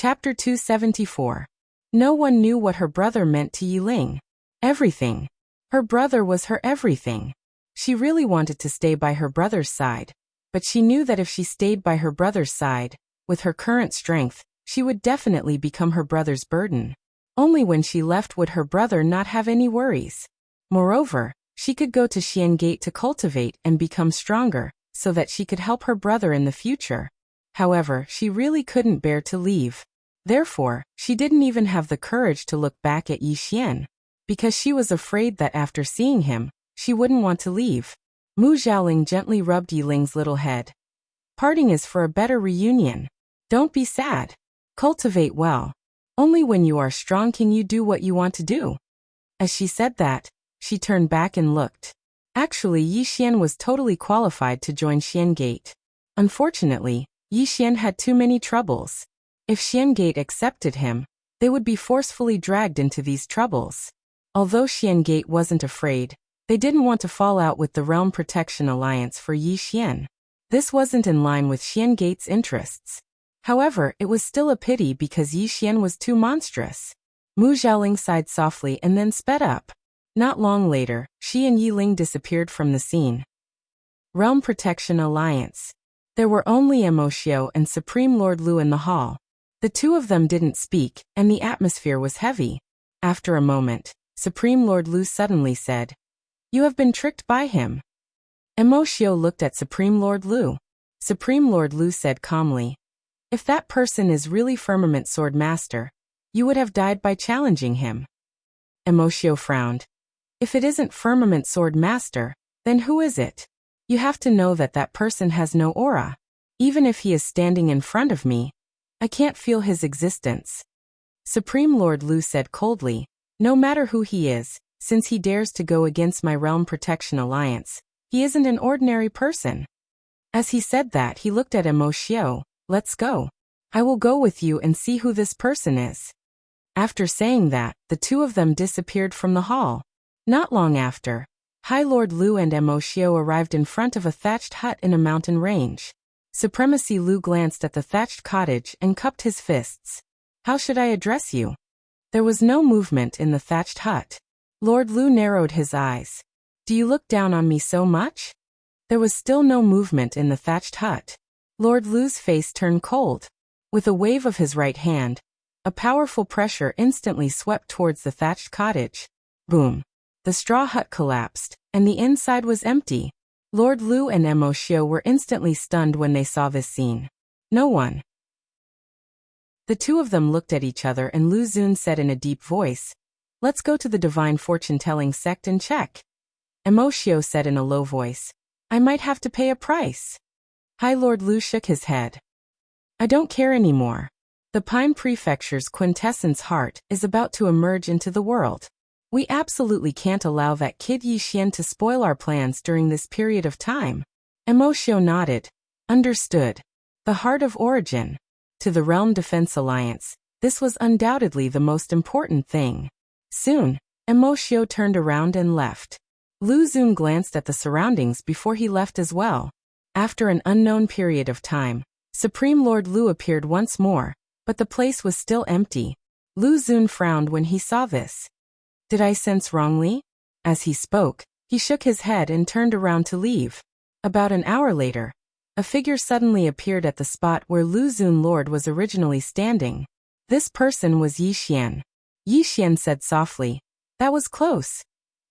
Chapter 274. No one knew what her brother meant to Yiling. Everything. Her brother was her everything. She really wanted to stay by her brother's side, but she knew that if she stayed by her brother's side, with her current strength, she would definitely become her brother's burden. Only when she left would her brother not have any worries. Moreover, she could go to Xian Gate to cultivate and become stronger, so that she could help her brother in the future. However, she really couldn't bear to leave. Therefore, she didn't even have the courage to look back at Yi Xian, because she was afraid that after seeing him, she wouldn't want to leave. Mu Xiaoling gently rubbed Yiling's little head. Parting is for a better reunion. Don't be sad. Cultivate well. Only when you are strong can you do what you want to do. As she said that, she turned back and looked. Actually, Yi Xian was totally qualified to join Xian Gate. Unfortunately, Yi Xian had too many troubles. If Xian Gate accepted him, they would be forcefully dragged into these troubles. Although Xian Gate wasn't afraid, they didn't want to fall out with the Realm Protection Alliance for Yi Xian. This wasn't in line with Xian Gate's interests. However, it was still a pity because Yi Xian was too monstrous. Mu Xiaoling sighed softly and then sped up. Not long later, she and Yiling disappeared from the scene. Realm Protection Alliance. There were only Emoshio and Supreme Lord Lu in the hall. The two of them didn't speak, and the atmosphere was heavy. After a moment, Supreme Lord Lu suddenly said, "You have been tricked by him." Emoshio looked at Supreme Lord Lu. Supreme Lord Lu said calmly, "If that person is really Firmament Swordmaster, you would have died by challenging him." Emoshio frowned. "If it isn't Firmament Swordmaster, then who is it? You have to know that that person has no aura. Even if he is standing in front of me, I can't feel his existence." Supreme Lord Lu said coldly, "No matter who he is, since he dares to go against my Realm Protection Alliance, he isn't an ordinary person." As he said that, he looked at Emoshio. "Let's go. I will go with you and see who this person is." After saying that, the two of them disappeared from the hall. Not long after, High Lord Lu and Emoshio arrived in front of a thatched hut in a mountain range. Supremacy Lu glanced at the thatched cottage and cupped his fists. "How should I address you?" There was no movement in the thatched hut. Lord Lu narrowed his eyes. "Do you look down on me so much?" There was still no movement in the thatched hut. Lord Lu's face turned cold. With a wave of his right hand, a powerful pressure instantly swept towards the thatched cottage. Boom. The straw hut collapsed, and the inside was empty. Lord Lu and Emoshio were instantly stunned when they saw this scene. No one. The two of them looked at each other and Lu Xun said in a deep voice, "Let's go to the Divine Fortune-Telling Sect and check." Emoshio said in a low voice, "I might have to pay a price." High Lord Lu shook his head. "I don't care anymore. The Pine Prefecture's quintessence heart is about to emerge into the world. We absolutely can't allow that kid Yi Xian to spoil our plans during this period of time." Emoshio nodded. Understood. The heart of origin. To the Realm Defense Alliance, this was undoubtedly the most important thing. Soon, Emoshio turned around and left. Lu Xun glanced at the surroundings before he left as well. After an unknown period of time, Supreme Lord Lu appeared once more, but the place was still empty. Lu Xun frowned when he saw this. "Did I sense wrongly?" As he spoke, he shook his head and turned around to leave. About an hour later, a figure suddenly appeared at the spot where Lu Xun Lord was originally standing. This person was Yi Xian. Yi Xian said softly, "That was close."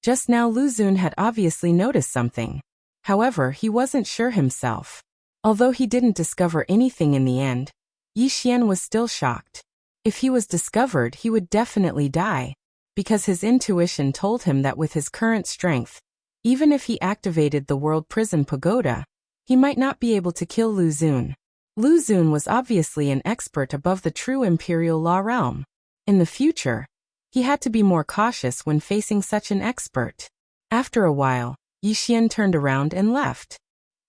Just now Lu Xun had obviously noticed something. However, he wasn't sure himself. Although he didn't discover anything in the end, Yi Xian was still shocked. If he was discovered, he would definitely die, because his intuition told him that with his current strength, even if he activated the World Prison Pagoda, he might not be able to kill Lu Xun. Lu Xun was obviously an expert above the true Imperial Law realm. In the future, he had to be more cautious when facing such an expert. After a while, Yi Xian turned around and left.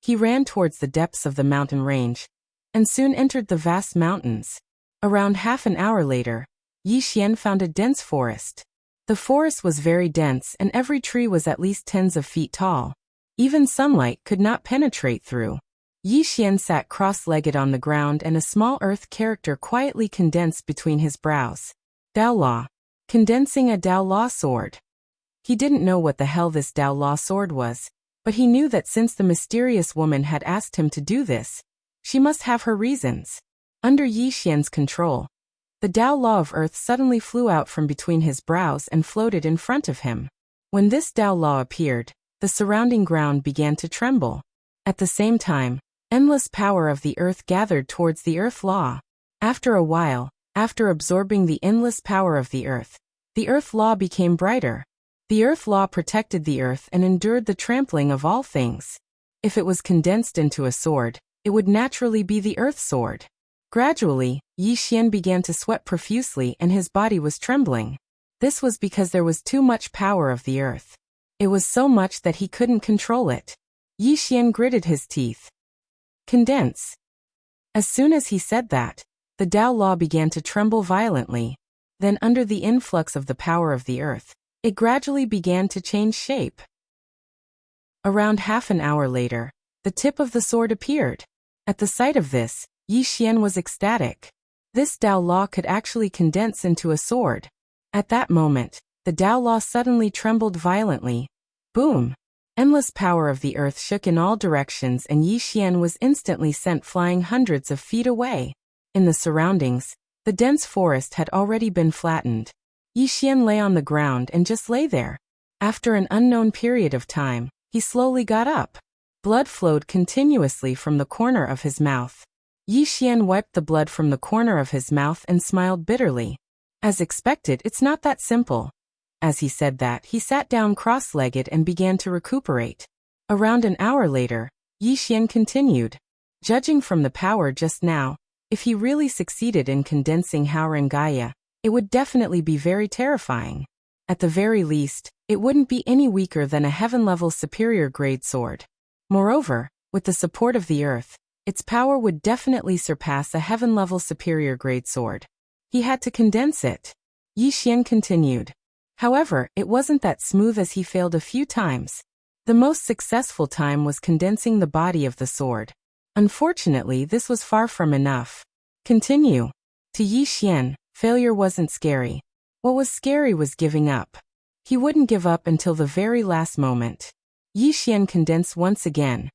He ran towards the depths of the mountain range, and soon entered the vast mountains. Around half an hour later, Yi Xian found a dense forest. The forest was very dense and every tree was at least tens of feet tall. Even sunlight could not penetrate through. Yi Xian sat cross-legged on the ground and a small earth character quietly condensed between his brows. Dao Law. Condensing a Dao Law sword. He didn't know what the hell this Dao Law sword was, but he knew that since the mysterious woman had asked him to do this, she must have her reasons. Under Yi Xian's control, the Dao Law of Earth suddenly flew out from between his brows and floated in front of him. When this Dao Law appeared, the surrounding ground began to tremble. At the same time, endless power of the earth gathered towards the Earth Law. After a while, after absorbing the endless power of the Earth Law became brighter. The Earth Law protected the Earth and endured the trampling of all things. If it was condensed into a sword, it would naturally be the Earth Sword. Gradually, Yi Xian began to sweat profusely and his body was trembling. This was because there was too much power of the Earth. It was so much that he couldn't control it. Yi Xian gritted his teeth. Condense. As soon as he said that, the Dao Law began to tremble violently. Then under the influx of the power of the Earth, it gradually began to change shape. Around half an hour later, the tip of the sword appeared. At the sight of this, Yi Xian was ecstatic. This Dao Law could actually condense into a sword. At that moment, the Dao Law suddenly trembled violently. Boom! Endless power of the earth shook in all directions and Yi Xian was instantly sent flying hundreds of feet away. In the surroundings, the dense forest had already been flattened. Yi Xian lay on the ground and just lay there. After an unknown period of time, he slowly got up. Blood flowed continuously from the corner of his mouth. Yi Xian wiped the blood from the corner of his mouth and smiled bitterly. As expected, it's not that simple. As he said that, he sat down cross-legged and began to recuperate. Around an hour later, Yi Xian continued. Judging from the power just now, if he really succeeded in condensing Haurengaya, it would definitely be very terrifying. At the very least, it wouldn't be any weaker than a heaven-level superior grade sword. Moreover, with the support of the earth, its power would definitely surpass a heaven-level superior grade sword. He had to condense it. Yi Xian continued. However, it wasn't that smooth as he failed a few times. The most successful time was condensing the body of the sword. Unfortunately, this was far from enough. Continue. To Yi Xian, failure wasn't scary. What was scary was giving up. He wouldn't give up until the very last moment. Yi Xian condensed once again.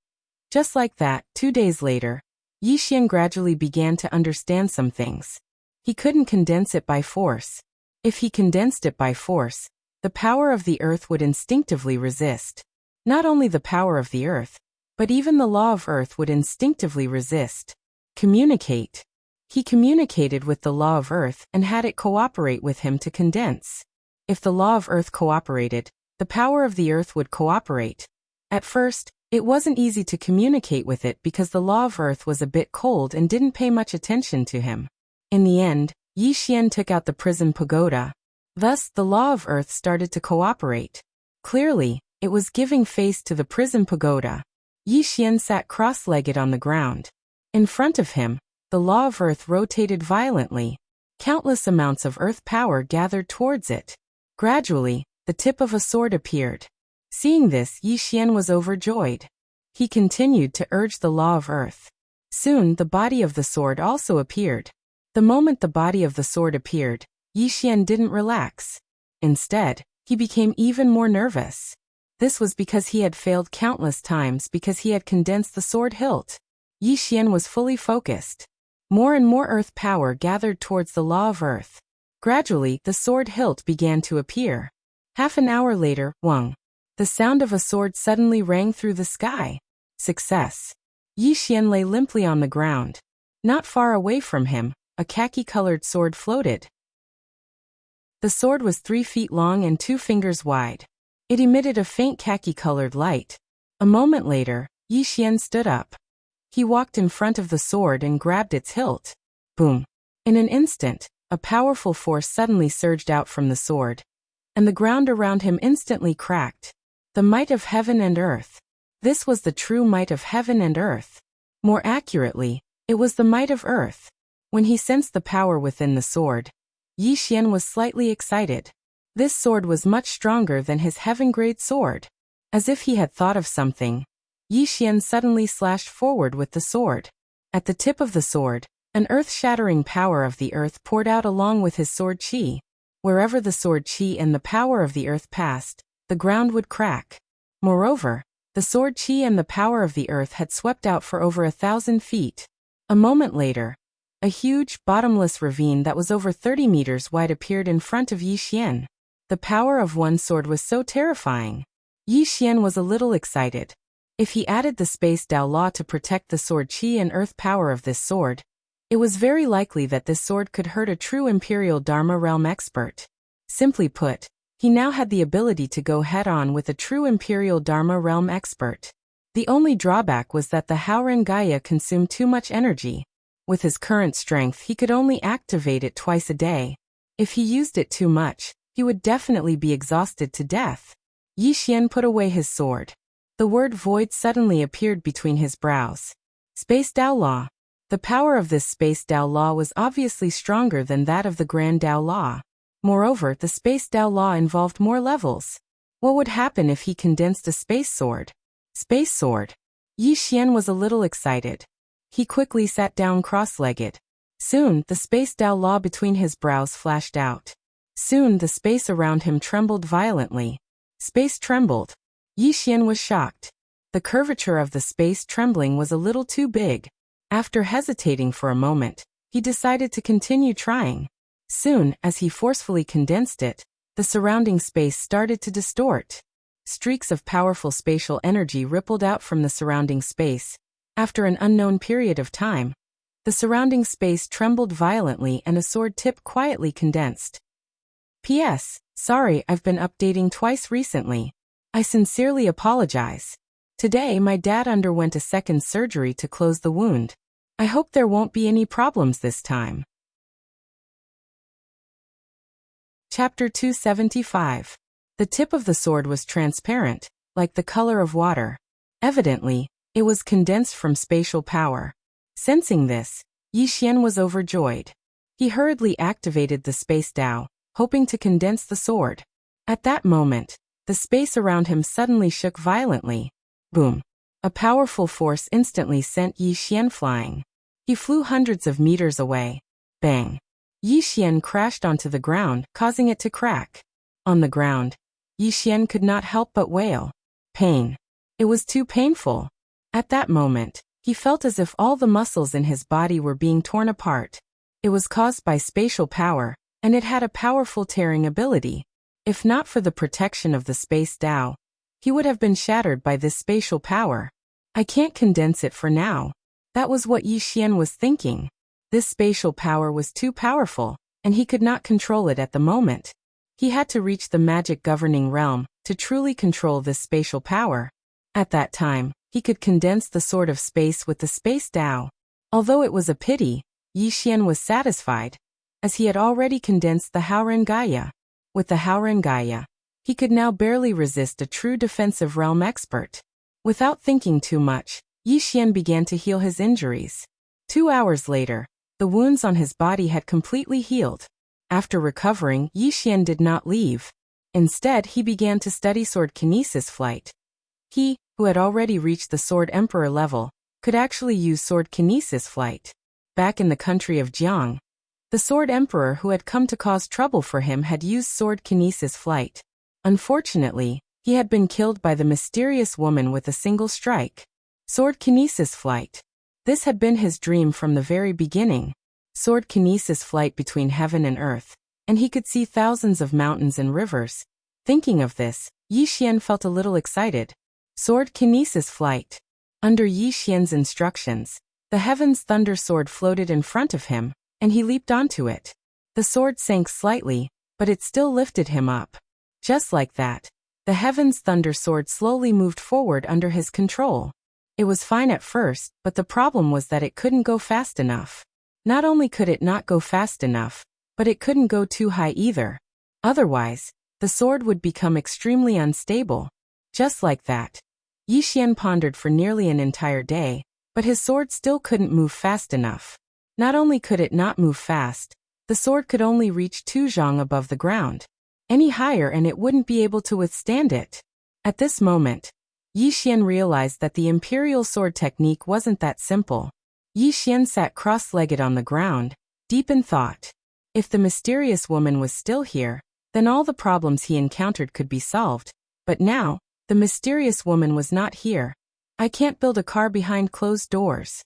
Just like that, 2 days later, Yi Xian gradually began to understand some things. He couldn't condense it by force. If he condensed it by force, the power of the earth would instinctively resist. Not only the power of the earth, but even the law of earth would instinctively resist. Communicate. He communicated with the law of earth and had it cooperate with him to condense. If the law of earth cooperated, the power of the earth would cooperate. At first, it wasn't easy to communicate with it because the law of earth was a bit cold and didn't pay much attention to him. In the end, Yi Xian took out the prison pagoda. Thus, the law of earth started to cooperate. Clearly, it was giving face to the prison pagoda. Yi Xian sat cross-legged on the ground. In front of him, the law of earth rotated violently. Countless amounts of earth power gathered towards it. Gradually, the tip of a sword appeared. Seeing this, Yi Xian was overjoyed. He continued to urge the law of earth. Soon, the body of the sword also appeared. The moment the body of the sword appeared, Yi Xian didn't relax. Instead, he became even more nervous. This was because he had failed countless times because he had condensed the sword hilt. Yi Xian was fully focused. More and more earth power gathered towards the law of earth. Gradually, the sword hilt began to appear. Half an hour later, Wang. The sound of a sword suddenly rang through the sky. Success. Yi Xian lay limply on the ground. Not far away from him, a khaki-colored sword floated. The sword was 3 feet long and 2 fingers wide. It emitted a faint khaki-colored light. A moment later, Yi Xian stood up. He walked in front of the sword and grabbed its hilt. Boom! In an instant, a powerful force suddenly surged out from the sword, and the ground around him instantly cracked. The might of heaven and earth. This was the true might of heaven and earth. More accurately, it was the might of earth. When he sensed the power within the sword, Yi Xian was slightly excited. This sword was much stronger than his heaven-grade sword. As if he had thought of something, Yi Xian suddenly slashed forward with the sword. At the tip of the sword, an earth-shattering power of the earth poured out along with his sword qi. Wherever the sword qi and the power of the earth passed, the ground would crack. Moreover, the sword qi and the power of the earth had swept out for over 1,000 feet. A moment later, a huge, bottomless ravine that was over 30 meters wide appeared in front of Yi Xian. The power of one sword was so terrifying. Yi Xian was a little excited. If he added the Space Dao Law to protect the sword qi and earth power of this sword, it was very likely that this sword could hurt a true Imperial Dharma realm expert. Simply put, he now had the ability to go head-on with a true Imperial Dharma realm expert. The only drawback was that the Howren Gaia consumed too much energy. With his current strength, he could only activate it twice a day. If he used it too much, he would definitely be exhausted to death. Yi Xian put away his sword. The word void suddenly appeared between his brows. Space Dao Law. The power of this Space Dao Law was obviously stronger than that of the Grand Dao Law. Moreover, the Space Dao Law involved more levels. What would happen if he condensed a space sword? Space sword. Yi Xian was a little excited. He quickly sat down cross-legged. Soon, the Space Dao Law between his brows flashed out. Soon, the space around him trembled violently. Space trembled. Yi Xian was shocked. The curvature of the space trembling was a little too big. After hesitating for a moment, he decided to continue trying. Soon, as he forcefully condensed it, the surrounding space started to distort. Streaks of powerful spatial energy rippled out from the surrounding space. After an unknown period of time, the surrounding space trembled violently and a sword tip quietly condensed. P.S. Sorry, I've been updating twice recently. I sincerely apologize. Today my dad underwent a second surgery to close the wound. I hope there won't be any problems this time. Chapter 275. The tip of the sword was transparent, like the color of water. Evidently, it was condensed from spatial power. Sensing this, Yi Xian was overjoyed. He hurriedly activated the Space Dao, hoping to condense the sword. At that moment, the space around him suddenly shook violently. Boom! A powerful force instantly sent Yi Xian flying. He flew hundreds of meters away. Bang! Yi Xian crashed onto the ground, causing it to crack. On the ground, Yi Xian could not help but wail. Pain. It was too painful. At that moment, he felt as if all the muscles in his body were being torn apart. It was caused by spatial power, and it had a powerful tearing ability. If not for the protection of the Space Dao, he would have been shattered by this spatial power. I can't condense it for now. That was what Yi Xian was thinking. This spatial power was too powerful, and he could not control it at the moment. He had to reach the magic governing realm to truly control this spatial power. At that time, he could condense the sword of space with the Space Dao. Although it was a pity, Yi Xian was satisfied, as he had already condensed the Howren Gaia. With the Howren Gaia, he could now barely resist a true defensive realm expert. Without thinking too much, Yi Xian began to heal his injuries. 2 hours later, the wounds on his body had completely healed. After recovering, Yi Xian did not leave. Instead, he began to study sword kinesis flight. He, who had already reached the Sword Emperor level, could actually use sword kinesis flight. Back in the country of Jiang, the Sword Emperor who had come to cause trouble for him had used sword kinesis flight. Unfortunately, he had been killed by the mysterious woman with a single strike. Sword kinesis flight. This had been his dream from the very beginning. Sword kinesis flight between heaven and earth, and he could see thousands of mountains and rivers. Thinking of this, Yi Xian felt a little excited. Sword kinesis flight. Under Yi Xian's instructions, the Heaven's Thunder Sword floated in front of him, and he leaped onto it. The sword sank slightly, but it still lifted him up. Just like that, the Heaven's Thunder Sword slowly moved forward under his control. It was fine at first, but the problem was that it couldn't go fast enough. Not only could it not go fast enough, but it couldn't go too high either. Otherwise, the sword would become extremely unstable. Just like that, Yi Xian pondered for nearly an entire day, but his sword still couldn't move fast enough. Not only could it not move fast, the sword could only reach 2 zhang above the ground. Any higher and it wouldn't be able to withstand it. At this moment, Yi Xian realized that the imperial sword technique wasn't that simple. Yi Xian sat cross-legged on the ground, deep in thought. If the mysterious woman was still here, then all the problems he encountered could be solved. But now, the mysterious woman was not here. I can't build a car behind closed doors.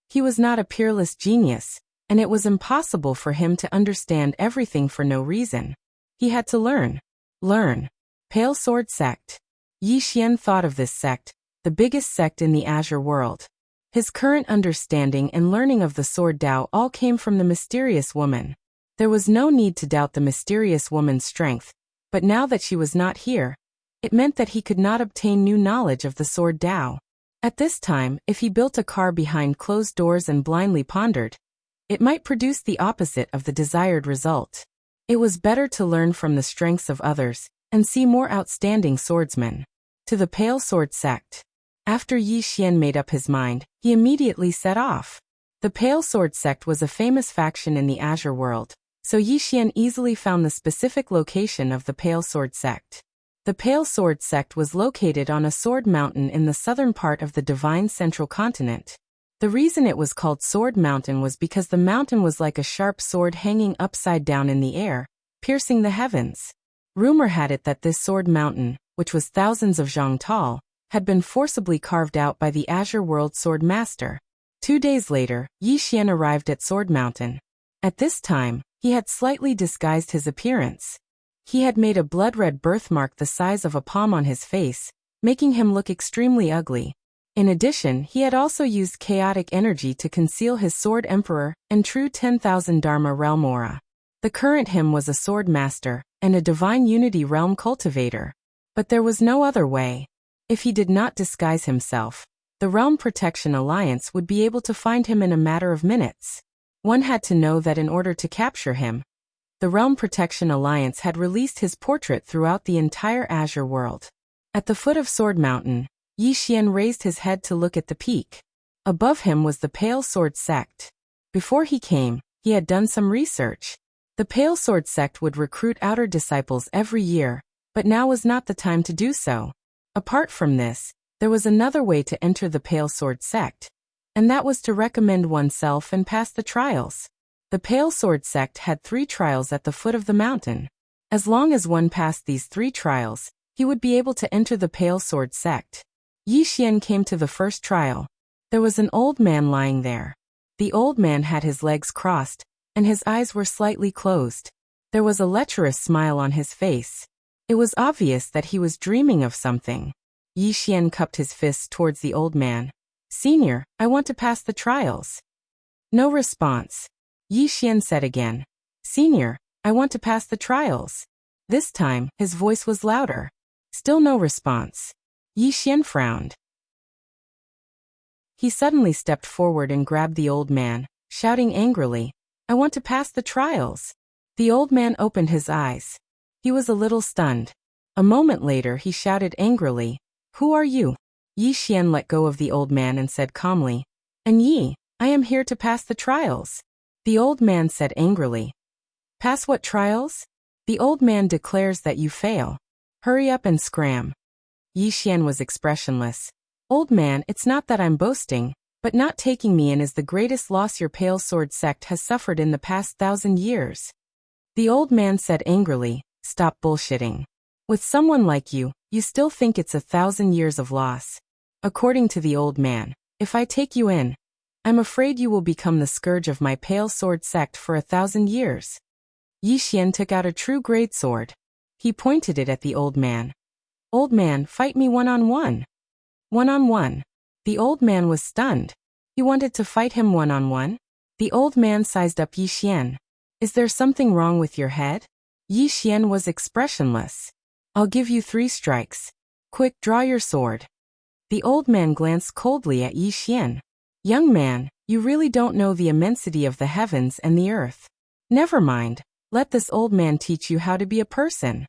He was not a peerless genius, and it was impossible for him to understand everything for no reason. He had to learn. Learn. Pale Sword Sect. Yi Xian thought of this sect, the biggest sect in the Azure world. His current understanding and learning of the Sword Tao all came from the mysterious woman. There was no need to doubt the mysterious woman's strength, but now that she was not here, it meant that he could not obtain new knowledge of the Sword Tao. At this time, if he built a car behind closed doors and blindly pondered, it might produce the opposite of the desired result. It was better to learn from the strengths of others and see more outstanding swordsmen. To the Pale Sword Sect. After Yi Xian made up his mind, he immediately set off. The Pale Sword Sect was a famous faction in the Azure world, so Yi Xian easily found the specific location of the Pale Sword Sect. The Pale Sword Sect was located on a sword mountain in the southern part of the Divine Central Continent. The reason it was called Sword Mountain was because the mountain was like a sharp sword hanging upside down in the air, piercing the heavens. Rumor had it that this Sword Mountain, which was thousands of zhang tall, had been forcibly carved out by the Azure World Swordmaster. 2 days later, Yi Xian arrived at Sword Mountain. At this time, he had slightly disguised his appearance. He had made a blood-red birthmark the size of a palm on his face, making him look extremely ugly. In addition, he had also used chaotic energy to conceal his Sword Emperor and true 10,000 Dharma realm aura. The current him was a Swordmaster and a Divine Unity realm cultivator. But there was no other way. If he did not disguise himself, the Realm Protection Alliance would be able to find him in a matter of minutes. One had to know that in order to capture him, the Realm Protection Alliance had released his portrait throughout the entire Azure world. At the foot of Sword Mountain, Yi Xian raised his head to look at the peak. Above him was the Pale Sword Sect. Before he came, he had done some research. The Pale Sword Sect would recruit outer disciples every year, but now was not the time to do so. Apart from this, there was another way to enter the Pale Sword Sect, and that was to recommend oneself and pass the trials. The Pale Sword Sect had 3 trials at the foot of the mountain. As long as one passed these 3 trials, he would be able to enter the Pale Sword Sect. Yi Xian came to the first trial. There was an old man lying there. The old man had his legs crossed, and his eyes were slightly closed. There was a lecherous smile on his face. It was obvious that he was dreaming of something. Yi Xian cupped his fists towards the old man. "Senior, I want to pass the trials." No response. Yi Xian said again. "Senior, I want to pass the trials." This time, his voice was louder. Still no response. Yi Xian frowned. He suddenly stepped forward and grabbed the old man, shouting angrily, "I want to pass the trials." The old man opened his eyes. He was a little stunned. A moment later he shouted angrily, "Who are you?" Yi Xian let go of the old man and said calmly, "And Yi, I am here to pass the trials." The old man said angrily, "Pass what trials? The old man declares that you fail. Hurry up and scram." Yi Xian was expressionless. "Old man, it's not that I'm boasting, but not taking me in is the greatest loss your Pale Sword Sect has suffered in the past 1,000 years. The old man said angrily, "Stop bullshitting. With someone like you, you still think it's 1,000 years of loss. According to the old man, if I take you in, I'm afraid you will become the scourge of my Pale Sword Sect for 1,000 years." Yi Xian took out a true great sword. He pointed it at the old man. "Old man, fight me one-on-one." One-on-one. The old man was stunned. He wanted to fight him one-on-one? The old man sized up Yi Xian. "Is there something wrong with your head?" Yi Xian was expressionless. "I'll give you 3 strikes. Quick, draw your sword." The old man glanced coldly at Yi Xian. "Young man, you really don't know the immensity of the heavens and the earth. Never mind, let this old man teach you how to be a person."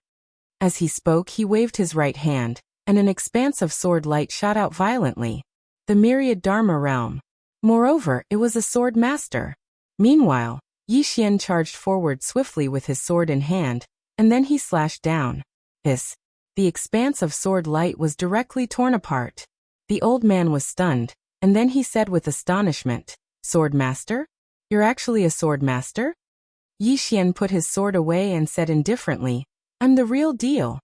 As he spoke, he waved his right hand, and an expanse of sword light shot out violently. The myriad Dharma realm. Moreover, it was a Swordmaster. Meanwhile, Yi Xian charged forward swiftly with his sword in hand, and then he slashed down. Hiss. The expanse of sword light was directly torn apart. The old man was stunned, and then he said with astonishment, "Swordmaster? You're actually a swordmaster?" Yi Xian put his sword away and said indifferently, "I'm the real deal."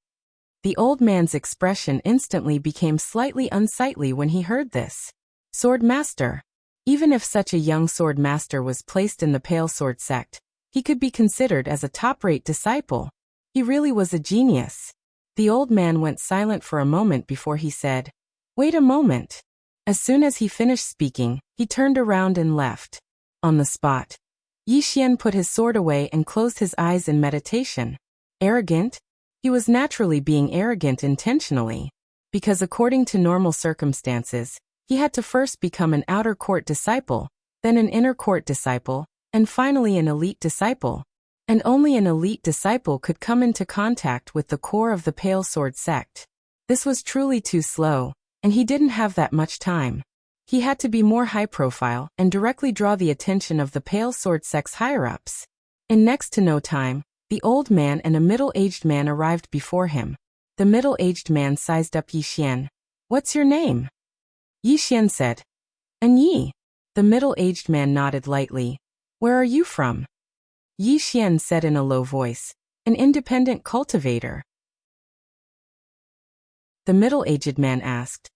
The old man's expression instantly became slightly unsightly when he heard this. Swordmaster. Even if such a young swordmaster was placed in the Pale Sword sect, he could be considered as a top-rate disciple. He really was a genius. The old man went silent for a moment before he said, "Wait a moment." As soon as he finished speaking, he turned around and left. On the spot, Yi Xian put his sword away and closed his eyes in meditation. Arrogant? He was naturally being arrogant intentionally, because according to normal circumstances, he had to first become an outer court disciple, then an inner court disciple, and finally an elite disciple. And only an elite disciple could come into contact with the core of the Pale Sword sect. This was truly too slow, and he didn't have that much time. He had to be more high-profile and directly draw the attention of the Pale Sword sect's higher-ups. In next to no time, the old man and a middle-aged man arrived before him. The middle-aged man sized up Yi Xian. "What's your name?" Yi Xian said. "An Yi." The middle-aged man nodded lightly. "Where are you from?" Yi Xian said in a low voice, "An independent cultivator." The middle-aged man asked,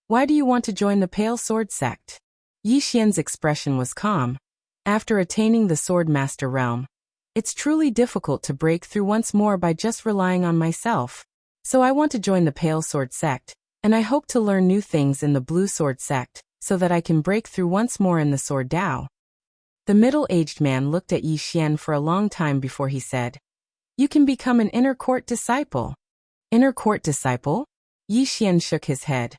"Why do you want to join the Pale Sword sect?" Yi Xian's expression was calm. After attaining the Swordmaster realm, it's truly difficult to break through once more by just relying on myself. So I want to join the Pale Sword sect, and I hope to learn new things in the Blue Sword sect, so that I can break through once more in the Sword Dao. The middle-aged man looked at Yi Xian for a long time before he said, "You can become an inner court disciple." Inner court disciple? Yi Xian shook his head.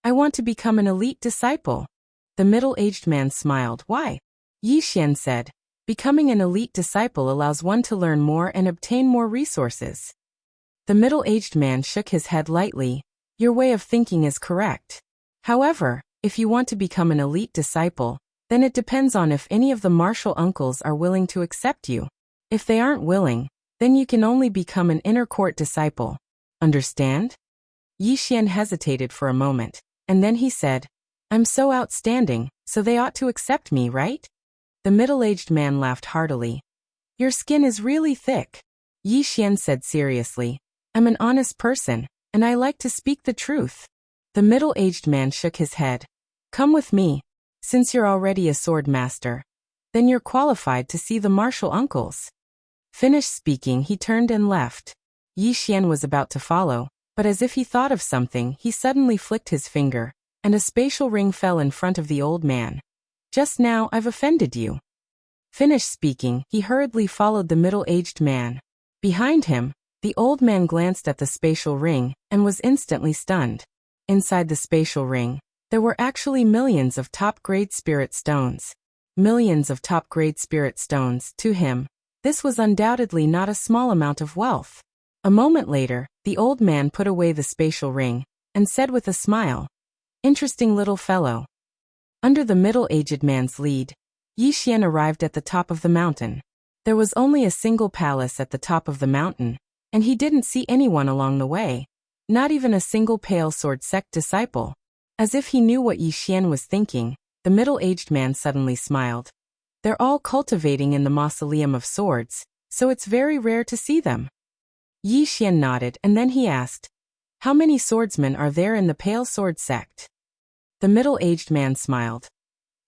"I want to become an elite disciple." The middle-aged man smiled. "Why?" Yi Xian said, "Becoming an elite disciple allows one to learn more and obtain more resources." The middle-aged man shook his head lightly. "Your way of thinking is correct. However, if you want to become an elite disciple, then it depends on if any of the martial uncles are willing to accept you. If they aren't willing, then you can only become an inner court disciple. Understand?" Yi Xian hesitated for a moment, and then he said, "I'm so outstanding, so they ought to accept me, right?" The middle-aged man laughed heartily. "Your skin is really thick." Yi Xian said seriously, "I'm an honest person, and I like to speak the truth." The middle-aged man shook his head. "Come with me. Since you're already a sword master, then you're qualified to see the martial uncles." Finished speaking, he turned and left. Yi Xian was about to follow, but as if he thought of something, he suddenly flicked his finger, and a spatial ring fell in front of the old man. "Just now I've offended you." Finished speaking, he hurriedly followed the middle-aged man. Behind him, the old man glanced at the spatial ring, and was instantly stunned. Inside the spatial ring, there were actually millions of top-grade spirit stones. Millions of top-grade spirit stones. To him, this was undoubtedly not a small amount of wealth. A moment later, the old man put away the spatial ring, and said with a smile, "Interesting little fellow." Under the middle-aged man's lead, Yi Xian arrived at the top of the mountain. There was only a single palace at the top of the mountain, and he didn't see anyone along the way, not even a single Pale Sword sect disciple. As if he knew what Yi Xian was thinking, the middle-aged man suddenly smiled. "They're all cultivating in the Mausoleum of Swords, so it's very rare to see them." Yi Xian nodded, and then he asked, "How many swordsmen are there in the Pale Sword sect?" The middle-aged man smiled.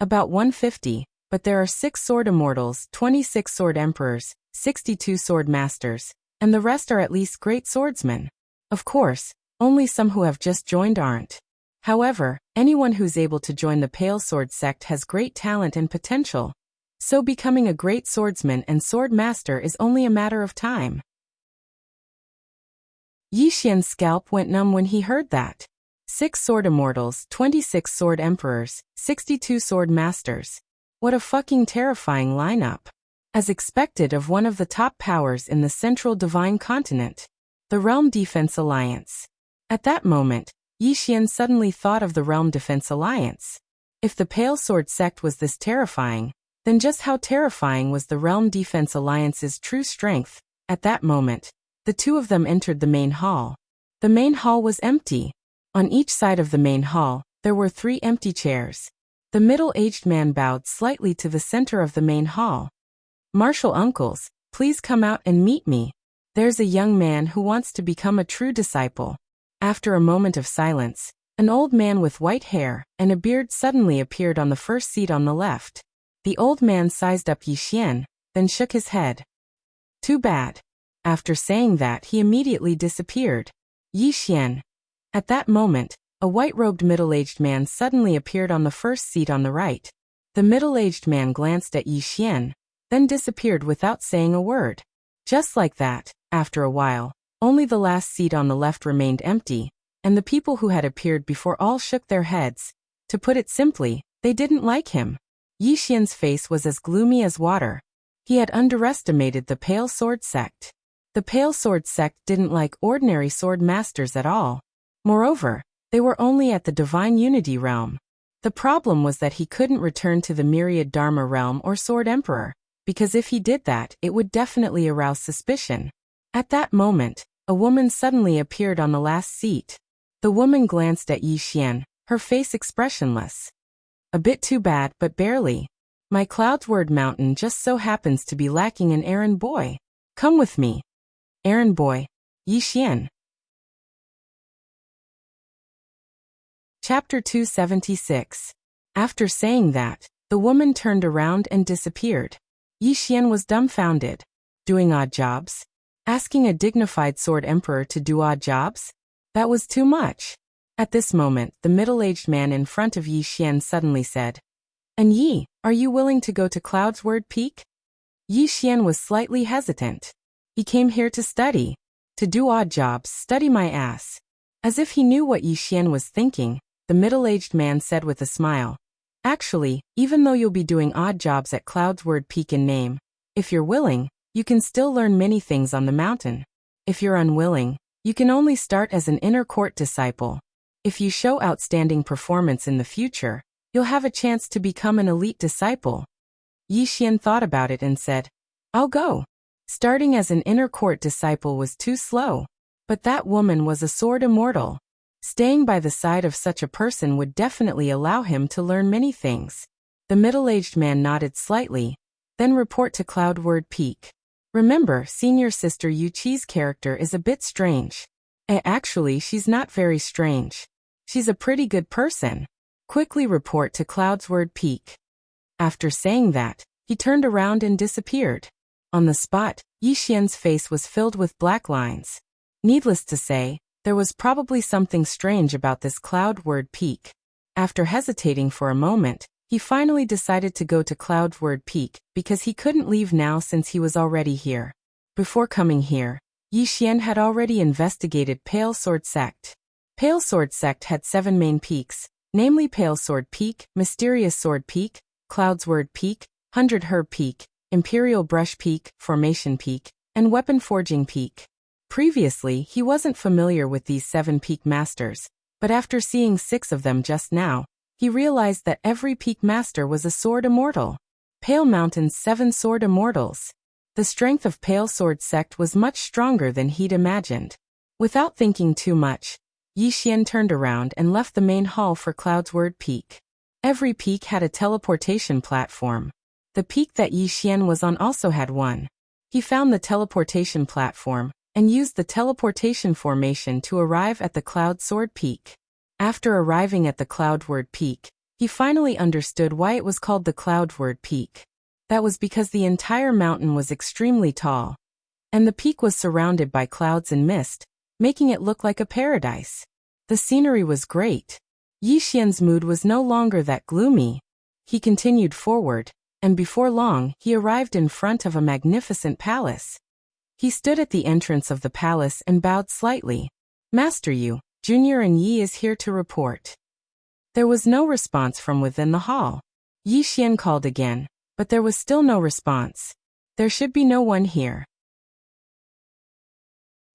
"About 150, but there are 6 sword immortals, 26 sword emperors, 62 sword masters, and the rest are at least great swordsmen. Of course, only some who have just joined aren't. However, anyone who's able to join the Pale Sword sect has great talent and potential. So becoming a great swordsman and sword master is only a matter of time." Yi Xian's scalp went numb when he heard that. 6 sword immortals, 26 sword emperors, 62 sword masters. What a fucking terrifying lineup. As expected of one of the top powers in the Central Divine Continent, the Realm Defense Alliance. At that moment, Yi Xian suddenly thought of the Realm Defense Alliance. If the Pale Sword sect was this terrifying, then just how terrifying was the Realm Defense Alliance's true strength? At that moment, the two of them entered the main hall. The main hall was empty. On each side of the main hall, there were 3 empty chairs. The middle-aged man bowed slightly to the center of the main hall. "Martial uncles, please come out and meet me. There's a young man who wants to become a true disciple." After a moment of silence, an old man with white hair and a beard suddenly appeared on the first seat on the left. The old man sized up Yi Xian, then shook his head. "Too bad." After saying that, he immediately disappeared. Yi Xian. At that moment, a white-robed middle-aged man suddenly appeared on the first seat on the right. The middle-aged man glanced at Yi Xian, then disappeared without saying a word. Just like that, after a while, only the last seat on the left remained empty, and the people who had appeared before all shook their heads. To put it simply, they didn't like him. Yi Xian's face was as gloomy as water. He had underestimated the Pale Sword sect. The Pale Sword sect didn't like ordinary sword masters at all. Moreover, they were only at the Divine Unity realm. The problem was that he couldn't return to the Myriad Dharma realm or Sword Emperor, because if he did that, it would definitely arouse suspicion. At that moment, a woman suddenly appeared on the last seat. The woman glanced at Yi Xian, her face expressionless. "A bit too bad, but barely. My Cloudsword Mountain just so happens to be lacking an errand boy. Come with me." Errand boy. Yi Xian. Chapter 276. After saying that, the woman turned around and disappeared. Yi Xian was dumbfounded. Doing odd jobs? Asking a dignified sword emperor to do odd jobs? That was too much. At this moment, the middle-aged man in front of Yi Xian suddenly said, "And Yi, are you willing to go to Cloudsword Peak?" Yi Xian was slightly hesitant. He came here to study. To do odd jobs, study my ass. As if he knew what Yi Xian was thinking, the middle-aged man said with a smile, "Actually, even though you'll be doing odd jobs at Cloudsword Peak in name, if you're willing, you can still learn many things on the mountain. If you're unwilling, you can only start as an inner court disciple. If you show outstanding performance in the future, you'll have a chance to become an elite disciple." Yi Xian thought about it and said, "I'll go." Starting as an inner court disciple was too slow. But that woman was a sword immortal. Staying by the side of such a person would definitely allow him to learn many things. The middle-aged man nodded slightly. "Then report to Cloudward Peak. Remember, senior sister Yu Qi's character is a bit strange." Actually, she's not very strange. She's a pretty good person. Quickly report to Cloudsword Peak." After saying that, he turned around and disappeared. On the spot, Yi Xian's face was filled with black lines. Needless to say, there was probably something strange about this Cloudward Peak. After hesitating for a moment, he finally decided to go to Cloudward Peak because he couldn't leave now since he was already here. Before coming here, Yi Xian had already investigated Pale Sword Sect. Pale Sword Sect had 7 main peaks, namely Pale Sword Peak, Mysterious Sword Peak, Cloudsword Peak, 100 Herb Peak, Imperial Brush Peak, Formation Peak, and Weapon Forging Peak. Previously, he wasn't familiar with these 7 peak masters, but after seeing 6 of them just now, he realized that every peak master was a sword immortal. Pale Mountain's 7 sword immortals. The strength of Pale Sword Sect was much stronger than he'd imagined. Without thinking too much, Yi Xian turned around and left the main hall for Cloudsword Peak. Every peak had a teleportation platform. The peak that Yi Xian was on also had one. He found the teleportation platform and used the teleportation formation to arrive at the Cloud Sword Peak. After arriving at the Cloudward Peak, he finally understood why it was called the Cloudward Peak. That was because the entire mountain was extremely tall, and the peak was surrounded by clouds and mist, making it look like a paradise. The scenery was great. Yi Xian's mood was no longer that gloomy. He continued forward, and before long, he arrived in front of a magnificent palace. He stood at the entrance of the palace and bowed slightly. "Master Yu, Junior and Yi is here to report." There was no response from within the hall. Yi Xian called again, but there was still no response. There should be no one here.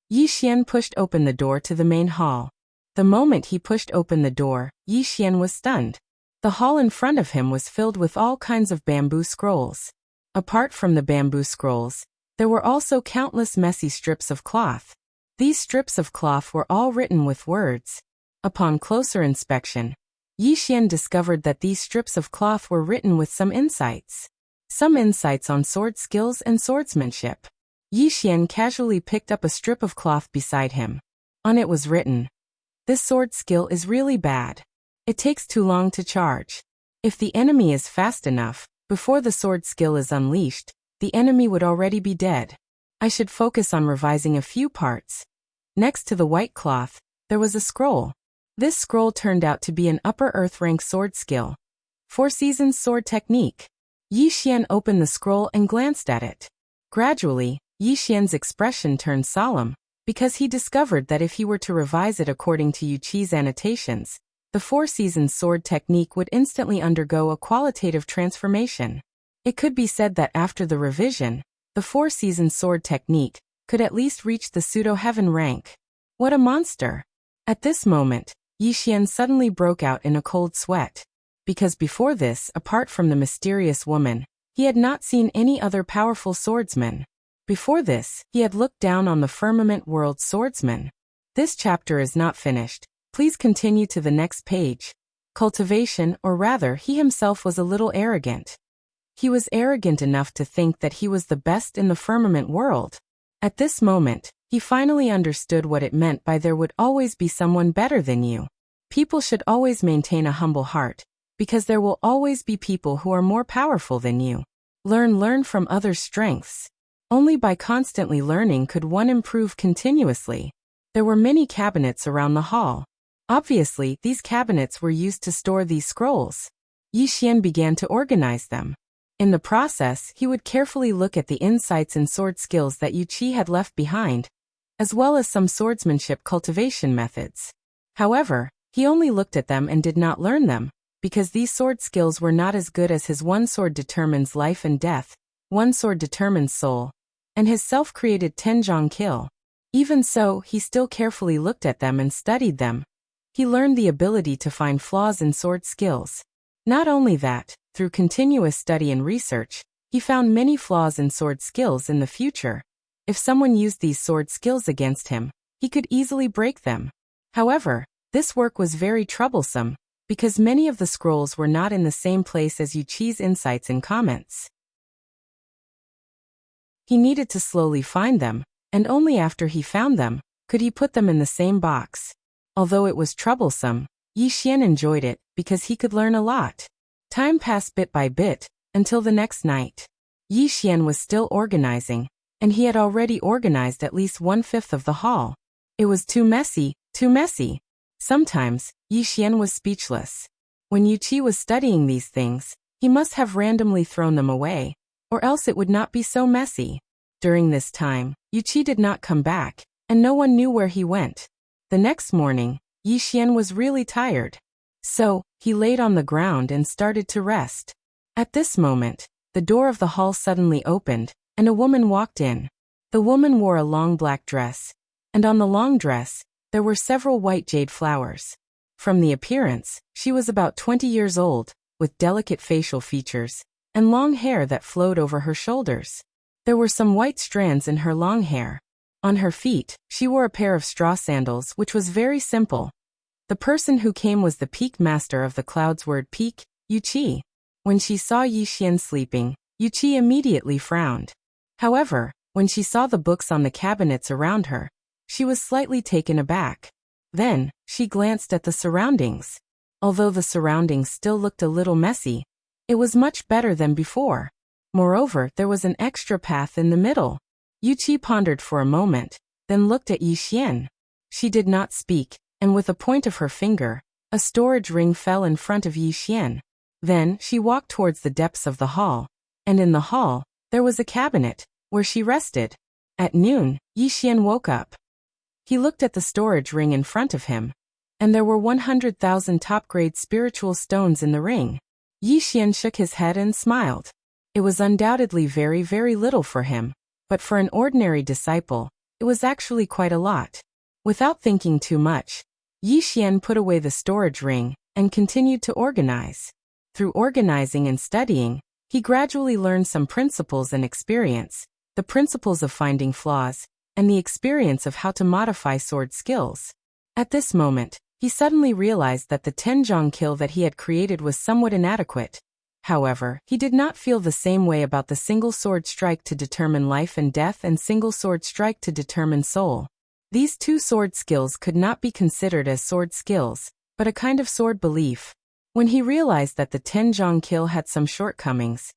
Yi Xian pushed open the door to the main hall. The moment he pushed open the door, Yi Xian was stunned. The hall in front of him was filled with all kinds of bamboo scrolls. Apart from the bamboo scrolls, there were also countless messy strips of cloth. These strips of cloth were all written with words. Upon closer inspection, Yi Xian discovered that these strips of cloth were written with some insights. Some insights on sword skills and swordsmanship. Yi Xian casually picked up a strip of cloth beside him. On it was written, "This sword skill is really bad. It takes too long to charge. If the enemy is fast enough, before the sword skill is unleashed, the enemy would already be dead. I should focus on revising a few parts." Next to the white cloth, there was a scroll. This scroll turned out to be an upper earth rank sword skill. 4 seasons sword technique. Yi Xian opened the scroll and glanced at it. Gradually, Yi Xian's expression turned solemn, because he discovered that if he were to revise it according to Yu Qi's annotations, the 4 seasons sword technique would instantly undergo a qualitative transformation. It could be said that after the revision, the 4 seasons sword technique could at least reach the pseudo-heaven rank. What a monster! At this moment, Yi Xian suddenly broke out in a cold sweat. Because before this, apart from the mysterious woman, he had not seen any other powerful swordsman. Before this, he had looked down on the firmament world swordsman. This chapter is not finished. Please continue to the next page. Cultivation, or rather, he himself was a little arrogant. He was arrogant enough to think that he was the best in the firmament world. At this moment, he finally understood what it meant by there would always be someone better than you. People should always maintain a humble heart, because there will always be people who are more powerful than you. Learn from others' strengths. Only by constantly learning could one improve continuously. There were many cabinets around the hall. Obviously, these cabinets were used to store these scrolls. Yi Xian began to organize them. In the process, he would carefully look at the insights and sword skills that Yu Qi had left behind, as well as some swordsmanship cultivation methods. However, he only looked at them and did not learn them, because these sword skills were not as good as his one sword determines life and death, one sword determines soul, and his self-created Tenjong kill. Even so, he still carefully looked at them and studied them. He learned the ability to find flaws in sword skills. Not only that, through continuous study and research, he found many flaws in sword skills in the future. If someone used these sword skills against him, he could easily break them. However, this work was very troublesome, because many of the scrolls were not in the same place as Yu Qi's insights and comments. He needed to slowly find them, and only after he found them, could he put them in the same box. Although it was troublesome, Yi Xian enjoyed it, because he could learn a lot. Time passed bit by bit, until the next night. Yi Xian was still organizing, and he had already organized at least 1/5 of the hall. It was too messy, too messy. Sometimes, Yi Xian was speechless. When Yu Qi was studying these things, he must have randomly thrown them away, or else it would not be so messy. During this time, Yu Qi did not come back, and no one knew where he went. The next morning, Yi Xian was really tired. So, he laid on the ground and started to rest. At this moment, the door of the hall suddenly opened, and a woman walked in. The woman wore a long black dress, and on the long dress, there were several white jade flowers. From the appearance, she was about 20 years old, with delicate facial features, and long hair that flowed over her shoulders. There were some white strands in her long hair. On her feet, she wore a pair of straw sandals, which was very simple. The person who came was the peak master of the cloud's word peak, Yu Qi. When she saw Yi Xian sleeping, Yu Qi immediately frowned. However, when she saw the books on the cabinets around her, she was slightly taken aback. Then, she glanced at the surroundings. Although the surroundings still looked a little messy, it was much better than before. Moreover, there was an extra path in the middle. Yu Qi pondered for a moment, then looked at Yi Xian. She did not speak, and with a point of her finger, a storage ring fell in front of Yi Xian. Then, she walked towards the depths of the hall, and in the hall, there was a cabinet, where she rested. At noon, Yi Xian woke up. He looked at the storage ring in front of him, and there were 100,000 top-grade spiritual stones in the ring. Yi Xian shook his head and smiled. It was undoubtedly very, very little for him, but for an ordinary disciple, it was actually quite a lot. Without thinking too much, Yi Xian put away the storage ring and continued to organize. Through organizing and studying, he gradually learned some principles and experience, the principles of finding flaws, and the experience of how to modify sword skills. At this moment, he suddenly realized that the Tenjong kill that he had created was somewhat inadequate. However, he did not feel the same way about the single sword strike to determine life and death and single sword strike to determine soul. These two sword skills could not be considered as sword skills, but a kind of sword belief. When he realized that the Tenjong kill had some shortcomings,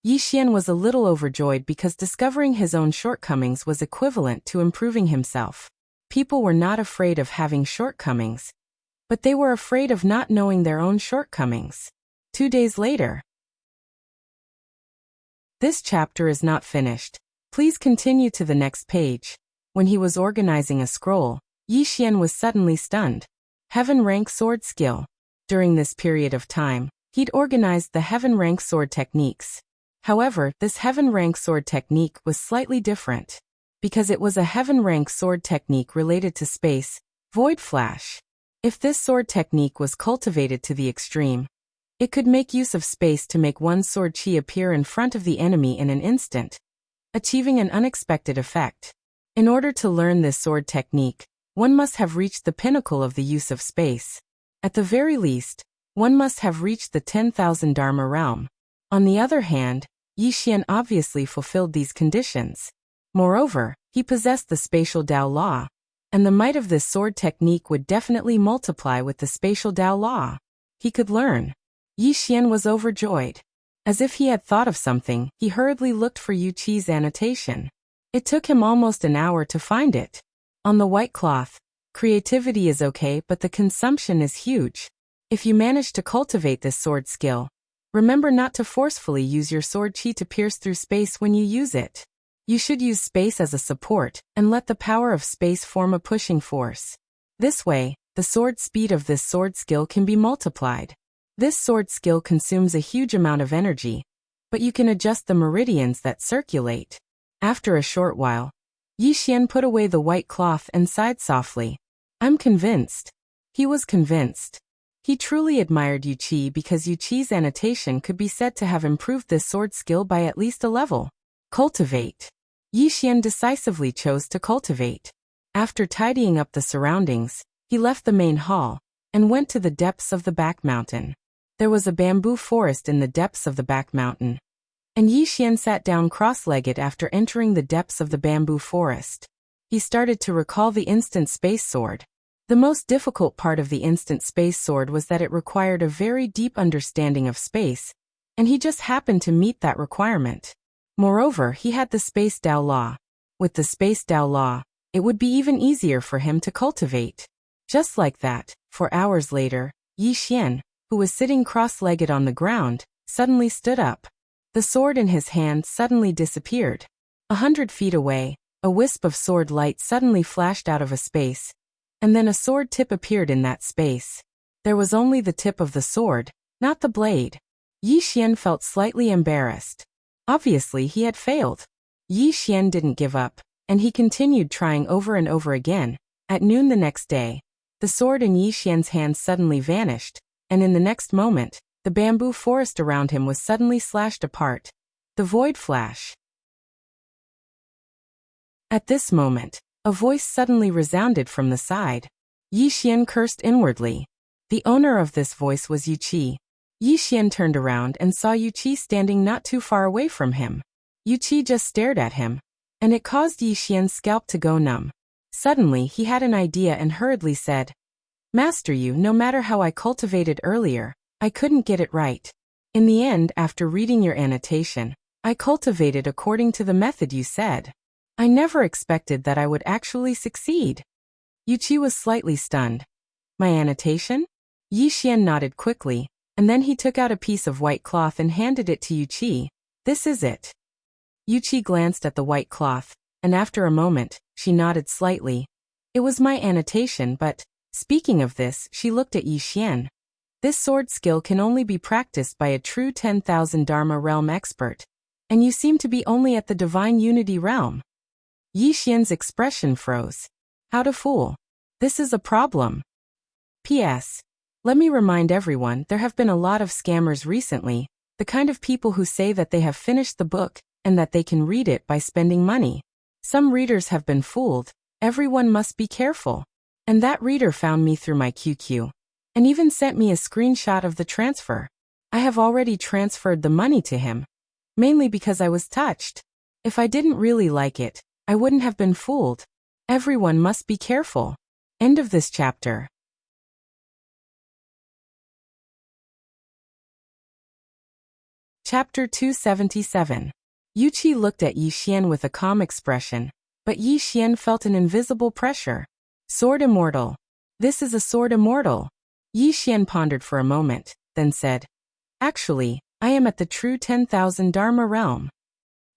Yi Xian was a little overjoyed because discovering his own shortcomings was equivalent to improving himself. People were not afraid of having shortcomings, but they were afraid of not knowing their own shortcomings. 2 days later. This chapter is not finished. Please continue to the next page. When he was organizing a scroll, Yi Xian was suddenly stunned. Heaven rank sword skill. During this period of time, he'd organized the heaven rank sword techniques. However, this heaven rank sword technique was slightly different, because it was a heaven rank sword technique related to space, void flash. If this sword technique was cultivated to the extreme, it could make use of space to make one sword chi appear in front of the enemy in an instant, achieving an unexpected effect. In order to learn this sword technique, one must have reached the pinnacle of the use of space. At the very least, one must have reached the 10,000 Dharma realm. On the other hand, Yi Xian obviously fulfilled these conditions. Moreover, he possessed the spatial Dao law, and the might of this sword technique would definitely multiply with the spatial Dao law. He could learn. Yi Xian was overjoyed. As if he had thought of something, he hurriedly looked for Yu Qi's annotation. It took him almost an hour to find it. On the white cloth, creativity is okay, but the consumption is huge. If you manage to cultivate this sword skill, remember not to forcefully use your sword chi to pierce through space when you use it. You should use space as a support, and let the power of space form a pushing force. This way, the sword speed of this sword skill can be multiplied. This sword skill consumes a huge amount of energy, but you can adjust the meridians that circulate. After a short while, Yi Xian put away the white cloth and sighed softly. I'm convinced. He was convinced. He truly admired Yu Qi because Yu Qi's annotation could be said to have improved this sword skill by at least a level. Cultivate. Yi Xian decisively chose to cultivate. After tidying up the surroundings, he left the main hall and went to the depths of the back mountain. There was a bamboo forest in the depths of the back mountain, and Yi Xian sat down cross-legged after entering the depths of the bamboo forest. He started to recall the instant space sword. The most difficult part of the instant space sword was that it required a very deep understanding of space, and he just happened to meet that requirement. Moreover, he had the space Dao law. With the space Dao law, it would be even easier for him to cultivate. Just like that, 4 hours later, Yi Xian, who was sitting cross-legged on the ground, suddenly stood up. The sword in his hand suddenly disappeared. 100 feet away, a wisp of sword light suddenly flashed out of a space, and then a sword tip appeared in that space. There was only the tip of the sword, not the blade. Yi Xian felt slightly embarrassed. Obviously, he had failed. Yi Xian didn't give up, and he continued trying over and over again. At noon the next day, the sword in Yi Xian's hand suddenly vanished, and in the next moment, the bamboo forest around him was suddenly slashed apart. The void flash. At this moment, a voice suddenly resounded from the side. Yi Xian cursed inwardly. The owner of this voice was Yu Qi. Yi Xian turned around and saw Yu Qi standing not too far away from him. Yu Qi just stared at him, and it caused Yi Xian's scalp to go numb. Suddenly, he had an idea and hurriedly said, Master Yu, no matter how I cultivated earlier, I couldn't get it right. In the end, after reading your annotation, I cultivated according to the method you said. I never expected that I would actually succeed. Yu Qi was slightly stunned. My annotation? Yi Xian nodded quickly, and then he took out a piece of white cloth and handed it to Yu Qi. This is it. Yu Qi glanced at the white cloth, and after a moment, she nodded slightly. It was my annotation, but, speaking of this, she looked at Yi Xian. This sword skill can only be practiced by a true 10,000 Dharma realm expert, and you seem to be only at the divine unity realm. Yi Xian's expression froze. How to fool. This is a problem. P.S. Let me remind everyone, there have been a lot of scammers recently, the kind of people who say that they have finished the book, and that they can read it by spending money. Some readers have been fooled. Everyone must be careful. And that reader found me through my QQ. And even sent me a screenshot of the transfer. I have already transferred the money to him. Mainly because I was touched. If I didn't really like it, I wouldn't have been fooled. Everyone must be careful. End of this chapter. Chapter 277. Yuqi looked at Yi Xian with a calm expression, but Yi Xian felt an invisible pressure. Sword immortal. This is a sword immortal. Yi Xian pondered for a moment, then said, Actually, I am at the true 10,000 Dharma realm.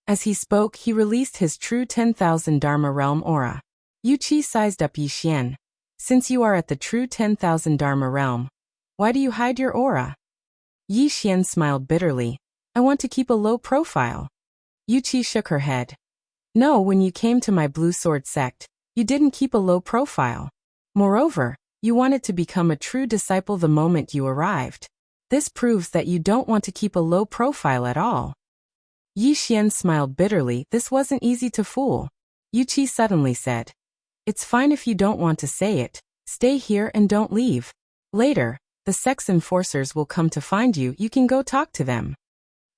As he spoke, he released his true 10,000 Dharma realm aura. Yuqi sized up Yi Xian. Since you are at the true 10,000 Dharma realm, why do you hide your aura? Yi Xian smiled bitterly. I want to keep a low profile. Yuqi shook her head. No, when you came to my Blue Sword sect, you didn't keep a low profile. Moreover, you wanted to become a true disciple the moment you arrived. This proves that you don't want to keep a low profile at all. Yi Xian smiled bitterly. This wasn't easy to fool. Yuqi suddenly said, It's fine if you don't want to say it. Stay here and don't leave. Later, the sect's enforcers will come to find you. You can go talk to them.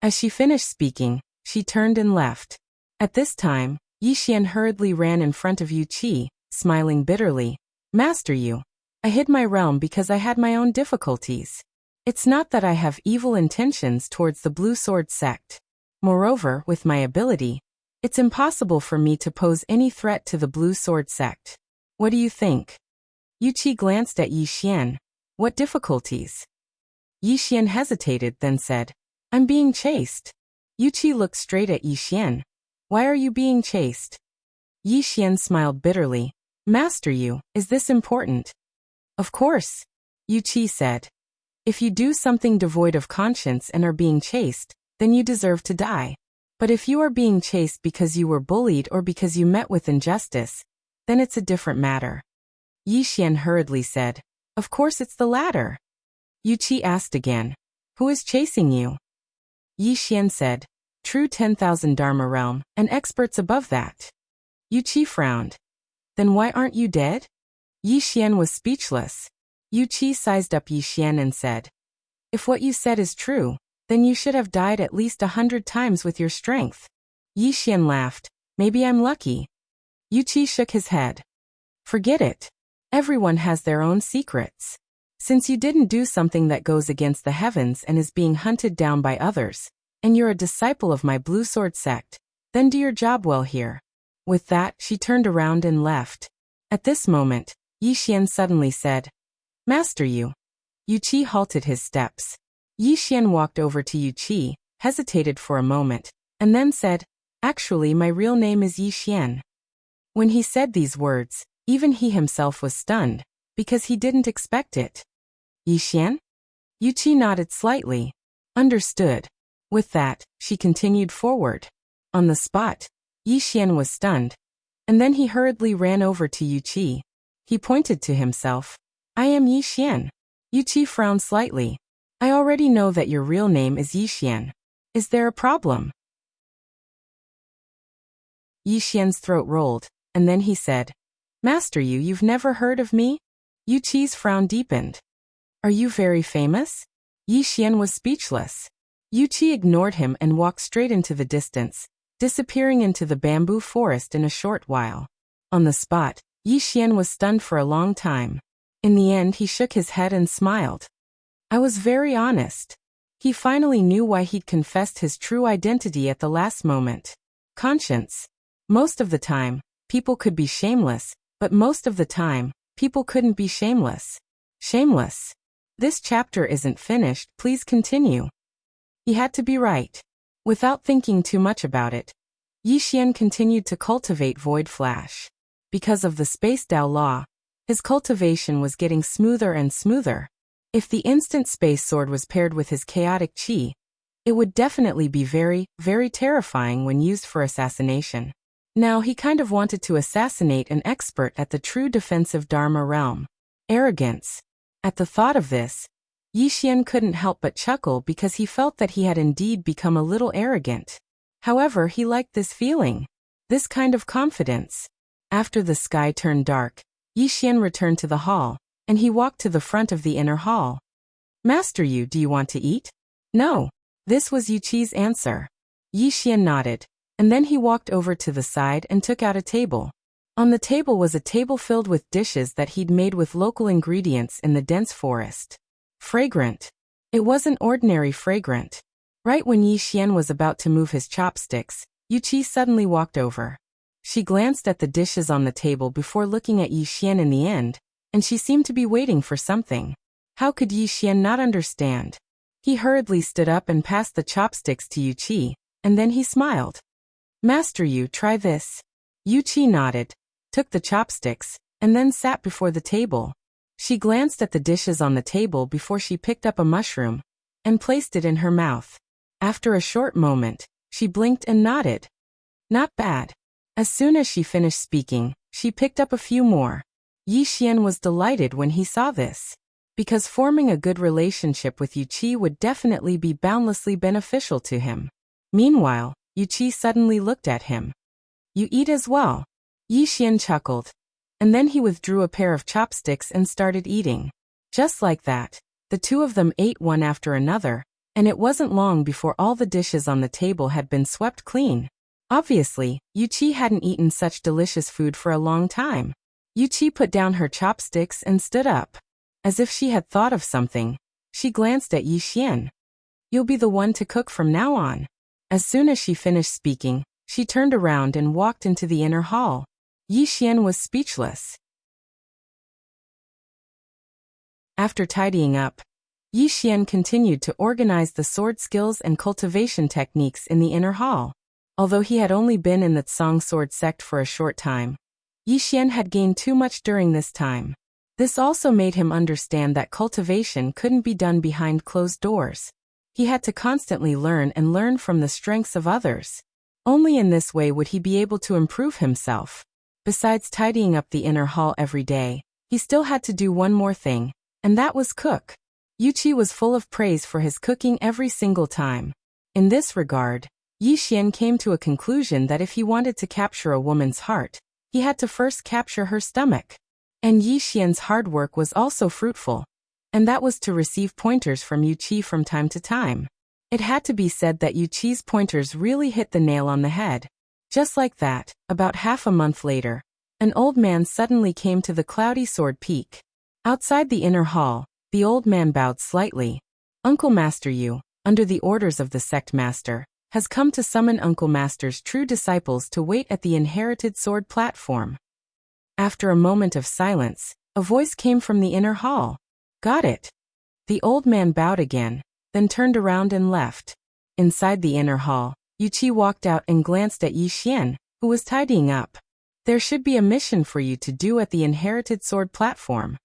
As she finished speaking, she turned and left. At this time, Yi Xian hurriedly ran in front of Yuqi, smiling bitterly. Master you. I hid my realm because I had my own difficulties. It's not that I have evil intentions towards the Blue Sword sect. Moreover, with my ability, it's impossible for me to pose any threat to the Blue Sword sect. What do you think? Yuqi glanced at Yi Xian. What difficulties? Yi Xian hesitated, then said, I'm being chased. Yuqi looked straight at Yi Xian. Why are you being chased? Yi Xian smiled bitterly. Master you, is this important? Of course. Yuqi said. If you do something devoid of conscience and are being chased, then you deserve to die. But if you are being chased because you were bullied or because you met with injustice, then it's a different matter. Yi Xian hurriedly said, Of course it's the latter. Yuqi asked again, Who is chasing you? Yi Xian said, True 10,000 Dharma realm, and experts above that. Yuqi frowned. Then why aren't you dead? Yi Xian was speechless. Yuqi sized up Yi Xian and said, If what you said is true, then you should have died at least 100 times with your strength. Yi Xian laughed. Maybe I'm lucky. Yuqi shook his head. Forget it. Everyone has their own secrets. Since you didn't do something that goes against the heavens and is being hunted down by others, and you're a disciple of my Blue Sword sect, then do your job well here. With that, she turned around and left. At this moment, Yi Xian suddenly said, Master you. Yuqi halted his steps. Yi Xian walked over to Yuqi, hesitated for a moment, and then said, Actually, my real name is Yi Xian. When he said these words, even he himself was stunned, because he didn't expect it. Yi Xian? Yuqi nodded slightly. Understood. With that, she continued forward. On the spot, Yi Xian was stunned. And then he hurriedly ran over to Yuqi. He pointed to himself. I am Yi Xian. Yuqi frowned slightly. I already know that your real name is Yi Xian. Is there a problem? Yi Xian's throat rolled, and then he said, Master you've never heard of me? Yuqi's frown deepened. Are you very famous? Yi Xian was speechless. Yuqi ignored him and walked straight into the distance, disappearing into the bamboo forest in a short while. On the spot, Yi Xian was stunned for a long time. In the end, he shook his head and smiled. I was very honest. He finally knew why he'd confessed his true identity at the last moment. Conscience. Most of the time, people could be shameless, but most of the time, people couldn't be shameless. Shameless. This chapter isn't finished, please continue. He had to be right. Without thinking too much about it, Yi Xian continued to cultivate Void Flash. Because of the Space Dao law, his cultivation was getting smoother and smoother. If the instant space sword was paired with his chaotic chi, it would definitely be very, very terrifying when used for assassination. Now he kind of wanted to assassinate an expert at the true defensive Dharma realm. Arrogance. At the thought of this, Yi Xian couldn't help but chuckle because he felt that he had indeed become a little arrogant. However, he liked this feeling. This kind of confidence. After the sky turned dark, Yi Xian returned to the hall, and he walked to the front of the inner hall. Master Yu, do you want to eat? No. This was Yu Qi's answer. Yi Xian nodded, and then he walked over to the side and took out a table. On the table was a table filled with dishes that he'd made with local ingredients in the dense forest. Fragrant. It wasn't ordinary fragrant. Right when Yi Xian was about to move his chopsticks, Yu Qi suddenly walked over. She glanced at the dishes on the table before looking at Yi Xian in the end, and she seemed to be waiting for something. How could Yi Xian not understand? He hurriedly stood up and passed the chopsticks to Yu Qi, and then he smiled. Master Yu, try this. Yu Qi nodded, took the chopsticks, and then sat before the table. She glanced at the dishes on the table before she picked up a mushroom and placed it in her mouth. After a short moment, she blinked and nodded. Not bad. As soon as she finished speaking, she picked up a few more. Yi Xian was delighted when he saw this, because forming a good relationship with Yu Qi would definitely be boundlessly beneficial to him. Meanwhile, Yu Qi suddenly looked at him. You eat as well. Yi Xian chuckled, and then he withdrew a pair of chopsticks and started eating. Just like that, the two of them ate one after another, and it wasn't long before all the dishes on the table had been swept clean. Obviously, Yu Qi hadn't eaten such delicious food for a long time. Yu Qi put down her chopsticks and stood up. As if she had thought of something, she glanced at Yi Xian. You'll be the one to cook from now on. As soon as she finished speaking, she turned around and walked into the inner hall. Yi Xian was speechless. After tidying up, Yi Xian continued to organize the sword skills and cultivation techniques in the inner hall. Although he had only been in the Tsang sword sect for a short time, Yi Xian had gained too much during this time. This also made him understand that cultivation couldn't be done behind closed doors. He had to constantly learn and learn from the strengths of others. Only in this way would he be able to improve himself. Besides tidying up the inner hall every day, he still had to do one more thing, and that was cook. Yu Qi was full of praise for his cooking every single time. In this regard, Yi Xian came to a conclusion that if he wanted to capture a woman's heart, he had to first capture her stomach. And Yi Xian's hard work was also fruitful, and that was to receive pointers from Yu Qi from time to time. It had to be said that Yu Qi's pointers really hit the nail on the head. Just like that, about half a month later, an old man suddenly came to the cloudy sword peak. Outside the inner hall, the old man bowed slightly. Uncle Master Yu, under the orders of the sect master, has come to summon Uncle Master's true disciples to wait at the inherited sword platform. After a moment of silence, a voice came from the inner hall. Got it. The old man bowed again, then turned around and left. Inside the inner hall, Yu Qi walked out and glanced at Yi Xian, who was tidying up. There should be a mission for you to do at the inherited sword platform.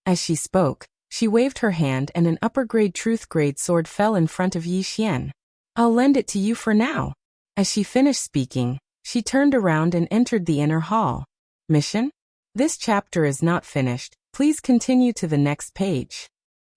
As she spoke, she waved her hand and an upper-grade truth-grade sword fell in front of Yi Xian. I'll lend it to you for now. As she finished speaking, she turned around and entered the inner hall. Mission? This chapter is not finished. Please continue to the next page.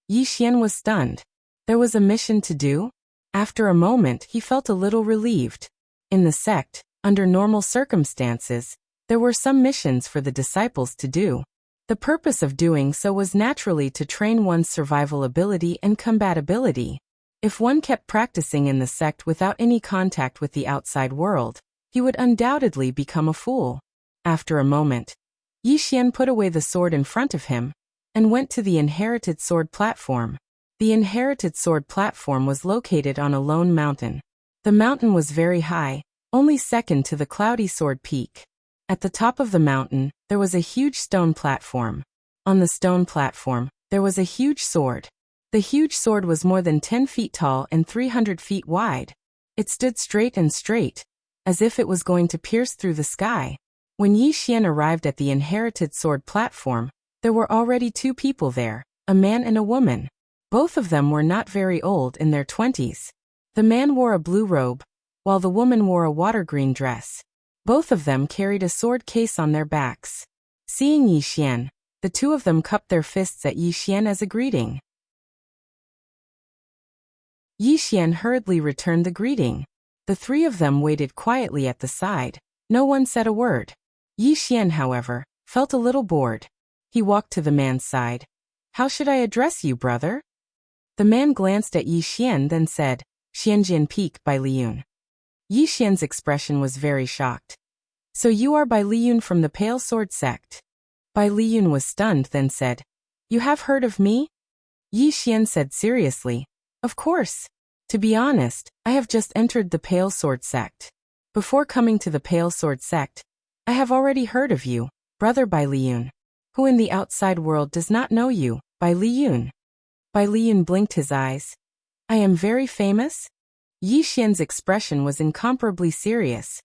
Yi Xian was stunned. There was a mission to do? After a moment, he felt a little relieved. In the sect, under normal circumstances, there were some missions for the disciples to do. The purpose of doing so was naturally to train one's survival ability and combat ability. If one kept practicing in the sect without any contact with the outside world, he would undoubtedly become a fool. After a moment, Yi Xian put away the sword in front of him and went to the inherited sword platform. The inherited sword platform was located on a lone mountain. The mountain was very high, only second to the cloudy sword peak. At the top of the mountain, there was a huge stone platform. On the stone platform, there was a huge sword. The huge sword was more than 10 feet tall and 300 feet wide. It stood straight, as if it was going to pierce through the sky. When Yi Xian arrived at the inherited sword platform, there were already two people there, a man and a woman. Both of them were not very old, in their 20s. The man wore a blue robe, while the woman wore a water green dress. Both of them carried a sword case on their backs. Seeing Yi Xian, the two of them cupped their fists at Yi Xian as a greeting. Yi Xian hurriedly returned the greeting. The three of them waited quietly at the side, No one said a word. Yi Xian, however, felt a little bored. He walked to the man's side. How should I address you, brother? The man glanced at Yi Xian, then said, Xianjian Peak by Liyun. Yi Xian's expression was very shocked. So you are Bai Liyun from the Pale Sword sect? Bai Liyun was stunned, then said, You have heard of me? Yi Xian said seriously, Of course. To be honest, I have just entered the Pale Sword sect. Before coming to the Pale Sword sect, I have already heard of you, brother Bai Liyun. Who in the outside world does not know you, Bai Liyun? Bai Liyun blinked his eyes. I am very famous? Yi Xian's expression was incomparably serious.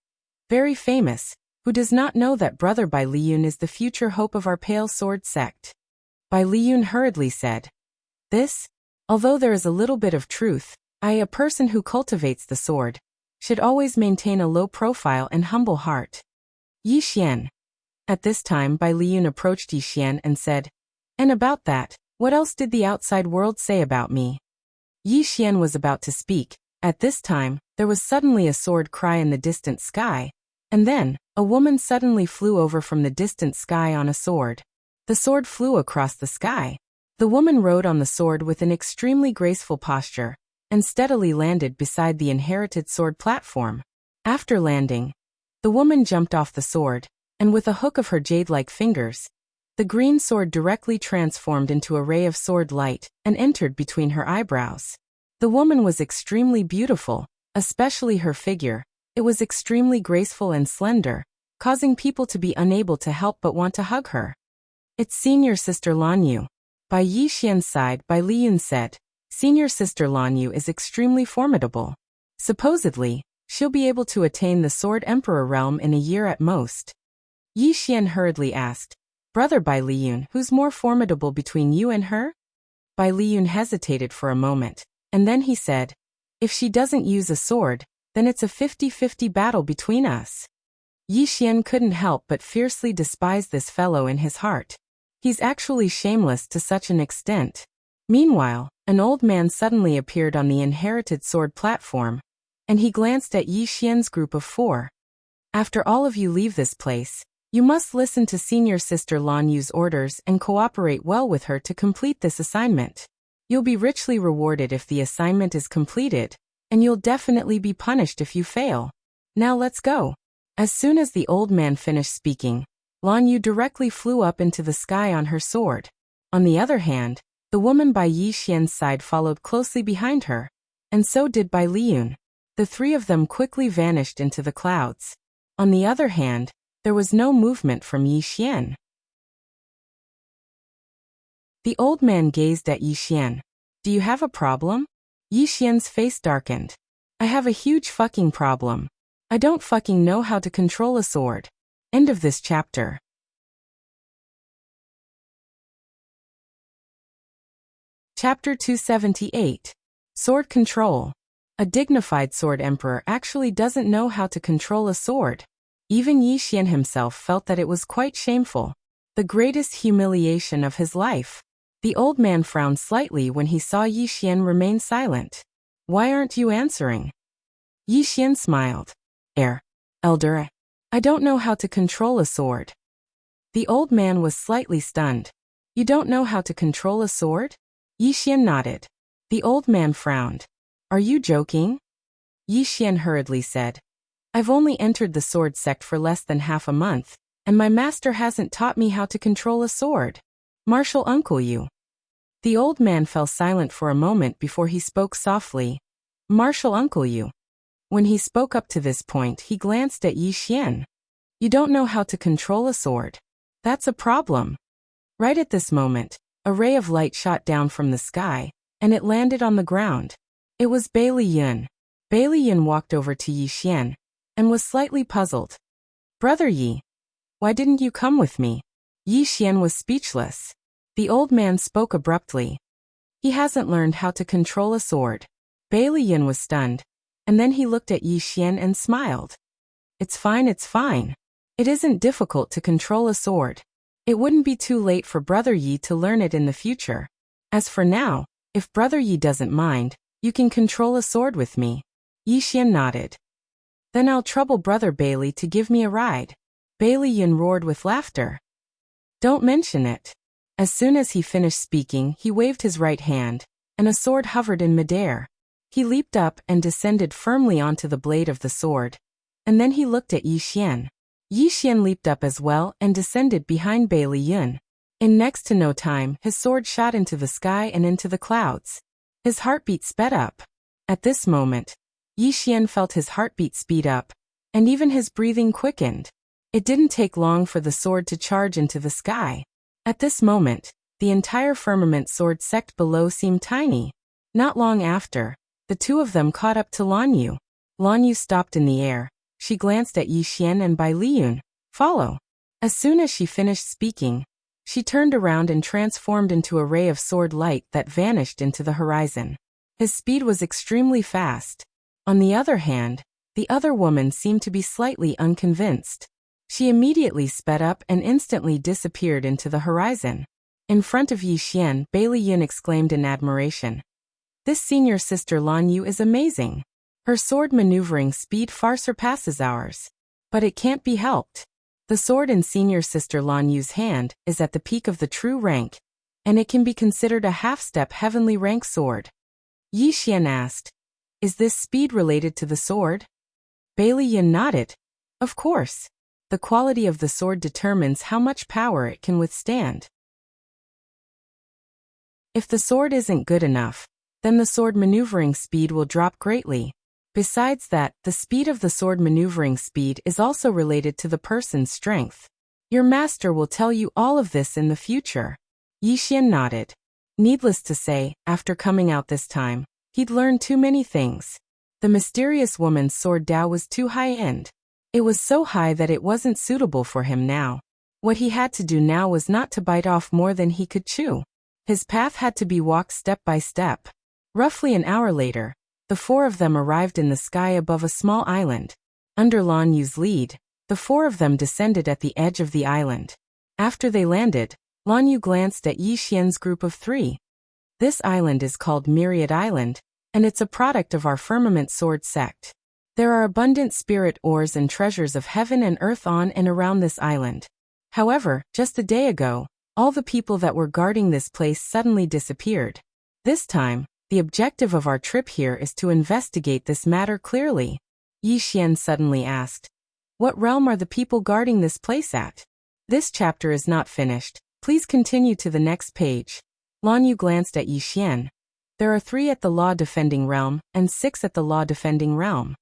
Very famous. Who does not know that brother Bai Liyun is the future hope of our Pale Sword sect? Bai Liyun hurriedly said. This? Although there is a little bit of truth, I, a person who cultivates the sword, should always maintain a low profile and humble heart. Yi Xian. At this time Bai Liyun approached Yi Xian and said, And about that, what else did the outside world say about me? Yi Xian was about to speak. At this time, there was suddenly a sword cry in the distant sky, and then, a woman suddenly flew over from the distant sky on a sword. The sword flew across the sky. The woman rode on the sword with an extremely graceful posture, and steadily landed beside the inherited sword platform. After landing, the woman jumped off the sword, and with a hook of her jade-like fingers, the green sword directly transformed into a ray of sword light and entered between her eyebrows. The woman was extremely beautiful, especially her figure. It was extremely graceful and slender, causing people to be unable to help but want to hug her. It's senior sister Lan Yu. By Yi Xian's side, Bai Liyun said, Senior sister Lan Yu is extremely formidable. Supposedly, she'll be able to attain the Sword Emperor realm in a year at most. Yi Xian hurriedly asked, Brother Bai Liyun, who's more formidable between you and her? Bai Liyun hesitated for a moment, and then he said, If she doesn't use a sword, then it's a 50-50 battle between us. Yi Xian couldn't help but fiercely despise this fellow in his heart. He's actually shameless to such an extent. Meanwhile, an old man suddenly appeared on the inherited sword platform, and he glanced at Yi Xian's group of 4. After all of you leave this place, you must listen to senior sister Lan Yu's orders and cooperate well with her to complete this assignment. You'll be richly rewarded if the assignment is completed, and you'll definitely be punished if you fail. Now let's go. As soon as the old man finished speaking, Lan Yu directly flew up into the sky on her sword. On the other hand, the woman by Yi Xian's side followed closely behind her, and so did Bai Liyun. The 3 of them quickly vanished into the clouds. On the other hand, there was no movement from Yi Xian. The old man gazed at Yi Xian. Do you have a problem? Yi Xian's face darkened. I have a huge fucking problem. I don't fucking know how to control a sword. End of this chapter. Chapter 278. Sword Control. A dignified sword emperor actually doesn't know how to control a sword. Even Yi Xian himself felt that it was quite shameful. The greatest humiliation of his life. The old man frowned slightly when he saw Yi Xian remain silent. Why aren't you answering? Yi Xian smiled. Elder, I don't know how to control a sword. The old man was slightly stunned. You don't know how to control a sword? Yi Xian nodded. The old man frowned. Are you joking? Yi Xian hurriedly said. I've only entered the sword sect for less than half a month, and my master hasn't taught me how to control a sword. Martial uncle you. The old man fell silent for a moment before he spoke softly. Martial uncle you. When he spoke up to this point, he glanced at Yi Xian. You don't know how to control a sword. That's a problem. Right at this moment, a ray of light shot down from the sky, and it landed on the ground. It was Bai Liyun. Bai Liyun walked over to Yi Xian, and was slightly puzzled. Brother Yi, why didn't you come with me? Yi Xian was speechless. The old man spoke abruptly. He hasn't learned how to control a sword. Bai Liyun was stunned, and then he looked at Yi Xian and smiled. It's fine, it's fine. It isn't difficult to control a sword. It wouldn't be too late for Brother Yi to learn it in the future. As for now, if Brother Yi doesn't mind, you can control a sword with me. Yi Xian nodded. Then I'll trouble Brother Bailey to give me a ride. Bailey Yun roared with laughter. Don't mention it. As soon as he finished speaking, he waved his right hand, and a sword hovered in midair. He leaped up and descended firmly onto the blade of the sword. And then he looked at Yi Xian. Yi Xian leaped up as well and descended behind Bailey Yun. In next to no time, his sword shot into the sky and into the clouds. His heartbeat sped up. At this moment, Yi Xian felt his heartbeat speed up, and even his breathing quickened. It didn't take long for the sword to charge into the sky. At this moment, the entire firmament sword sect below seemed tiny. Not long after, the two of them caught up to Lan Yu. Lan Yu stopped in the air. She glanced at Yi Xian and Bai Liyun. Follow. As soon as she finished speaking, she turned around and transformed into a ray of sword light that vanished into the horizon. His speed was extremely fast. On the other hand, the other woman seemed to be slightly unconvinced. She immediately sped up and instantly disappeared into the horizon. In front of Yi Xian, Bailey Yun exclaimed in admiration. This senior sister Lan Yu is amazing. Her sword maneuvering speed far surpasses ours. But it can't be helped. The sword in senior sister Lan Yu's hand is at the peak of the true rank, and it can be considered a half-step heavenly rank sword. Yi Xian asked, Is this speed related to the sword? Bailey Yun nodded. Of course. The quality of the sword determines how much power it can withstand. If the sword isn't good enough, then the sword maneuvering speed will drop greatly. Besides that, the speed of the sword maneuvering speed is also related to the person's strength. Your master will tell you all of this in the future. Yi Xian nodded. Needless to say, after coming out this time, he'd learned too many things. The mysterious woman's sword Dao was too high-end. It was so high that it wasn't suitable for him now. What he had to do now was not to bite off more than he could chew. His path had to be walked step by step. Roughly an hour later, the four of them arrived in the sky above a small island. Under Lan Yu's lead, the four of them descended at the edge of the island. After they landed, Lan Yu glanced at Yi Xian's group of three. This island is called Myriad Island, and it's a product of our firmament sword sect. There are abundant spirit ores and treasures of heaven and earth on and around this island. However, just a day ago, all the people that were guarding this place suddenly disappeared. This time, the objective of our trip here is to investigate this matter clearly. Yi Xian suddenly asked, What realm are the people guarding this place at? This chapter is not finished. Please continue to the next page. Lan Yu glanced at Yi Xian. There are 3 at the law-defending realm, and 6 at the law-defending realm.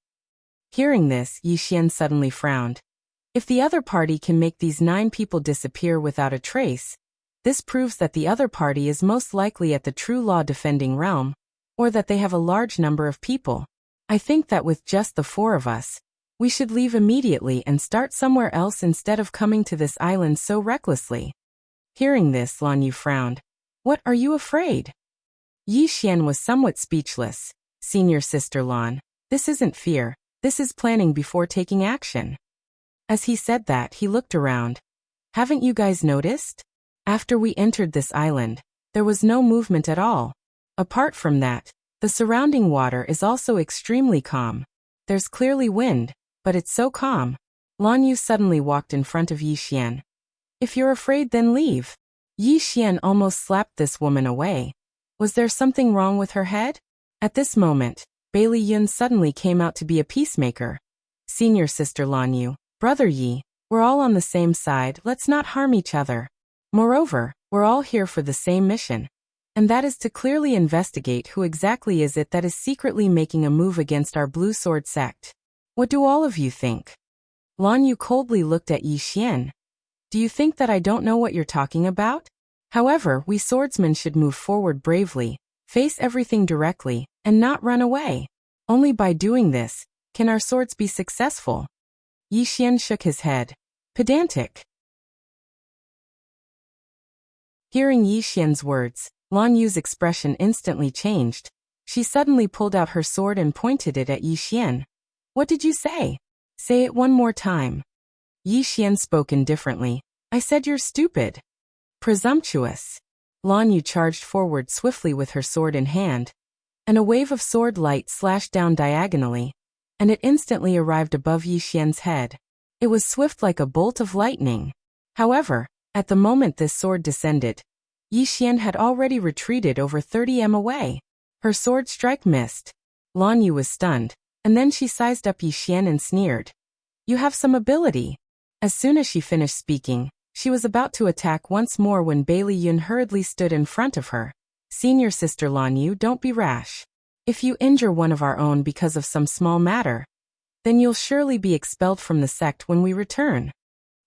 Hearing this, Yi Xian suddenly frowned. If the other party can make these 9 people disappear without a trace, this proves that the other party is most likely at the true law-defending realm, or that they have a large number of people. I think that with just the 4 of us, we should leave immediately and start somewhere else instead of coming to this island so recklessly. Hearing this, Lan Yu frowned. What are you afraid? Yi Xian was somewhat speechless. Senior sister Lan, this isn't fear. This is planning before taking action. As he said that, he looked around. Haven't you guys noticed? After we entered this island, there was no movement at all. Apart from that, the surrounding water is also extremely calm. There's clearly wind, but it's so calm. Lan Yu suddenly walked in front of Yi Xian. If you're afraid, then leave. Yi Xian almost slapped this woman away. Was there something wrong with her head? At this moment, Bailey Yun suddenly came out to be a peacemaker. Senior sister Lan Yu, Brother Yi, we're all on the same side, let's not harm each other. Moreover, we're all here for the same mission. And that is to clearly investigate who exactly is it that is secretly making a move against our blue sword sect. What do all of you think? Lan Yu coldly looked at Yi Xian. Do you think that I don't know what you're talking about? However, we swordsmen should move forward bravely, face everything directly, and not run away. Only by doing this can our swords be successful. Yi Xian shook his head. Pedantic. Hearing Yi Xian's words, Lan Yu's expression instantly changed. She suddenly pulled out her sword and pointed it at Yi Xian. What did you say? Say it one more time. Yi Xian spoke indifferently. I said you're stupid. Presumptuous. Lan Yu charged forward swiftly with her sword in hand, and a wave of sword light slashed down diagonally, and it instantly arrived above Yi Xian's head. It was swift like a bolt of lightning. However, at the moment this sword descended, Yi Xian had already retreated over 30 m away. Her sword strike missed. Lan Yu was stunned, and then she sized up Yi Xian and sneered. "You have some ability." As soon as she finished speaking, she was about to attack once more when Bailey Yun hurriedly stood in front of her. "Senior sister Lan Yu, don't be rash. If you injure one of our own because of some small matter, then you'll surely be expelled from the sect when we return."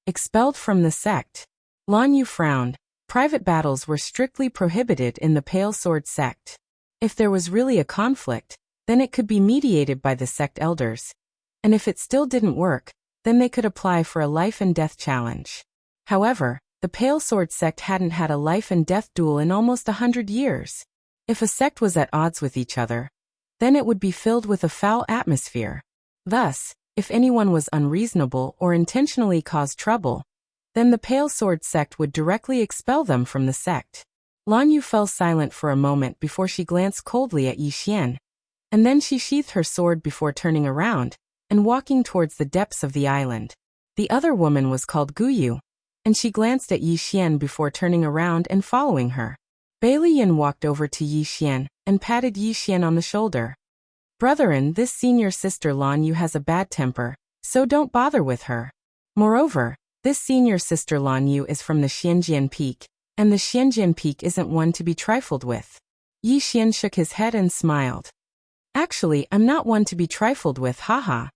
Expelled from the sect? Lan Yu frowned. Private battles were strictly prohibited in the Pale Sword sect. If there was really a conflict, then it could be mediated by the sect elders. And if it still didn't work, then they could apply for a life and death challenge. However, the Pale Sword sect hadn't had a life and death duel in almost 100 years. If a sect was at odds with each other, then it would be filled with a foul atmosphere. Thus, if anyone was unreasonable or intentionally caused trouble, then the Pale Sword sect would directly expel them from the sect. Lan Yu fell silent for a moment before she glanced coldly at Yi Xian, and then she sheathed her sword before turning around and walking towards the depths of the island. The other woman was called Guyu, and she glanced at Yi Xian before turning around and following her. Bailey Yin walked over to Yi Xian and patted Yi Xian on the shoulder. "Brethren, this senior sister Lan Yu has a bad temper, so don't bother with her. Moreover, this senior sister Lan Yu is from the Xianjian Peak, and the Xianjian Peak isn't one to be trifled with." Yi Xian shook his head and smiled. "Actually, I'm not one to be trifled with, haha."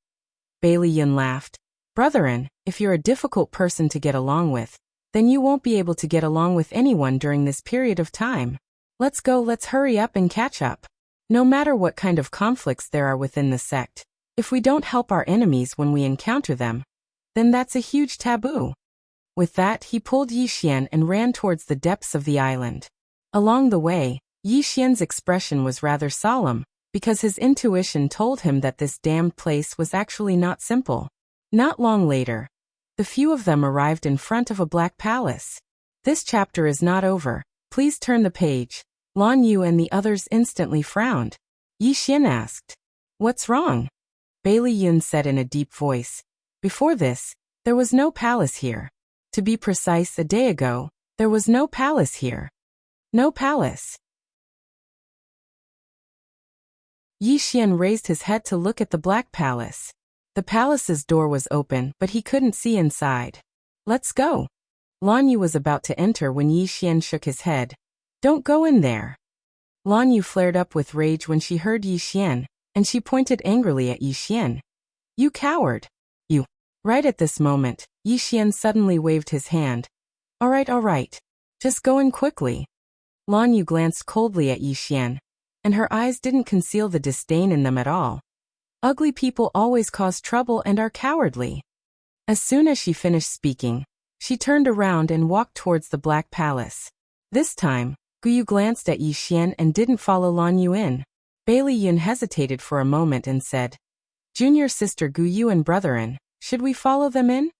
Bailey Yin laughed. "Brethren, if you're a difficult person to get along with, then you won't be able to get along with anyone during this period of time. Let's go, let's hurry up and catch up. No matter what kind of conflicts there are within the sect, if we don't help our enemies when we encounter them, then that's a huge taboo." With that, he pulled Yi Xian and ran towards the depths of the island. Along the way, Yi Xian's expression was rather solemn, because his intuition told him that this damned place was actually not simple. Not long later, the few of them arrived in front of a black palace. This chapter is not over. Please turn the page. Lan Yu and the others instantly frowned. Yi Xian asked, "What's wrong?" Bailey Yun said in a deep voice, "Before this, there was no palace here. To be precise, a day ago, there was no palace here." "No palace?" Yi Xian raised his head to look at the black palace. The palace's door was open, but he couldn't see inside. "Let's go." Lan Yu was about to enter when Yi Xian shook his head. "Don't go in there." Lan Yu flared up with rage when she heard Yi Xian, and she pointed angrily at Yi Xian. "You coward! You!" Right at this moment, Yi Xian suddenly waved his hand. All right. Just go in quickly." Lan Yu glanced coldly at Yi Xian, and her eyes didn't conceal the disdain in them at all. Ugly people always cause trouble and are cowardly. As soon as she finished speaking, she turned around and walked towards the Black Palace. This time, Guyu glanced at Yi Xian and didn't follow Lan Yu in. Bailey Yun hesitated for a moment and said, "Junior sister Guyu and brethren, should we follow them in?"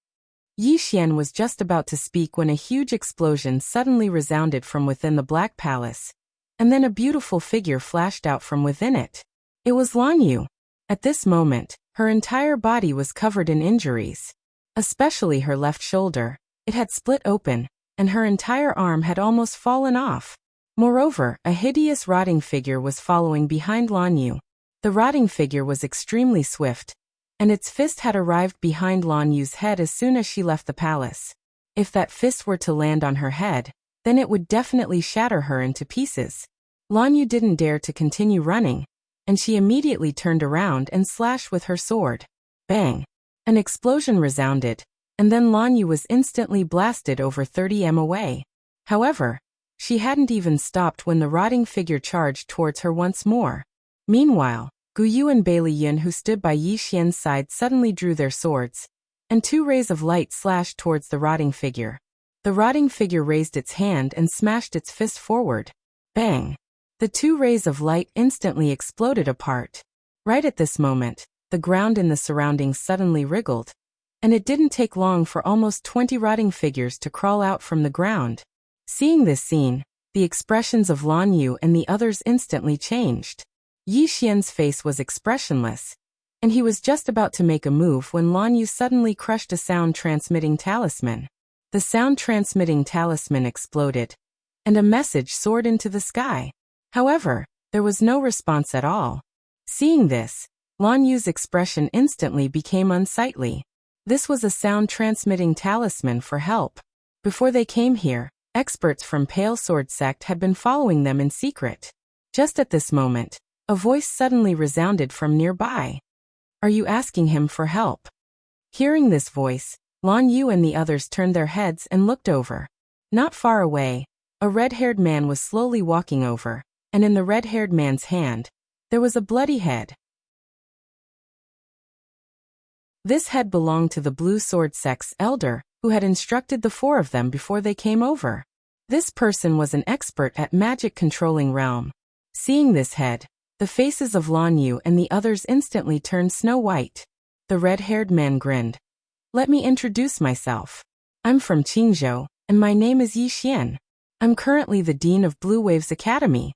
Yi Xian was just about to speak when a huge explosion suddenly resounded from within the Black Palace, and then a beautiful figure flashed out from within it. It was Lan Yu. At this moment, her entire body was covered in injuries. Especially her left shoulder. It had split open, and her entire arm had almost fallen off. Moreover, a hideous rotting figure was following behind Lan Yu. The rotting figure was extremely swift, and its fist had arrived behind Lan Yu's head as soon as she left the palace. If that fist were to land on her head, then it would definitely shatter her into pieces. Lan Yu didn't dare to continue running, and she immediately turned around and slashed with her sword. Bang! An explosion resounded, and then Lan Yu was instantly blasted over 30 m away. However, she hadn't even stopped when the rotting figure charged towards her once more. Meanwhile, Guyu and Bailey Yun, who stood by Yi Xian's side, suddenly drew their swords, and two rays of light slashed towards the rotting figure. The rotting figure raised its hand and smashed its fist forward. Bang! The two rays of light instantly exploded apart. Right at this moment, the ground in the surroundings suddenly wriggled, and it didn't take long for almost 20 rotting figures to crawl out from the ground. Seeing this scene, the expressions of Lan Yu and the others instantly changed. Yi Xian's face was expressionless, and he was just about to make a move when Lan Yu suddenly crushed a sound-transmitting talisman. The sound-transmitting talisman exploded, and a message soared into the sky. However, there was no response at all. Seeing this, Lan Yu's expression instantly became unsightly. This was a sound-transmitting talisman for help. Before they came here, experts from Pale Sword Sect had been following them in secret. Just at this moment, a voice suddenly resounded from nearby. Are you asking him for help? Hearing this voice, Lan Yu and the others turned their heads and looked over. Not far away, a red-haired man was slowly walking over, and in the red-haired man's hand, there was a bloody head. This head belonged to the Blue Sword Sect's elder, who had instructed the four of them before they came over. This person was an expert at magic controlling realm. Seeing this head, the faces of Lan Yu and the others instantly turned snow white. The red-haired man grinned. Let me introduce myself. I'm from Qingzhou, and my name is Yi Xian. I'm currently the Dean of Blue Waves Academy.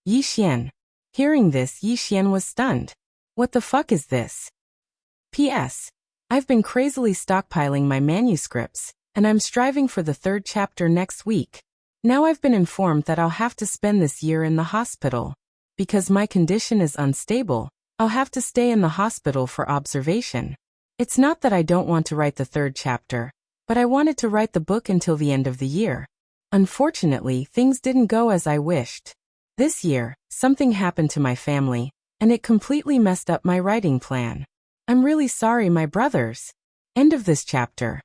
Yi Xian. Hearing this, Yi Xian was stunned. What the fuck is this? P.S. I've been crazily stockpiling my manuscripts, and I'm striving for the 3rd chapter next week. Now I've been informed that I'll have to spend this year in the hospital. Because my condition is unstable, I'll have to stay in the hospital for observation. It's not that I don't want to write the 3rd chapter, but I wanted to write the book until the end of the year. Unfortunately, things didn't go as I wished. This year, something happened to my family, and it completely messed up my writing plan. I'm really sorry, my brothers. End of this chapter.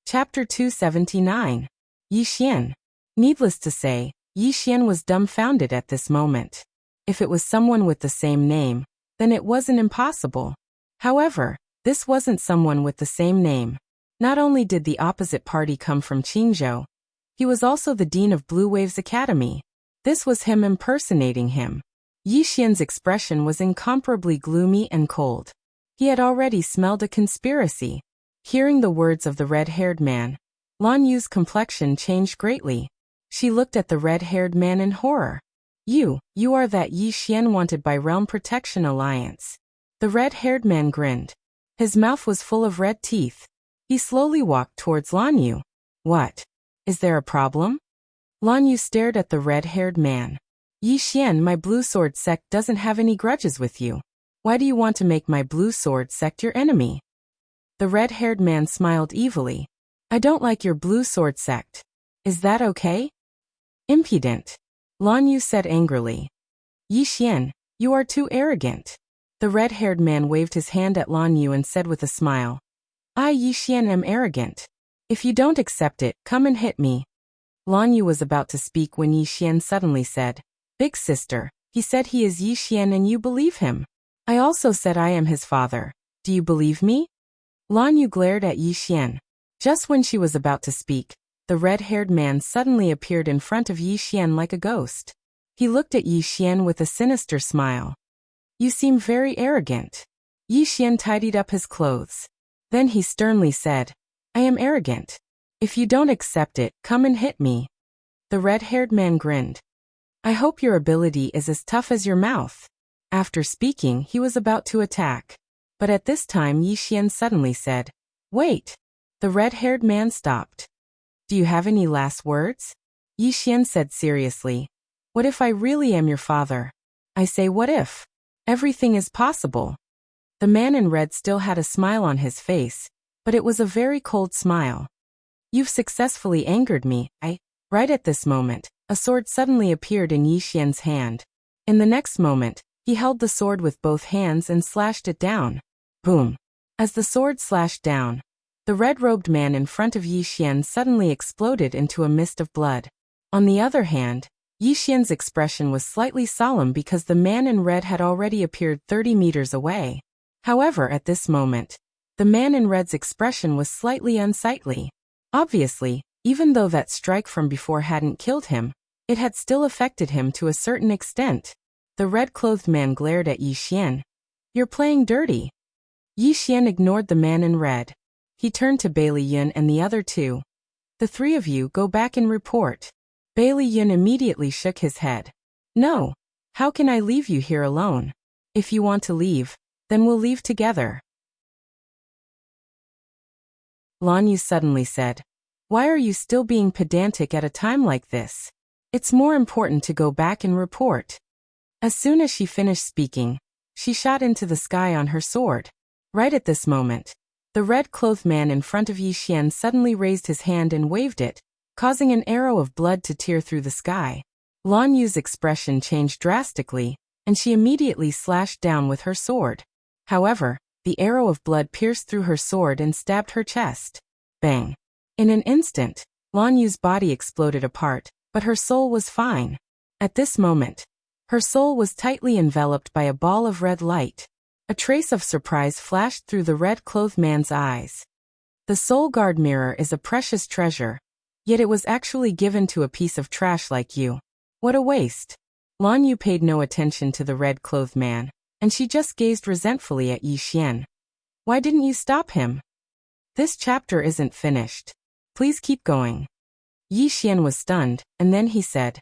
Chapter 279. Yi Xian. Needless to say, Yi Xian was dumbfounded at this moment. If it was someone with the same name, then it wasn't impossible. However, this wasn't someone with the same name. Not only did the opposite party come from Qingzhou, he was also the Dean of Blue Waves Academy. This was him impersonating him. Yi Xian's expression was incomparably gloomy and cold. He had already smelled a conspiracy. Hearing the words of the red-haired man, Lan Yu's complexion changed greatly. She looked at the red-haired man in horror. You are that Yi Xian wanted by Realm Protection Alliance. The red-haired man grinned. His mouth was full of red teeth. He slowly walked towards Lan Yu. What? Is there a problem? Lan Yu stared at the red-haired man. Yi Xian, my Blue Sword Sect doesn't have any grudges with you. Why do you want to make my Blue Sword Sect your enemy? The red-haired man smiled evilly. I don't like your Blue Sword Sect. Is that okay? Impudent. Lan Yu said angrily. Yi Xian, you are too arrogant. The red-haired man waved his hand at Lan Yu and said with a smile. I, Yi Xian, am arrogant. If you don't accept it, come and hit me. Lan Yu was about to speak when Yi Xian suddenly said, Big sister, he said he is Yi Xian and you believe him. I also said I am his father. Do you believe me? Lan Yu glared at Yi Xian. Just when she was about to speak, the red-haired man suddenly appeared in front of Yi Xian like a ghost. He looked at Yi Xian with a sinister smile. You seem very arrogant. Yi Xian tidied up his clothes. Then he sternly said, I am arrogant. If you don't accept it, come and hit me. The red-haired man grinned. I hope your ability is as tough as your mouth. After speaking, he was about to attack. But at this time Yi Xian suddenly said, Wait. The red-haired man stopped. Do you have any last words? Yi Xian said seriously. What if I really am your father? I say what if? Everything is possible. The man in red still had a smile on his face, but it was a very cold smile. You've successfully angered me, Right at this moment, a sword suddenly appeared in Yi Xian's hand. In the next moment, he held the sword with both hands and slashed it down. Boom. As the sword slashed down, the red-robed man in front of Yi Xian suddenly exploded into a mist of blood. On the other hand, Yi Xian's expression was slightly solemn because the man in red had already appeared 30 meters away. However, at this moment, the man in red's expression was slightly unsightly. Obviously, even though that strike from before hadn't killed him, it had still affected him to a certain extent. The red-clothed man glared at Yi Xian. You're playing dirty. Yi Xian ignored the man in red. He turned to Bailey Yun and the other two. The three of you go back and report. Bailey Yun immediately shook his head. No. How can I leave you here alone? If you want to leave, then we'll leave together. Lan Yu suddenly said, Why are you still being pedantic at a time like this? It's more important to go back and report. As soon as she finished speaking, she shot into the sky on her sword. Right at this moment, the red-clothed man in front of Yi Xian suddenly raised his hand and waved it, causing an arrow of blood to tear through the sky. Lan Yu's expression changed drastically, and she immediately slashed down with her sword. However, the arrow of blood pierced through her sword and stabbed her chest. Bang! In an instant, Lan Yu's body exploded apart, but her soul was fine. At this moment, her soul was tightly enveloped by a ball of red light. A trace of surprise flashed through the red-clothed man's eyes. The soul guard mirror is a precious treasure, yet it was actually given to a piece of trash like you. What a waste. Lan Yu paid no attention to the red-clothed man, and she just gazed resentfully at Yi Xian. Why didn't you stop him? This chapter isn't finished. Please keep going. Yi Xian was stunned, and then he said,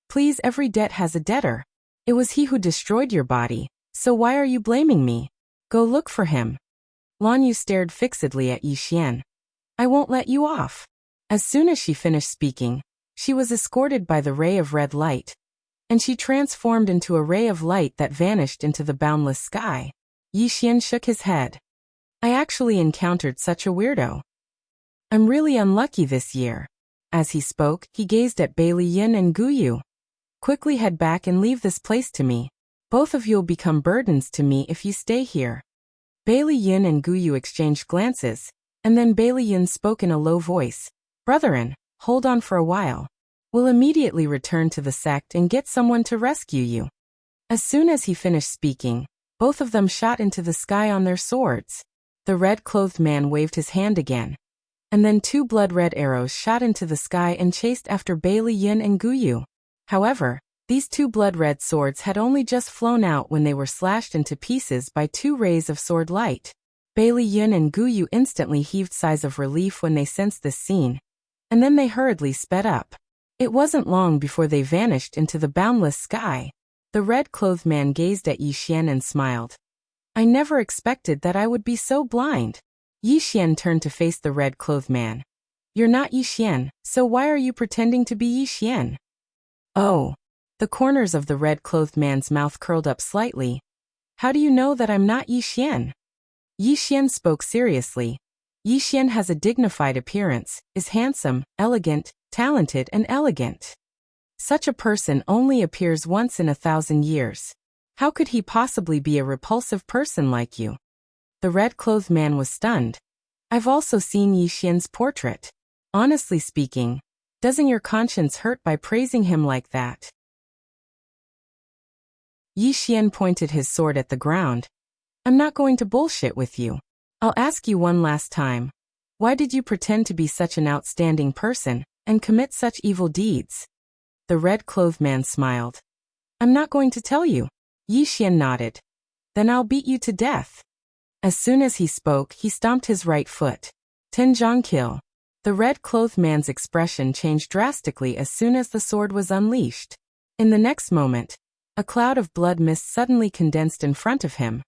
Please, every debt has a debtor. It was he who destroyed your body, so why are you blaming me? Go look for him. Lan Yu stared fixedly at Yi Xian. I won't let you off. As soon as she finished speaking, she was escorted by the ray of red light, and she transformed into a ray of light that vanished into the boundless sky. Yi Xian shook his head. I actually encountered such a weirdo. I'm really unlucky this year. As he spoke, he gazed at Bailey Yin and Gu Yu. Quickly head back and leave this place to me. Both of you'll become burdens to me if you stay here. Bailey Yin and Gu Yu exchanged glances, and then Bailey Yin spoke in a low voice. Brethren, hold on for a while. We'll immediately return to the sect and get someone to rescue you. As soon as he finished speaking, both of them shot into the sky on their swords. The red-clothed man waved his hand again, and then two blood-red arrows shot into the sky and chased after Bailey Yin and Gu Yu. However, these two blood-red swords had only just flown out when they were slashed into pieces by two rays of sword light. Bailey Yin and Gu Yu instantly heaved sighs of relief when they sensed this scene, and then they hurriedly sped up. It wasn't long before they vanished into the boundless sky. The red-clothed man gazed at Yi Xian and smiled. I never expected that I would be so blind. Yi Xian turned to face the red-clothed man. You're not Yi Xian, so why are you pretending to be Yi Xian? Oh. The corners of the red-clothed man's mouth curled up slightly. How do you know that I'm not Yi Xian? Yi Xian spoke seriously. Yi Xian has a dignified appearance, is handsome, elegant, talented and elegant. Such a person only appears once in 1,000 years. How could he possibly be a repulsive person like you? The red-clothed man was stunned. I've also seen Yi Xian's portrait. Honestly speaking, doesn't your conscience hurt by praising him like that? Yi Xian pointed his sword at the ground. I'm not going to bullshit with you. I'll ask you one last time. Why did you pretend to be such an outstanding person and commit such evil deeds? The red-clothed man smiled. I'm not going to tell you. Yi Xian nodded. Then I'll beat you to death. As soon as he spoke, he stomped his right foot. Tenjong kill. The red-clothed man's expression changed drastically as soon as the sword was unleashed. In the next moment, a cloud of blood mist suddenly condensed in front of him,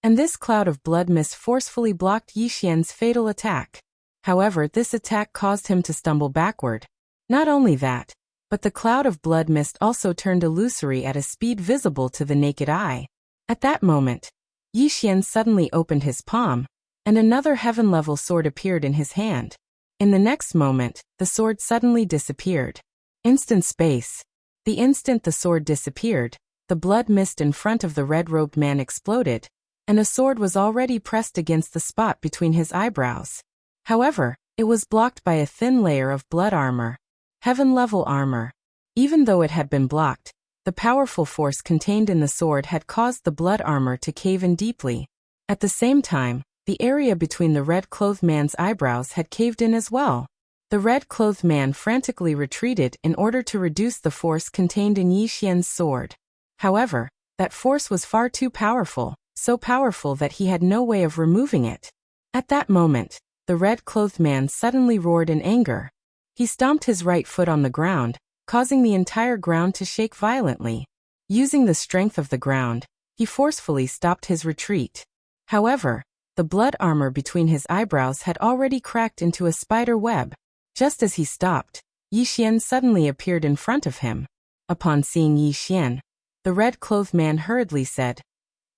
and this cloud of blood mist forcefully blocked Yi Xian's fatal attack. However, this attack caused him to stumble backward. Not only that, but the cloud of blood mist also turned illusory at a speed visible to the naked eye. At that moment, Yi Xian suddenly opened his palm, and another heaven-level sword appeared in his hand. In the next moment, the sword suddenly disappeared. Instant space. The instant the sword disappeared, the blood mist in front of the red-robed man exploded, and a sword was already pressed against the spot between his eyebrows. However, it was blocked by a thin layer of blood armor. Heaven-level armor. Even though it had been blocked, the powerful force contained in the sword had caused the blood armor to cave in deeply. At the same time, the area between the red-clothed man's eyebrows had caved in as well. The red-clothed man frantically retreated in order to reduce the force contained in Yi Xian's sword. However, that force was far too powerful, so powerful that he had no way of removing it. At that moment, the red-clothed man suddenly roared in anger. He stomped his right foot on the ground, causing the entire ground to shake violently. Using the strength of the ground, he forcefully stopped his retreat. However, the blood armor between his eyebrows had already cracked into a spider web. Just as he stopped, Yi Xian suddenly appeared in front of him. Upon seeing Yi Xian, the red-clothed man hurriedly said,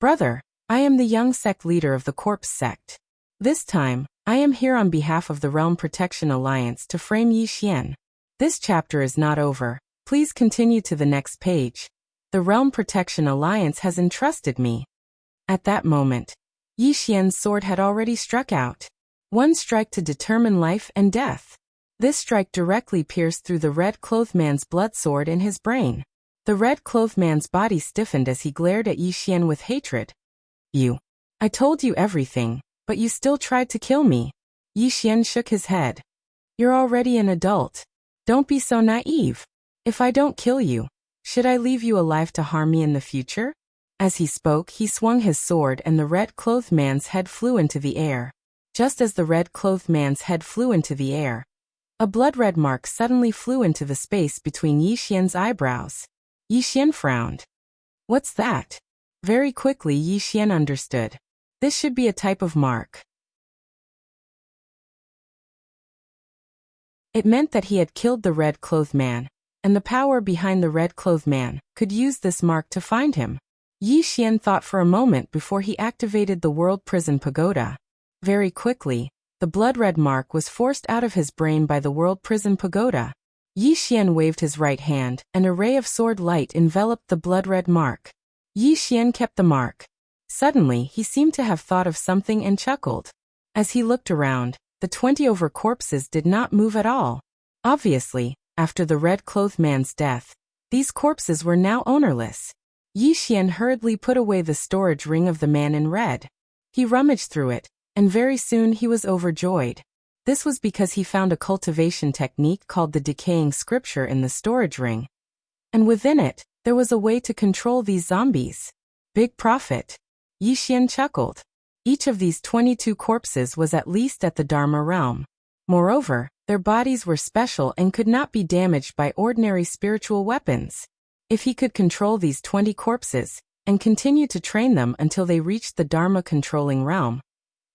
"Brother, I am the young sect leader of the Corpse Sect. This time, I am here on behalf of the Realm Protection Alliance to frame Yi Xian. This chapter is not over. Please continue to the next page. The Realm Protection Alliance has entrusted me." At that moment, Yi Xian's sword had already struck out. One strike to determine life and death. This strike directly pierced through the red-clothed man's blood sword in his brain. The red-clothed man's body stiffened as he glared at Yi Xian with hatred. I told you everything, but you still tried to kill me." Yi Xian shook his head. "You're already an adult. Don't be so naive. If I don't kill you, should I leave you alive to harm me in the future?" As he spoke, he swung his sword and the red-clothed man's head flew into the air. Just as the red-clothed man's head flew into the air, a blood-red mark suddenly flew into the space between Yi Xian's eyebrows. Yi Xian frowned. "What's that?" Very quickly Yi Xian understood. This should be a type of mark. It meant that he had killed the red-clothed man, and the power behind the red-clothed man could use this mark to find him. Yi Xian thought for a moment before he activated the World Prison Pagoda. Very quickly, the blood-red mark was forced out of his brain by the World Prison Pagoda. Yi Xian waved his right hand, and a ray of sword light enveloped the blood-red mark. Yi Xian kept the mark. Suddenly, he seemed to have thought of something and chuckled. As he looked around, the 20 over corpses did not move at all. Obviously, after the red-clothed man's death, these corpses were now ownerless. Yi Xian hurriedly put away the storage ring of the man in red. He rummaged through it, and very soon he was overjoyed. This was because he found a cultivation technique called the decaying scripture in the storage ring. And within it, there was a way to control these zombies. Big profit. Yi Xian chuckled. Each of these 22 corpses was at least at the Dharma realm. Moreover, their bodies were special and could not be damaged by ordinary spiritual weapons. If he could control these 20 corpses, and continue to train them until they reached the Dharma-controlling realm,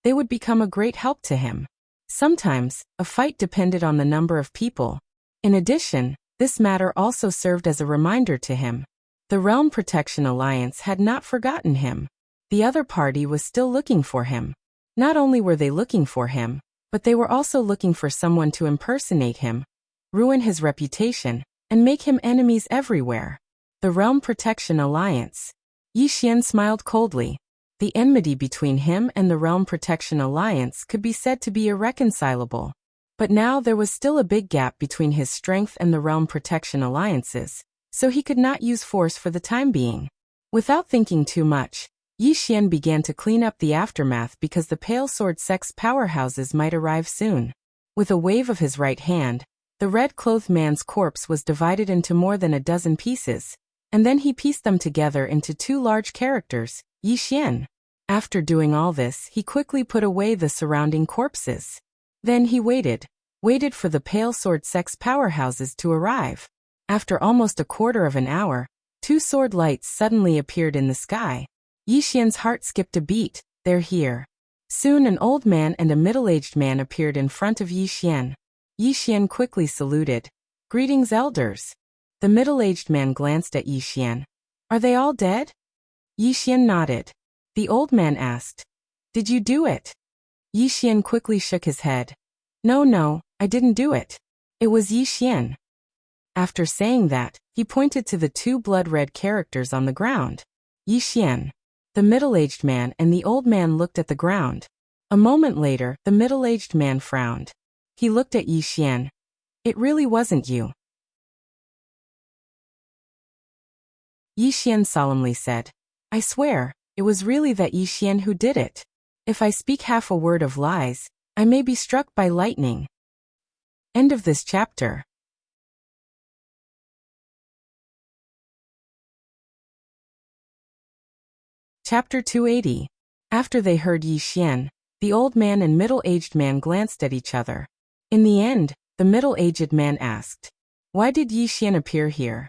they would become a great help to him. Sometimes, a fight depended on the number of people. In addition, this matter also served as a reminder to him. The Realm Protection Alliance had not forgotten him. The other party was still looking for him. Not only were they looking for him, but they were also looking for someone to impersonate him, ruin his reputation, and make him enemies everywhere. The Realm Protection Alliance. Yi Xian smiled coldly. The enmity between him and the Realm Protection Alliance could be said to be irreconcilable. But now there was still a big gap between his strength and the Realm Protection Alliances, so he could not use force for the time being. Without thinking too much, Yi Xian began to clean up the aftermath because the Pale Sword Sect's powerhouses might arrive soon. With a wave of his right hand, the red-clothed man's corpse was divided into more than a dozen pieces, and then he pieced them together into two large characters, Yi Xian. After doing all this, he quickly put away the surrounding corpses. Then he waited for the Pale Sword Sect's powerhouses to arrive. After almost a quarter of an hour, two sword lights suddenly appeared in the sky. Yi Xian's heart skipped a beat. They're here. Soon an old man and a middle-aged man appeared in front of Yi Xian. Yi Xian quickly saluted. "Greetings, elders." The middle-aged man glanced at Yi Xian. "Are they all dead?" Yi Xian nodded. The old man asked, "Did you do it?" Yi Xian quickly shook his head. No, I didn't do it. It was Yi Xian." After saying that, he pointed to the two blood-red characters on the ground. Yi Xian. The middle-aged man and the old man looked at the ground. A moment later, the middle-aged man frowned. He looked at Yi Xian. "It really wasn't you." Yi Xian solemnly said, "I swear, it was really that Yi Xian who did it. If I speak half a word of lies, I may be struck by lightning." End of this chapter. Chapter 280. After they heard Yi Xian, the old man and middle-aged man glanced at each other. In the end, the middle-aged man asked, "Why did Yi Xian appear here?"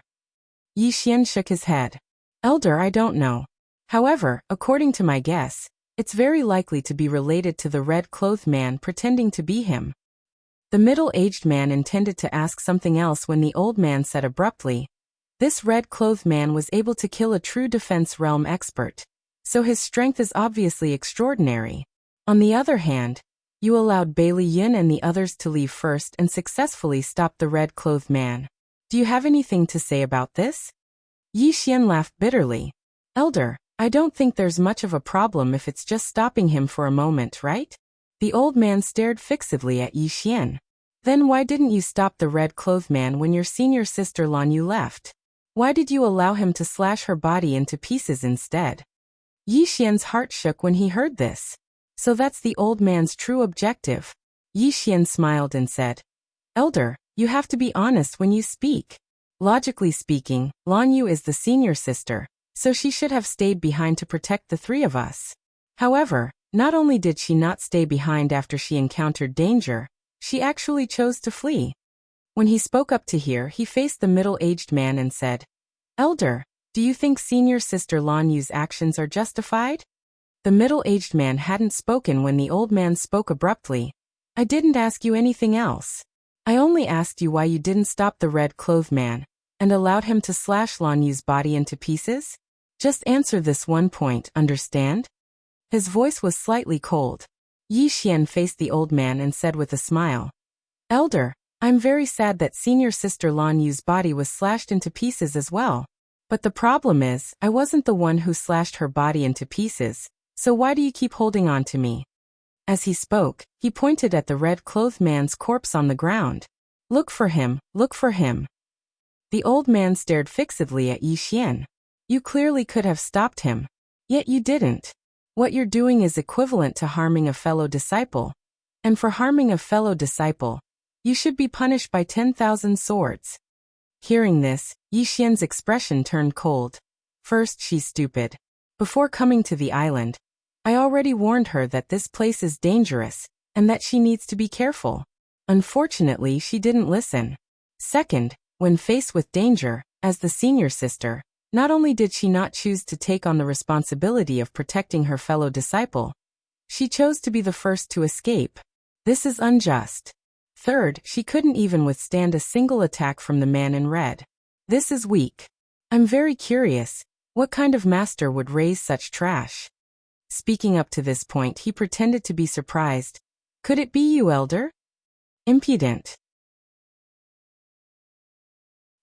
Yi Xian shook his head. Elder, I don't know. However, according to my guess, it's very likely to be related to the red-clothed man pretending to be him. The middle-aged man intended to ask something else when the old man said abruptly, "This red-clothed man was able to kill a true defense realm expert, so his strength is obviously extraordinary. On the other hand, you allowed Bailey Yin and the others to leave first and successfully stopped the red-clothed man. Do you have anything to say about this?" Yi Xian laughed bitterly. "Elder, I don't think there's much of a problem if it's just stopping him for a moment, right?" The old man stared fixedly at Yi Xian. "Then why didn't you stop the red-clothed man when your senior sister Lan Yu left? Why did you allow him to slash her body into pieces instead?" Yi Xian's heart shook when he heard this. So that's the old man's true objective. Yi Xian smiled and said, "Elder, you have to be honest when you speak. Logically speaking, Lan Yu is the senior sister, so she should have stayed behind to protect the three of us. However, not only did she not stay behind after she encountered danger, she actually chose to flee." When he spoke up to here, he faced the middle-aged man and said, "Elder, do you think senior sister Lan Yu's actions are justified?" The middle-aged man hadn't spoken when the old man spoke abruptly. "I didn't ask you anything else. I only asked you why you didn't stop the red-clothed man and allowed him to slash Lan Yu's body into pieces. Just answer this one point, understand?" His voice was slightly cold. Yi Xian faced the old man and said with a smile, "Elder, I'm very sad that senior sister Lan Yu's body was slashed into pieces as well. But the problem is, I wasn't the one who slashed her body into pieces, so why do you keep holding on to me?" As he spoke, he pointed at the red-clothed man's corpse on the ground. "Look for him, look for him." The old man stared fixedly at Yi Xian. "You clearly could have stopped him. Yet you didn't. What you're doing is equivalent to harming a fellow disciple. And for harming a fellow disciple, you should be punished by 10,000 swords." Hearing this, Yi Xian's expression turned cold. First, she's stupid. Before coming to the island, I already warned her that this place is dangerous, and that she needs to be careful. Unfortunately, she didn't listen. Second, when faced with danger, as the senior sister, not only did she not choose to take on the responsibility of protecting her fellow disciple, she chose to be the first to escape. This is unjust. Third, she couldn't even withstand a single attack from the man in red. This is weak. I'm very curious, what kind of master would raise such trash? Speaking up to this point, he pretended to be surprised. "Could it be you, Elder?" "Impudent."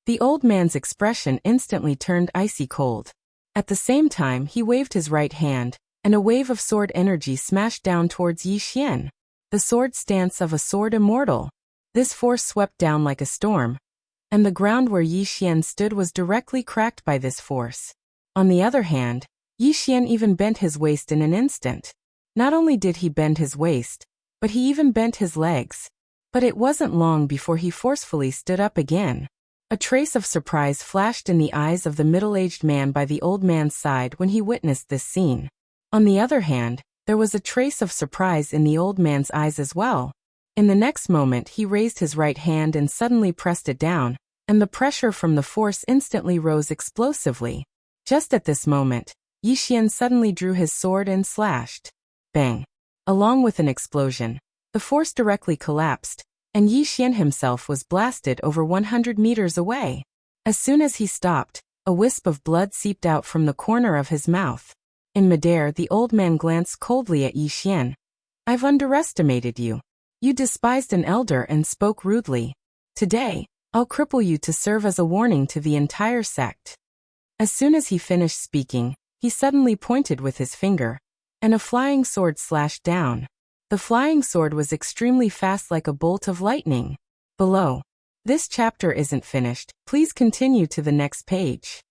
The old man's expression instantly turned icy cold. At the same time, he waved his right hand, and a wave of sword energy smashed down towards Yi Xian. The sword stance of a sword immortal. This force swept down like a storm, and the ground where Yi Xian stood was directly cracked by this force. On the other hand, Yi Xian even bent his waist in an instant. Not only did he bend his waist, but he even bent his legs. But it wasn't long before he forcefully stood up again. A trace of surprise flashed in the eyes of the middle-aged man by the old man's side when he witnessed this scene. On the other hand, there was a trace of surprise in the old man's eyes as well. In the next moment, he raised his right hand and suddenly pressed it down, and the pressure from the force instantly rose explosively. Just at this moment, Yi Xian suddenly drew his sword and slashed. Bang! Along with an explosion, the force directly collapsed, and Yi Xian himself was blasted over 100 meters away. As soon as he stopped, a wisp of blood seeped out from the corner of his mouth. In midair, the old man glanced coldly at Yi Xian. "I've underestimated you. You despised an elder and spoke rudely. Today, I'll cripple you to serve as a warning to the entire sect." As soon as he finished speaking, he suddenly pointed with his finger, and a flying sword slashed down. The flying sword was extremely fast like a bolt of lightning. Below. This chapter isn't finished, please continue to the next page.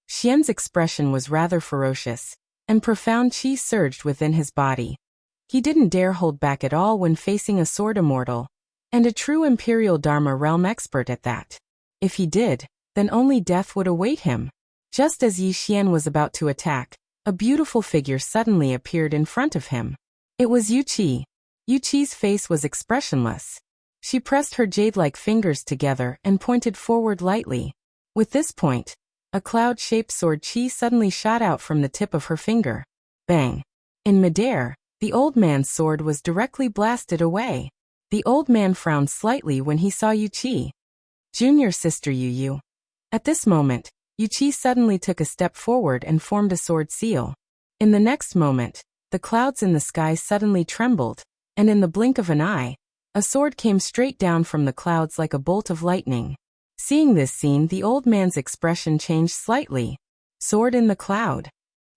Xian's expression was rather ferocious, and profound qi surged within his body. He didn't dare hold back at all when facing a sword immortal, and a true Imperial Dharma realm expert at that. If he did, then only death would await him. Just as Yi Xian was about to attack, a beautiful figure suddenly appeared in front of him. It was Yu Qi. Yu Qi's face was expressionless. She pressed her jade-like fingers together and pointed forward lightly. With this point, A cloud-shaped sword chi suddenly shot out from the tip of her finger. Bang! In midair, the old man's sword was directly blasted away. The old man frowned slightly when he saw Yuchi. Junior sister Yu. At this moment, Yuchi suddenly took a step forward and formed a sword seal. In the next moment, the clouds in the sky suddenly trembled, and in the blink of an eye, a sword came straight down from the clouds like a bolt of lightning. Seeing this scene, the old man's expression changed slightly. Sword in the cloud.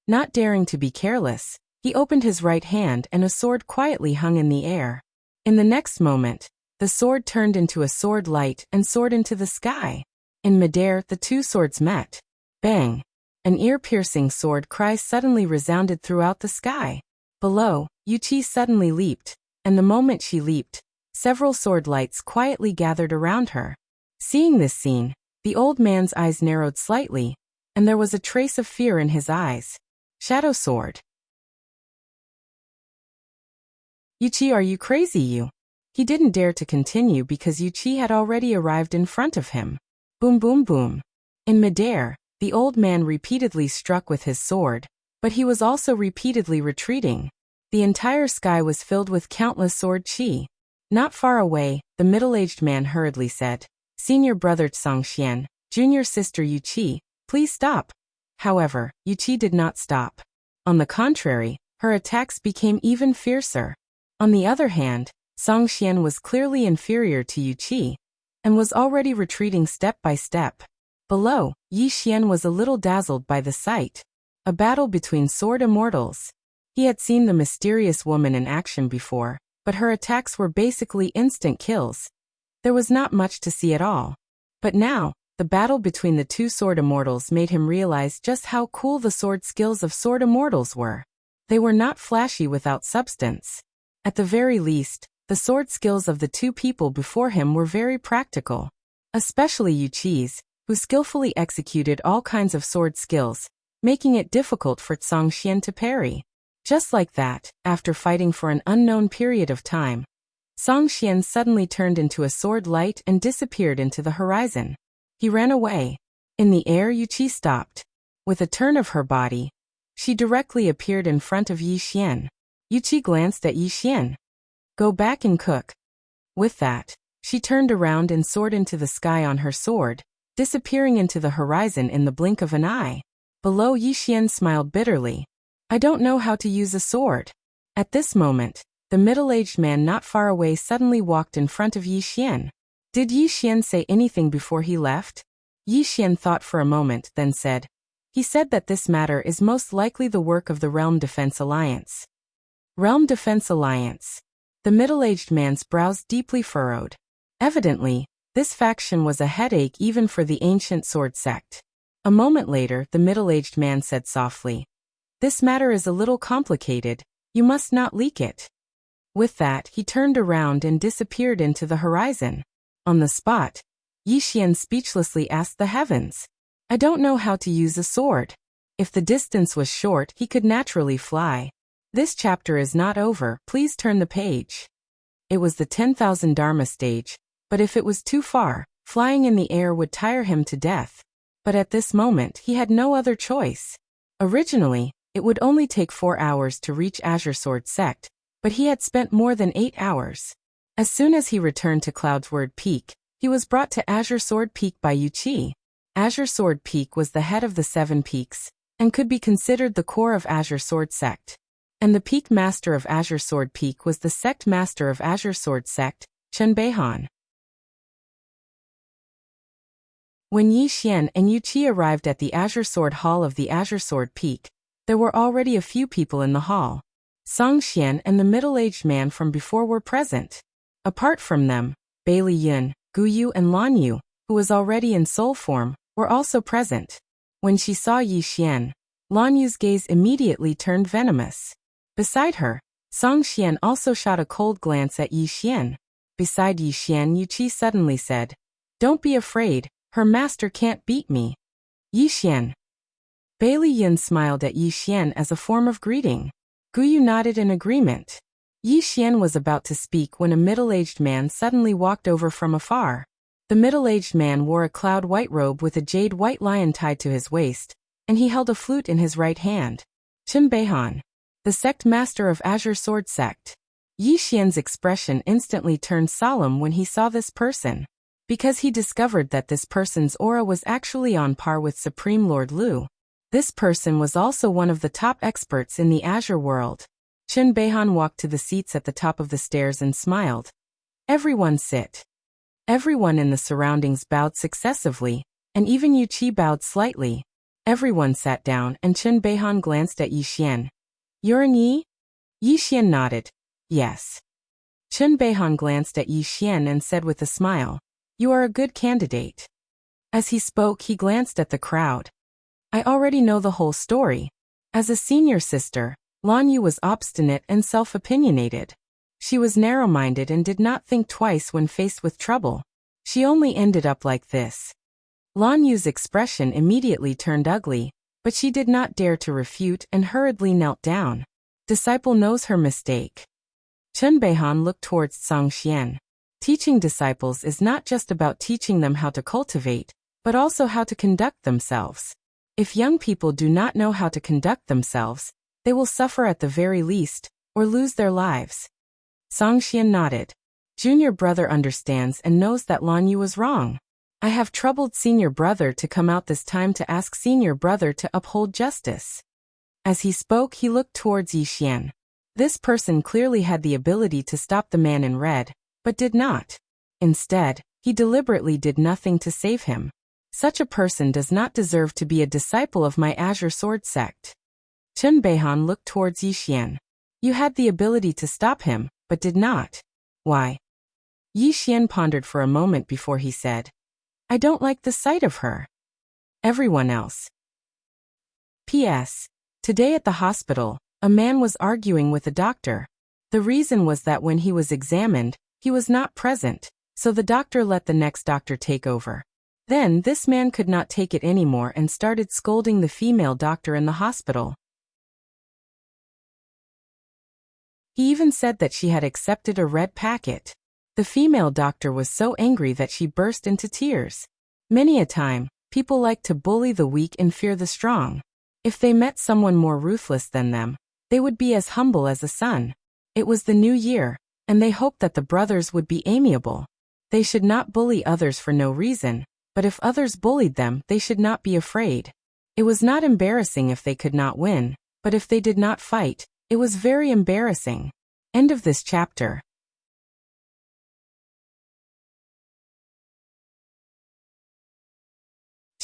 Not daring to be careless, he opened his right hand and a sword quietly hung in the air. In the next moment, the sword turned into a sword light and soared into the sky. In midair, the two swords met. Bang! An ear-piercing sword cry suddenly resounded throughout the sky. Below, Yuchi suddenly leaped, and the moment she leaped, several sword lights quietly gathered around her. Seeing this scene, the old man's eyes narrowed slightly, and there was a trace of fear in his eyes. Shadow sword. Yuchi, are you crazy you? He didn't dare to continue because Yuchi had already arrived in front of him. Boom boom boom. In midair, the old man repeatedly struck with his sword, but he was also repeatedly retreating. The entire sky was filled with countless sword chi. Not far away, the middle-aged man hurriedly said, Senior brother Tsongxian, junior sister Yuchi, please stop. However, Yuchi did not stop. On the contrary, her attacks became even fiercer. On the other hand, Tsongxian was clearly inferior to Yuchi, and was already retreating step by step. Below, Yi Xian was a little dazzled by the sight. A battle between sword immortals. He had seen the mysterious woman in action before, but her attacks were basically instant kills. There was not much to see at all. But now, the battle between the two sword immortals made him realize just how cool the sword skills of sword immortals were. They were not flashy without substance. At the very least, the sword skills of the two people before him were very practical. Especially Yuchi's, who skillfully executed all kinds of sword skills, making it difficult for Tsongxian to parry. Just like that, after fighting for an unknown period of time, Tsongxian suddenly turned into a sword light and disappeared into the horizon. He ran away. In the air, Yuchi stopped. With a turn of her body, she directly appeared in front of Yi Xian. Yuchi glanced at Yi Xian. Go back and cook. With that, she turned around and soared into the sky on her sword, disappearing into the horizon in the blink of an eye. Below, Yi Xian smiled bitterly. I don't know how to use a sword. At this moment, the middle-aged man not far away suddenly walked in front of Yi Xian. Did Yi Xian say anything before he left? Yi Xian thought for a moment, then said, he said that this matter is most likely the work of the Realm Defense Alliance. Realm Defense Alliance. The middle-aged man's brows deeply furrowed. Evidently, this faction was a headache even for the ancient sword sect. A moment later, the middle-aged man said softly, this matter is a little complicated, you must not leak it. With that, he turned around and disappeared into the horizon. On the spot, Yi Xian speechlessly asked the heavens, I don't know how to use a sword. If the distance was short, he could naturally fly. This chapter is not over, please turn the page. It was the 10,000 Dharma stage, but if it was too far, flying in the air would tire him to death. But at this moment, he had no other choice. Originally, it would only take 4 hours to reach Azure Sword Sect, but he had spent more than 8 hours. As soon as he returned to Cloudsword Peak, he was brought to Azure Sword Peak by Yuchi. Azure Sword Peak was the head of the 7 peaks, and could be considered the core of Azure Sword Sect. And the Peak Master of Azure Sword Peak was the Sect Master of Azure Sword Sect, Chen Beihan. When Yi Xian and Yuchi arrived at the Azure Sword Hall of the Azure Sword Peak, there were already a few people in the hall. Tsongxian and the middle-aged man from before were present. Apart from them, Bailey Yun, Guyu and Lanyu, who was already in soul form, were also present. When she saw Yi Xian, Lanyu's gaze immediately turned venomous. Beside her, Tsongxian also shot a cold glance at Yi Xian. Beside Yi Xian, Yuchi suddenly said, don't be afraid, her master can't beat me. Yi Xian. Bailey Yun smiled at Yi Xian as a form of greeting. Guyu nodded in agreement. Yi Xian was about to speak when a middle-aged man suddenly walked over from afar. The middle-aged man wore a cloud-white robe with a jade-white lion tied to his waist, and he held a flute in his right hand. Chen Beihan, the sect master of Azure Sword Sect. Yi Xian's expression instantly turned solemn when he saw this person, because he discovered that this person's aura was actually on par with Supreme Lord Lu. This person was also one of the top experts in the Azure world. Chen Beihan walked to the seats at the top of the stairs and smiled. Everyone sit. Everyone in the surroundings bowed successively, and even Yu Qi bowed slightly. Everyone sat down and Chen Beihan glanced at Yi Xian. You're an Yi? Yi Xian nodded. Yes. Chen Beihan glanced at Yi Xian and said with a smile, You are a good candidate. As he spoke, he glanced at the crowd. I already know the whole story. As a senior sister, Lan Yu was obstinate and self-opinionated. She was narrow-minded and did not think twice when faced with trouble. She only ended up like this. Lan Yu's expression immediately turned ugly, but she did not dare to refute and hurriedly knelt down. Disciple knows her mistake. Chen Beihan looked towards Song Xian. Teaching disciples is not just about teaching them how to cultivate, but also how to conduct themselves. If young people do not know how to conduct themselves, they will suffer at the very least, or lose their lives. Song Xian nodded. Junior brother understands and knows that Lan Yu was wrong. I have troubled senior brother to come out this time to ask senior brother to uphold justice. As he spoke, he looked towards Yi Xian. This person clearly had the ability to stop the man in red, but did not. Instead, he deliberately did nothing to save him. Such a person does not deserve to be a disciple of my Azure Sword Sect. Chen Beihan looked towards Yi Xian. You had the ability to stop him, but did not. Why? Yi Xian pondered for a moment before he said, I don't like the sight of her. Everyone else. P.S. Today at the hospital, a man was arguing with a doctor. The reason was that when he was examined, he was not present, so the doctor let the next doctor take over. Then this man could not take it anymore and started scolding the female doctor in the hospital. He even said that she had accepted a red packet. The female doctor was so angry that she burst into tears. Many a time, people like to bully the weak and fear the strong. If they met someone more ruthless than them, they would be as humble as the sun. It was the new year, and they hoped that the brothers would be amiable. They should not bully others for no reason, but if others bullied them, they should not be afraid. It was not embarrassing if they could not win, but if they did not fight, it was very embarrassing. End of this chapter.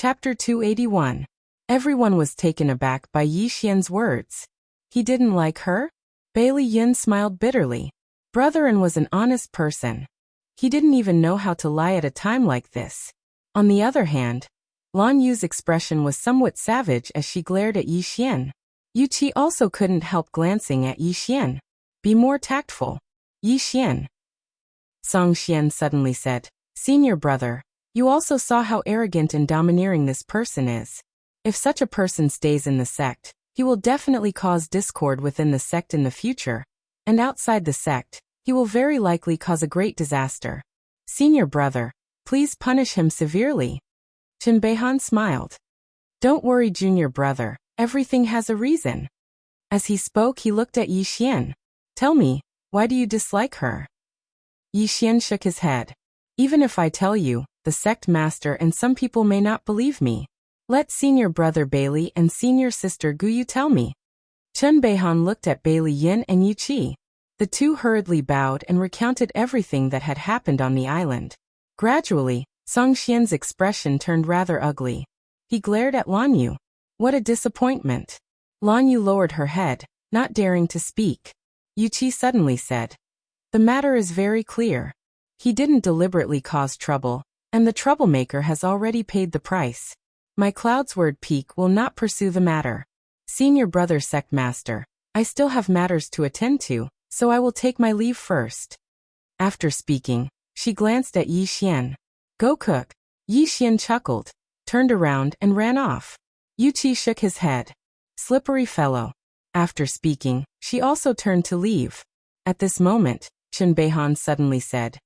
Chapter 281. Everyone was taken aback by Yi Xian's words. He didn't like her? Bailey Yin smiled bitterly. Brother-in was an honest person. He didn't even know how to lie at a time like this. On the other hand, Lan Yu's expression was somewhat savage as she glared at Yi Xian. Yu Qi also couldn't help glancing at Yi Xian. Be more tactful. Yi Xian. Song Xian suddenly said, Senior brother, you also saw how arrogant and domineering this person is. If such a person stays in the sect, he will definitely cause discord within the sect in the future, and outside the sect, he will very likely cause a great disaster. Senior brother, please punish him severely. Chen Beihan smiled. Don't worry, junior brother, everything has a reason. As he spoke, he looked at Yi Xian. Tell me, why do you dislike her? Yi Xian shook his head. Even if I tell you, the sect master and some people may not believe me. Let senior brother Bailey and senior sister Guyu tell me. Chen Beihan looked at Bailey Yin and Yu Qi. The two hurriedly bowed and recounted everything that had happened on the island. Gradually, Song Xian's expression turned rather ugly. He glared at Lan Yu. What a disappointment. Lan Yu lowered her head, not daring to speak. Yu Qi suddenly said, The matter is very clear. He didn't deliberately cause trouble, and the troublemaker has already paid the price. My Cloudsword Peak will not pursue the matter. Senior brother sect master, I still have matters to attend to, so I will take my leave first. After speaking, she glanced at Yi Xian. Go cook. Yi Xian chuckled, turned around and ran off. Yu Qi shook his head. Slippery fellow. After speaking, she also turned to leave. At this moment, Chen Beihan suddenly said,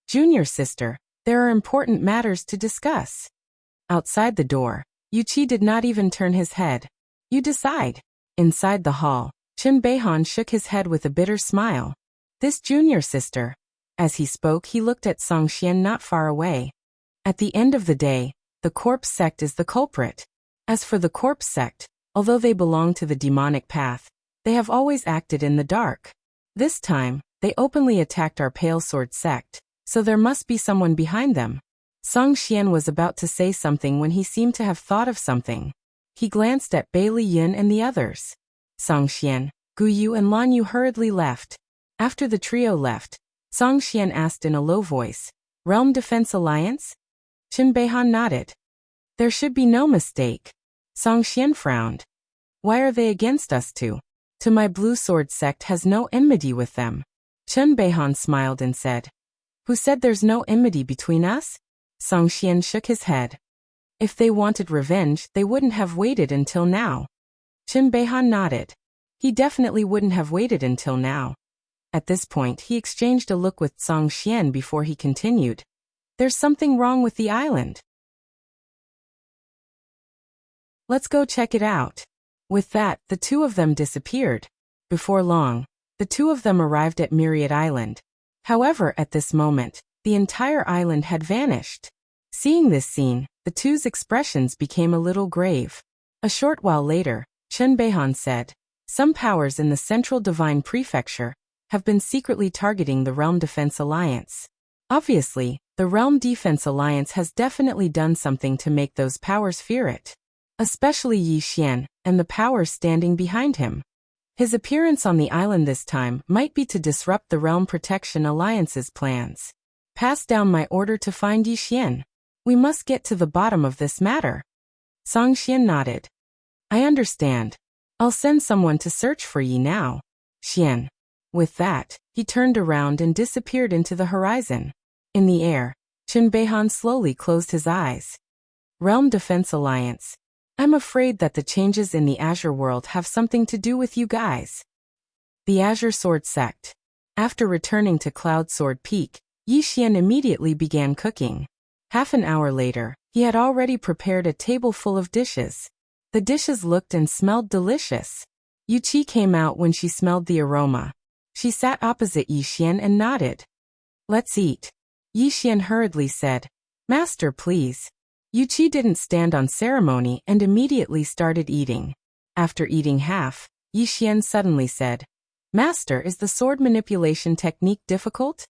Junior sister, There are important matters to discuss. Outside the door, Yuqi did not even turn his head. You decide. Inside the hall, Qin Beihan shook his head with a bitter smile. This junior sister. As he spoke, he looked at Song Xian not far away. At the end of the day, the corpse sect is the culprit. As for the corpse sect, although they belong to the demonic path, they have always acted in the dark. This time, they openly attacked our Pale Sword sect, so there must be someone behind them. Song Xian was about to say something when he seemed to have thought of something. He glanced at Bai Liyun and the others. Song Xian, Gu Yu and Lan Yu hurriedly left. After the trio left, Song Xian asked in a low voice, Realm Defense Alliance? Qin Beihan nodded. There should be no mistake. Song Xian frowned. Why are they against us two? To my Blue Sword sect has no enmity with them. Qin Beihan smiled and said. Who said there's no enmity between us? Song Xian shook his head. If they wanted revenge, they wouldn't have waited until now. Qin Beihan nodded. He definitely wouldn't have waited until now. At this point, he exchanged a look with Song Xian before he continued. There's something wrong with the island. Let's go check it out. With that, the two of them disappeared. Before long, the two of them arrived at Myriad Island. However, at this moment, the entire island had vanished. Seeing this scene, the two's expressions became a little grave. A short while later, Qin Beihan said, Some powers in the Central Divine Prefecture have been secretly targeting the Realm Defense Alliance. Obviously, the Realm Defense Alliance has definitely done something to make those powers fear it. Especially Yi Xian, and the powers standing behind him. His appearance on the island this time might be to disrupt the Realm Protection Alliance's plans. Pass down my order to find Yi Xian. We must get to the bottom of this matter. Song Xian nodded. I understand. I'll send someone to search for Yi now. Xian. With that, he turned around and disappeared into the horizon. In the air, Qin Beihan slowly closed his eyes. Realm Defense Alliance. I'm afraid that the changes in the Azure world have something to do with you guys. The Azure Sword Sect. After returning to Cloud Sword Peak, Yi Xian immediately began cooking. Half an hour later, he had already prepared a table full of dishes. The dishes looked and smelled delicious. Yuqi came out when she smelled the aroma. She sat opposite Yi Xian and nodded. Let's eat. Yi Xian hurriedly said, Master, please. Yuqi didn't stand on ceremony and immediately started eating. After eating half, Yi Xian suddenly said, Master, is the sword manipulation technique difficult?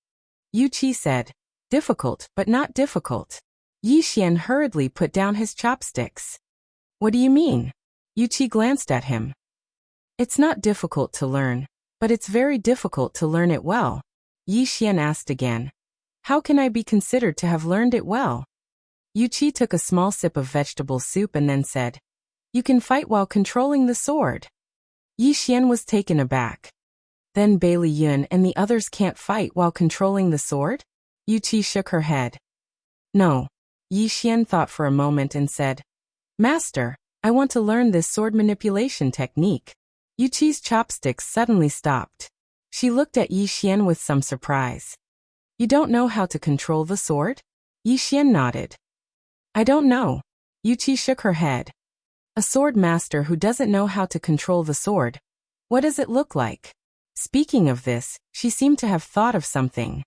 Yuqi said, Difficult, but not difficult. Yi Xian hurriedly put down his chopsticks. What do you mean? Yuqi glanced at him. It's not difficult to learn, but it's very difficult to learn it well. Yi Xian asked again. How can I be considered to have learned it well? Yuqi took a small sip of vegetable soup and then said, You can fight while controlling the sword. Yi Xian was taken aback. Then Bai Liyun and the others can't fight while controlling the sword? Yuqi shook her head. No. Yi Xian thought for a moment and said, Master, I want to learn this sword manipulation technique. Yuqi's chopsticks suddenly stopped. She looked at Yi Xian with some surprise. You don't know how to control the sword? Yi Xian nodded. I don't know. Yuqi shook her head. A swordmaster who doesn't know how to control the sword. What does it look like? Speaking of this, she seemed to have thought of something.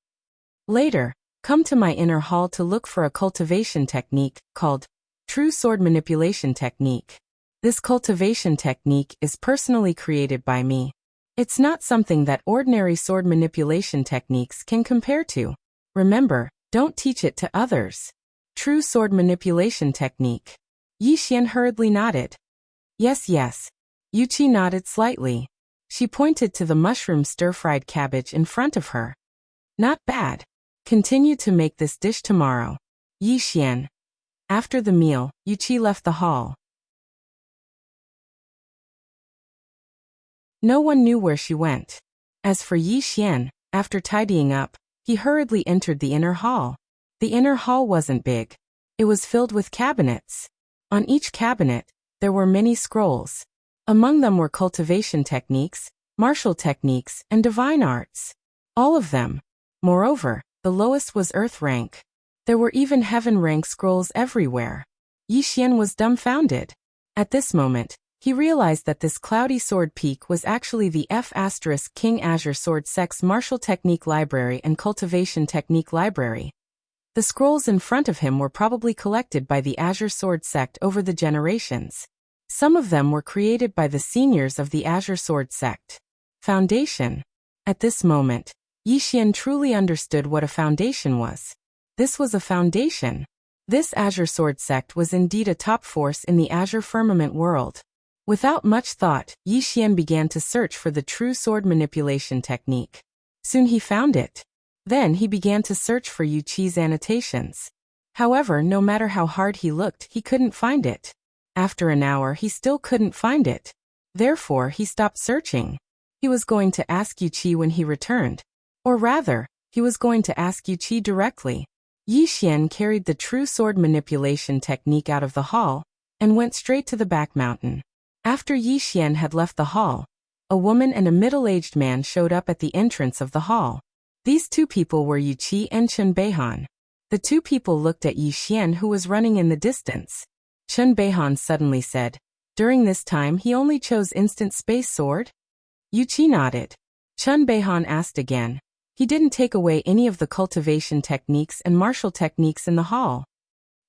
Later, come to my inner hall to look for a cultivation technique called True Sword Manipulation Technique. This cultivation technique is personally created by me. It's not something that ordinary sword manipulation techniques can compare to. Remember, don't teach it to others. True sword manipulation technique. Yi Xian hurriedly nodded. Yes, yes. Yuqi nodded slightly. She pointed to the mushroom stir-fried cabbage in front of her. Not bad. Continue to make this dish tomorrow. Yi Xian. After the meal, Yuqi left the hall. No one knew where she went. As for Yi Xian, after tidying up, he hurriedly entered the inner hall. The inner hall wasn't big. It was filled with cabinets. On each cabinet, there were many scrolls. Among them were cultivation techniques, martial techniques, and divine arts. All of them. Moreover, the lowest was earth rank. There were even heaven-rank scrolls everywhere. Yi Xian was dumbfounded. At this moment, he realized that this cloudy sword peak was actually the King Azure Sword Sect's Martial Technique Library and Cultivation Technique Library. The scrolls in front of him were probably collected by the Azure Sword Sect over the generations. Some of them were created by the seniors of the Azure Sword Sect. Foundation. At this moment, Yi Xian truly understood what a foundation was. This was a foundation. This Azure Sword Sect was indeed a top force in the Azure Firmament world. Without much thought, Yi Xian began to search for the true sword manipulation technique. Soon he found it. Then he began to search for Yu Qi's annotations. However, no matter how hard he looked, he couldn't find it. After an hour, he still couldn't find it. Therefore, he stopped searching. He was going to ask Yu Qi when he returned. Or rather, he was going to ask Yu Qi directly. Yi Xian carried the true sword manipulation technique out of the hall and went straight to the back mountain. After Yi Xian had left the hall, a woman and a middle-aged man showed up at the entrance of the hall. These two people were Yu Qi and Chen Beihan. The two people looked at Yi Xian, who was running in the distance. Chen Beihan suddenly said, "During this time he only chose instant space sword?" Yu Qi nodded. Chen Beihan asked again. He didn't take away any of the cultivation techniques and martial techniques in the hall.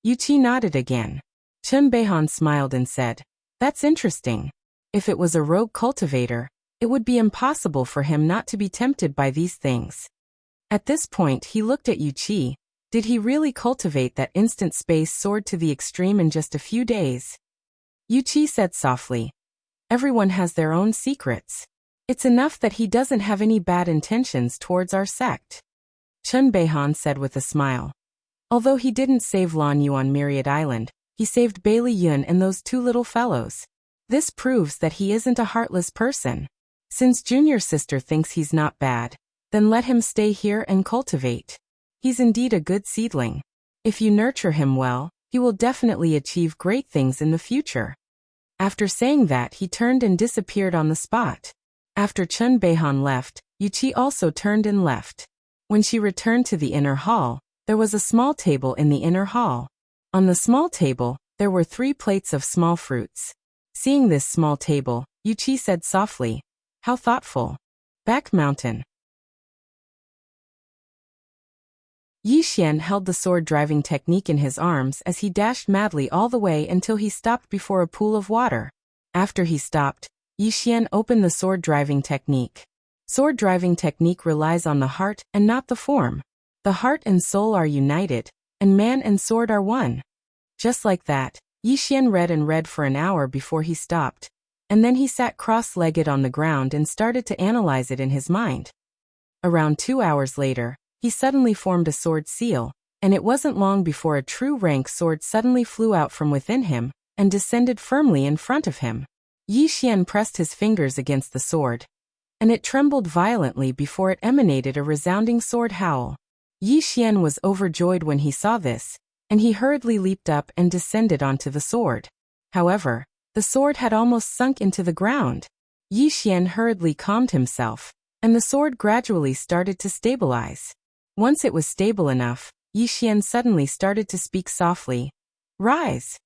Yu Qi nodded again. Chen Beihan smiled and said, "That's interesting. If it was a rogue cultivator, it would be impossible for him not to be tempted by these things." At this point he looked at Yu Qi. Did he really cultivate that instant space sword to the extreme in just a few days? Yu Qi said softly, "Everyone has their own secrets. It's enough that he doesn't have any bad intentions towards our sect." Chen Beihan said with a smile. Although he didn't save Lan Yu on Myriad Island, he saved Bailey Yun and those two little fellows. This proves that he isn't a heartless person. Since Junior Sister thinks he's not bad, then let him stay here and cultivate. He's indeed a good seedling. If you nurture him well, he will definitely achieve great things in the future. After saying that, he turned and disappeared on the spot. After Chen Beihan left, Yu Qi also turned and left. When she returned to the inner hall, there was a small table in the inner hall. On the small table, there were 3 plates of small fruits. Seeing this small table, Yu Qi said softly, "How thoughtful." Back mountain. Yi Xian held the sword-driving technique in his arms as he dashed madly all the way until he stopped before a pool of water. After he stopped, Yi Xian opened the sword-driving technique. Sword-driving technique relies on the heart and not the form. The heart and soul are united, and man and sword are one. Just like that, Yi Xian read and read for an hour before he stopped, and then he sat cross-legged on the ground and started to analyze it in his mind. Around 2 hours later, he suddenly formed a sword seal, and it wasn't long before a true rank sword suddenly flew out from within him and descended firmly in front of him. Yi Xian pressed his fingers against the sword, and it trembled violently before it emanated a resounding sword howl. Yi Xian was overjoyed when he saw this, and he hurriedly leaped up and descended onto the sword. However, the sword had almost sunk into the ground. Yi Xian hurriedly calmed himself, and the sword gradually started to stabilize. Once it was stable enough, Yi Xian suddenly started to speak softly. "Rise."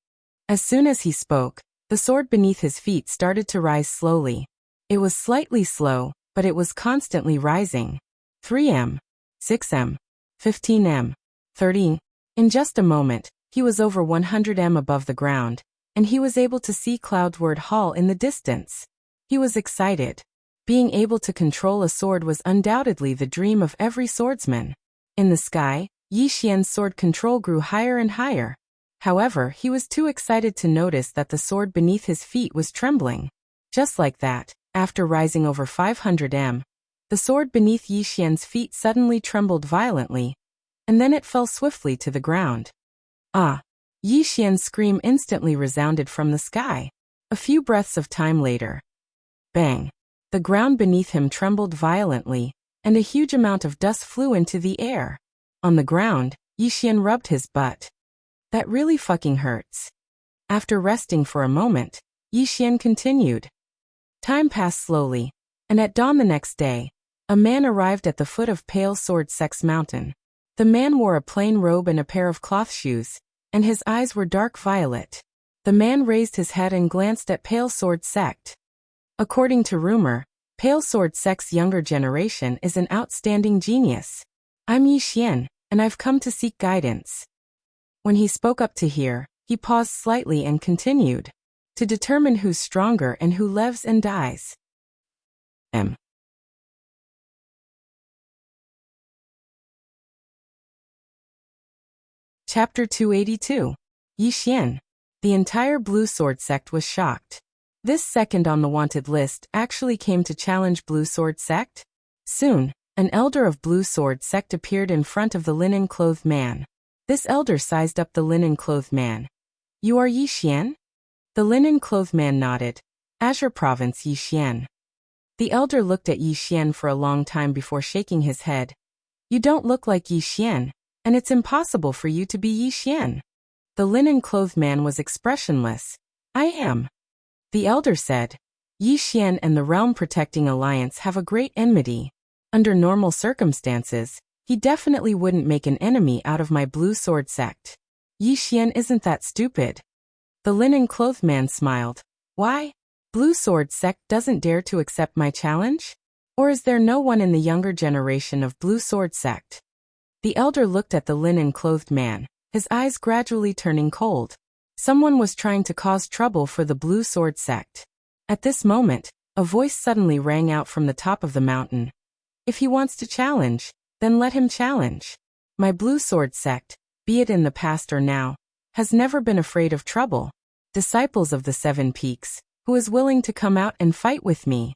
As soon as he spoke, the sword beneath his feet started to rise slowly. It was slightly slow, but it was constantly rising. 3m, 6m, 15m, 30. In just a moment, he was over 100m above the ground, and he was able to see Cloudward Hall in the distance. He was excited. Being able to control a sword was undoubtedly the dream of every swordsman. In the sky, Yi Xian's sword control grew higher and higher. However, he was too excited to notice that the sword beneath his feet was trembling. Just like that, after rising over 500m, the sword beneath Yi Xian's feet suddenly trembled violently, and then it fell swiftly to the ground. "Ah!" Yi Xian's scream instantly resounded from the sky. A few breaths of time later. Bang! The ground beneath him trembled violently, and a huge amount of dust flew into the air. On the ground, Yi Xian rubbed his butt. "That really fucking hurts." After resting for a moment, Yi Xian continued. Time passed slowly, and at dawn the next day, a man arrived at the foot of Pale Sword Sect's mountain. The man wore a plain robe and a pair of cloth shoes, and his eyes were dark violet. The man raised his head and glanced at Pale Sword Sect. According to rumor, Pale Sword Sect's younger generation is an outstanding genius. I'm Yi Xian, and I've come to seek guidance. When he spoke up to hear, he paused slightly and continued. To determine who's stronger and who lives and dies. Chapter 282. Yi Xian. The entire Blue Sword Sect was shocked. This second on the wanted list actually came to challenge Blue Sword Sect? Soon, an elder of Blue Sword Sect appeared in front of the linen-clothed man. This elder sized up the linen-clothed man. You are Yi Xian? The linen-clothed man nodded. Azure Province Yi Xian. The elder looked at Yi Xian for a long time before shaking his head. You don't look like Yi Xian, and it's impossible for you to be Yi Xian. The linen-clothed man was expressionless. I am. The elder said. Yi Xian and the Realm Protecting Alliance have a great enmity. Under normal circumstances, he definitely wouldn't make an enemy out of my Blue Sword Sect. Yi Xian isn't that stupid. The linen-clothed man smiled. Why? Blue Sword Sect doesn't dare to accept my challenge? Or is there no one in the younger generation of Blue Sword Sect? The elder looked at the linen-clothed man, his eyes gradually turning cold. Someone was trying to cause trouble for the Blue Sword Sect. At this moment, a voice suddenly rang out from the top of the mountain. If he wants to challenge, then let him challenge. My Blue Sword Sect, be it in the past or now, has never been afraid of trouble. Disciples of the Seven Peaks, who is willing to come out and fight with me?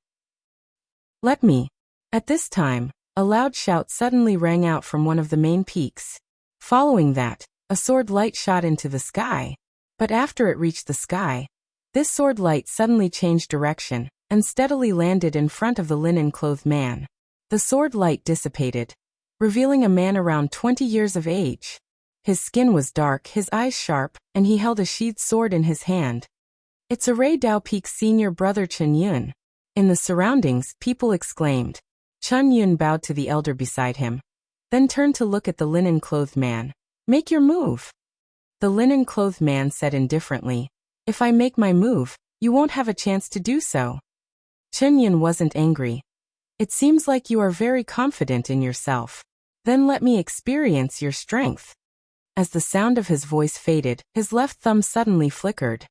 Let me. At this time, a loud shout suddenly rang out from one of the main peaks. Following that, a sword light shot into the sky. But after it reached the sky, this sword light suddenly changed direction and steadily landed in front of the linen-clothed man. The sword light dissipated, revealing a man around 20 years of age. His skin was dark, his eyes sharp, and he held a sheathed sword in his hand. It's Array Dao Peak's senior brother Chen Yun. In the surroundings, people exclaimed. Chen Yun bowed to the elder beside him, then turned to look at the linen-clothed man. Make your move. The linen-clothed man said indifferently. If I make my move, you won't have a chance to do so. Chen Yun wasn't angry. It seems like you are very confident in yourself. Then let me experience your strength. As the sound of his voice faded, his left thumb suddenly flickered.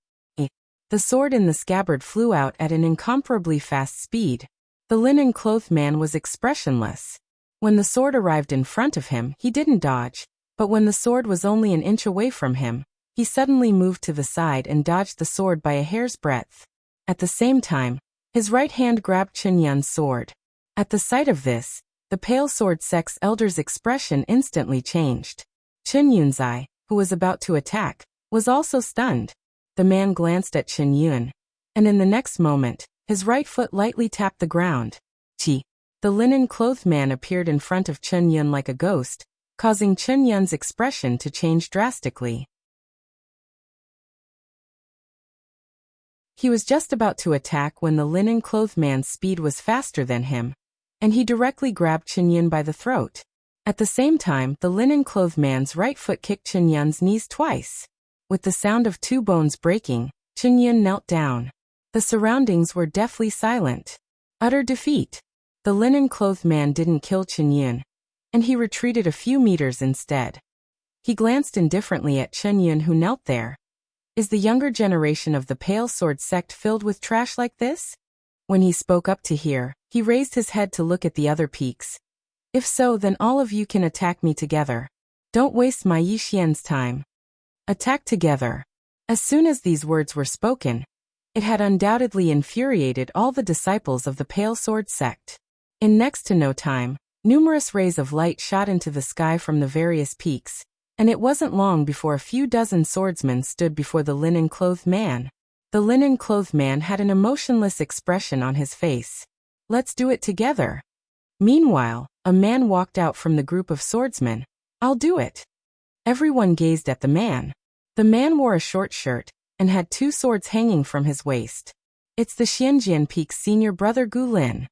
The sword in the scabbard flew out at an incomparably fast speed. The linen-clothed man was expressionless. When the sword arrived in front of him, he didn't dodge, but when the sword was only an inch away from him, he suddenly moved to the side and dodged the sword by a hair's breadth. At the same time, his right hand grabbed Chen Yun's sword. At the sight of this, the Pale Sword Sect's elder's expression instantly changed. Chen Yun's eye, who was about to attack, was also stunned. The man glanced at Chen Yun, and in the next moment, his right foot lightly tapped the ground. Chi. The linen-clothed man appeared in front of Chen Yun like a ghost, causing Chen Yun's expression to change drastically. He was just about to attack when the linen-clothed man's speed was faster than him, and he directly grabbed Chen Yun by the throat. At the same time, the linen-clothed man's right foot kicked Chen Yun's knees twice. With the sound of two bones breaking, Chen Yun knelt down. The surroundings were deathly silent. Utter defeat. The linen-clothed man didn't kill Chen Yun, and he retreated a few meters instead. He glanced indifferently at Chen Yun, who knelt there. Is the younger generation of the Pale Sword Sect filled with trash like this? When he spoke up to hear, he raised his head to look at the other peaks. If so, then all of you can attack me together. Don't waste my Yi Xian's time. Attack together. As soon as these words were spoken, it had undoubtedly infuriated all the disciples of the Pale Sword Sect. In next to no time, numerous rays of light shot into the sky from the various peaks, and it wasn't long before a few dozen swordsmen stood before the linen-clothed man. The linen-clothed man had an emotionless expression on his face. Let's do it together. Meanwhile, a man walked out from the group of swordsmen. I'll do it. Everyone gazed at the man. The man wore a short shirt and had two swords hanging from his waist. It's the Xianjian Peak's senior brother Gu Lin.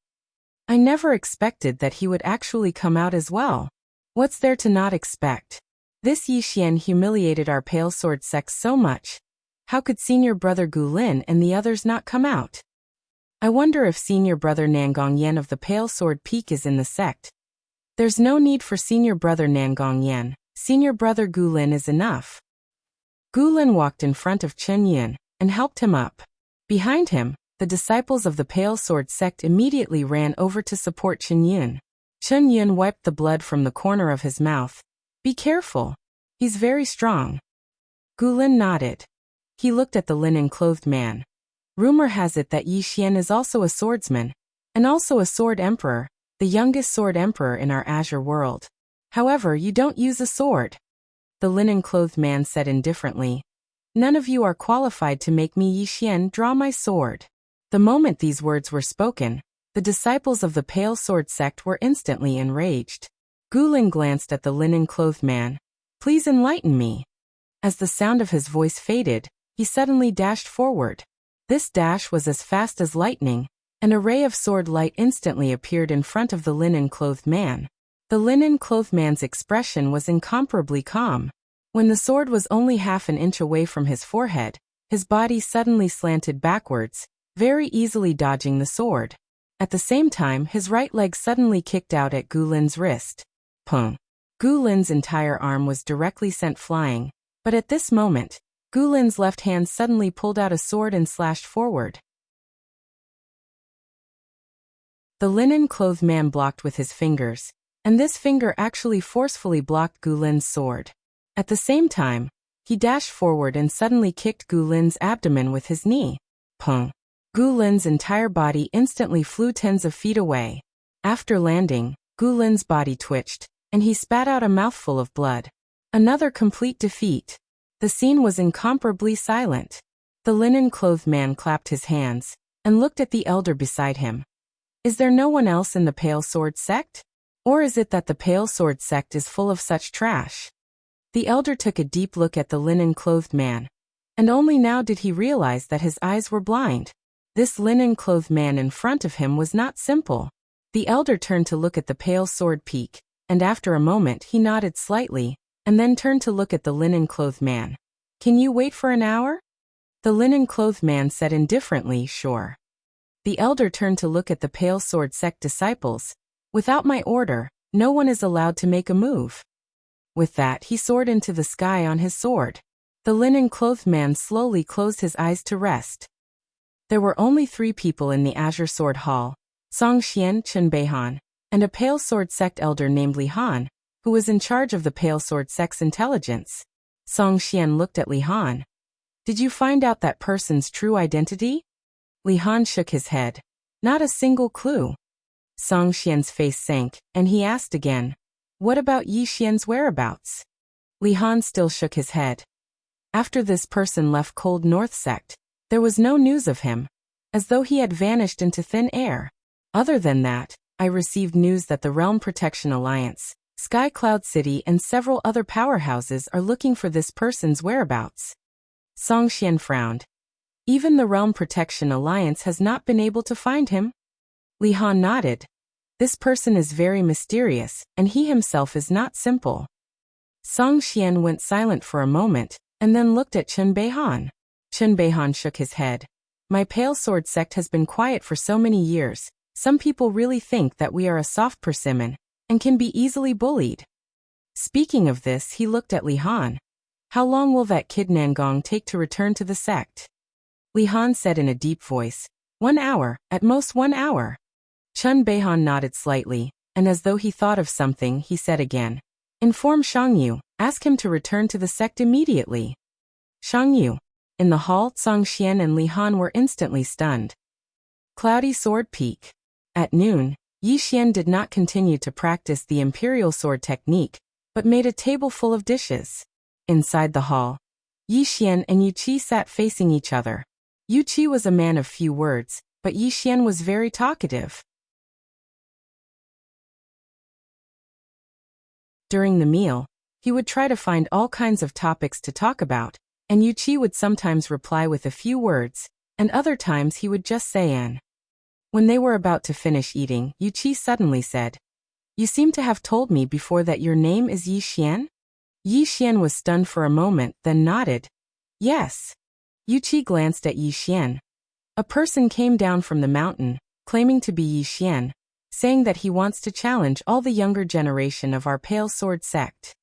I never expected that he would actually come out as well. What's there to not expect? This Yi Xian humiliated our pale sword sect so much. How could senior brother Gu Lin and the others not come out? I wonder if senior brother Nangong Yan of the Pale Sword Peak is in the sect. There's no need for senior brother Nangong Yan. Senior brother Gu Lin is enough. Gu Lin walked in front of Chen Yun and helped him up. Behind him, the disciples of the Pale Sword sect immediately ran over to support Chen Yun. Chen Yun wiped the blood from the corner of his mouth. Be careful. He's very strong. Gu Lin nodded. He looked at the linen-clothed man. Rumor has it that Yi Xian is also a swordsman, and also a sword emperor, the youngest sword emperor in our Azure world. However, you don't use a sword. The linen-clothed man said indifferently. None of you are qualified to make me Yi Xian draw my sword. The moment these words were spoken, the disciples of the Pale Sword sect were instantly enraged. Gu Lin glanced at the linen-clothed man. Please enlighten me. As the sound of his voice faded, he suddenly dashed forward. This dash was as fast as lightning. An array of sword light instantly appeared in front of the linen-clothed man. The linen-clothed man's expression was incomparably calm. When the sword was only half an inch away from his forehead, his body suddenly slanted backwards, very easily dodging the sword. At the same time, his right leg suddenly kicked out at Gu Lin's wrist. Pung! Gu Lin's entire arm was directly sent flying, but at this moment, Gu Lin's left hand suddenly pulled out a sword and slashed forward. The linen-clothed man blocked with his fingers, and this finger actually forcefully blocked Gu Lin's sword. At the same time, he dashed forward and suddenly kicked Gu Lin's abdomen with his knee. Pung! Gu Lin's entire body instantly flew tens of feet away. After landing, Gu Lin's body twitched, and he spat out a mouthful of blood. Another complete defeat. The scene was incomparably silent. The linen-clothed man clapped his hands and looked at the elder beside him. Is there no one else in the Pale Sword sect? Or is it that the Pale Sword sect is full of such trash? The elder took a deep look at the linen-clothed man, and only now did he realize that his eyes were blind. This linen-clothed man in front of him was not simple. The elder turned to look at the Pale Sword Peak, and after a moment he nodded slightly, and then turned to look at the linen-clothed man. Can you wait for an hour? The linen-clothed man said indifferently, sure. The elder turned to look at the Pale Sword sect disciples. Without my order, no one is allowed to make a move. With that, he soared into the sky on his sword. The linen-clothed man slowly closed his eyes to rest. There were only 3 people in the Azure Sword Hall, Song Xian, Chen Beihan, and a Pale Sword sect elder named Li Han, who was in charge of the Pale Sword sect's intelligence. Song Xian looked at Li Han. Did you find out that person's true identity? Li Han shook his head. Not a single clue. Song Xian's face sank, and he asked again, what about Yi Xian's whereabouts? Li Han still shook his head. After this person left Cold North sect, there was no news of him, as though he had vanished into thin air. Other than that, I received news that the Realm Protection Alliance, Sky Cloud City and several other powerhouses are looking for this person's whereabouts. Song Xian frowned. Even the Realm Protection Alliance has not been able to find him? Li Han nodded. This person is very mysterious, and he himself is not simple. Song Xian went silent for a moment, and then looked at Chen Beihan. Chen Beihan shook his head. My Pale Sword sect has been quiet for so many years. Some people really think that we are a soft persimmon, and can be easily bullied. Speaking of this, he looked at Li Han. How long will that kid Nangong take to return to the sect? Li Han said in a deep voice. 1 hour, at most 1 hour. Chen Beihan nodded slightly, and as though he thought of something, he said again. Inform Shangyu, ask him to return to the sect immediately. Shangyu. In the hall, Song Xian and Li Han were instantly stunned. Cloudy Sword Peak. At noon, Yi Xian did not continue to practice the imperial sword technique, but made a table full of dishes. Inside the hall, Yi Xian and Yu Qi sat facing each other. Yu Qi was a man of few words, but Yi Xian was very talkative. During the meal, he would try to find all kinds of topics to talk about, and Yu Qi would sometimes reply with a few words, and other times he would just say an. When they were about to finish eating, Yu Qi suddenly said, You seem to have told me before that your name is Yi Xian? Yi Xian was stunned for a moment, then nodded. Yes. Yu Qi glanced at Yi Xian. A person came down from the mountain, claiming to be Yi Xian, saying that he wants to challenge all the younger generation of our Pale Sword sect.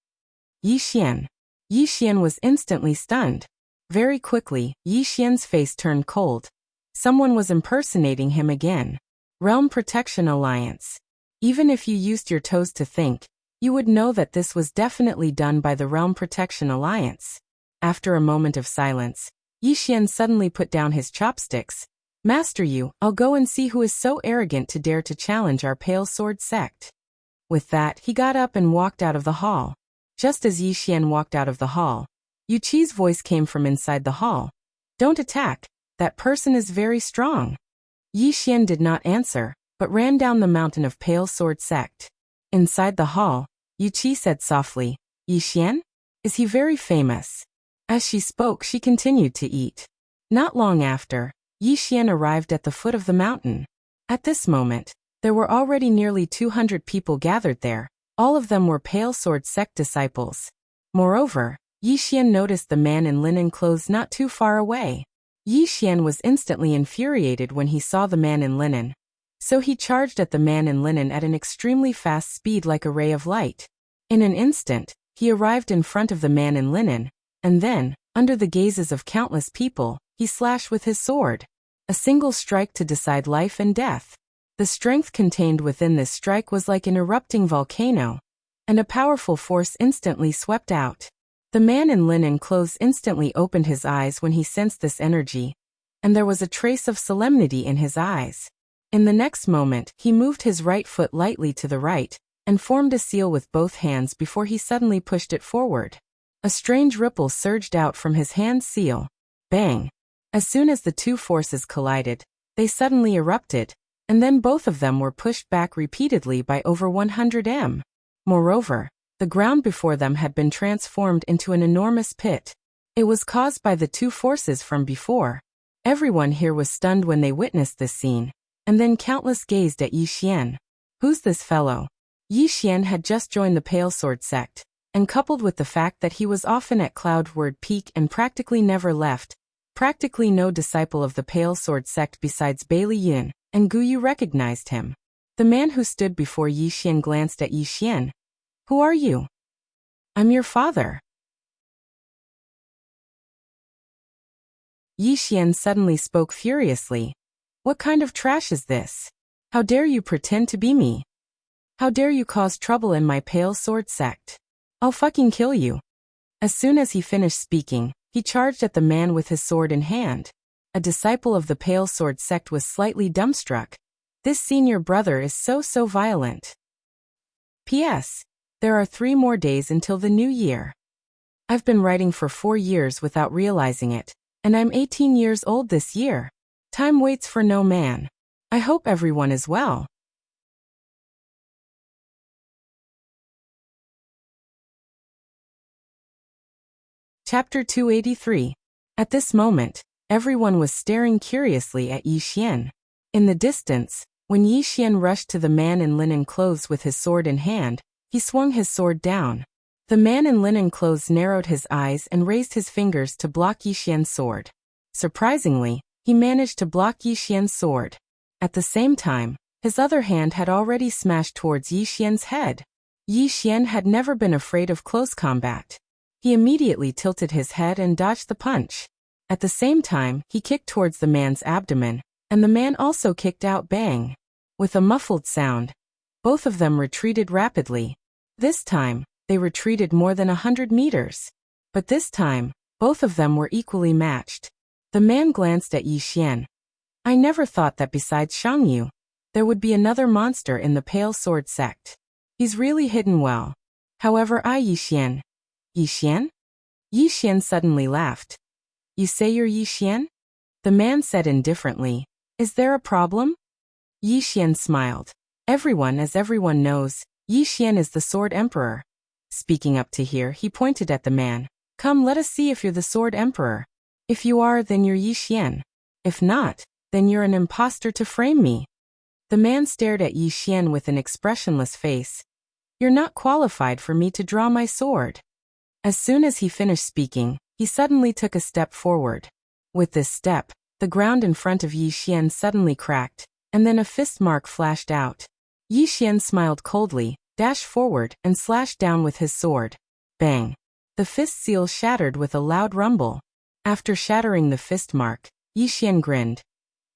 Yi Xian. Yi Xian was instantly stunned. Very quickly, Yi Xian's face turned cold. Someone was impersonating him again. Realm Protection Alliance. Even if you used your toes to think, you would know that this was definitely done by the Realm Protection Alliance. After a moment of silence, Yi Xian suddenly put down his chopsticks. Master Yu, I'll go and see who is so arrogant to dare to challenge our Pale Sword sect. With that, he got up and walked out of the hall. Just as Yi Xian walked out of the hall, Yu Qi's voice came from inside the hall. Don't attack, that person is very strong. Yi Xian did not answer, but ran down the mountain of Pale Sword sect. Inside the hall, Yu Qi said softly, Yi Xian? Is he very famous? As she spoke, she continued to eat. Not long after, Yi Xian arrived at the foot of the mountain. At this moment, there were already nearly 200 people gathered there. All of them were Pale Sword sect disciples. Moreover, Yi Xian noticed the man in linen clothes not too far away. Yi Xian was instantly infuriated when he saw the man in linen. So he charged at the man in linen at an extremely fast speed like a ray of light. In an instant, he arrived in front of the man in linen, and then, under the gazes of countless people, he slashed with his sword. A single strike to decide life and death. The strength contained within this strike was like an erupting volcano, and a powerful force instantly swept out. The man in linen clothes instantly opened his eyes when he sensed this energy, and there was a trace of solemnity in his eyes. In the next moment, he moved his right foot lightly to the right, and formed a seal with both hands before he suddenly pushed it forward. A strange ripple surged out from his hand's seal. Bang! As soon as the two forces collided, they suddenly erupted, and then both of them were pushed back repeatedly by over 100 m. Moreover, the ground before them had been transformed into an enormous pit. It was caused by the two forces from before. Everyone here was stunned when they witnessed this scene, and then countless gazed at Yi Xian. Who's this fellow? Yi Xian had just joined the Pale Sword sect, and coupled with the fact that he was often at Cloudward Peak and practically never left, practically no disciple of the Pale Sword sect besides Bailey Yun and Gu Yu recognized him. The man who stood before Yi Xian glanced at Yi Xian. Who are you? I'm your father. Yi Xian suddenly spoke furiously. What kind of trash is this? How dare you pretend to be me? How dare you cause trouble in my Pale Sword sect? I'll fucking kill you. As soon as he finished speaking, he charged at the man with his sword in hand. A disciple of the Pale Sword sect was slightly dumbstruck. This senior brother is so violent. P.S. There are 3 more days until the new year. I've been writing for 4 years without realizing it, and I'm 18 years old this year. Time waits for no man. I hope everyone is well. Chapter 283. At this moment, everyone was staring curiously at Yi Xian. In the distance, when Yi Xian rushed to the man in linen clothes with his sword in hand, he swung his sword down. The man in linen clothes narrowed his eyes and raised his fingers to block Yi Xian's sword. Surprisingly, he managed to block Yi Xian's sword. At the same time, his other hand had already smashed towards Yi Xian's head. Yi Xian had never been afraid of close combat. He immediately tilted his head and dodged the punch. At the same time, he kicked towards the man's abdomen, and the man also kicked out. Bang! With a muffled sound, both of them retreated rapidly. This time, they retreated more than 100 meters. But this time, both of them were equally matched. The man glanced at Yi Xian. I never thought that besides Shangyu, there would be another monster in the Pale Sword sect. He's really hidden well. However, Yi Xian. Yi Xian? Yi Xian suddenly laughed. You say you're Yi Xian? The man said indifferently. Is there a problem? Yi Xian smiled. As everyone knows, Yi Xian is the Sword Emperor. Speaking up to here, he pointed at the man. Come, let us see if you're the Sword Emperor. If you are, then you're Yi Xian. If not, then you're an imposter to frame me. The man stared at Yi Xian with an expressionless face. "You're not qualified for me to draw my sword." As soon as he finished speaking, he suddenly took a step forward. With this step, the ground in front of Yi Xian suddenly cracked, and then a fist mark flashed out. Yi Xian smiled coldly, dashed forward, and slashed down with his sword. Bang! The fist seal shattered with a loud rumble. After shattering the fist mark, Yi Xian grinned.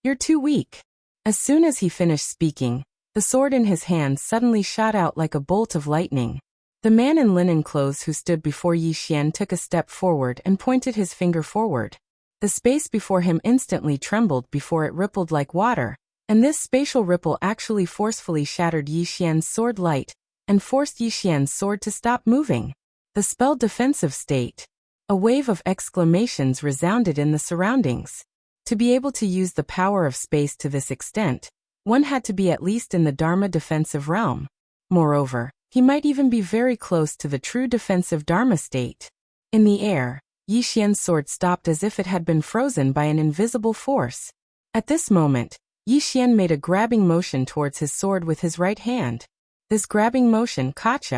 "You're too weak." As soon as he finished speaking, the sword in his hand suddenly shot out like a bolt of lightning. The man in linen clothes who stood before Yi Xian took a step forward and pointed his finger forward. The space before him instantly trembled before it rippled like water, and this spatial ripple actually forcefully shattered Yi Xian's sword light and forced Yi Xian's sword to stop moving. The spell defensive state. A wave of exclamations resounded in the surroundings. To be able to use the power of space to this extent, one had to be at least in the Dharma defensive realm. Moreover, he might even be very close to the true defensive Dharma state. In the air, Yi Xian's sword stopped as if it had been frozen by an invisible force. At this moment, Yi Xian made a grabbing motion towards his sword with his right hand. This grabbing motion caught.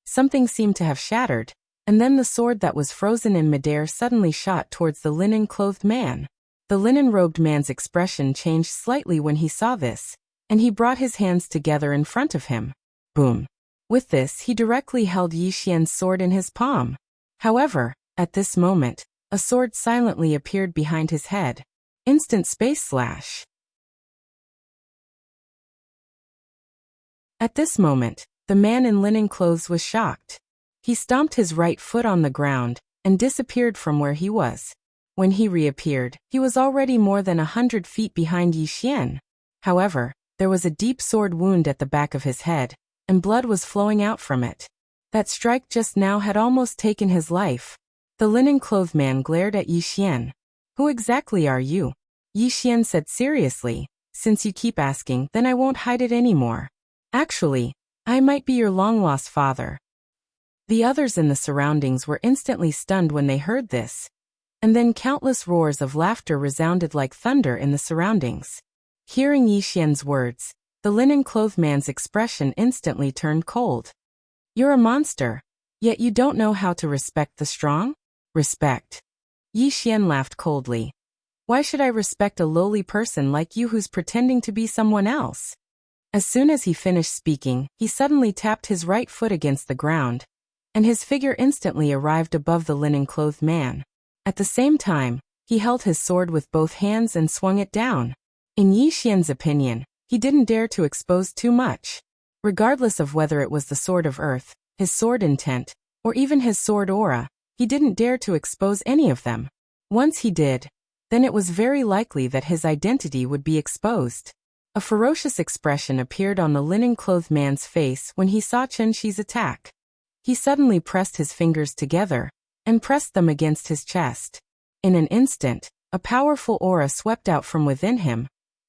Something seemed to have shattered, and then the sword that was frozen in midair suddenly shot towards the linen-clothed man. The linen-robed man's expression changed slightly when he saw this, and he brought his hands together in front of him. Boom! With this, he directly held Yi Xian's sword in his palm. However, at this moment, a sword silently appeared behind his head. Instant space slash. At this moment, the man in linen clothes was shocked. He stomped his right foot on the ground and disappeared from where he was. When he reappeared, he was already more than 100 feet behind Yi Xian. However, there was a deep sword wound at the back of his head, and blood was flowing out from it. That strike just now had almost taken his life. The linen-clothed man glared at Yi Xian. "Who exactly are you?" Yi Xian said seriously. "Since you keep asking, then I won't hide it anymore. Actually, I might be your long-lost father." The others in the surroundings were instantly stunned when they heard this. And then countless roars of laughter resounded like thunder in the surroundings. Hearing Yi Xian's words, the linen-clothed man's expression instantly turned cold. "You're a monster, yet you don't know how to respect the strong?" "Respect?" Yi Xian laughed coldly. "Why should I respect a lowly person like you who's pretending to be someone else?" As soon as he finished speaking, he suddenly tapped his right foot against the ground, and his figure instantly arrived above the linen-clothed man. At the same time, he held his sword with both hands and swung it down. In Yi Xian's opinion, he didn't dare to expose too much. Regardless of whether it was the sword of earth, his sword intent, or even his sword aura, he didn't dare to expose any of them. Once he did, then it was very likely that his identity would be exposed. A ferocious expression appeared on the linen-clothed man's face when he saw Chen Shi's attack. He suddenly pressed his fingers together and pressed them against his chest. In an instant, a powerful aura swept out from within him,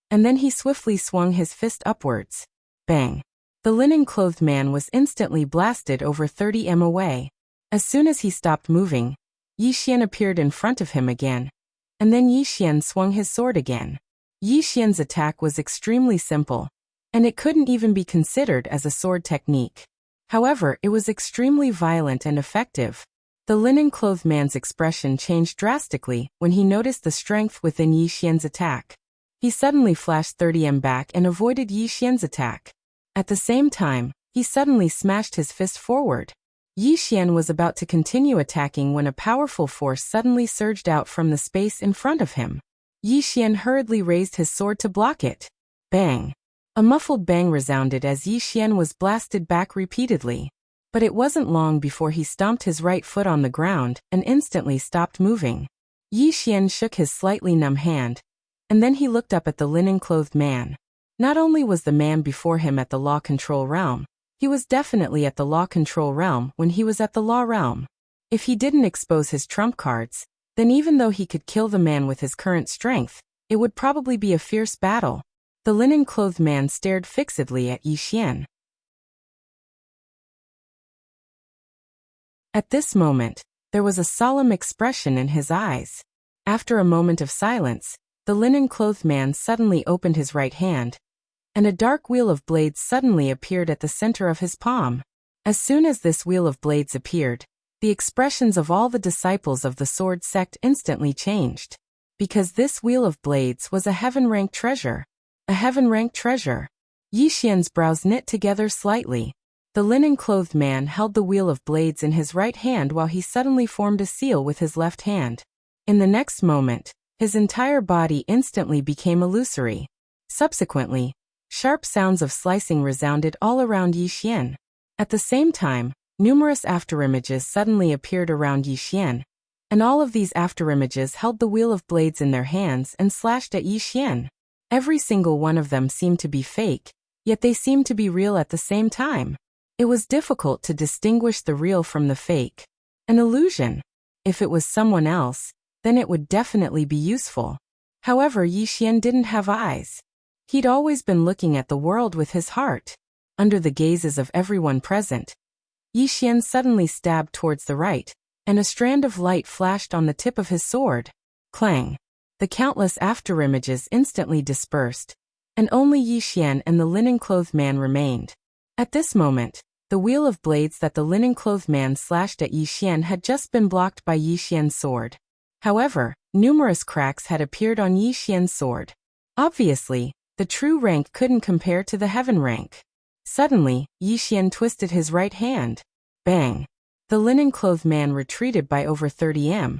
and then he swiftly swung his fist upwards. Bang! The linen-clothed man was instantly blasted over 30 m away. As soon as he stopped moving, Yi Xian appeared in front of him again, and then Yi Xian swung his sword again. Yi Xian's attack was extremely simple, and it couldn't even be considered as a sword technique. However, it was extremely violent and effective. The linen-clothed man's expression changed drastically when he noticed the strength within Yi Xian's attack. He suddenly flashed 30 m back and avoided Yi Xian's attack. At the same time, he suddenly smashed his fist forward. Yi Xian was about to continue attacking when a powerful force suddenly surged out from the space in front of him. Yi Xian hurriedly raised his sword to block it. Bang! A muffled bang resounded as Yi Xian was blasted back repeatedly. But it wasn't long before he stomped his right foot on the ground and instantly stopped moving. Yi Xian shook his slightly numb hand, and then he looked up at the linen-clothed man. Not only was the man before him at the law control realm, he was definitely at the law control realm when he was at the law realm. If he didn't expose his trump cards, then even though he could kill the man with his current strength, it would probably be a fierce battle. The linen-clothed man stared fixedly at Yi Xian. At this moment, there was a solemn expression in his eyes. After a moment of silence, the linen-clothed man suddenly opened his right hand, and a dark wheel of blades suddenly appeared at the center of his palm. As soon as this wheel of blades appeared, the expressions of all the disciples of the sword sect instantly changed. Because this wheel of blades was a heaven-ranked treasure. A heaven-ranked treasure. Yi Xian's brows knit together slightly. The linen-clothed man held the wheel of blades in his right hand while he suddenly formed a seal with his left hand. In the next moment, his entire body instantly became illusory. Subsequently, sharp sounds of slicing resounded all around Yi Xian. At the same time, numerous afterimages suddenly appeared around Yi Xian, and all of these afterimages held the wheel of blades in their hands and slashed at Yi Xian. Every single one of them seemed to be fake, yet they seemed to be real at the same time. It was difficult to distinguish the real from the fake. An illusion. If it was someone else, then it would definitely be useful. However, Yi Xian didn't have eyes. He'd always been looking at the world with his heart. Under the gazes of everyone present, Yi Xian suddenly stabbed towards the right, and a strand of light flashed on the tip of his sword. Clang! The countless afterimages instantly dispersed, and only Yi Xian and the linen-clothed man remained. At this moment, the wheel of blades that the linen-clothed man slashed at Yi Xian had just been blocked by Yi Xian's sword. However, numerous cracks had appeared on Yi Xian's sword. Obviously, the true rank couldn't compare to the heaven rank. Suddenly, Yi Xian twisted his right hand. Bang! The linen-clothed man retreated by over 30 m,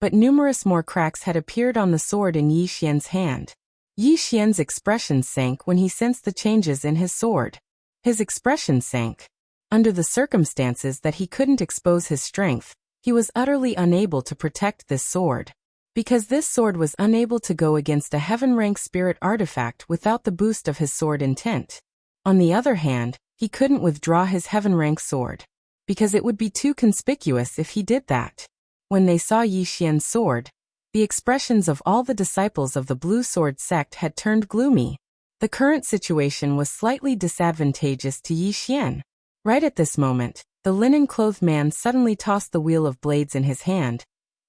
but numerous more cracks had appeared on the sword in Yi Xian's hand. Yi Xian's expression sank when he sensed the changes in his sword. His expression sank. Under the circumstances that he couldn't expose his strength, he was utterly unable to protect this sword. Because this sword was unable to go against a heaven-rank spirit artifact without the boost of his sword intent. On the other hand, he couldn't withdraw his heaven-rank sword, because it would be too conspicuous if he did that. When they saw Yi Xian's sword, the expressions of all the disciples of the Blue Sword sect had turned gloomy. The current situation was slightly disadvantageous to Yi Xian. Right at this moment, the linen-clothed man suddenly tossed the wheel of blades in his hand,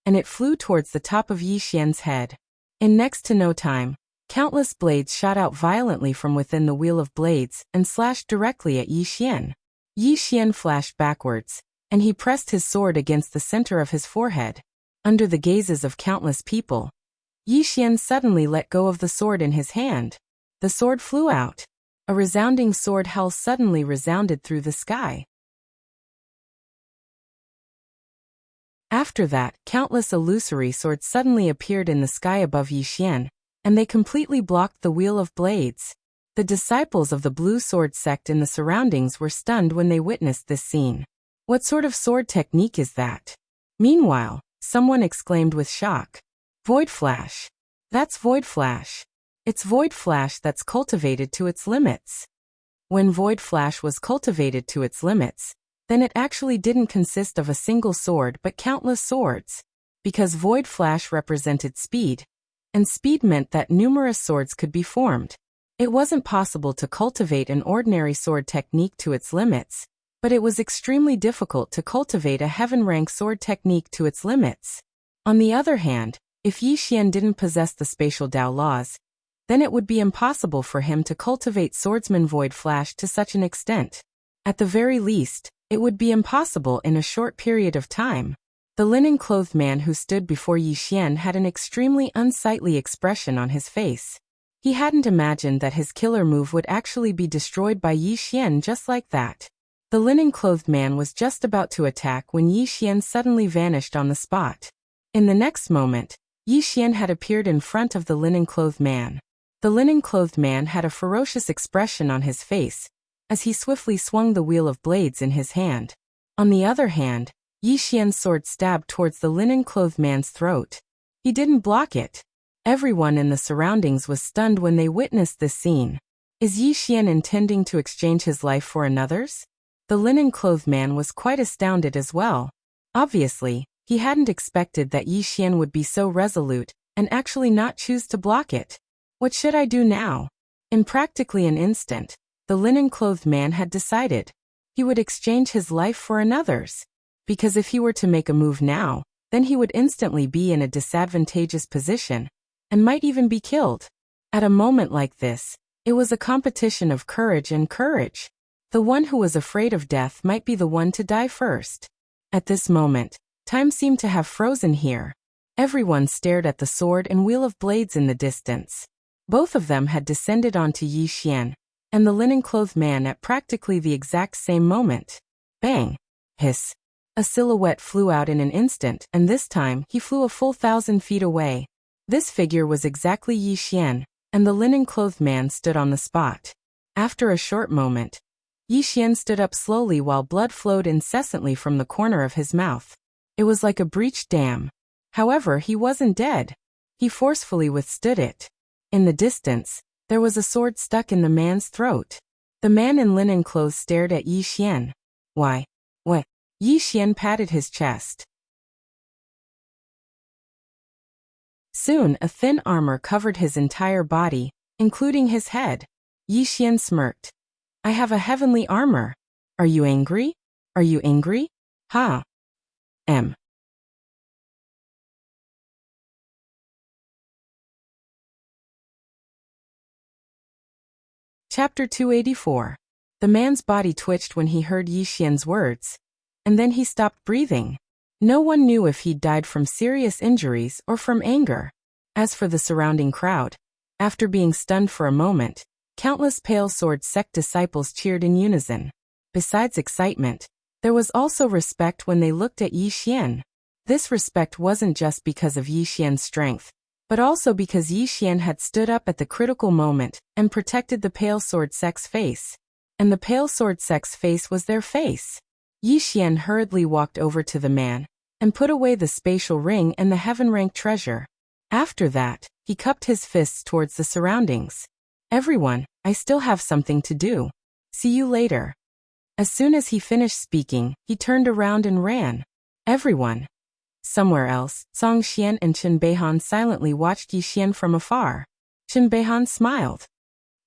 and it flew towards the top of Yi Xian's head. In next to no time, countless blades shot out violently from within the wheel of blades and slashed directly at Yi Xian. Yi Xian flashed backwards, and he pressed his sword against the center of his forehead. Under the gazes of countless people, Yi Xian suddenly let go of the sword in his hand. The sword flew out. A resounding sword howl suddenly resounded through the sky. After that, countless illusory swords suddenly appeared in the sky above Yi Xian, and they completely blocked the wheel of blades. The disciples of the Blue Sword sect in the surroundings were stunned when they witnessed this scene. What sort of sword technique is that? Meanwhile, someone exclaimed with shock. Void Flash. That's Void Flash. It's Void Flash that's cultivated to its limits. When Void Flash was cultivated to its limits, then it actually didn't consist of a single sword but countless swords. Because Void Flash represented speed, and speed meant that numerous swords could be formed. It wasn't possible to cultivate an ordinary sword technique to its limits, but it was extremely difficult to cultivate a heaven-rank sword technique to its limits. On the other hand, if Yi Xian didn't possess the spatial Dao laws, then it would be impossible for him to cultivate Swordsman Void Flash to such an extent. At the very least, it would be impossible in a short period of time. The linen-clothed man who stood before Yi Xian had an extremely unsightly expression on his face. He hadn't imagined that his killer move would actually be destroyed by Yi Xian just like that. The linen-clothed man was just about to attack when Yi Xian suddenly vanished on the spot. In the next moment, Yi Xian had appeared in front of the linen-clothed man. The linen-clothed man had a ferocious expression on his face, as he swiftly swung the wheel of blades in his hand. On the other hand, Yi Xian's sword stabbed towards the linen-clothed man's throat. He didn't block it. Everyone in the surroundings was stunned when they witnessed this scene. Is Yi Xian intending to exchange his life for another's? The linen-clothed man was quite astounded as well. Obviously, he hadn't expected that Yi Xian would be so resolute and actually not choose to block it. What should I do now? In practically an instant, the linen-clothed man had decided. He would exchange his life for another's. Because if he were to make a move now, then he would instantly be in a disadvantageous position, and might even be killed. At a moment like this, It was a competition of courage and courage. The one who was afraid of death might be the one to die first. At this moment, time seemed to have frozen here. Everyone stared at the sword and wheel of blades in the distance. Both of them had descended onto Yi Xian and the linen-clothed man at practically the exact same moment. Bang! Hiss! A silhouette flew out in an instant, and this time he flew a full 1,000 feet away. This figure was exactly Yi Xian, and the linen-clothed man stood on the spot. After a short moment, Yi Xian stood up slowly while blood flowed incessantly from the corner of his mouth. It was like a breached dam. However, he wasn't dead. He forcefully withstood it. In the distance, there was a sword stuck in the man's throat. The man in linen clothes stared at Yi Xian. Why? What? Yi Xian patted his chest. Soon, a thin armor covered his entire body, including his head. Yi Xian smirked. I have a heavenly armor. Are you angry? Are you angry? Ha. Chapter 284. The man's body twitched when he heard Yi Xian's words, and then he stopped breathing. No one knew if he'd died from serious injuries or from anger. As for the surrounding crowd, after being stunned for a moment, countless Pale Sword sect disciples cheered in unison. Besides excitement, there was also respect when they looked at Yi Xian. This respect wasn't just because of Yi Xian's strength, but also because Yi Xian had stood up at the critical moment and protected the Pale Sword sect's face. And the Pale Sword sect's face was their face. Yi Xian hurriedly walked over to the man and put away the spatial ring and the heaven-rank treasure. After that, he cupped his fists towards the surroundings. Everyone, I still have something to do. See you later. As soon as he finished speaking, he turned around and ran. Everyone. Somewhere else, Song Xian and Chen Beihan silently watched Yi Xian from afar. Chen Beihan smiled.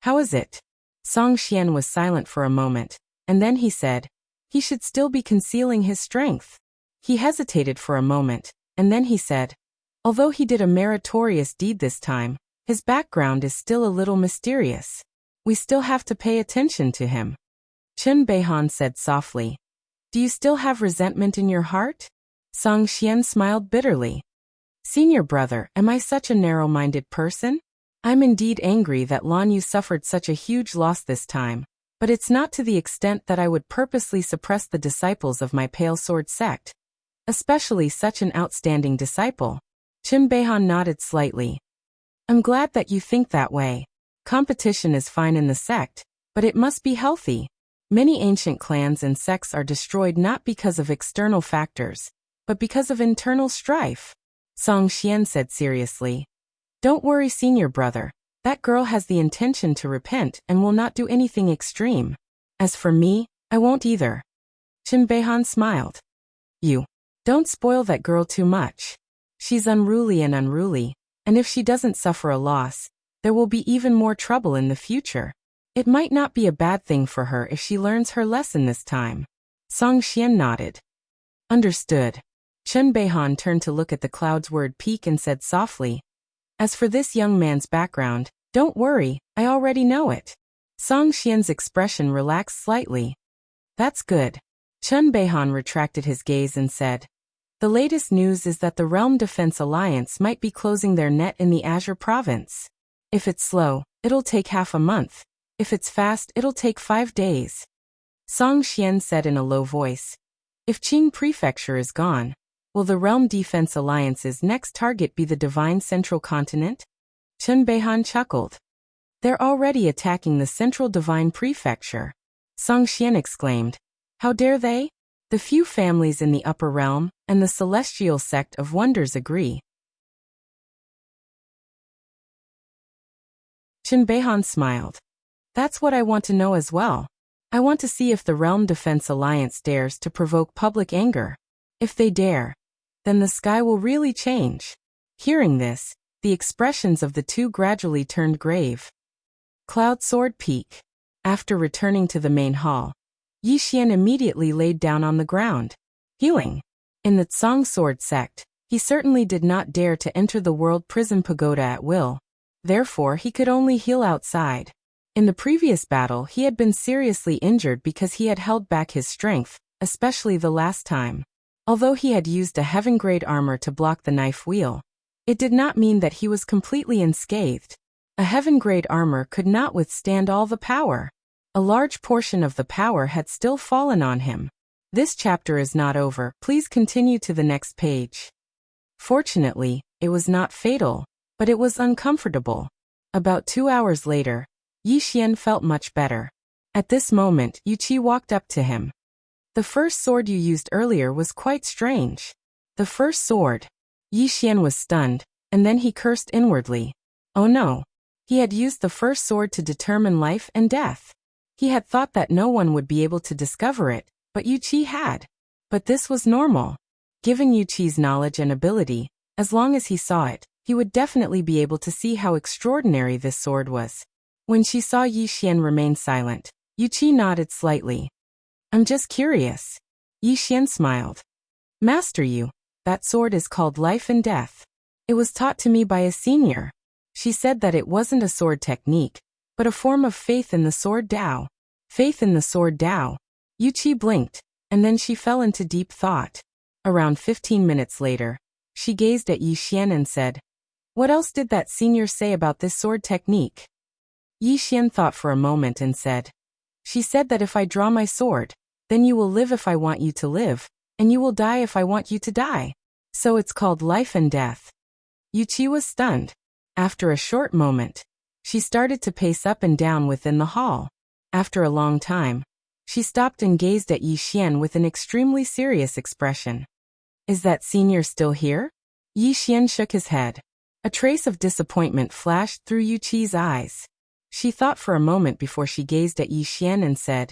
How is it? Song Xian was silent for a moment, and then he said, he should still be concealing his strength. He hesitated for a moment, and then he said, although he did a meritorious deed this time, his background is still a little mysterious. We still have to pay attention to him. Chen Beihan said softly, do you still have resentment in your heart? Song Xian smiled bitterly. Senior brother, am I such a narrow-minded person? I'm indeed angry that Lan Yu suffered such a huge loss this time, but it's not to the extent that I would purposely suppress the disciples of my Pale Sword sect. Especially such an outstanding disciple. Chen Beihan nodded slightly. I'm glad that you think that way. Competition is fine in the sect, but it must be healthy. Many ancient clans and sects are destroyed not because of external factors, but because of internal strife. Song Xian said seriously. Don't worry, senior brother. That girl has the intention to repent and will not do anything extreme. As for me, I won't either. Chen Beihan smiled. You. Don't spoil that girl too much. She's unruly, and if she doesn't suffer a loss, there will be even more trouble in the future. It might not be a bad thing for her if she learns her lesson this time. Song Xian nodded. Understood. Chen Beihan turned to look at the cloud's word peak and said softly, as for this young man's background, don't worry, I already know it. Song Xian's expression relaxed slightly. That's good. Chen Beihan retracted his gaze and said, the latest news is that the Realm Defense Alliance might be closing their net in the Azure Province. If it's slow, it'll take half a month. If it's fast, it'll take 5 days. Song Xian said in a low voice, if Qing Prefecture is gone, will the Realm Defense Alliance's next target be the Divine Central Continent? Chen Beihan chuckled. They're already attacking the Central Divine Prefecture. Song Xian exclaimed. How dare they? The few families in the Upper Realm and the Celestial Sect of Wonders agree. Chen Beihan smiled. That's what I want to know as well. I want to see if the Realm Defense Alliance dares to provoke public anger. If they dare, then the sky will really change. Hearing this, the expressions of the two gradually turned grave. Cloud Sword Peak. After returning to the main hall, Yi Xian immediately laid down on the ground. Healing. In the Tsang Sword sect, he certainly did not dare to enter the World Prison Pagoda at will. Therefore he could only heal outside. In the previous battle, he had been seriously injured because he had held back his strength, especially the last time. Although he had used a heaven-grade armor to block the knife wheel, it did not mean that he was completely unscathed. A heaven-grade armor could not withstand all the power. A large portion of the power had still fallen on him. This chapter is not over. Please continue to the next page. Fortunately, it was not fatal, but it was uncomfortable. About 2 hours later, Yi Xian felt much better. At this moment, Yu Qi walked up to him. The first sword you used earlier was quite strange. The first sword. Yi Xian was stunned, and then he cursed inwardly. Oh no. He had used the first sword to determine life and death. He had thought that no one would be able to discover it, but Yu Qi had. But this was normal. Given Yu Qi's knowledge and ability, as long as he saw it, he would definitely be able to see how extraordinary this sword was. When she saw Yi Xian remain silent, Yu Qi nodded slightly. I'm just curious. Yi Xian smiled. Master Yu, that sword is called Life and Death. It was taught to me by a senior. She said that it wasn't a sword technique, but a form of faith in the sword Tao. Faith in the sword Tao. Yu Qi blinked, and then she fell into deep thought. Around 15 minutes later, she gazed at Yi Xian and said, what else did that senior say about this sword technique? Yi Xian thought for a moment and said, she said that if I draw my sword, then you will live if I want you to live, and you will die if I want you to die. So it's called Life and Death. Yu Qi was stunned. After a short moment, she started to pace up and down within the hall. After a long time, she stopped and gazed at Yi Xian with an extremely serious expression. Is that senior still here? Yi Xian shook his head. A trace of disappointment flashed through Yu Qi's eyes. She thought for a moment before she gazed at Yi Xian and said,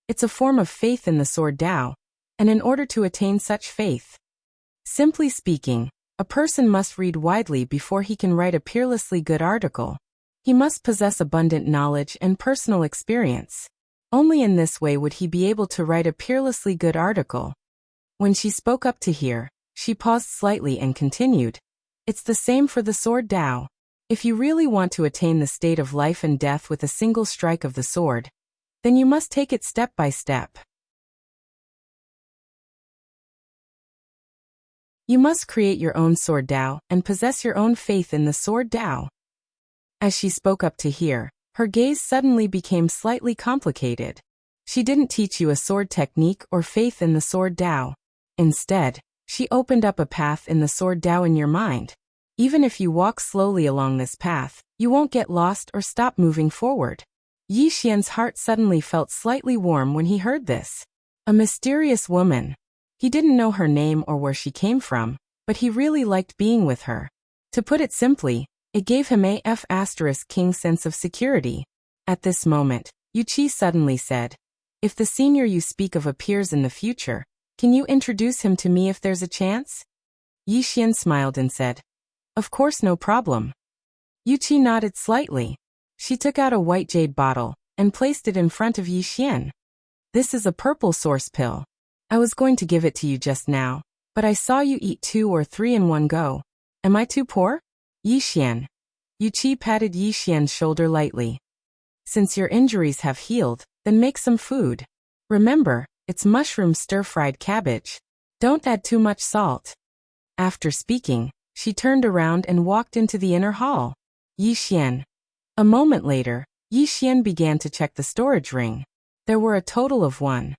it's a form of faith in the sword Tao, and in order to attain such faith, simply speaking, a person must read widely before he can write a peerlessly good article. He must possess abundant knowledge and personal experience. Only in this way would he be able to write a peerlessly good article. When she spoke up to hear, she paused slightly and continued, it's the same for the sword Tao. If you really want to attain the state of life and death with a single strike of the sword, then you must take it step by step. You must create your own sword Tao and possess your own faith in the sword Tao. As she spoke up to hear, her gaze suddenly became slightly complicated. She didn't teach you a sword technique or faith in the sword Tao. Instead, she opened up a path in the sword Tao in your mind. Even if you walk slowly along this path, you won't get lost or stop moving forward. Yi Xian's heart suddenly felt slightly warm when he heard this. A mysterious woman. He didn't know her name or where she came from, but he really liked being with her. To put it simply, it gave him a King sense of security. At this moment, Yu Qi suddenly said, if the senior you speak of appears in the future, can you introduce him to me if there's a chance? Yi Xian smiled and said, of course, no problem. Yu Qi nodded slightly. She took out a white jade bottle and placed it in front of Yi Xian. This is a purple source pill. I was going to give it to you just now, but I saw you eat 2 or 3 in one go. Am I too poor? Yi Xian. Yu Qi patted Yi Xian's shoulder lightly. Since your injuries have healed, then make some food. Remember, it's mushroom stir-fried cabbage. Don't add too much salt. After speaking, she turned around and walked into the inner hall. Yi Xian. A moment later, Yi Xian began to check the storage ring. There were a total of 1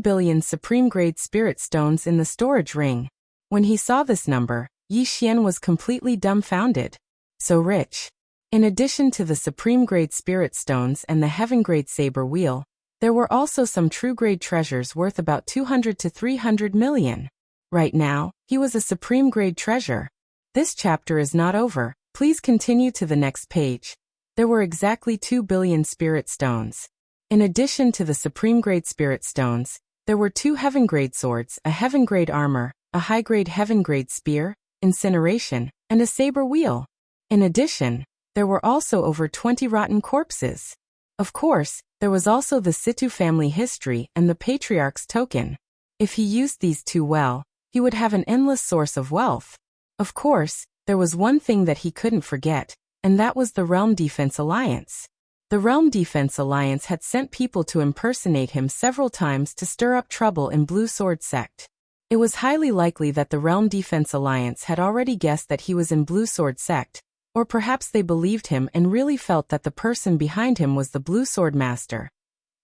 billion supreme-grade spirit stones in the storage ring. When he saw this number, Yi Xian was completely dumbfounded. So rich. In addition to the supreme-grade spirit stones and the heaven-grade saber wheel, there were also some true-grade treasures worth about 200 to 300 million. Right now, he was a supreme-grade treasure. This chapter is not over. Please continue to the next page. There were exactly 2 billion spirit stones. In addition to the supreme-grade spirit stones, there were 2 heaven-grade swords, a heaven-grade armor, a high-grade heaven-grade spear, incineration, and a saber wheel. In addition, there were also over 20 rotten corpses. Of course, there was also the Situ family history and the patriarch's token. If he used these 2 well, he would have an endless source of wealth. Of course, there was one thing that he couldn't forget, and that was the Realm Defense Alliance. The Realm Defense Alliance had sent people to impersonate him several times to stir up trouble in Blue Sword Sect. It was highly likely that the Realm Defense Alliance had already guessed that he was in Blue Sword Sect, or perhaps they believed him and really felt that the person behind him was the Blue Swordmaster.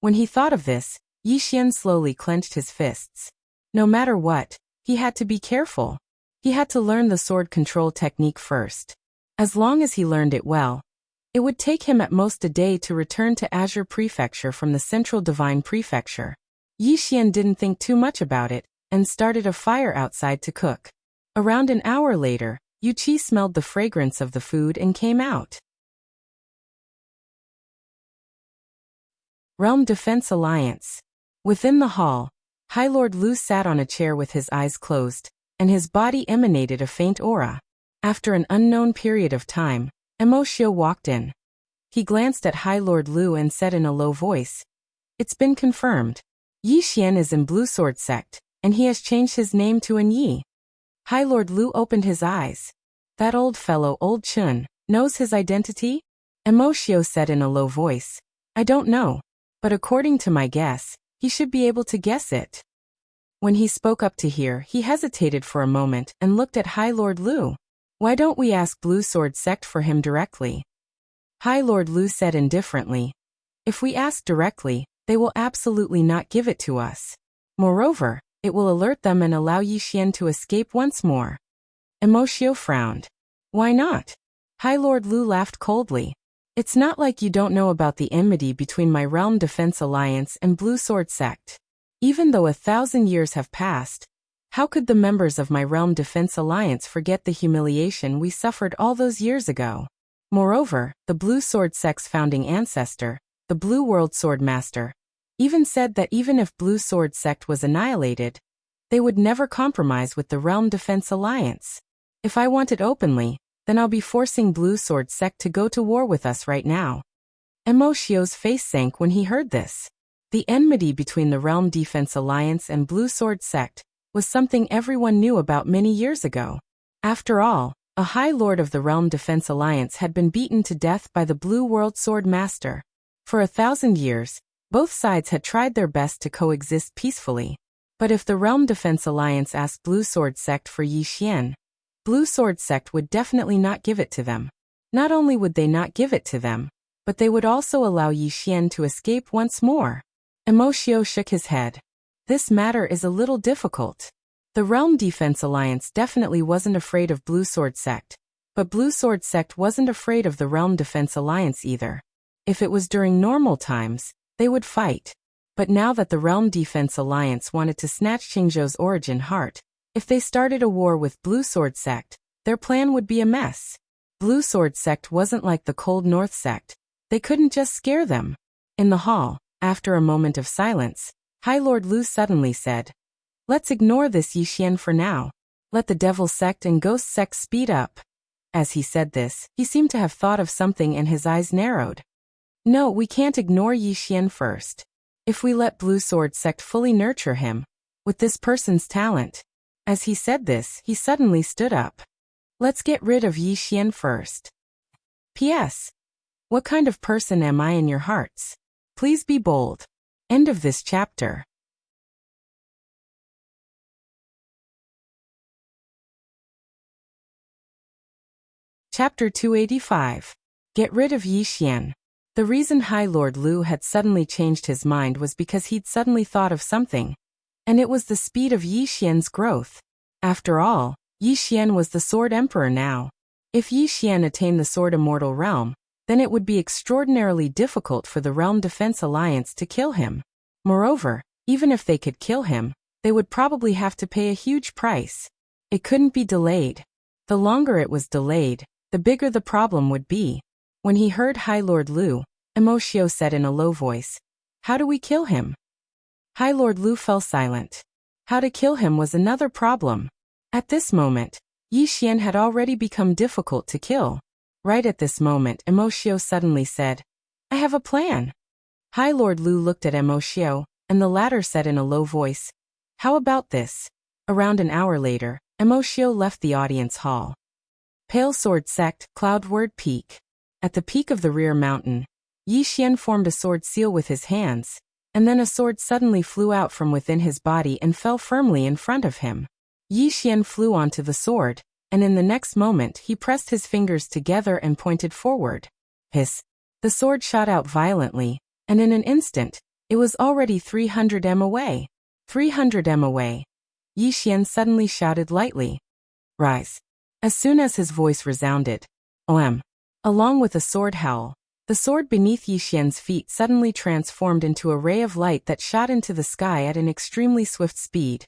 When he thought of this, Yi Xian slowly clenched his fists. No matter what, he had to be careful. He had to learn the sword control technique first. As long as he learned it well, it would take him at most a day to return to Azure Prefecture from the Central Divine Prefecture. Yi Xian didn't think too much about it, and started a fire outside to cook. Around an hour later, Yu Qi smelled the fragrance of the food and came out. Realm Defense Alliance. Within the hall, High Lord Lu sat on a chair with his eyes closed, and his body emanated a faint aura. After an unknown period of time, Emoshio walked in. He glanced at High Lord Lu and said in a low voice, "It's been confirmed. Yi Xian is in Blue Sword Sect, and he has changed his name to An Yi." High Lord Lu opened his eyes. "That old fellow, Old Chun, knows his identity?" Emoshio said in a low voice, "I don't know, but according to my guess, he should be able to guess it." When he spoke up to hear, he hesitated for a moment and looked at High Lord Lu. "Why don't we ask Blue Sword Sect for him directly?" High Lord Lu said indifferently, "If we ask directly, they will absolutely not give it to us. Moreover, it will alert them and allow Yi Xian to escape once more." Emoshio frowned. "Why not?" High Lord Lu laughed coldly. "It's not like you don't know about the enmity between my Realm Defense Alliance and Blue Sword Sect. Even though 1,000 years have passed, how could the members of my Realm Defense Alliance forget the humiliation we suffered all those years ago? Moreover, the Blue Sword Sect's founding ancestor, the Blue World Swordmaster, even said that even if Blue Sword Sect was annihilated, they would never compromise with the Realm Defense Alliance. If I want it openly, then I'll be forcing Blue Sword Sect to go to war with us right now." Emoshio's face sank when he heard this. The enmity between the Realm Defense Alliance and Blue Sword Sect was something everyone knew about many years ago. After all, a High Lord of the Realm Defense Alliance had been beaten to death by the Blue World Swordmaster. For 1,000 years, both sides had tried their best to coexist peacefully. But if the Realm Defense Alliance asked Blue Sword Sect for Yi Xian, Blue Sword Sect would definitely not give it to them. Not only would they not give it to them, but they would also allow Yi Xian to escape once more. Emoshio shook his head. "This matter is a little difficult. The Realm Defense Alliance definitely wasn't afraid of Blue Sword Sect, but Blue Sword Sect wasn't afraid of the Realm Defense Alliance either. If it was during normal times, they would fight. But now that the Realm Defense Alliance wanted to snatch Qingzhou's origin heart, if they started a war with Blue Sword Sect, their plan would be a mess. Blue Sword Sect wasn't like the Cold North Sect. They couldn't just scare them." In the hall, after a moment of silence, High Lord Lu suddenly said, "Let's ignore this Yi Xian for now. Let the Devil Sect and Ghost Sect speed up." As he said this, he seemed to have thought of something and his eyes narrowed. "No, we can't ignore Yi Xian first. If we let Blue Sword Sect fully nurture him, with this person's talent." As he said this, he suddenly stood up. "Let's get rid of Yi Xian first. P.S. What kind of person am I in your hearts? Please be bold." End of this chapter. Chapter 285. Get rid of Yi Xian. The reason High Lord Lu had suddenly changed his mind was because he'd suddenly thought of something, and it was the speed of Yi Xian's growth. After all, Yi Xian was the Sword Emperor now. If Yi Xian attained the Sword Immortal Realm, then it would be extraordinarily difficult for the Realm Defense Alliance to kill him. Moreover, even if they could kill him, they would probably have to pay a huge price. It couldn't be delayed. The longer it was delayed, the bigger the problem would be. When he heard High Lord Lu, Emoshio said in a low voice, "How do we kill him?" High Lord Lu fell silent. How to kill him was another problem. At this moment, Yi Xian had already become difficult to kill. Right at this moment, Emoshio suddenly said, "I have a plan." High Lord Lu looked at Emoshio, and the latter said in a low voice, "How about this?" Around an hour later, Emoshio left the audience hall. Pale Sword Sect, Cloudward Peak. At the peak of the rear mountain, Yi Xian formed a sword seal with his hands, and then a sword suddenly flew out from within his body and fell firmly in front of him. Yi Xian flew onto the sword, and in the next moment he pressed his fingers together and pointed forward. Hiss! The sword shot out violently, and in an instant, it was already 300 m away. 300 m away. Yi Xian suddenly shouted lightly. Rise! As soon as his voice resounded, OM! Along with a sword howl, the sword beneath Yi Xian's feet suddenly transformed into a ray of light that shot into the sky at an extremely swift speed,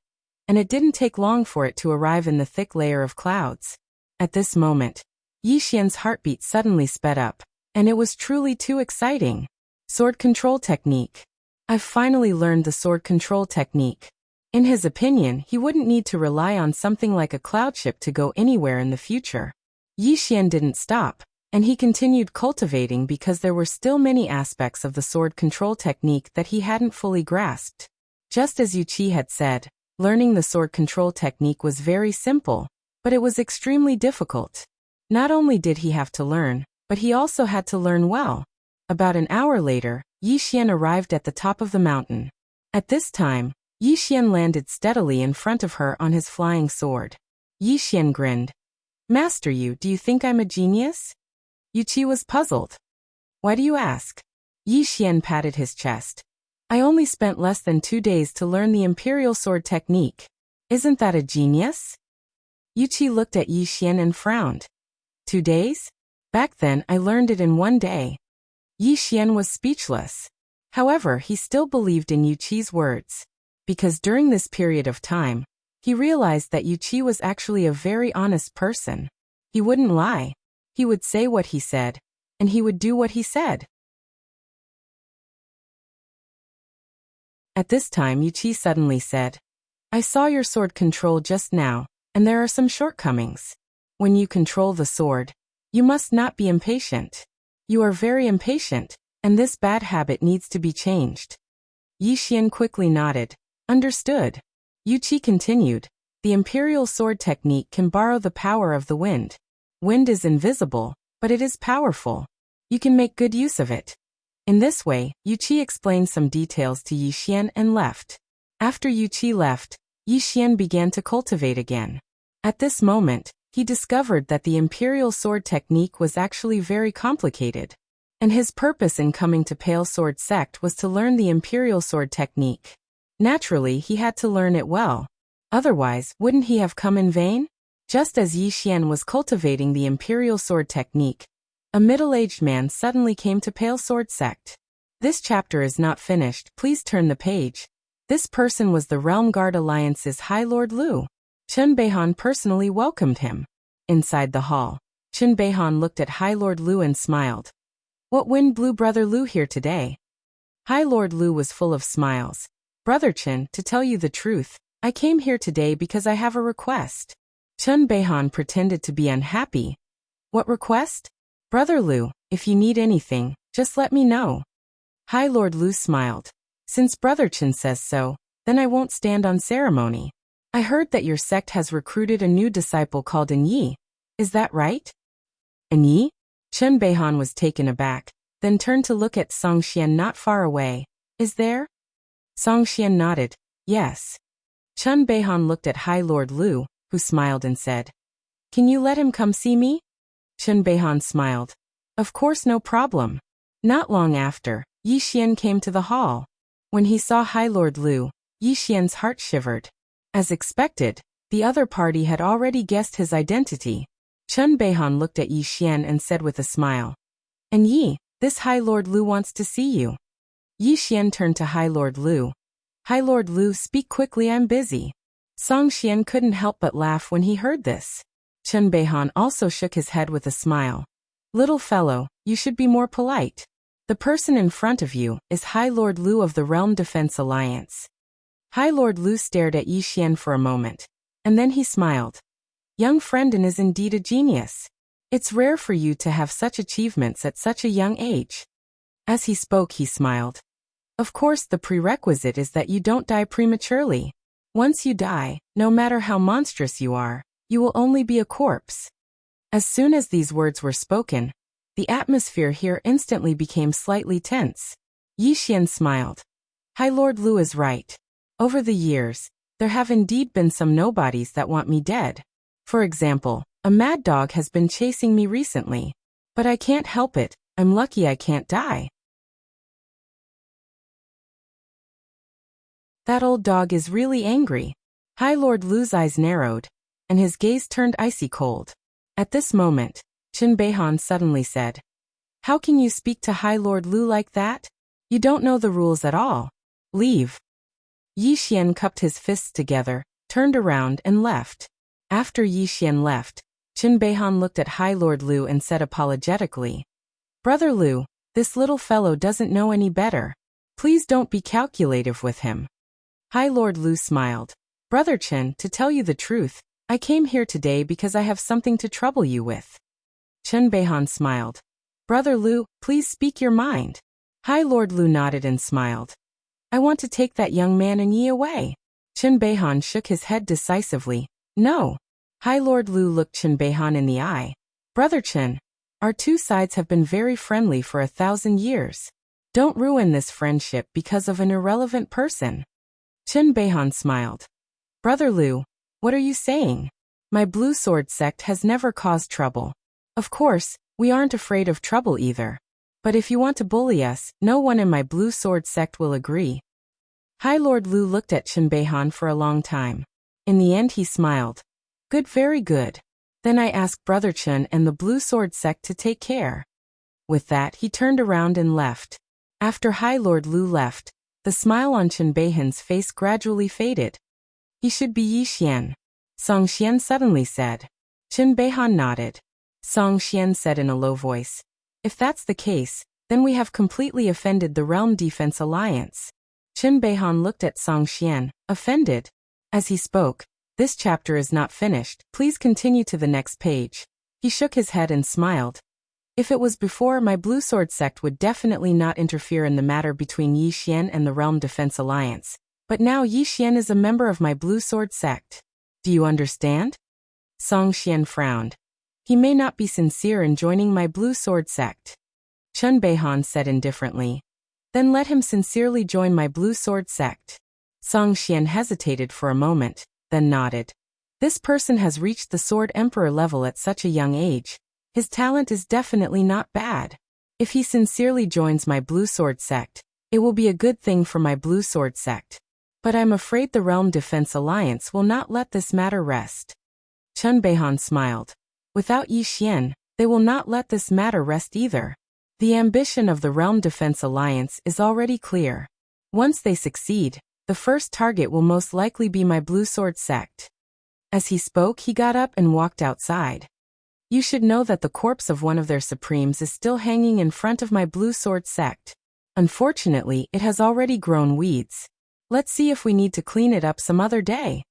and it didn't take long for it to arrive in the thick layer of clouds. At this moment, Yi Xian's heartbeat suddenly sped up, and it was truly too exciting. Sword control technique. I've finally learned the sword control technique. In his opinion, he wouldn't need to rely on something like a cloud ship to go anywhere in the future. Yi Xian didn't stop, and he continued cultivating because there were still many aspects of the sword control technique that he hadn't fully grasped. Just as Yu Qi had said, learning the sword control technique was very simple, but it was extremely difficult. Not only did he have to learn, but he also had to learn well. About an hour later, Yi Xian arrived at the top of the mountain. At this time, Yi Xian landed steadily in front of her on his flying sword. Yi Xian grinned. Master Yu, do you think I'm a genius? Yu Qi was puzzled. Why do you ask? Yi Xian patted his chest. I only spent less than 2 days to learn the imperial sword technique. Isn't that a genius? Yu Qi looked at Yi Xian and frowned. 2 days? Back then I learned it in 1 day. Yi Xian was speechless. However, he still believed in Yu Qi's words, because during this period of time, he realized that Yu Qi was actually a very honest person. He wouldn't lie. He would say what he said, and he would do what he said. At this time, Yu Qi suddenly said, I saw your sword control just now, and there are some shortcomings. When you control the sword, you must not be impatient. You are very impatient, and this bad habit needs to be changed. Yi Xian quickly nodded. Understood. Yu Qi continued. The imperial sword technique can borrow the power of the wind. Wind is invisible, but it is powerful. You can make good use of it. In this way, Yu Qi explained some details to Yi Xian and left. After Yu Qi left, Yi Xian began to cultivate again. At this moment, he discovered that the imperial sword technique was actually very complicated, and his purpose in coming to Pale Sword Sect was to learn the imperial sword technique. Naturally, he had to learn it well. Otherwise, wouldn't he have come in vain? Just as Yi Xian was cultivating the imperial sword technique, a middle-aged man suddenly came to Pale Sword Sect. This chapter is not finished, please turn the page. This person was the Realm Guard Alliance's High Lord Lu. Chen Beihan personally welcomed him. Inside the hall, Chen Beihan looked at High Lord Lu and smiled. What wind blew Brother Lu here today? High Lord Lu was full of smiles. Brother Chen, to tell you the truth, I came here today because I have a request. Chen Beihan pretended to be unhappy. What request? Brother Lu, if you need anything, just let me know. High Lord Lu smiled. Since Brother Chen says so, then I won't stand on ceremony. I heard that your sect has recruited a new disciple called An Yi. Is that right? An Yi? Chen Beihan was taken aback, then turned to look at Song Xian not far away. Is there? Song Xian nodded. Yes. Chen Beihan looked at High Lord Lu, who smiled and said, Can you let him come see me? Chen Beihan smiled. Of course, no problem. Not long after, Yi Xian came to the hall. When he saw High Lord Lu, Yi Xian's heart shivered. As expected, the other party had already guessed his identity. Chen Beihan looked at Yi Xian and said with a smile, And Yi, this High Lord Lu wants to see you. Yi Xian turned to High Lord Lu. High Lord Lu, speak quickly, I'm busy. Song Xian couldn't help but laugh when he heard this. Chen Beihan also shook his head with a smile. Little fellow, you should be more polite. The person in front of you is High Lord Lu of the Realm Defense Alliance. High Lord Lu stared at Yi Xian for a moment, and then he smiled. Young friend is indeed a genius. It's rare for you to have such achievements at such a young age. As he spoke, he smiled. Of course, the prerequisite is that you don't die prematurely. Once you die, no matter how monstrous you are, you will only be a corpse. As soon as these words were spoken, The atmosphere here instantly became slightly tense. Yi Xian smiled. High Lord Lu is right. Over the years, there have indeed been some nobodies that want me dead. For example, a mad dog has been chasing me recently. But I can't help it, I'm lucky I can't die. That old dog is really angry. High Lord Lu's eyes narrowed, and his gaze turned icy cold. At this moment, Qin Beihan suddenly said, How can you speak to High Lord Lu like that? You don't know the rules at all. Leave. Yi Xian cupped his fists together, turned around and left. After Yi Xian left, Qin Beihan looked at High Lord Lu and said apologetically, Brother Lu, this little fellow doesn't know any better. Please don't be calculative with him. High Lord Lu smiled. Brother Qin, to tell you the truth, I came here today because I have something to trouble you with. Qin Beihan smiled. Brother Lu, please speak your mind. High Lord Lu nodded and smiled. I want to take that young man and Yi away. Qin Beihan shook his head decisively. No. High Lord Lu looked Qin Beihan in the eye. Brother Qin, our two sides have been very friendly for 1,000 years. Don't ruin this friendship because of an irrelevant person. Qin Beihan smiled. Brother Lu, what are you saying? My Blue Sword sect has never caused trouble. Of course, we aren't afraid of trouble either. But if you want to bully us, no one in my Blue Sword sect will agree. High Lord Lu looked at Qin Beihan for a long time. In the end he smiled. Good, very good. Then I ask Brother Qin and the Blue Sword sect to take care. With that he turned around and left. After High Lord Lu left, the smile on Qin Beihan's face gradually faded. He should be Yi Xian. Song Xian suddenly said. Qin Beihan nodded. Song Xian said in a low voice. If that's the case, then we have completely offended the Realm Defense Alliance. Qin Beihan looked at Song Xian, offended. As he spoke, this chapter is not finished, please continue to the next page. He shook his head and smiled. If it was before, my Blue Sword sect would definitely not interfere in the matter between Yi Xian and the Realm Defense Alliance. But now Yi Xian is a member of my Blue Sword sect. Do you understand? Song Xian frowned. He may not be sincere in joining my Blue Sword sect. Qin Beihan said indifferently. Then let him sincerely join my Blue Sword sect. Song Xian hesitated for a moment, then nodded. This person has reached the Sword Emperor level at such a young age. His talent is definitely not bad. If he sincerely joins my Blue Sword sect, it will be a good thing for my Blue Sword sect. But I'm afraid the Realm Defense Alliance will not let this matter rest. Qin Beihan smiled. Without Yi Xian, they will not let this matter rest either. The ambition of the Realm Defense Alliance is already clear. Once they succeed, the first target will most likely be my Blue Sword sect. As he spoke, he got up and walked outside. You should know that the corpse of one of their supremes is still hanging in front of my Blue Sword sect. Unfortunately, it has already grown weeds. Let's see if we need to clean it up some other day.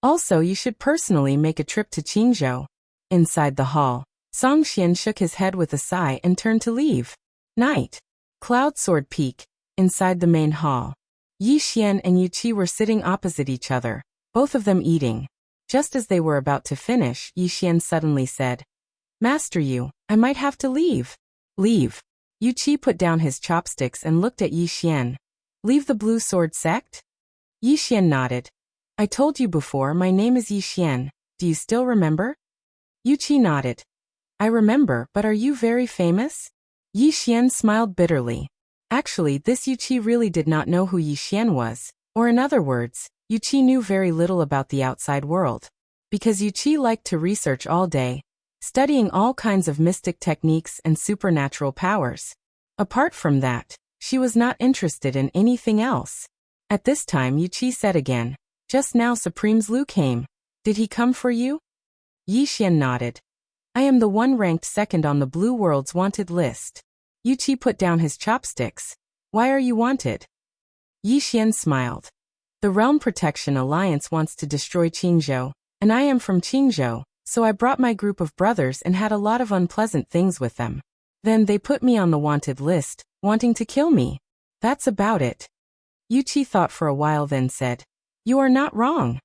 Also, you should personally make a trip to Qingzhou. Inside the hall, Song Xian shook his head with a sigh and turned to leave. Night. Cloud Sword Peak. Inside the main hall, Yi Xian and Yu Qi were sitting opposite each other, both of them eating. Just as they were about to finish, Yi Xian suddenly said, Master Yu, I might have to leave. Leave. Yu Qi put down his chopsticks and looked at Yi Xian. Leave the Blue Sword sect? Yi Xian nodded. I told you before, my name is Yi Xian. Do you still remember? Yu Qi nodded. I remember, but are you very famous? Yi Xian smiled bitterly. Actually, this Yu Qi really did not know who Yi Xian was, or in other words, Yu Qi knew very little about the outside world. Because Yu Qi liked to research all day, studying all kinds of mystic techniques and supernatural powers. Apart from that, she was not interested in anything else. At this time, Yu Qi said again, Just now Supreme's Lu came. Did he come for you? Yi Xian nodded. I am the one ranked second on the Blue World's wanted list. Yu Qi put down his chopsticks. Why are you wanted? Yi Xian smiled. The Realm Protection Alliance wants to destroy Qingzhou, and I am from Qingzhou, so I brought my group of brothers and had a lot of unpleasant things with them. Then they put me on the wanted list, wanting to kill me. That's about it. Yu Qi thought for a while then said, You are not wrong.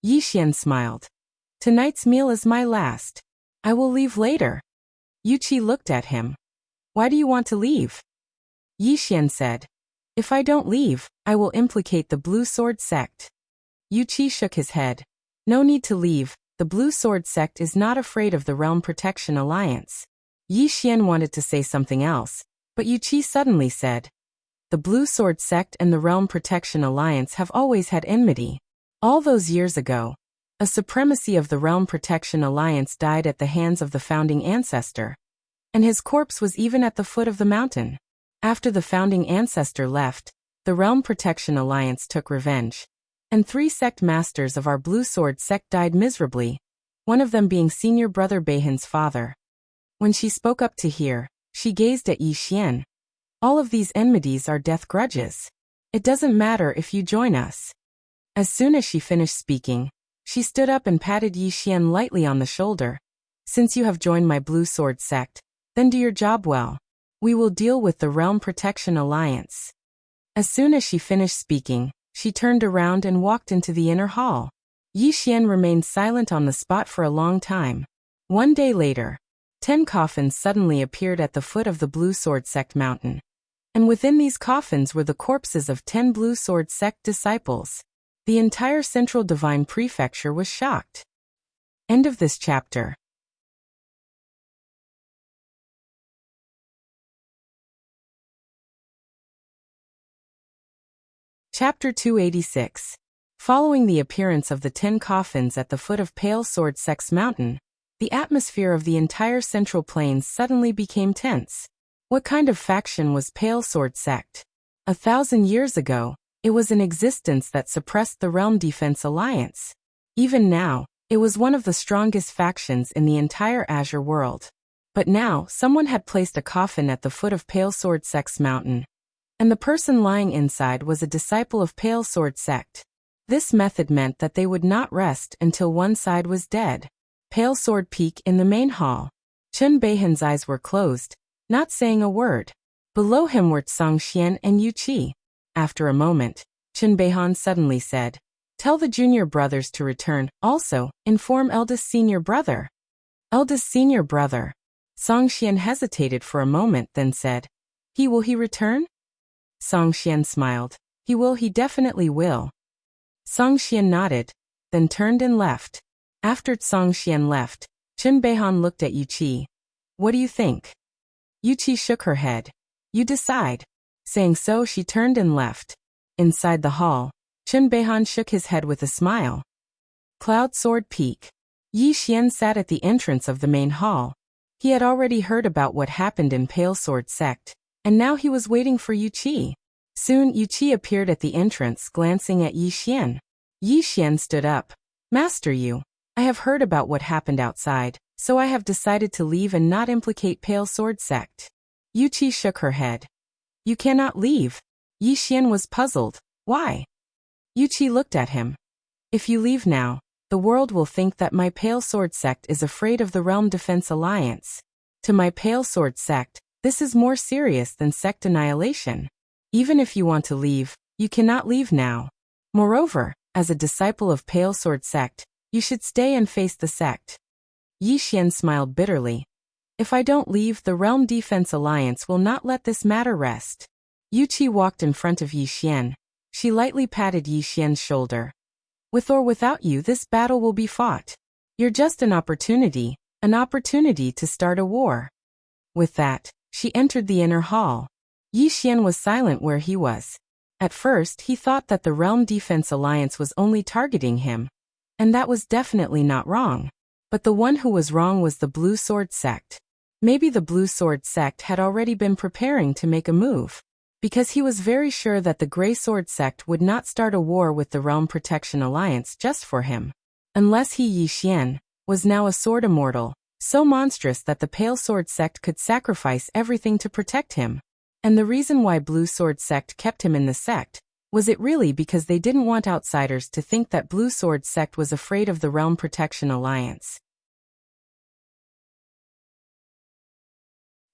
Yi Xian smiled. Tonight's meal is my last. I will leave later. Yuqi looked at him. Why do you want to leave? Yixian said. If I don't leave, I will implicate the Blue Sword sect. Yuqi shook his head. No need to leave, the Blue Sword sect is not afraid of the Realm Protection Alliance. Yixian wanted to say something else, but Yuqi suddenly said. The Blue Sword sect and the Realm Protection Alliance have always had enmity. All those years ago, a supremacy of the Realm Protection Alliance died at the hands of the founding ancestor, and his corpse was even at the foot of the mountain. After the founding ancestor left, the Realm Protection Alliance took revenge, and 3 sect masters of our Blue Sword sect died miserably, one of them being senior brother Beihan's father. When she spoke up to hear, she gazed at Yixian. All of these enmities are death grudges. It doesn't matter if you join us. As soon as she finished speaking, she stood up and patted Yixian lightly on the shoulder. Since you have joined my Blue Sword sect, then do your job well. We will deal with the Realm Protection Alliance. As soon as she finished speaking, she turned around and walked into the inner hall. Yixian remained silent on the spot for a long time. One day later, 10 coffins suddenly appeared at the foot of the Blue Sword sect mountain. And within these coffins were the corpses of 10 Blue Sword sect disciples. The entire Central Divine Prefecture was shocked. End of this chapter. Chapter 286. Following the appearance of the 10 coffins at the foot of Pale Sword Sect's mountain, the atmosphere of the entire Central Plains suddenly became tense. What kind of faction was Pale Sword Sect? 1,000 years ago, it was an existence that suppressed the Realm Defense Alliance. Even now, it was one of the strongest factions in the entire Azure world. But now, someone had placed a coffin at the foot of Pale Sword Sect's mountain, and the person lying inside was a disciple of Pale Sword Sect. This method meant that they would not rest until one side was dead. Pale Sword Peak in the main hall. Chen Beihan's eyes were closed, not saying a word. Below him were Tsongxian and Yuqi. After a moment, Chen Beihan suddenly said, Tell the junior brothers to return. Also, inform eldest senior brother. Eldest senior brother. Tsongxian hesitated for a moment, then said, Will he return? Tsongxian smiled. He definitely will. Tsongxian nodded, then turned and left. After Tsongxian left, Chen Beihan looked at Yuqi. What do you think? Yuqi shook her head. You decide. Saying so, she turned and left. Inside the hall, Chen Beihan shook his head with a smile. Cloud Sword Peak. Yixian sat at the entrance of the main hall. He had already heard about what happened in Pale Sword Sect, and now he was waiting for Yuqi. Soon Yuqi appeared at the entrance, glancing at Yixian. Yixian stood up. Master Yu, I have heard about what happened outside, so I have decided to leave and not implicate Pale Sword Sect. Yuqi shook her head. You cannot leave. Yixian was puzzled. Why? Yuqi looked at him. If you leave now, the world will think that my Pale Sword Sect is afraid of the Realm Defense Alliance. To my Pale Sword Sect, this is more serious than sect annihilation. Even if you want to leave, you cannot leave now. Moreover, as a disciple of Pale Sword Sect, you should stay and face the sect. Yixian smiled bitterly. If I don't leave, the Realm Defense Alliance will not let this matter rest. Yuqi walked in front of Yixian. She lightly patted Yixian's shoulder. With or without you, this battle will be fought. You're just an opportunity to start a war. With that, she entered the inner hall. Yixian was silent where he was. At first, he thought that the Realm Defense Alliance was only targeting him. And that was definitely not wrong. But the one who was wrong was the Blue Sword Sect. Maybe the Blue Sword Sect had already been preparing to make a move. Because he was very sure that the Grey Sword Sect would not start a war with the Realm Protection Alliance just for him. Unless he, Yixian, was now a sword immortal, so monstrous that the Pale Sword Sect could sacrifice everything to protect him. And the reason why Blue Sword Sect kept him in the sect, was it really because they didn't want outsiders to think that Blue Sword Sect was afraid of the Realm Protection Alliance?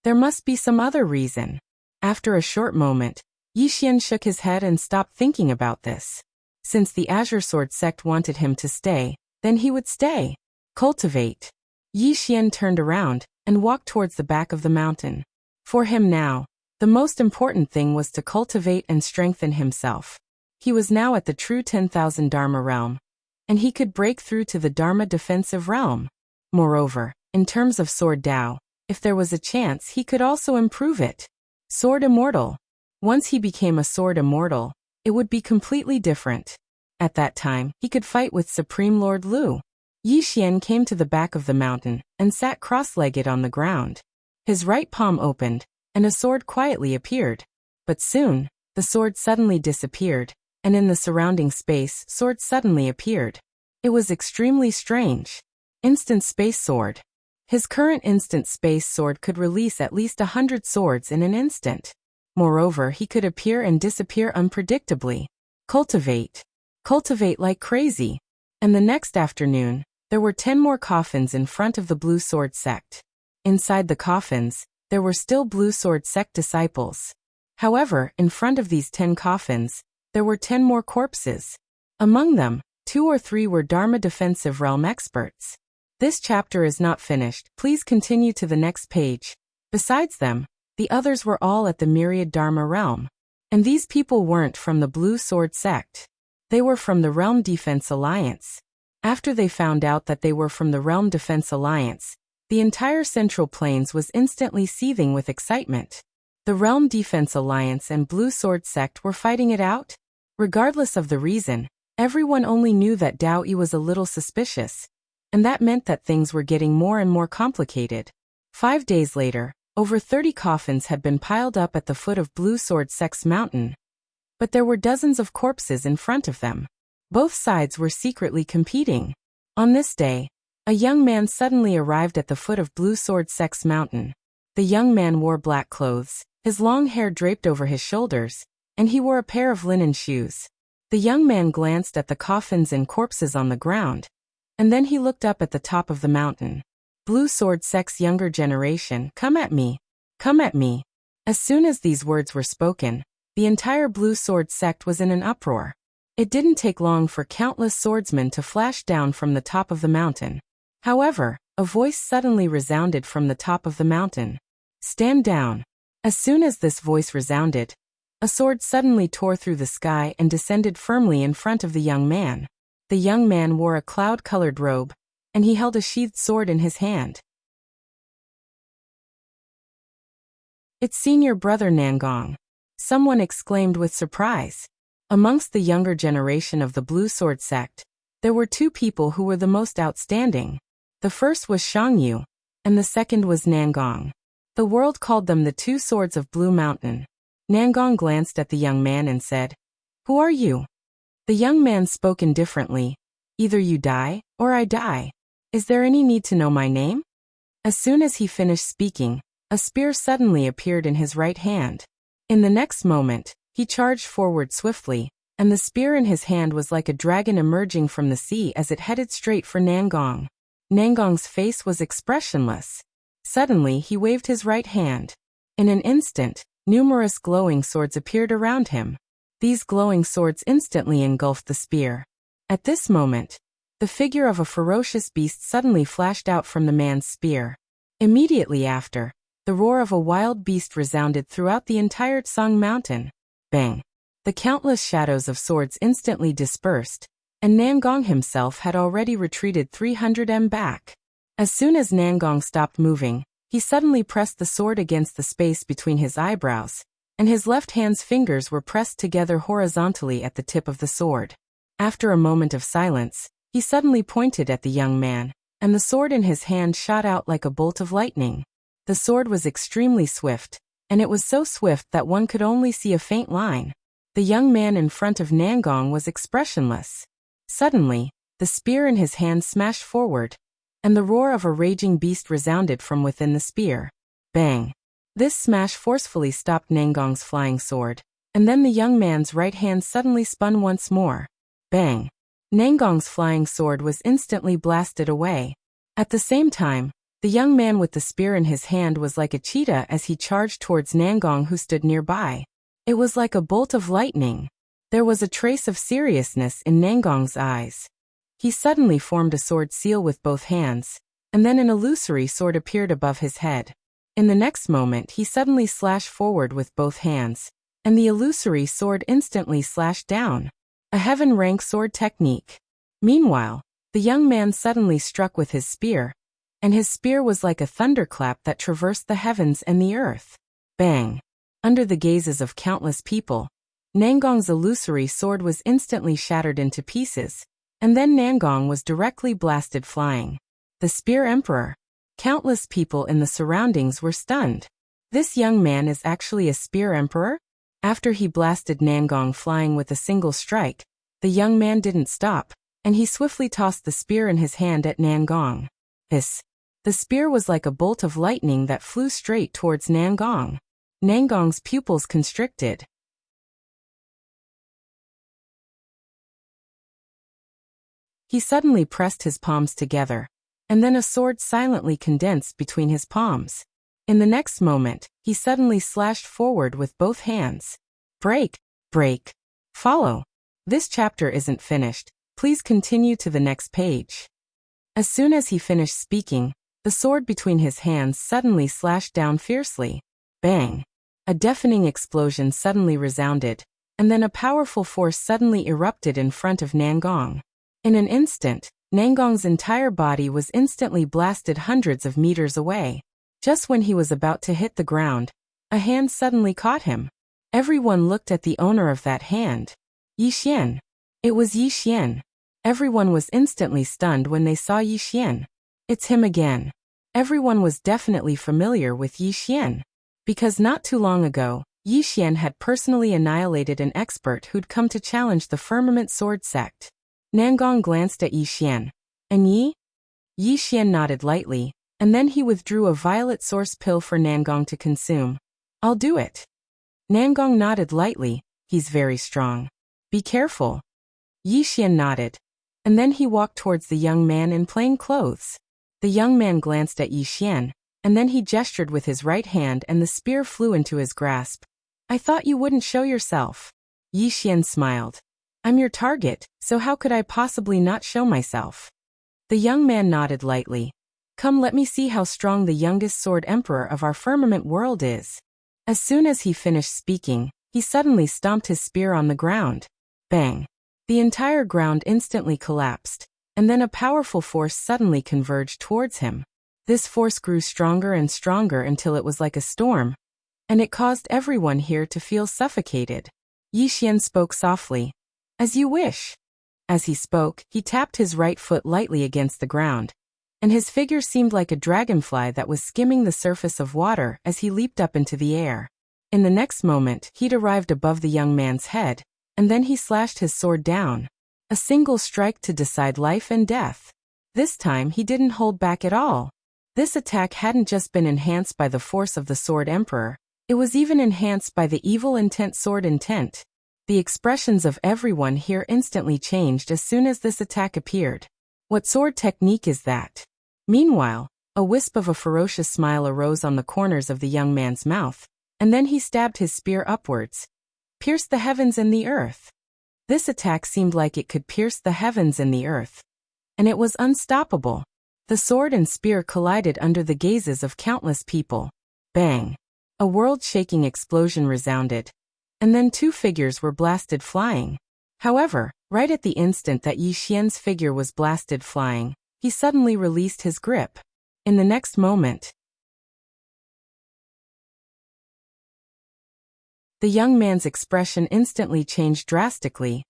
There must be some other reason. After a short moment, Yixian shook his head and stopped thinking about this. Since the Azure Sword Sect wanted him to stay, then he would stay. Cultivate. Yi Xian turned around and walked towards the back of the mountain. For him now, the most important thing was to cultivate and strengthen himself. He was now at the true 10,000 Dharma realm, and he could break through to the Dharma defensive realm. Moreover, in terms of sword Dao, if there was a chance he could also improve it. Sword Immortal. Once he became a Sword Immortal, it would be completely different. At that time, he could fight with Supreme Lord Lu. Yi Xian came to the back of the mountain and sat cross-legged on the ground. His right palm opened, and a sword quietly appeared. But soon, the sword suddenly disappeared, and in the surrounding space, sword suddenly appeared. It was extremely strange. Instant Space Sword. His current Instant Space Sword could release at least 100 swords in an instant. Moreover, he could appear and disappear unpredictably. Cultivate. Cultivate like crazy. And the next afternoon, there were 10 more coffins in front of the Blue Sword sect. Inside the coffins, there were still Blue Sword sect disciples. However, in front of these 10 coffins, there were 10 more corpses. Among them, 2 or 3 were Dharma defensive realm experts. This chapter is not finished. Please continue to the next page. Besides them, the others were all at the Myriad Dharma realm. And these people weren't from the Blue Sword sect. They were from the Realm Defense Alliance. After they found out that they were from the Realm Defense Alliance, the entire Central Plains was instantly seething with excitement. The Realm Defense Alliance and Blue Sword sect were fighting it out? Regardless of the reason, everyone only knew that Dao Yi was a little suspicious, and that meant that things were getting more and more complicated. 5 days later, over 30 coffins had been piled up at the foot of Blue Sword sect's mountain. But there were dozens of corpses in front of them. Both sides were secretly competing. On this day, a young man suddenly arrived at the foot of Blue Sword sect's mountain. The young man wore black clothes, his long hair draped over his shoulders, and he wore a pair of linen shoes. The young man glanced at the coffins and corpses on the ground, and then he looked up at the top of the mountain. Blue Sword sect's younger generation, come at me. Come at me. As soon as these words were spoken, the entire Blue Sword sect was in an uproar. It didn't take long for countless swordsmen to flash down from the top of the mountain. However, a voice suddenly resounded from the top of the mountain. Stand down. As soon as this voice resounded, a sword suddenly tore through the sky and descended firmly in front of the young man. The young man wore a cloud-colored robe, and he held a sheathed sword in his hand. It's senior brother Nangong. Someone exclaimed with surprise. Amongst the younger generation of the Blue Sword sect, there were 2 people who were the most outstanding. The first was Shangyu, and the second was Nangong. The world called them the 2 swords of Blue Mountain. Nangong glanced at the young man and said, "Who are you?" The young man spoke indifferently. "Either you die, or I die. Is there any need to know my name?" As soon as he finished speaking, a spear suddenly appeared in his right hand. In the next moment, he charged forward swiftly, and the spear in his hand was like a dragon emerging from the sea as it headed straight for Nangong. Nangong's face was expressionless. Suddenly he waved his right hand. In an instant, numerous glowing swords appeared around him. These glowing swords instantly engulfed the spear. At this moment, the figure of a ferocious beast suddenly flashed out from the man's spear. Immediately after, the roar of a wild beast resounded throughout the entire Tsang mountain. Bang! The countless shadows of swords instantly dispersed, and Nangong himself had already retreated 300 m back. As soon as Nangong stopped moving, he suddenly pressed the sword against the space between his eyebrows, and his left hand's fingers were pressed together horizontally at the tip of the sword. After a moment of silence, he suddenly pointed at the young man, and the sword in his hand shot out like a bolt of lightning. The sword was extremely swift, and it was so swift that one could only see a faint line. The young man in front of Nangong was expressionless. Suddenly, the spear in his hand smashed forward, and the roar of a raging beast resounded from within the spear. Bang! This smash forcefully stopped Nangong's flying sword, and then the young man's right hand suddenly spun once more. Bang! Nangong's flying sword was instantly blasted away. At the same time, the young man with the spear in his hand was like a cheetah as he charged towards Nangong who stood nearby. It was like a bolt of lightning. There was a trace of seriousness in Nangong's eyes. He suddenly formed a sword seal with both hands, and then an illusory sword appeared above his head. In the next moment he suddenly slashed forward with both hands, and the illusory sword instantly slashed down. A heaven-rank sword technique. Meanwhile, the young man suddenly struck with his spear, and his spear was like a thunderclap that traversed the heavens and the earth. Bang! Under the gazes of countless people, Nangong's illusory sword was instantly shattered into pieces, and then Nangong was directly blasted flying. The Spear Emperor. Countless people in the surroundings were stunned. This young man is actually a Spear Emperor? After he blasted Nangong flying with a single strike, the young man didn't stop, and he swiftly tossed the spear in his hand at Nangong. The spear was like a bolt of lightning that flew straight towards Nangong. Nangong's pupils constricted. He suddenly pressed his palms together, and then a sword silently condensed between his palms. In the next moment, he suddenly slashed forward with both hands. Break, break, follow. This chapter isn't finished. Please continue to the next page. As soon as he finished speaking, the sword between his hands suddenly slashed down fiercely. Bang! A deafening explosion suddenly resounded, and then a powerful force suddenly erupted in front of Nangong. In an instant, Nangong's entire body was instantly blasted hundreds of meters away. Just when he was about to hit the ground, a hand suddenly caught him. Everyone looked at the owner of that hand. Yi Xian. It was Yi Xian. Everyone was instantly stunned when they saw Yi Xian. It's him again. Everyone was definitely familiar with Yi Xian, because not too long ago, Yi Xian had personally annihilated an expert who'd come to challenge the Firmament Sword Sect. Nangong glanced at Yi Xian. And Yi? Yi Xian nodded lightly, and then he withdrew a violet source pill for Nangong to consume. I'll do it. Nangong nodded lightly. He's very strong. Be careful. Yi Xian nodded, and then he walked towards the young man in plain clothes. The young man glanced at Yi Xian, and then he gestured with his right hand and the spear flew into his grasp. I thought you wouldn't show yourself. Yi Xian smiled. I'm your target, so how could I possibly not show myself? The young man nodded lightly. Come, let me see how strong the youngest sword emperor of our firmament world is. As soon as he finished speaking, he suddenly stomped his spear on the ground. Bang! The entire ground instantly collapsed, and then a powerful force suddenly converged towards him. This force grew stronger and stronger until it was like a storm, and it caused everyone here to feel suffocated. Yi Xian spoke softly. As you wish. As he spoke, he tapped his right foot lightly against the ground, and his figure seemed like a dragonfly that was skimming the surface of water as he leaped up into the air. In the next moment, he'd arrived above the young man's head, and then he slashed his sword down. A single strike to decide life and death. This time he didn't hold back at all. This attack hadn't just been enhanced by the force of the Sword Emperor, it was even enhanced by the evil intent sword intent. The expressions of everyone here instantly changed as soon as this attack appeared. What sword technique is that? Meanwhile, a wisp of a ferocious smile arose on the corners of the young man's mouth, and then he stabbed his spear upwards, pierced the heavens and the earth. This attack seemed like it could pierce the heavens and the earth, and it was unstoppable. The sword and spear collided under the gazes of countless people. Bang! A world-shaking explosion resounded, and then two figures were blasted flying. However, right at the instant that Yi Xian's figure was blasted flying, he suddenly released his grip. In the next moment, the young man's expression instantly changed drastically,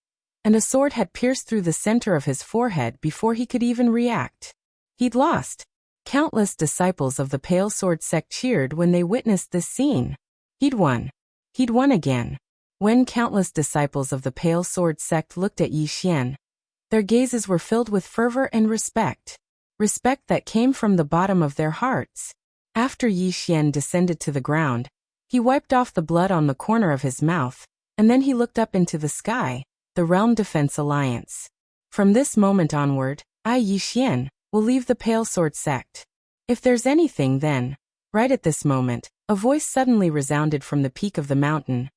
and a sword had pierced through the center of his forehead before he could even react. He'd lost. Countless disciples of the Pale Sword Sect cheered when they witnessed this scene. He'd won. He'd won again. When countless disciples of the Pale Sword Sect looked at Yi Xian, their gazes were filled with fervor and respect. Respect that came from the bottom of their hearts. After Yi Xian descended to the ground, he wiped off the blood on the corner of his mouth, and then he looked up into the sky, the Realm Defense Alliance. From this moment onward, I, Yi Xian, will leave the Pale Sword Sect. If there's anything then, right at this moment, a voice suddenly resounded from the peak of the mountain.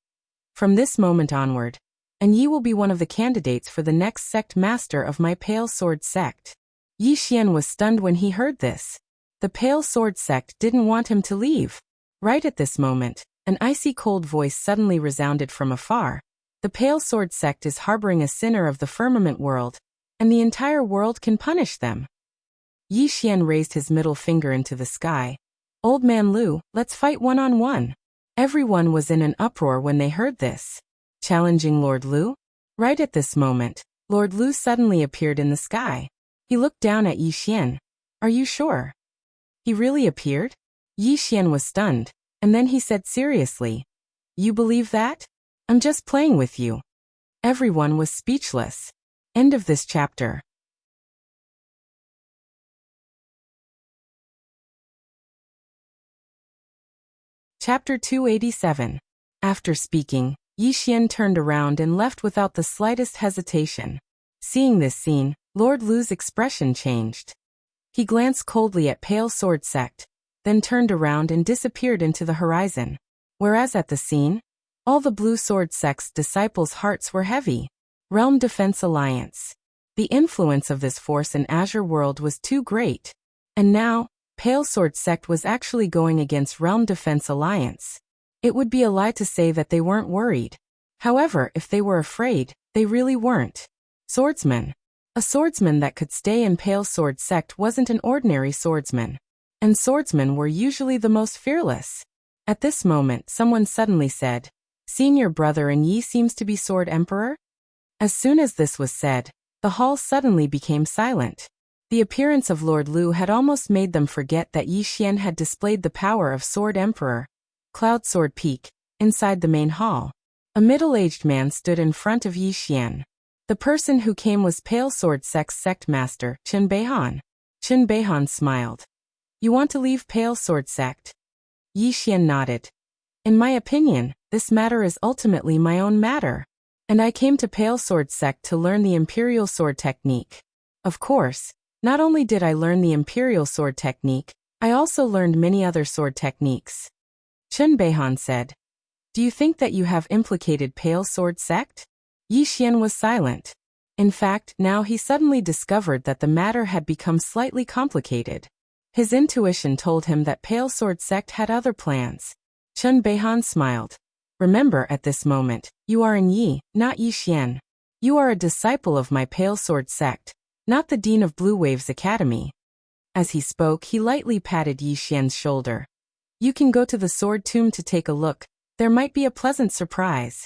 From this moment onward, and ye will be one of the candidates for the next sect master of my Pale Sword sect. Yi Xian was stunned when he heard this. The Pale Sword sect didn't want him to leave. Right at this moment, an icy cold voice suddenly resounded from afar. The Pale Sword sect is harboring a sinner of the firmament world, and the entire world can punish them. Yi Xian raised his middle finger into the sky. Old man Lu, let's fight one-on-one. Everyone was in an uproar when they heard this. Challenging Lord Lu? Right at this moment, Lord Lu suddenly appeared in the sky. He looked down at Yi Xian. Are you sure? He really appeared? Yi Xian was stunned, and then he said seriously, you believe that? I'm just playing with you. Everyone was speechless. End of this chapter. Chapter 287. After speaking, Yi Xian turned around and left without the slightest hesitation. Seeing this scene, Lord Lu's expression changed. He glanced coldly at Pale Sword sect, then turned around and disappeared into the horizon. Whereas at the scene, all the Blue Sword sect's disciples' hearts were heavy. Realm Defense Alliance. The influence of this force in Azure World was too great. And now, Pale Sword sect was actually going against Realm Defense Alliance. It would be a lie to say that they weren't worried. However, if they were afraid, they really weren't. Swordsman. A swordsman that could stay in Pale Sword sect wasn't an ordinary swordsman. And swordsmen were usually the most fearless. At this moment, someone suddenly said, Senior brother and Yi seems to be Sword Emperor? As soon as this was said, the hall suddenly became silent. The appearance of Lord Lu had almost made them forget that Yi Xian had displayed the power of Sword Emperor. Cloud Sword Peak, inside the main hall. A middle-aged man stood in front of Yi Xian. The person who came was Pale Sword sect's sect master, Chen Beihan. Chen Beihan smiled. You want to leave Pale Sword sect? Yi Xian nodded. In my opinion, this matter is ultimately my own matter. And I came to Pale Sword sect to learn the Imperial Sword technique. Of course, not only did I learn the Imperial Sword technique, I also learned many other sword techniques. Chen Beihan said. Do you think that you have implicated Pale Sword sect? Yi Xian was silent. In fact, now he suddenly discovered that the matter had become slightly complicated. His intuition told him that Pale Sword sect had other plans. Chen Beihan smiled. Remember, at this moment, you are in Yi, not Yi Xian. You are a disciple of my Pale Sword sect, not the Dean of Blue Waves Academy. As he spoke, he lightly patted Yi Xian's shoulder. You can go to the Sword Tomb to take a look. There might be a pleasant surprise.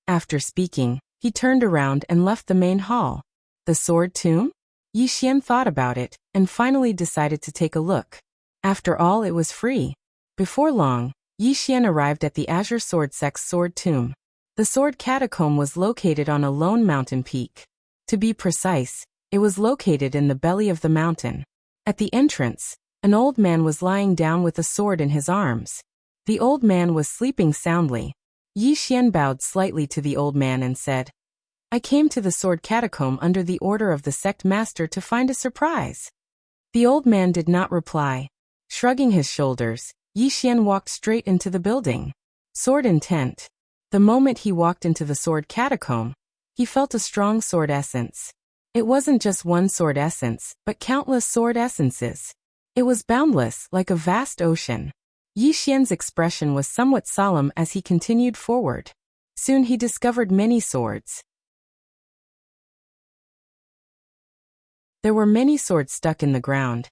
After speaking, he turned around and left the main hall. The Sword Tomb? Yi Xian thought about it, and finally decided to take a look. After all, it was free. Before long, Yi Xian arrived at the Azure Sword sect's Sword Tomb. The Sword Catacomb was located on a lone mountain peak. To be precise, it was located in the belly of the mountain. At the entrance, an old man was lying down with a sword in his arms. The old man was sleeping soundly. Yi Xian bowed slightly to the old man and said, I came to the Sword Catacomb under the order of the sect master to find a surprise. The old man did not reply. Shrugging his shoulders, Yi Xian walked straight into the building. Sword intent. The moment he walked into the Sword Catacomb, he felt a strong sword essence. It wasn't just one sword essence, but countless sword essences. It was boundless, like a vast ocean. Yi Xian's expression was somewhat solemn as he continued forward. Soon he discovered many swords. There were many swords stuck in the ground,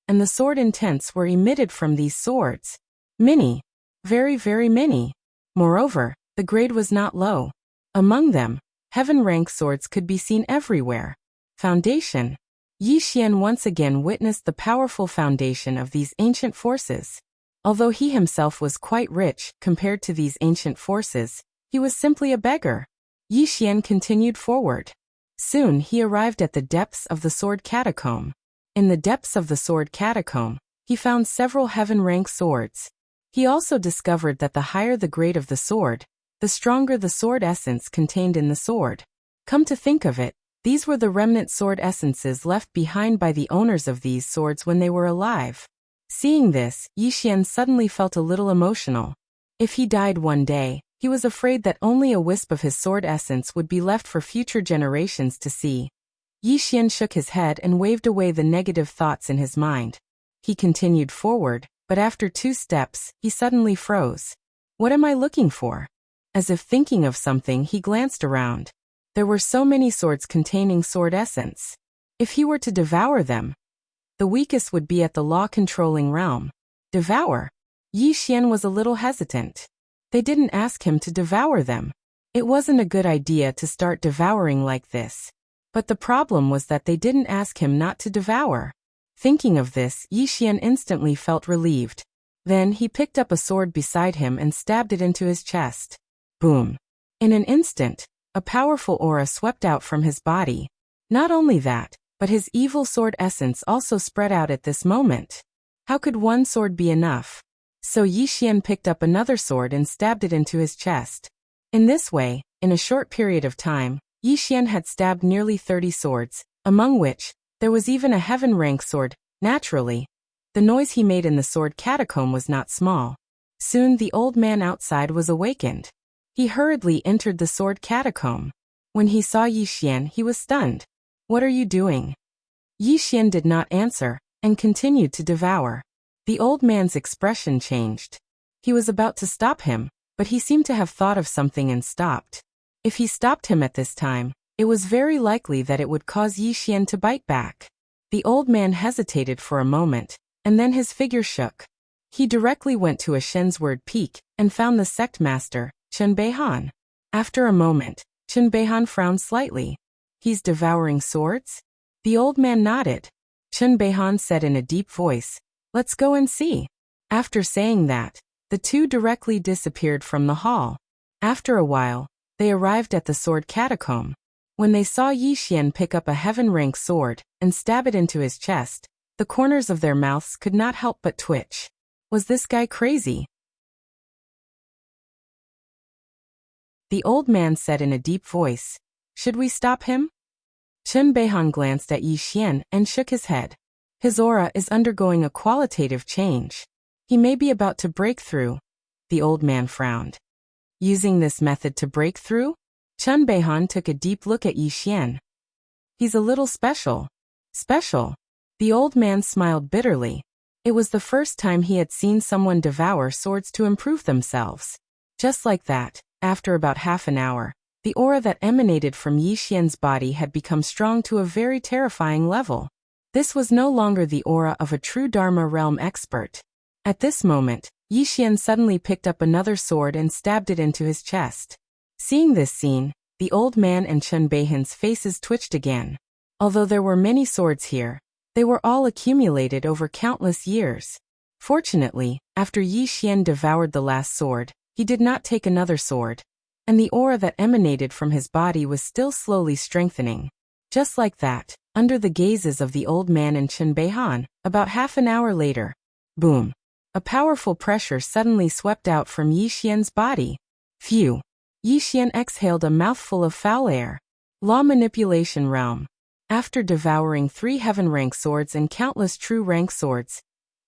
and the sword intents were emitted from these swords. Many. Very, very many. Moreover, the grade was not low. Among them, heaven-rank swords could be seen everywhere. Foundation. Yi Xian once again witnessed the powerful foundation of these ancient forces. Although he himself was quite rich compared to these ancient forces, he was simply a beggar. Yi Xian continued forward. Soon he arrived at the depths of the Sword Catacomb. In the depths of the Sword Catacomb, he found several heaven-rank swords. He also discovered that the higher the grade of the sword, the stronger the sword essence contained in the sword. Come to think of it, these were the remnant sword essences left behind by the owners of these swords when they were alive. Seeing this, Yi Xian suddenly felt a little emotional. If he died one day, He was afraid that only a wisp of his sword essence would be left for future generations to see. Yi Xian shook his head and waved away the negative thoughts in his mind. He continued forward, but after 2 steps, he suddenly froze. What am I looking for? As if thinking of something, he glanced around. There were so many swords containing sword essence. If he were to devour them, the weakest would be at the law-controlling realm. Devour? Yi Xian was a little hesitant. They didn't ask him to devour them. It wasn't a good idea to start devouring like this. But the problem was that they didn't ask him not to devour. Thinking of this, Yi Xian instantly felt relieved. Then he picked up a sword beside him and stabbed it into his chest. Boom. In an instant, a powerful aura swept out from his body. Not only that, but his evil sword essence also spread out at this moment. How could one sword be enough? So Yi Xian picked up another sword and stabbed it into his chest. In this way, in a short period of time, Yi Xian had stabbed nearly 30 swords, among which, there was even a heaven-rank sword. Naturally, the noise he made in the sword catacomb was not small. Soon the old man outside was awakened. He hurriedly entered the sword catacomb. When he saw Yi Xian, he was stunned. What are you doing? Yi Xian did not answer, and continued to devour. The old man's expression changed. He was about to stop him, but he seemed to have thought of something and stopped. If he stopped him at this time, it was very likely that it would cause Yi Xian to bite back. The old man hesitated for a moment, and then his figure shook. He directly went to a Shenzward peak, and found the sect master, Chen Beihan. After a moment, Chen Beihan frowned slightly. He's devouring swords? The old man nodded. Chen Beihan said in a deep voice, let's go and see. After saying that, the two directly disappeared from the hall. After a while, they arrived at the sword catacomb. When they saw Yi Xian pick up a heaven-rank sword and stab it into his chest, the corners of their mouths could not help but twitch. Was this guy crazy? The old man said in a deep voice, should we stop him? Chen Beihan glanced at Yi Xian and shook his head. His aura is undergoing a qualitative change. He may be about to break through. The old man frowned. Using this method to break through? Chen Beihan took a deep look at Yi Xian. He's a little special. Special? The old man smiled bitterly. It was the first time he had seen someone devour swords to improve themselves. Just like that, after about half an hour, the aura that emanated from Yi Xian's body had become strong to a very terrifying level. This was no longer the aura of a true Dharma realm expert. At this moment, Yi Xian suddenly picked up another sword and stabbed it into his chest. Seeing this scene, the old man and Chen Beihan's faces twitched again. Although there were many swords here, they were all accumulated over countless years. Fortunately, after Yi Xian devoured the last sword, he did not take another sword, and the aura that emanated from his body was still slowly strengthening. Just like that, under the gazes of the old man and Chen Beihan, about half an hour later, boom! A powerful pressure suddenly swept out from Yi Xian's body. Phew! Yi Xian exhaled a mouthful of foul air. Law Manipulation Realm. After devouring 3 heaven-rank swords and countless true-rank swords,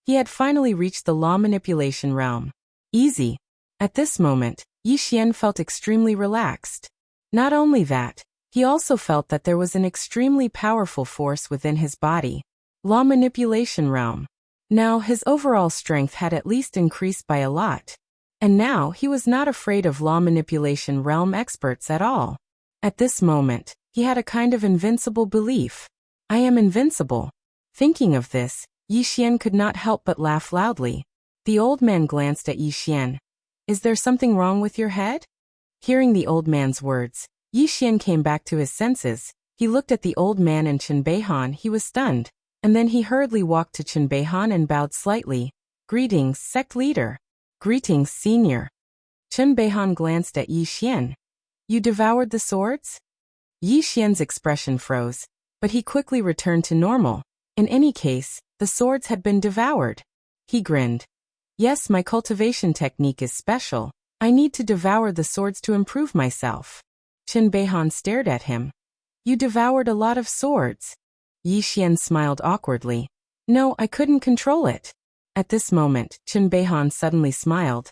he had finally reached the Law Manipulation Realm. Easy. At this moment, Yi Xian felt extremely relaxed. Not only that, he also felt that there was an extremely powerful force within his body. Law Manipulation Realm. Now his overall strength had at least increased by a lot. And now he was not afraid of Law Manipulation Realm experts at all. At this moment, he had a kind of invincible belief. I am invincible. Thinking of this, Yi Xian could not help but laugh loudly. The old man glanced at Yi Xian. Is there something wrong with your head? Hearing the old man's words, Yi Xian came back to his senses. He looked at the old man and Chen Beihan. He was stunned. And then he hurriedly walked to Chen Beihan and bowed slightly. Greetings, sect leader. Greetings, senior. Chen Beihan glanced at Yi Xian. You devoured the swords? Yi Xian's expression froze, but he quickly returned to normal. In any case, the swords had been devoured. He grinned. Yes, my cultivation technique is special. I need to devour the swords to improve myself. Chen Beihan stared at him. You devoured a lot of swords. Yi Xian smiled awkwardly. No, I couldn't control it. At this moment, Chen Beihan suddenly smiled.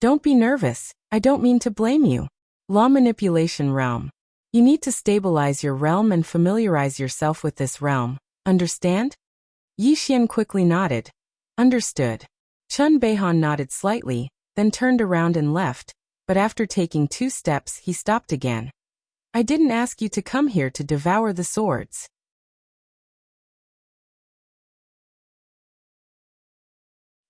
Don't be nervous. I don't mean to blame you. Law manipulation realm. You need to stabilize your realm and familiarize yourself with this realm. Understand? Yi Xian quickly nodded. Understood. Chun Beihan nodded slightly, then turned around and left, but after taking 2 steps he stopped again. I didn't ask you to come here to devour the swords.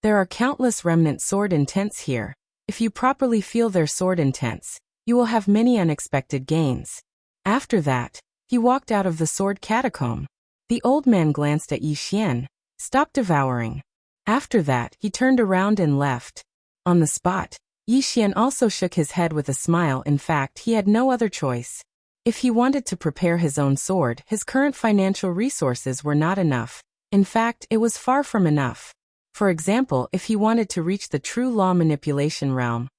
There are countless remnant sword intents here. If you properly feel their sword intents, you will have many unexpected gains. After that, he walked out of the sword catacomb. The old man glanced at Yi Xian, stopped devouring. After that, he turned around and left. On the spot, Yi Xian also shook his head with a smile. In fact, he had no other choice. If he wanted to prepare his own sword, his current financial resources were not enough. In fact, it was far from enough. For example, if he wanted to reach the true law manipulation realm,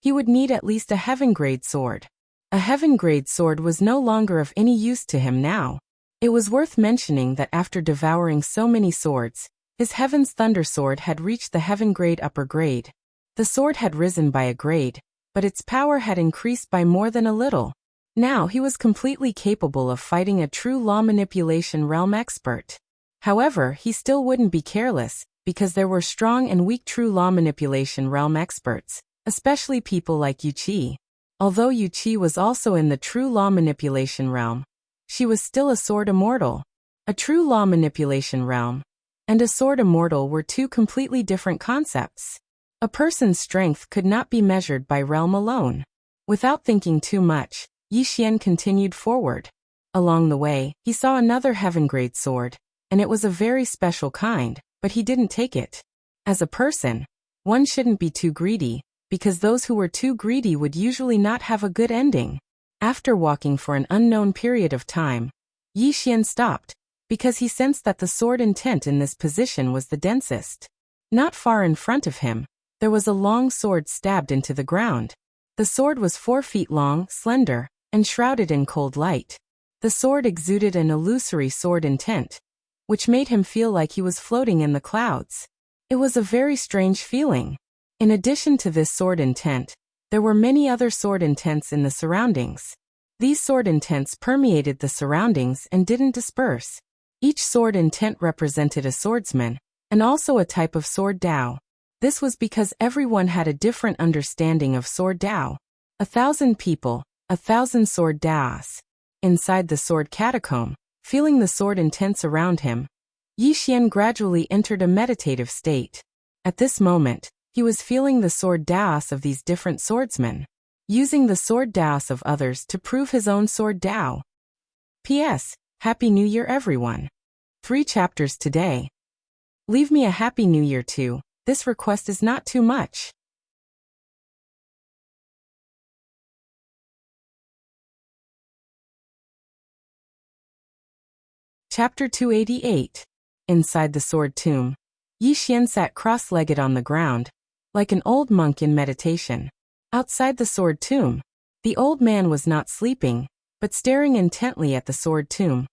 he would need at least a heaven-grade sword. A heaven-grade sword was no longer of any use to him now. It was worth mentioning that after devouring so many swords, his Heaven's Thunder Sword had reached the heaven-grade upper grade. The sword had risen by a grade, but its power had increased by more than a little. Now he was completely capable of fighting a true law manipulation realm expert. However, he still wouldn't be careless, because there were strong and weak true law manipulation realm experts, especially people like Yu Qi. Although Yu Qi was also in the true law manipulation realm, she was still a sword immortal. A true law manipulation realm and a sword immortal were 2 completely different concepts. A person's strength could not be measured by realm alone. Without thinking too much, Yi Xian continued forward. Along the way, he saw another heaven-grade sword, and it was a very special kind, but he didn't take it. As a person, one shouldn't be too greedy, because those who were too greedy would usually not have a good ending. After walking for an unknown period of time, Yi Xian stopped, because he sensed that the sword intent in this position was the densest. Not far in front of him, there was a long sword stabbed into the ground. The sword was 4 feet long, slender, and shrouded in cold light. The sword exuded an illusory sword intent, which made him feel like he was floating in the clouds. It was a very strange feeling. In addition to this sword intent, there were many other sword intents in the surroundings. These sword intents permeated the surroundings and didn't disperse. Each sword intent represented a swordsman, and also a type of sword Dao. This was because everyone had a different understanding of sword Dao. 1,000 people, 1,000 sword Daos. Inside the sword catacomb, feeling the sword intents around him, Yi Xian gradually entered a meditative state. At this moment, he was feeling the sword Daos of these different swordsmen, using the sword Daos of others to prove his own sword Dao. P.S. Happy New Year everyone. 3 chapters today. Leave me a Happy New Year too. This request is not too much. Chapter 288. Inside the sword tomb, Yi Xian sat cross-legged on the ground, like an old monk in meditation. Outside the sword tomb, the old man was not sleeping, but staring intently at the sword tomb,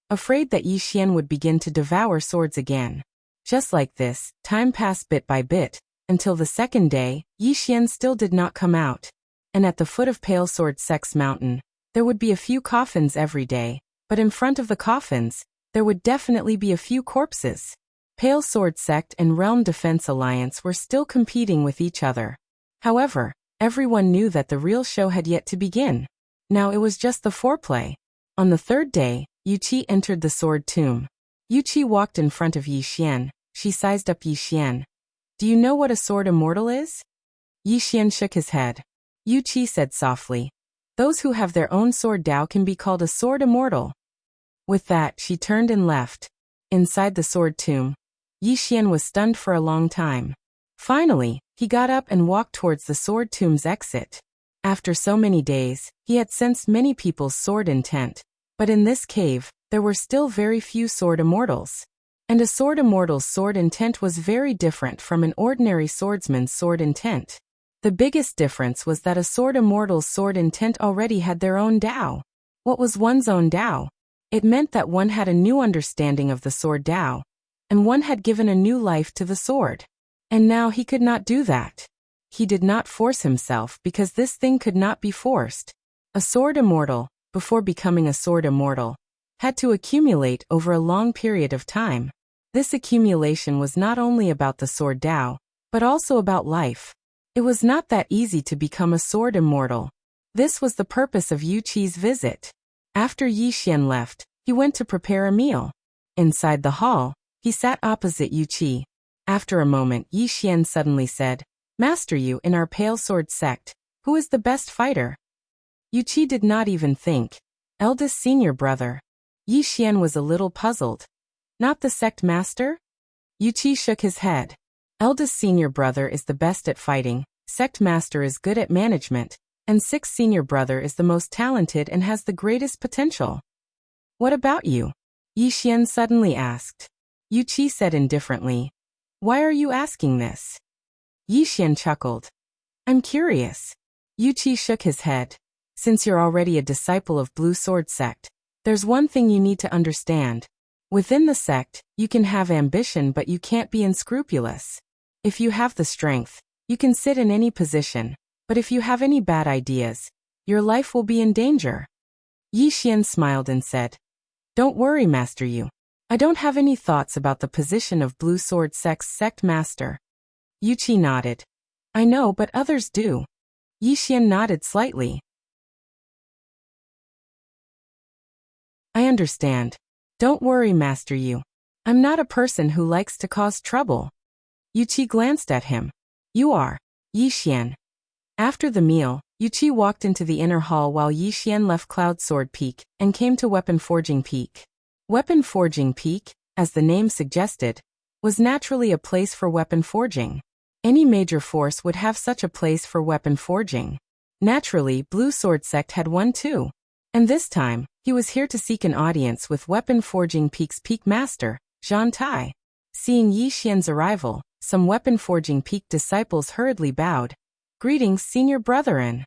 afraid that Yi Xian would begin to devour swords again. Just like this, time passed bit by bit, until the second day, Yi Xian still did not come out. And at the foot of Pale Sword Sect's mountain, there would be a few coffins every day, but in front of the coffins, there would definitely be a few corpses. Pale Sword Sect and Realm Defense Alliance were still competing with each other. However, everyone knew that the real show had yet to begin. Now it was just the foreplay. On the 3rd day, Yu Qi entered the sword tomb. Yu Qi walked in front of Yi Xian. She sized up Yi Xian. Do you know what a sword immortal is? Yi Xian shook his head. Yu Qi said softly, those who have their own sword Dao can be called a sword immortal. With that, she turned and left. Inside the sword tomb, Yi Xian was stunned for a long time. Finally, he got up and walked towards the sword tomb's exit. After so many days, he had sensed many people's sword intent, but in this cave, there were still very few sword immortals. And a sword immortal's sword intent was very different from an ordinary swordsman's sword intent. The biggest difference was that a sword immortal's sword intent already had their own Dao. What was one's own Dao? It meant that one had a new understanding of the sword Dao, and one had given a new life to the sword. And now he could not do that. he did not force himself because this thing could not be forced. A sword immortal, before becoming a sword immortal, had to accumulate over a long period of time. This accumulation was not only about the sword Dao, but also about life. It was not that easy to become a sword immortal. This was the purpose of Yu Qi's visit. After Yi Xian left, he went to prepare a meal. Inside the hall, he sat opposite Yu Qi. After a moment, Yi Xian suddenly said, "Master Yu, in our Pale Sword sect, who is the best fighter?" Yu Qi did not even think. Eldest senior brother. Yi Xian was a little puzzled. Not the sect master? Yu Qi shook his head. Eldest senior brother is the best at fighting, sect master is good at management, and sixth senior brother is the most talented and has the greatest potential. What about you? Yi Xian suddenly asked. Yu Qi said indifferently, "Why are you asking this?" Yi Xian chuckled. "I'm curious." Yu Qi shook his head. "Since you're already a disciple of Blue Sword sect, there's one thing you need to understand. Within the sect, you can have ambition but you can't be unscrupulous. If you have the strength, you can sit in any position, but if you have any bad ideas, your life will be in danger." Yi Xian smiled and said, "Don't worry, Master Yu. I don't have any thoughts about the position of Blue Sword sect's sect master." Yu Qi nodded. "I know, but others do." Yi Xian nodded slightly. "I understand. Don't worry, Master Yu. I'm not a person who likes to cause trouble." Yu Qi glanced at him. "You are." Yi Xian. After the meal, Yu Qi walked into the inner hall while Yi Xian left Cloud Sword Peak and came to Weapon Forging Peak. Weapon Forging Peak, as the name suggested, was naturally a place for weapon forging. Any major force would have such a place for weapon forging. Naturally, Blue Sword sect had one too. And this time, he was here to seek an audience with Weapon Forging Peak's Peak Master, Zhan Tai. Seeing Yi Xian's arrival, some Weapon Forging Peak disciples hurriedly bowed. "Greetings, senior brethren."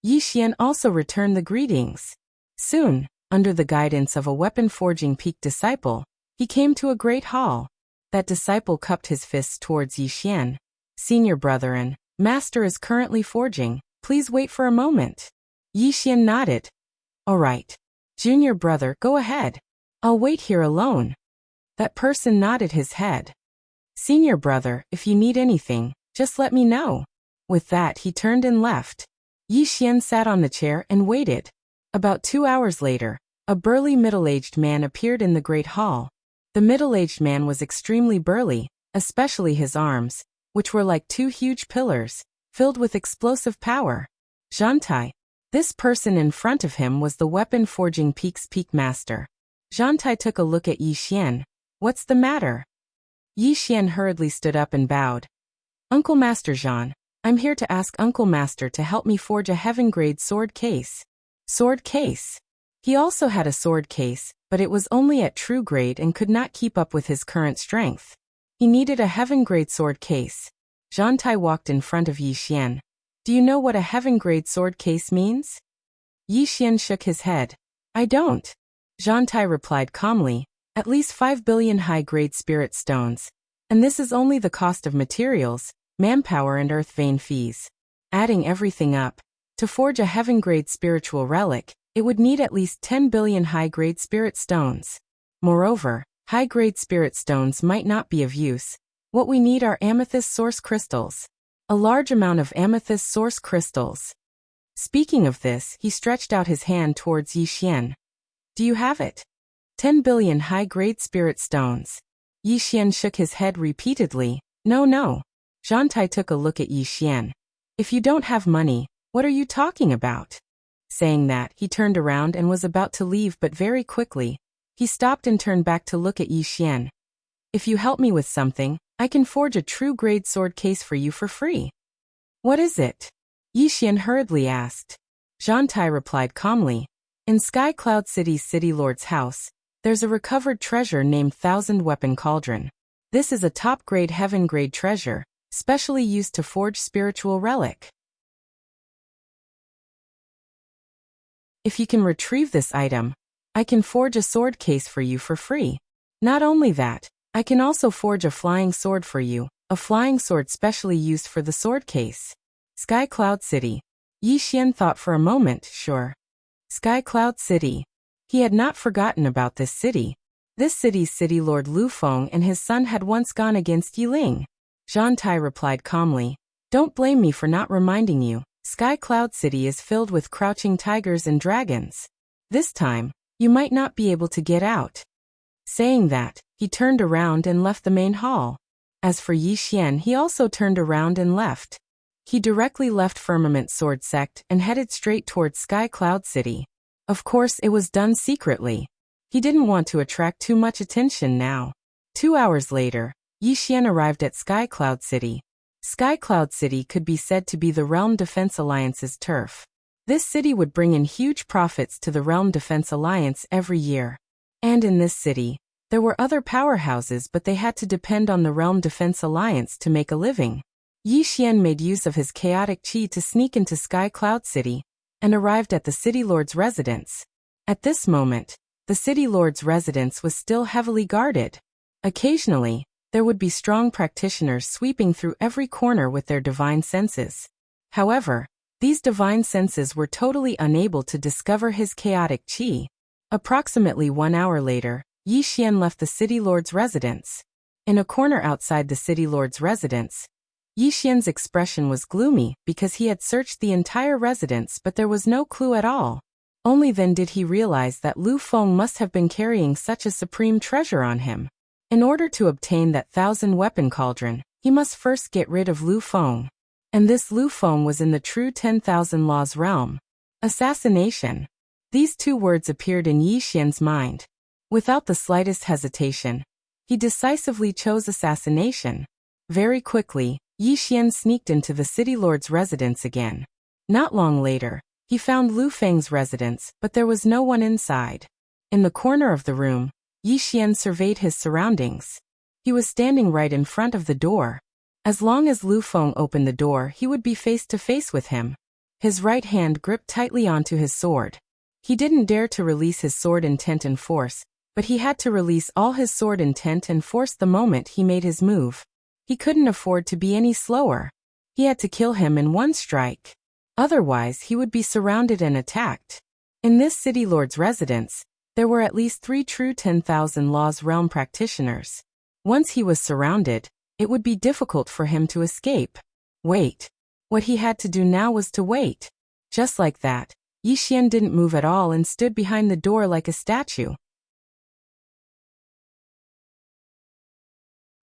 Yi Xian also returned the greetings. Soon, under the guidance of a Weapon Forging Peak disciple, he came to a great hall. That disciple cupped his fists towards Yi Xian. "Senior brethren, master is currently forging. Please wait for a moment." Yi Xian nodded. "All right. Junior brother, go ahead. I'll wait here alone." That person nodded his head. "Senior brother, if you need anything, just let me know." With that, he turned and left. Yi Xian sat on the chair and waited. About 2 hours later, a burly middle-aged man appeared in the great hall. The middle-aged man was extremely burly, especially his arms, which were like two huge pillars, filled with explosive power. Zhan Tai. This person in front of him was the Weapon Forging Peak's Peak Master. Zhan Tai took a look at Yi Xian. "What's the matter?" Yi Xian hurriedly stood up and bowed. "Uncle Master Zhan, I'm here to ask Uncle Master to help me forge a heaven-grade sword case." Sword case? He also had a sword case, but it was only at true grade and could not keep up with his current strength. He needed a heaven-grade sword case. Zhan Tai walked in front of Yi Xian. "Do you know what a heaven-grade sword case means?" Yi Xian shook his head. "I don't." Zhan Tai replied calmly, "At least 5 billion high-grade spirit stones. And this is only the cost of materials, manpower and earth vein fees. Adding everything up, to forge a heaven-grade spiritual relic, it would need at least 10 billion high-grade spirit stones. Moreover, high-grade spirit stones might not be of use. What we need are amethyst source crystals. A large amount of amethyst source crystals." Speaking of this, he stretched out his hand towards Yi Xian. "Do you have it?" 10 billion high-grade spirit stones. Yi Xian shook his head repeatedly. No. Zhan Tai took a look at Yi Xian. "If you don't have money, what are you talking about?" Saying that, he turned around and was about to leave, but very quickly, he stopped and turned back to look at Yi Xian. "If you help me with something, I can forge a true grade sword case for you for free." "What is it?" Yi Xian hurriedly asked. Zhan Tai replied calmly. "In Sky Cloud City's City Lord's house, there's a recovered treasure named Thousand Weapon Cauldron. This is a top-grade heaven-grade treasure, specially used to forge spiritual relic. If you can retrieve this item, I can forge a sword case for you for free. Not only that, I can also forge a flying sword for you, a flying sword specially used for the sword case. Sky Cloud City. Yi Xian thought for a moment, sure. Sky Cloud City. He had not forgotten about this city. This city's city lord Lu Feng and his son had once gone against Yi Ling. Zhang Tai replied calmly, "Don't blame me for not reminding you. Sky Cloud City is filled with crouching tigers and dragons. This time, you might not be able to get out." Saying that, he turned around and left the main hall. As for Yi Xian, he also turned around and left. He directly left Firmament Sword Sect and headed straight towards Sky Cloud City. Of course, it was done secretly. He didn't want to attract too much attention now. 2 hours later, Yi Xian arrived at Sky Cloud City. Sky Cloud City could be said to be the Realm Defense Alliance's turf. This city would bring in huge profits to the Realm Defense Alliance every year. And in this city, there were other powerhouses, but they had to depend on the Realm Defense Alliance to make a living. Yi Xian made use of his chaotic chi to sneak into Sky Cloud City and arrived at the city lord's residence. At this moment, the city lord's residence was still heavily guarded. Occasionally, there would be strong practitioners sweeping through every corner with their divine senses. However, these divine senses were totally unable to discover his chaotic chi. Approximately 1 hour later, Yi Xian left the city lord's residence. In a corner outside the city lord's residence, Yi Xian's expression was gloomy because he had searched the entire residence but there was no clue at all. Only then did he realize that Lu Feng must have been carrying such a supreme treasure on him. In order to obtain that 1,000-weapon cauldron, he must first get rid of Lu Feng. And this Lu Feng was in the true 10,000 laws realm. Assassination. These two words appeared in Yi Xian's mind. Without the slightest hesitation, he decisively chose assassination. Very quickly, Yi Xian sneaked into the city lord's residence again. Not long later, he found Lu Feng's residence, but there was no one inside. In the corner of the room, Yi Xian surveyed his surroundings. He was standing right in front of the door. As long as Lu Feng opened the door, he would be face to face with him. His right hand gripped tightly onto his sword. He didn't dare to release his sword intent and force, but he had to release all his sword intent and force the moment he made his move. He couldn't afford to be any slower. He had to kill him in one strike. Otherwise, he would be surrounded and attacked. In this city lord's residence, there were at least 3 true 10,000 laws realm practitioners. Once he was surrounded, it would be difficult for him to escape. Wait. What he had to do now was to wait. Just like that, Yi Xian didn't move at all and stood behind the door like a statue.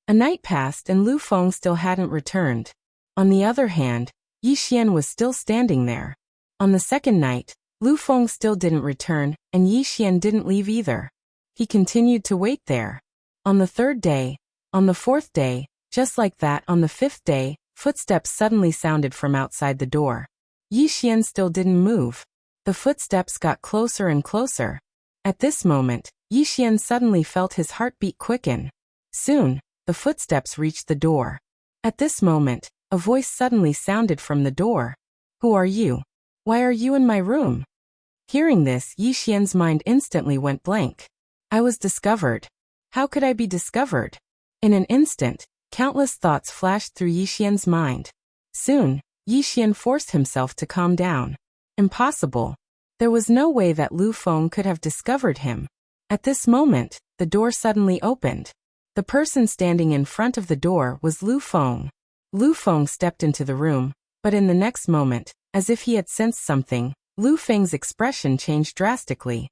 A night passed and Lu Feng still hadn't returned. On the other hand, Yi Xian was still standing there. On the second night, Lu Feng still didn't return, and Yi Xian didn't leave either. He continued to wait there. On the third day, on the fourth day, just like that on the fifth day, footsteps suddenly sounded from outside the door. Yi Xian still didn't move. The footsteps got closer and closer. At this moment, Yi Xian suddenly felt his heartbeat quicken. Soon, the footsteps reached the door. At this moment, a voice suddenly sounded from the door. "Who are you? Why are you in my room?" Hearing this, Yi Xian's mind instantly went blank. I was discovered. How could I be discovered? In an instant, countless thoughts flashed through Yi Xian's mind. Soon, Yi Xian forced himself to calm down. Impossible. There was no way that Lu Feng could have discovered him. At this moment, the door suddenly opened. The person standing in front of the door was Lu Feng. Lu Feng stepped into the room, but in the next moment, as if he had sensed something, Lu Feng's expression changed drastically.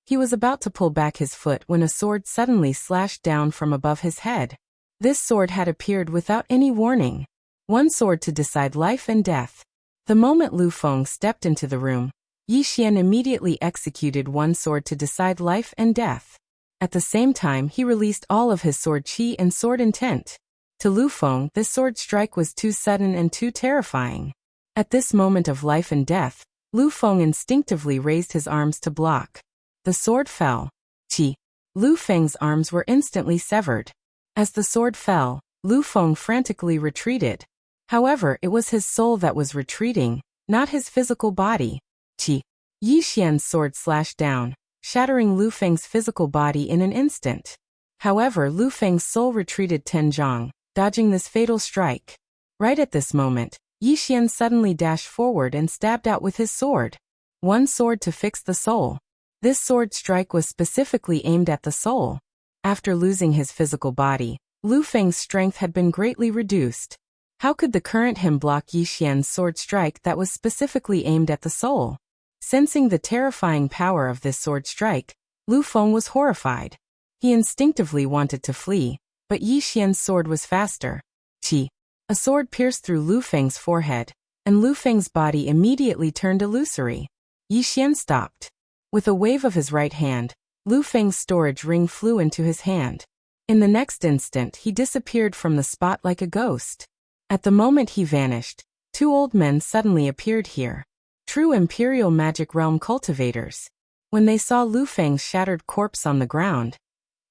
He was about to pull back his foot when a sword suddenly slashed down from above his head. This sword had appeared without any warning. One sword to decide life and death. The moment Lu Feng stepped into the room, Yi Xian immediately executed one sword to decide life and death. At the same time, he released all of his sword chi and sword intent. To Lu Feng, this sword strike was too sudden and too terrifying. At this moment of life and death, Lu Feng instinctively raised his arms to block. The sword fell. Chi. Lu Feng's arms were instantly severed. As the sword fell, Lu Feng frantically retreated. However, it was his soul that was retreating, not his physical body. Chi. Yi Xian's sword slashed down, shattering Lu Feng's physical body in an instant. However, Lu Feng's soul retreated 10 zhang, dodging this fatal strike. Right at this moment, Yi Xian suddenly dashed forward and stabbed out with his sword. One sword to fix the soul. This sword strike was specifically aimed at the soul. After losing his physical body, Lu Feng's strength had been greatly reduced. How could the current him block Yi Xian's sword strike that was specifically aimed at the soul? Sensing the terrifying power of this sword strike, Lu Feng was horrified. He instinctively wanted to flee, but Yi Xian's sword was faster. Chi. A sword pierced through Lu Feng's forehead, and Lu Feng's body immediately turned illusory. Yi Xian stopped. With a wave of his right hand, Lu Feng's storage ring flew into his hand. In the next instant he disappeared from the spot like a ghost. At the moment he vanished, two old men suddenly appeared here. True Imperial Magic Realm cultivators. When they saw Lu Feng's shattered corpse on the ground,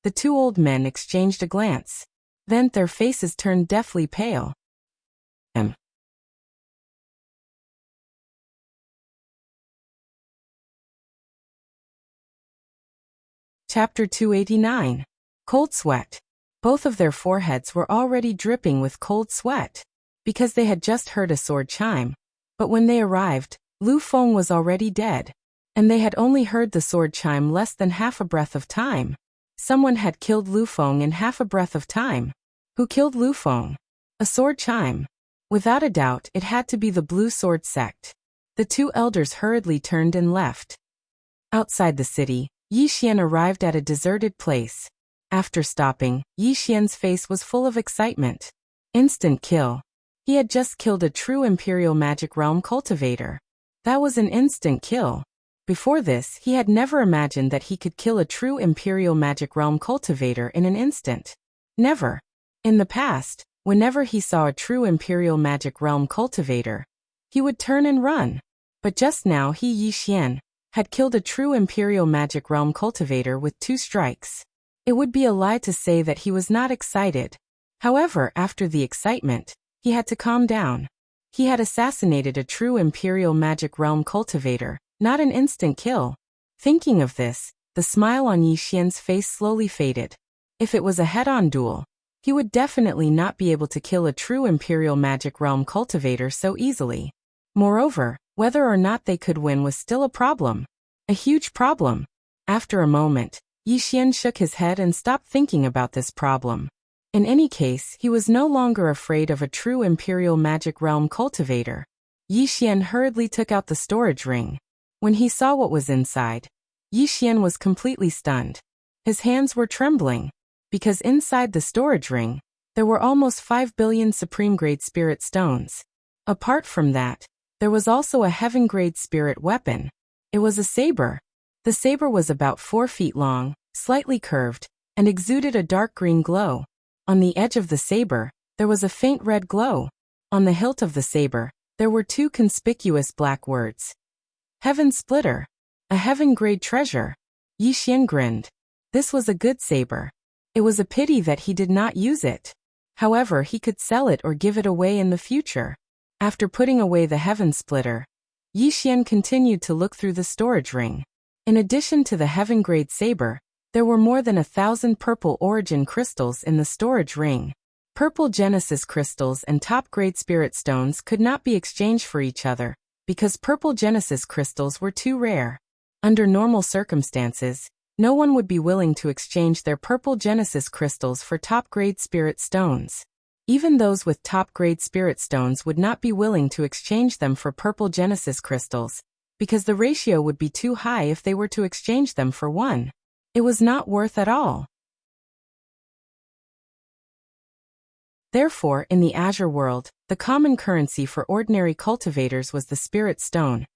the two old men exchanged a glance. Then their faces turned deathly pale. Chapter 289. Cold Sweat. Both of their foreheads were already dripping with cold sweat, because they had just heard a sword chime. But when they arrived, Lu Feng was already dead, and they had only heard the sword chime less than half a breath of time. Someone had killed Lu Feng in half a breath of time. Who killed Lu Feng? A sword chime. Without a doubt, it had to be the Blue Sword sect. The two elders hurriedly turned and left. Outside the city, Yi Xian arrived at a deserted place. After stopping, Yi Xian's face was full of excitement. Instant kill. He had just killed a true Imperial Magic Realm cultivator. That was an instant kill. Before this, he had never imagined that he could kill a true Imperial Magic Realm cultivator in an instant. Never. In the past, whenever he saw a true Imperial Magic Realm cultivator, he would turn and run. But just now he, Yi Xian, had killed a true Imperial Magic Realm cultivator with 2 strikes. It would be a lie to say that he was not excited. However, after the excitement, he had to calm down. He had assassinated a true Imperial Magic Realm cultivator, not an instant kill. Thinking of this, the smile on Yi Xian's face slowly faded. If it was a head-on duel, he would definitely not be able to kill a true Imperial Magic Realm cultivator so easily. Moreover, whether or not they could win was still a problem. A huge problem. After a moment, Yi Xian shook his head and stopped thinking about this problem. In any case, he was no longer afraid of a true Imperial Magic Realm cultivator. Yi Xian hurriedly took out the storage ring. When he saw what was inside, Yi Xian was completely stunned. His hands were trembling, because inside the storage ring, there were almost 5 billion Supreme-grade spirit stones. Apart from that, there was also a heaven-grade spirit weapon. It was a saber. The saber was about 4 feet long, slightly curved, and exuded a dark green glow. On the edge of the saber, there was a faint red glow. On the hilt of the saber, there were 2 conspicuous black words. Heaven Splitter. A heaven-grade treasure. Yi Xian grinned. This was a good saber. It was a pity that he did not use it. However, he could sell it or give it away in the future. After putting away the Heaven Splitter, Yi Xian continued to look through the storage ring. In addition to the heaven-grade saber, there were more than 1,000 purple origin crystals in the storage ring. Purple Genesis crystals and top-grade spirit stones could not be exchanged for each other, because purple Genesis crystals were too rare. Under normal circumstances, no one would be willing to exchange their purple Genesis crystals for top-grade spirit stones. Even those with top-grade spirit stones would not be willing to exchange them for purple Genesis crystals, because the ratio would be too high if they were to exchange them for one. It was not worth at all. Therefore, in the Azure world, the common currency for ordinary cultivators was the Spirit Stone.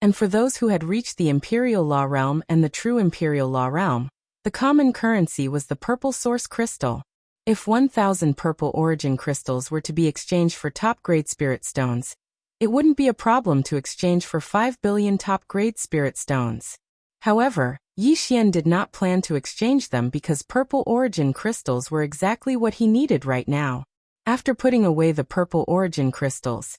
And for those who had reached the Imperial Law Realm and the True Imperial Law Realm, the common currency was the Purple Source Crystal. If 1,000 purple origin crystals were to be exchanged for top-grade spirit stones, it wouldn't be a problem to exchange for 5 billion top-grade spirit stones. However, Yi Xian did not plan to exchange them because purple origin crystals were exactly what he needed right now. After putting away the purple origin crystals,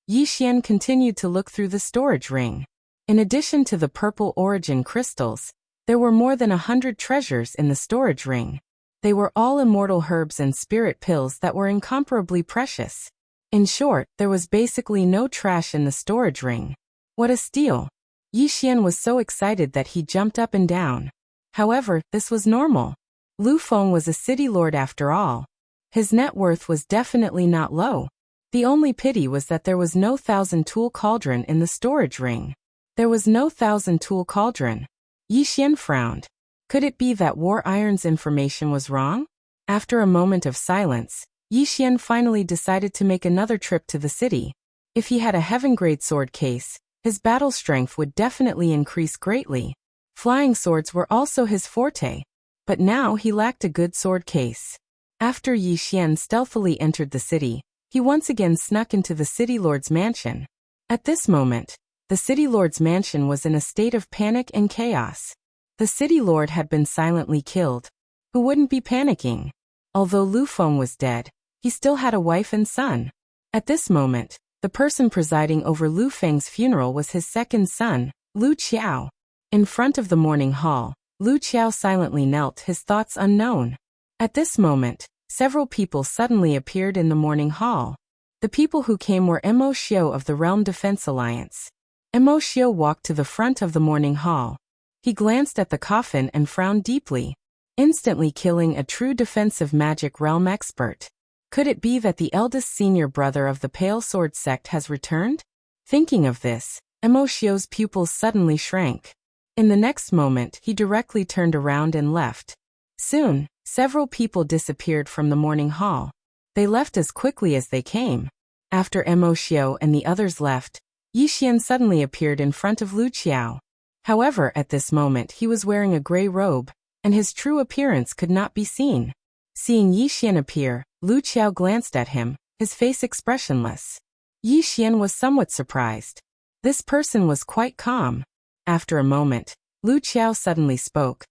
Yi Xian continued to look through the storage ring. In addition to the purple origin crystals, there were more than 100 treasures in the storage ring. They were all immortal herbs and spirit pills that were incomparably precious. In short, there was basically no trash in the storage ring. What a steal! Yi Xian was so excited that he jumped up and down. However, this was normal. Lu Feng was a city lord after all. His net worth was definitely not low. The only pity was that there was no 1,000-tool cauldron in the storage ring. There was no 1,000-tool cauldron. Yi Xian frowned. Could it be that War Iron's information was wrong? After a moment of silence, Yi Xian finally decided to make another trip to the city. If he had a heaven-grade sword case, his battle strength would definitely increase greatly. Flying swords were also his forte. But now he lacked a good sword case. After Yi Xian stealthily entered the city, he once again snuck into the city lord's mansion. At this moment, the city lord's mansion was in a state of panic and chaos. The city lord had been silently killed. Who wouldn't be panicking? Although Lu Feng was dead, he still had a wife and son. At this moment, the person presiding over Lu Feng's funeral was his second son, Lu Qiao. In front of the mourning hall, Lu Qiao silently knelt, his thoughts unknown. At this moment, several people suddenly appeared in the mourning hall. The people who came were Mo Xiu of the Realm Defense Alliance. Mo Xiu walked to the front of the mourning hall. He glanced at the coffin and frowned deeply, instantly killing a true defensive magic realm expert. Could it be that the eldest senior brother of the Pale Sword sect has returned? Thinking of this, Mo Xiu's pupils suddenly shrank. In the next moment, he directly turned around and left. Soon, several people disappeared from the mourning hall. They left as quickly as they came. After Mo Xiu and the others left, Yi Xian suddenly appeared in front of Lu Qiao. However, at this moment he was wearing a gray robe, and his true appearance could not be seen. Seeing Yi Xian appear, Lu Qiao glanced at him, his face expressionless. Yi Xian was somewhat surprised. This person was quite calm. After a moment, Lu Qiao suddenly spoke.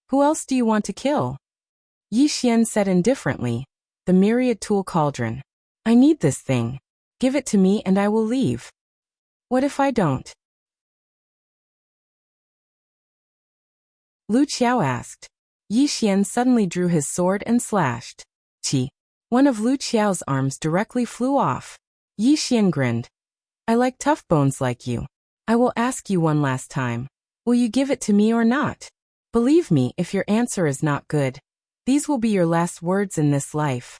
"Who else do you want to kill?" Yi Xian said indifferently, "The myriad tool cauldron. I need this thing. Give it to me and I will leave." "What if I don't?" Lu Qiao asked. Yi Xian suddenly drew his sword and slashed. Chi. One of Lu Qiao's arms directly flew off. Yi Xian grinned. "I like tough bones like you. I will ask you one last time. Will you give it to me or not? Believe me, if your answer is not good, these will be your last words in this life."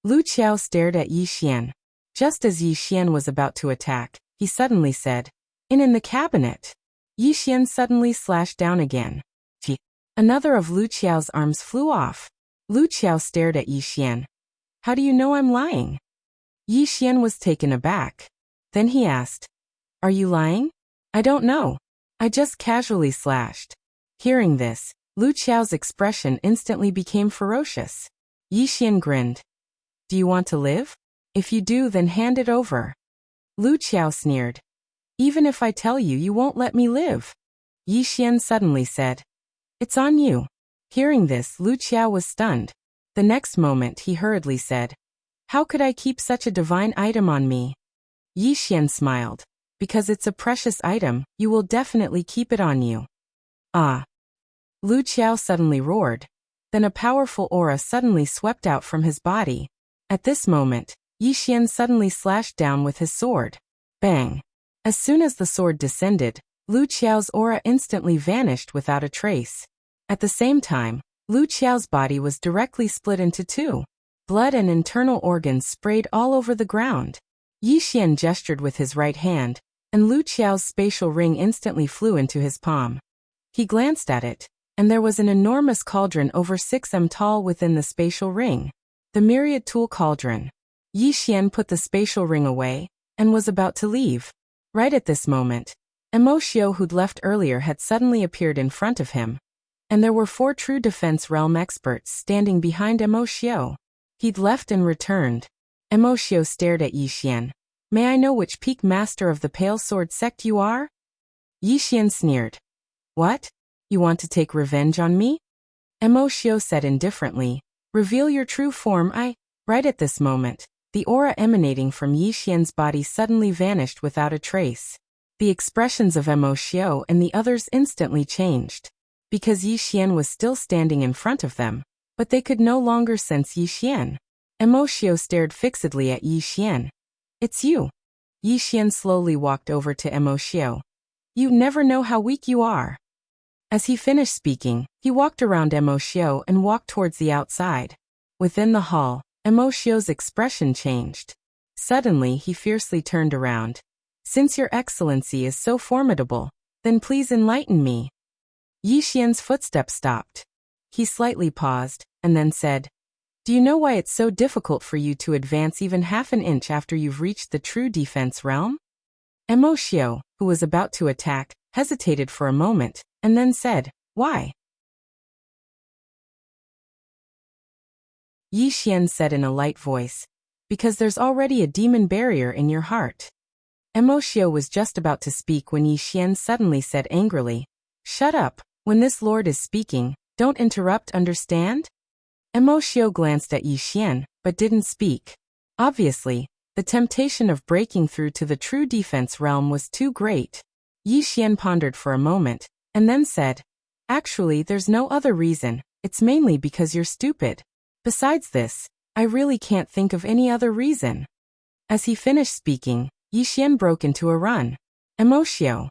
Lu Qiao stared at Yi Xian. Just as Yi Xian was about to attack, he suddenly said, In the cabinet." Yi Xian suddenly slashed down again. Another of Lu Qiao's arms flew off. Lu Qiao stared at Yi Xian. "How do you know I'm lying?" Yi Xian was taken aback. Then he asked, "Are you lying?" "I don't know. I just casually slashed." Hearing this, Lu Qiao's expression instantly became ferocious. Yi Xian grinned. "Do you want to live? If you do, then hand it over." Lu Qiao sneered. "Even if I tell you, you won't let me live." Yi Xian suddenly said, "It's on you." Hearing this, Lu Qiao was stunned. The next moment he hurriedly said, "How could I keep such a divine item on me?" Yi Xian smiled. "Because it's a precious item, you will definitely keep it on you." "Ah!" Lu Qiao suddenly roared. Then a powerful aura suddenly swept out from his body. At this moment, Yi Xian suddenly slashed down with his sword. Bang! As soon as the sword descended, Lu Qiao's aura instantly vanished without a trace. At the same time, Lu Qiao's body was directly split into two. Blood and internal organs sprayed all over the ground. Yi Xian gestured with his right hand, and Lu Qiao's spatial ring instantly flew into his palm. He glanced at it, and there was an enormous cauldron over 6 m tall within the spatial ring. The myriad tool cauldron. Yi Xian put the spatial ring away, and was about to leave. Right at this moment, Mo Xiu, who'd left earlier, had suddenly appeared in front of him. And there were 4 true defense realm experts standing behind Mo Xiu. He'd left and returned. Mo Xiu stared at Yi Xian. "May I know which peak master of the Pale Sword sect you are?" Yi Xian sneered. "What? You want to take revenge on me?" Mo Xiu said indifferently. "Reveal your true form, Right at this moment, the aura emanating from Yi Xian's body suddenly vanished without a trace. The expressions of Mo Xiu and the others instantly changed. Because Yi Xian was still standing in front of them, but they could no longer sense Yi Xian. Emoshio stared fixedly at Yi Xian. It's you. Yi Xian slowly walked over to Emoshio. You never know how weak you are. As he finished speaking, he walked around Emoshio and walked towards the outside. Within the hall, Emoshio's expression changed. Suddenly he fiercely turned around. Since your excellency is so formidable, then please enlighten me. Yi Xian's footsteps stopped. He slightly paused, and then said, Do you know why it's so difficult for you to advance even half an inch after you've reached the true defense realm? Emoshio, who was about to attack, hesitated for a moment, and then said, Why? Yi Xian said in a light voice, Because there's already a demon barrier in your heart. Emoshio was just about to speak when Yi Xian suddenly said angrily, Shut up, when this lord is speaking, don't interrupt, understand? Emoshio glanced at Yi Xian, but didn't speak. Obviously, the temptation of breaking through to the true defense realm was too great. Yi Xian pondered for a moment, and then said, Actually, there's no other reason, it's mainly because you're stupid. Besides this, I really can't think of any other reason. As he finished speaking, Yi Xian broke into a run. Emoshio.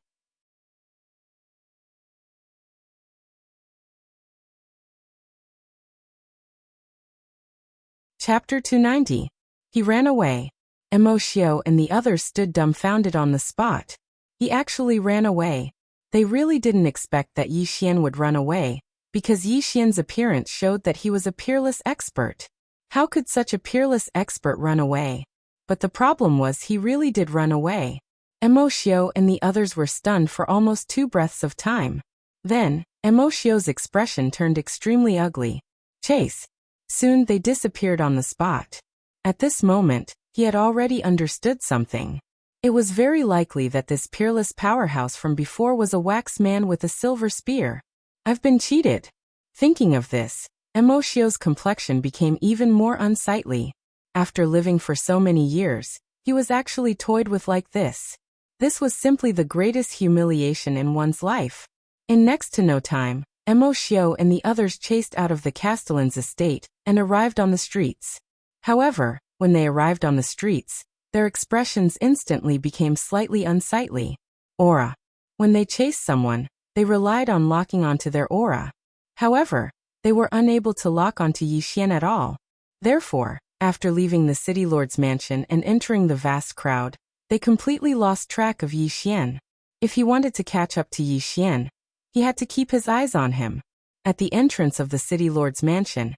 Chapter 290. He ran away. Emoshio and the others stood dumbfounded on the spot. He actually ran away. They really didn't expect that Yi Xian would run away, because Yi Xian's appearance showed that he was a peerless expert. How could such a peerless expert run away? But the problem was he really did run away. Emoshio and the others were stunned for almost 2 breaths of time. Then, Emoshio's expression turned extremely ugly. Chase. Soon they disappeared on the spot. At this moment, he had already understood something. It was very likely that this peerless powerhouse from before was a wax man with a silver spear. I've been cheated. Thinking of this, Emoshio's complexion became even more unsightly. After living for so many years, he was actually toyed with like this. This was simply the greatest humiliation in one's life. In next to no time, Emoshio and the others chased out of the castellan's estate and arrived on the streets. However, when they arrived on the streets, their expressions instantly became slightly unsightly. Aura. When they chased someone, they relied on locking onto their aura. However, they were unable to lock onto Yi Xian at all. Therefore, after leaving the city lord's mansion and entering the vast crowd, they completely lost track of Yi Xian. If he wanted to catch up to Yi Xian, he had to keep his eyes on him. At the entrance of the city lord's mansion,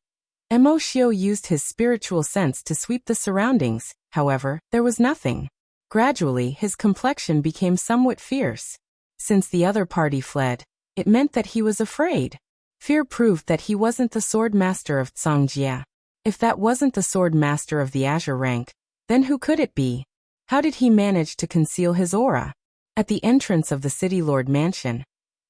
Emoshio used his spiritual sense to sweep the surroundings. However, there was nothing. Gradually, his complexion became somewhat fierce. Since the other party fled, it meant that he was afraid. Fear proved that he wasn't the Swordmaster of Zhongjia. If that wasn't the Swordmaster of the Azure rank, then who could it be? How did he manage to conceal his aura? At the entrance of the city lord mansion,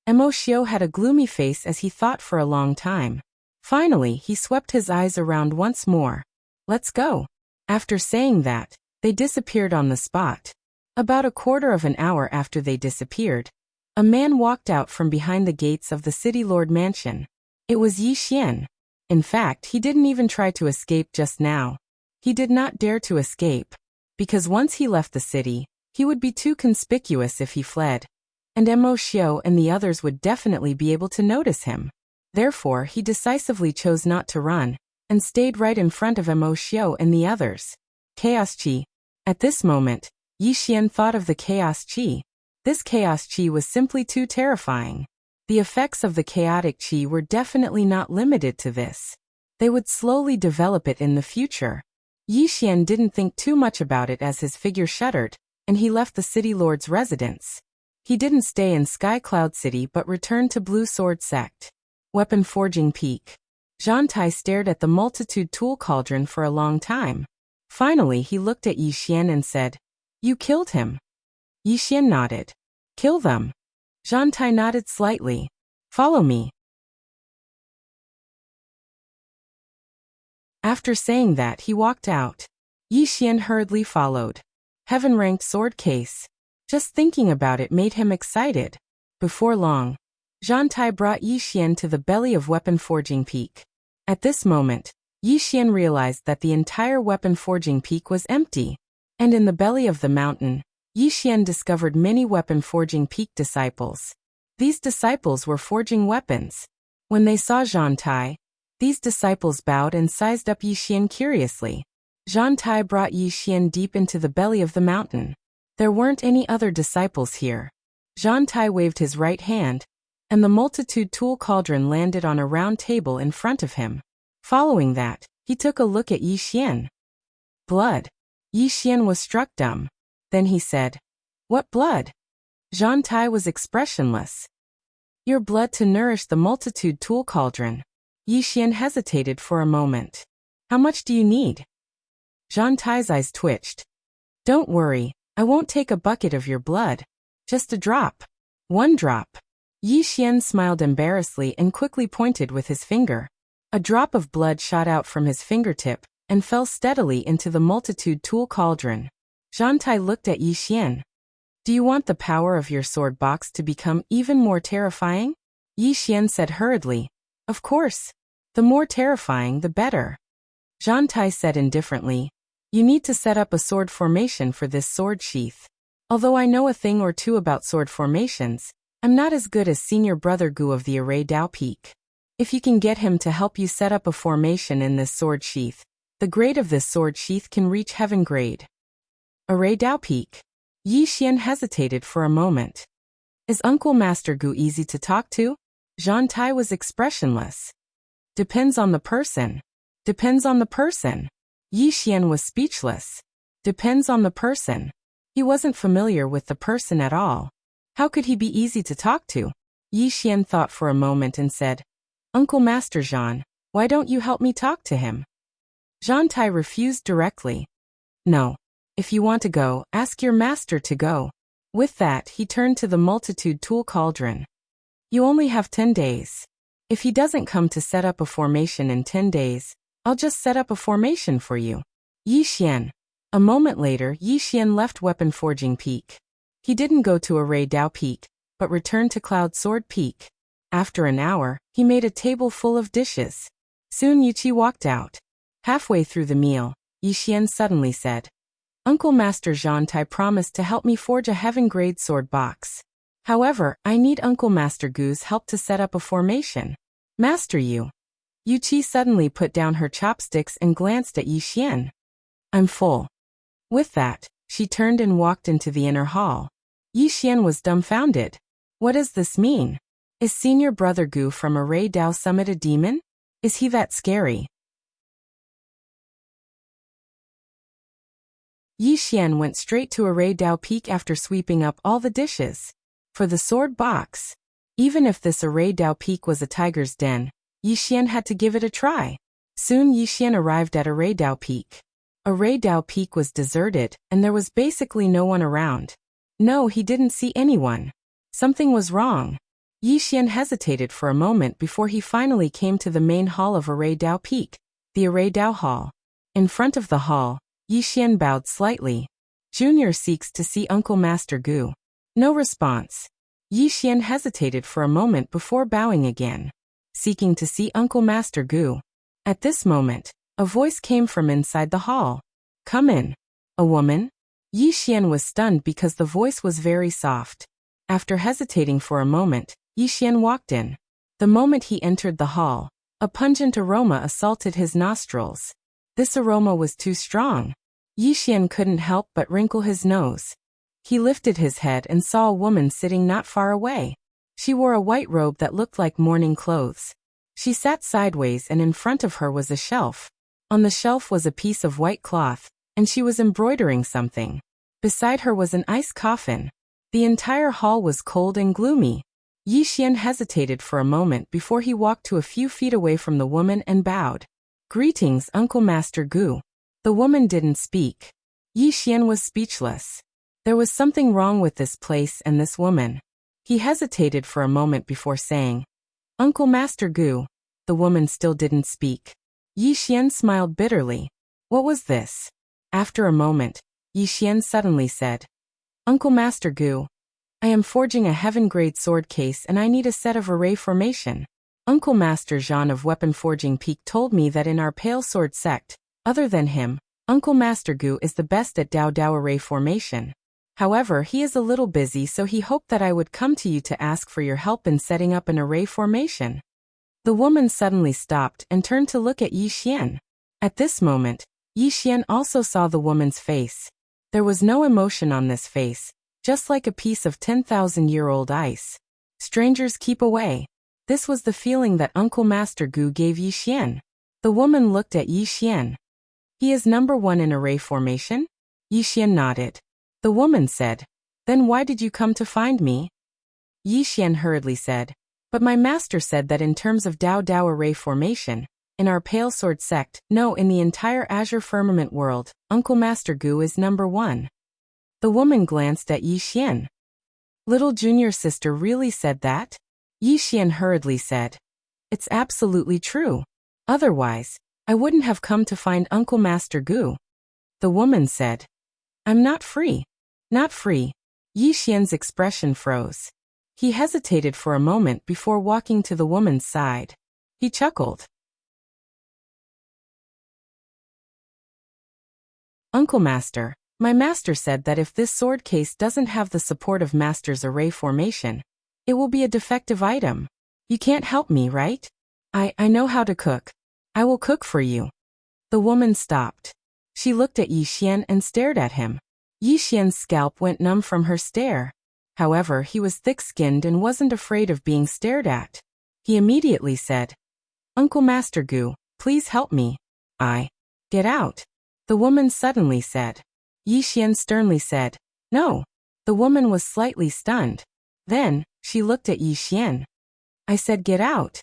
Emoshio had a gloomy face as he thought for a long time. Finally, he swept his eyes around once more. Let's go. After saying that, they disappeared on the spot. About a quarter of an hour after they disappeared, a man walked out from behind the gates of the city lord mansion. It was Yi Xian. In fact, he didn't even try to escape just now. He did not dare to escape, because once he left the city, he would be too conspicuous if he fled, and Emoshio and the others would definitely be able to notice him. Therefore, he decisively chose not to run, and stayed right in front of Emoshio and the others. Chaos Chi. At this moment, Yi Xian thought of the Chaos Chi. This Chaos Chi was simply too terrifying. The effects of the chaotic Chi were definitely not limited to this. They would slowly develop it in the future. Yi Xian didn't think too much about it as his figure shuddered, and he left the city lord's residence. He didn't stay in Sky Cloud City but returned to Blue Sword Sect. Weapon Forging Peak. Zhantai stared at the multitude tool cauldron for a long time. Finally, he looked at Yi Xian and said, You killed him. Yi Xian nodded. Kill them. Zhantai nodded slightly. Follow me. After saying that, he walked out. Yi Xian hurriedly followed. Heaven-ranked sword case. Just thinking about it made him excited. Before long, Zhantai brought Yi Xian to the belly of Weapon Forging Peak. At this moment, Yi Xian realized that the entire weapon forging peak was empty. And in the belly of the mountain, Yi Xian discovered many weapon forging peak disciples. These disciples were forging weapons. When they saw Zhan Tai, these disciples bowed and sized up Yi Xian curiously. Zhan Tai brought Yi Xian deep into the belly of the mountain. There weren't any other disciples here. Zhan Tai waved his right hand, and the multitude tool cauldron landed on a round table in front of him. Following that, he took a look at Yi Xian. Blood. Yi Xian was struck dumb. Then he said, "What blood?" Zhan Tai was expressionless. "Your blood to nourish the multitude tool cauldron." Yi Xian hesitated for a moment. "How much do you need?" Zhan Tai's eyes twitched. "Don't worry, I won't take a bucket of your blood. Just a drop. 1 drop. Yi Xian smiled embarrassedly and quickly pointed with his finger. A drop of blood shot out from his fingertip and fell steadily into the multitude tool cauldron. Zhan Tai looked at Yi Xian. "Do you want the power of your sword box to become even more terrifying?" Yi Xian said hurriedly. "Of course. The more terrifying, the better." Zhan Tai said indifferently, "You need to set up a sword formation for this sword sheath. Although I know a thing or two about sword formations, I'm not as good as senior brother Gu of the Array Dao Peak. If you can get him to help you set up a formation in this sword sheath, the grade of this sword sheath can reach heaven grade." Array Dao Peak. Yi Xian hesitated for a moment. "Is Uncle Master Gu easy to talk to?" Zhan Tai was expressionless. "Depends on the person. Depends on the person." Yi Xian was speechless. Depends on the person. He wasn't familiar with the person at all. How could he be easy to talk to? Yi Xian thought for a moment and said, "Uncle Master Zhan, why don't you help me talk to him?" Zhan Tai refused directly. "No. If you want to go, ask your master to go." With that, he turned to the multitude tool cauldron. "You only have 10 days. If he doesn't come to set up a formation in 10 days, I'll just set up a formation for you." Yi Xian. A moment later, Yi Xian left Weapon Forging Peak. He didn't go to Array Dao Peak, but returned to Cloud Sword Peak. After an hour, he made a table full of dishes. Soon Yuqi walked out. Halfway through the meal, Yi Xian suddenly said, "Uncle Master Zhan Tai promised to help me forge a heaven-grade sword box. However, I need Uncle Master Gu's help to set up a formation." "Master Yu." Yuqi suddenly put down her chopsticks and glanced at Yi Xian. "I'm full." With that, she turned and walked into the inner hall. Yi Xian was dumbfounded. What does this mean? Is Senior Brother Gu from Array Dao Summit a demon? Is he that scary? Yi Xian went straight to Array Dao Peak after sweeping up all the dishes. For the sword box. Even if this Array Dao Peak was a tiger's den, Yi Xian had to give it a try. Soon Yi Xian arrived at Array Dao Peak. Array Dao Peak was deserted, and there was basically no one around. No, he didn't see anyone. Something was wrong. Yi Xian hesitated for a moment before he finally came to the main hall of Array Dao Peak, the Array Dao Hall. In front of the hall, Yi Xian bowed slightly. "Junior seeks to see Uncle Master Gu." No response. Yi Xian hesitated for a moment before bowing again. "Seeking to see Uncle Master Gu." At this moment, a voice came from inside the hall. "Come in." A woman? Yi Xian was stunned because the voice was very soft. After hesitating for a moment, Yi Xian walked in. The moment he entered the hall, a pungent aroma assaulted his nostrils. This aroma was too strong. Yi Xian couldn't help but wrinkle his nose. He lifted his head and saw a woman sitting not far away. She wore a white robe that looked like mourning clothes. She sat sideways, and in front of her was a shelf. On the shelf was a piece of white cloth, and she was embroidering something. Beside her was an ice coffin. The entire hall was cold and gloomy. Yi Xian hesitated for a moment before he walked to a few feet away from the woman and bowed. "Greetings, Uncle Master Gu." The woman didn't speak. Yi Xian was speechless. There was something wrong with this place and this woman. He hesitated for a moment before saying, "Uncle Master Gu." The woman still didn't speak. Yi Xian smiled bitterly. What was this? After a moment, Yi Xian suddenly said, "Uncle Master Gu, I am forging a heaven-grade sword case and I need a set of array formation. Uncle Master Jean of Weapon Forging Peak told me that in our Pale Sword sect, other than him, Uncle Master Gu is the best at Dao array formation. However, he is a little busy, so he hoped that I would come to you to ask for your help in setting up an array formation. The woman suddenly stopped and turned to look at Yi Xian. At this moment, Yi Xian also saw the woman's face. There was no emotion on this face, just like a piece of 10,000-year-old ice. Strangers keep away. This was the feeling that Uncle Master Gu gave Yi Xian. The woman looked at Yi Xian. He is number 1 in array formation? Yi Xian nodded. The woman said, then why did you come to find me? Yi Xian hurriedly said, but my master said that in terms of Dao array formation, in our Pale Sword sect, no, in the entire Azure Firmament world, Uncle Master Gu is number 1. The woman glanced at Yi Xian. Little junior sister really said that? Yi Xian hurriedly said, it's absolutely true. Otherwise, I wouldn't have come to find Uncle Master Gu. The woman said, I'm not free. Not free. Yi Xian's expression froze. He hesitated for a moment before walking to the woman's side. He chuckled. Uncle Master, my master said that if this sword case doesn't have the support of Master's array formation, it will be a defective item. You can't help me, right? I know how to cook. I will cook for you. The woman stopped. She looked at Yi Xian and stared at him. Yi Xian's scalp went numb from her stare. However, he was thick-skinned and wasn't afraid of being stared at. He immediately said, Uncle Master Gu, please help me. Get out. The woman suddenly said. Yi Xian sternly said, no. The woman was slightly stunned. Then, she looked at Yi Xian. I said get out.